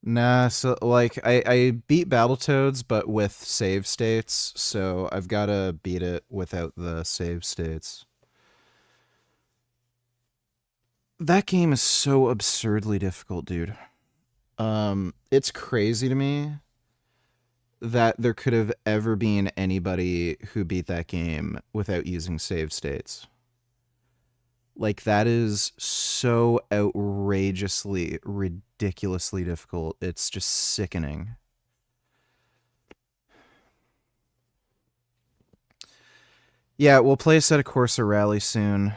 Nah, so like I beat Battletoads but with save states, so I've got to beat it without the save states. That game is so absurdly difficult, dude. It's crazy to me that there could have ever been anybody who beat that game without using save states. Like, that is so outrageously, ridiculously difficult. It's just sickening. Yeah, we'll play a set of Corsa Rally soon.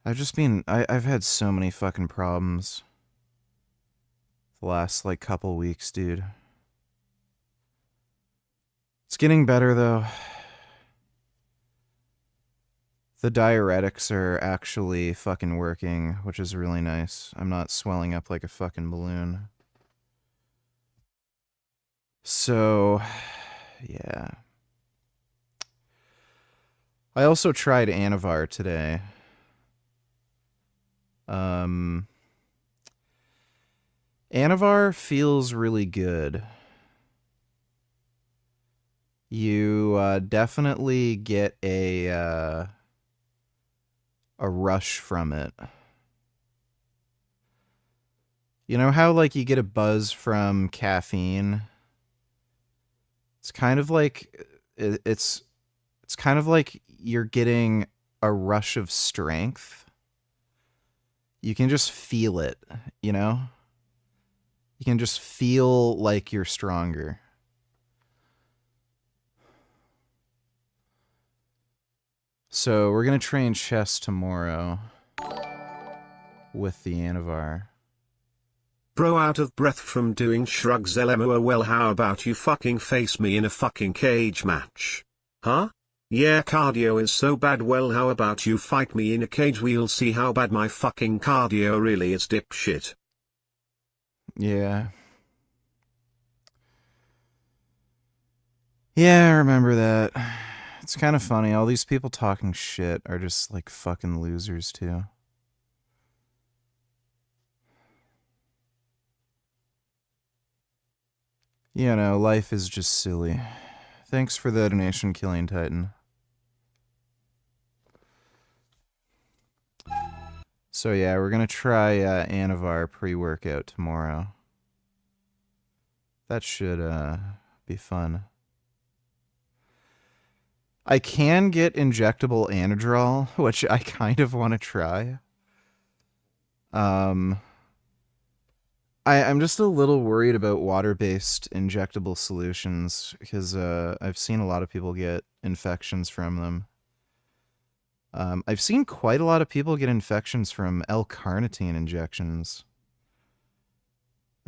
I've had so many fucking problems the last, like, couple weeks, dude. It's getting better, though. The diuretics are actually fucking working, which is really nice. I'm not swelling up like a fucking balloon. So, yeah. I also tried Anavar today. Anavar feels really good. You definitely get a rush from it. You know how like you get a buzz from caffeine? It's kind of like it's kind of like you're getting a rush of strength. You can just feel it, you know? You can just feel like you're stronger. So we're going to train chess tomorrow with the Anavar. Bro out of breath from doing shrugs LMO. Well, how about you fucking face me in a fucking cage match? Huh? Yeah, cardio is so bad. Well, how about you fight me in a cage? We'll see how bad my fucking cardio really is, dipshit. Yeah. Yeah, I remember that. It's kind of funny. All these people talking shit are just like fucking losers too. You know, life is just silly. Thanks for the donation, Killing Titan. So yeah, we're gonna try Anavar pre-workout tomorrow. That should be fun. I can get injectable Anadrol, which I kind of want to try. I'm just a little worried about water-based injectable solutions because I've seen a lot of people get infections from them. I've seen quite a lot of people get infections from L-carnitine injections.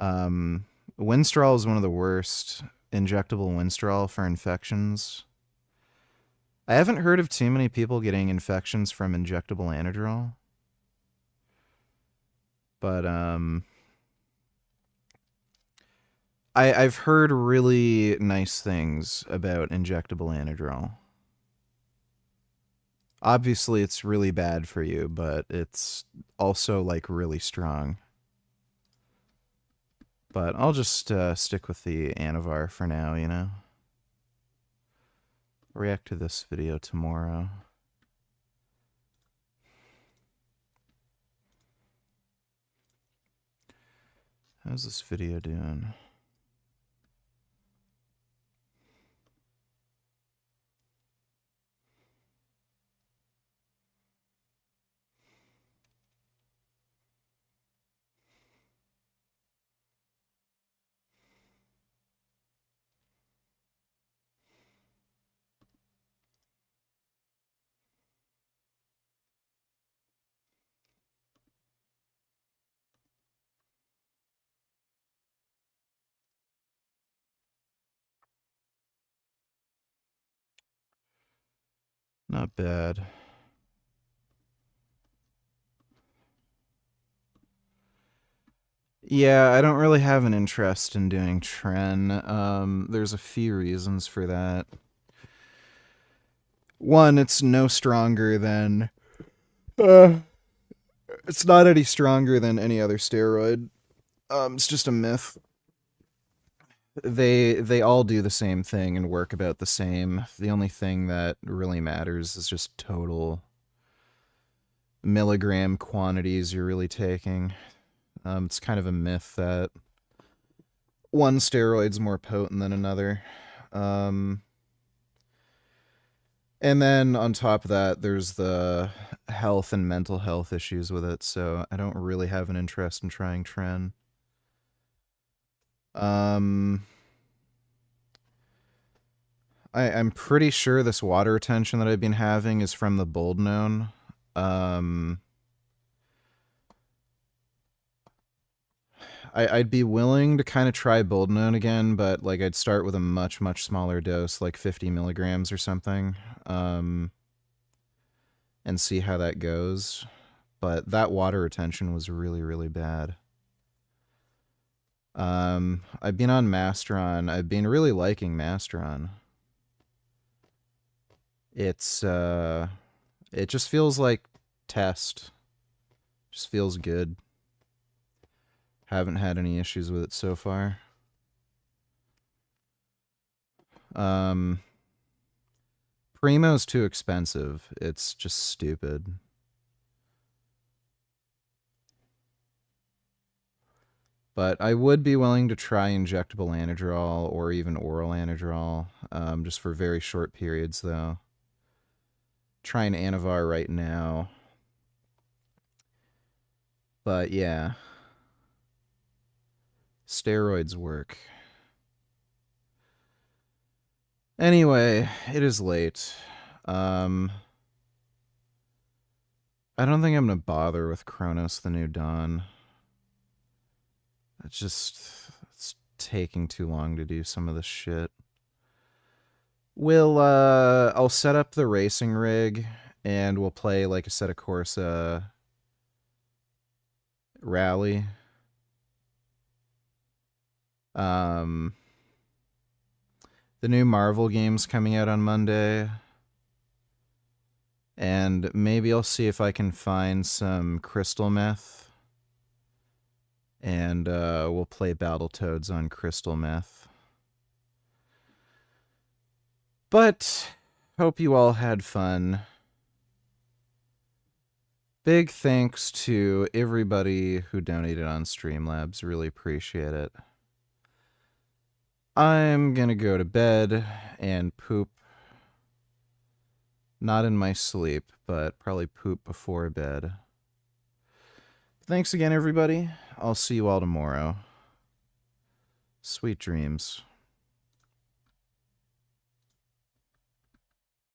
Winstrol is one of the worst. Injectable Winstrol for infections. I haven't heard of too many people getting infections from injectable Anadrol. But, I've heard really nice things about injectable Anadrol. Obviously, it's really bad for you, but it's also, like, really strong. But I'll just stick with the Anavar for now, you know? React to this video tomorrow. How's this video doing? Not bad. Yeah, I don't really have an interest in doing Tren. There's a few reasons for that. One, it's no stronger than... it's not any stronger than any other steroid. It's just a myth. They all do the same thing and work about the same. The only thing that really matters is just total milligram quantities you're really taking. It's kind of a myth that one steroid's more potent than another. And then on top of that, there's the health and mental health issues with it, so I don't really have an interest in trying Tren. I'm pretty sure this water retention that I've been having is from the Boldnone. I'd be willing to kind of try Boldnone again, but like I'd start with a much, much smaller dose, like 50 milligrams or something, and see how that goes. But that water retention was really, really bad. I've been on Masteron. I've been really liking Masteron. It's, it just feels like test. Just feels good. Haven't had any issues with it so far. Primo's too expensive. It's just stupid. But I would be willing to try injectable Anadrol or even oral Anadrol, just for very short periods, though. Trying Anavar right now. But yeah. Steroids work. Anyway, it is late. I don't think I'm gonna bother with Chronos the New Dawn. It's taking too long to do some of this shit. I'll set up the racing rig, and we'll play like a Assetto Corsa rally. The new Marvel game's coming out on Monday. And maybe I'll see if I can find some crystal meth. And we'll play Battletoads on crystal meth. But hope you all had fun. Big thanks to everybody who donated on Streamlabs. Really appreciate it. I'm gonna go to bed and poop. Not in my sleep, but probably poop before bed. Thanks again, everybody. I'll see you all tomorrow. Sweet dreams.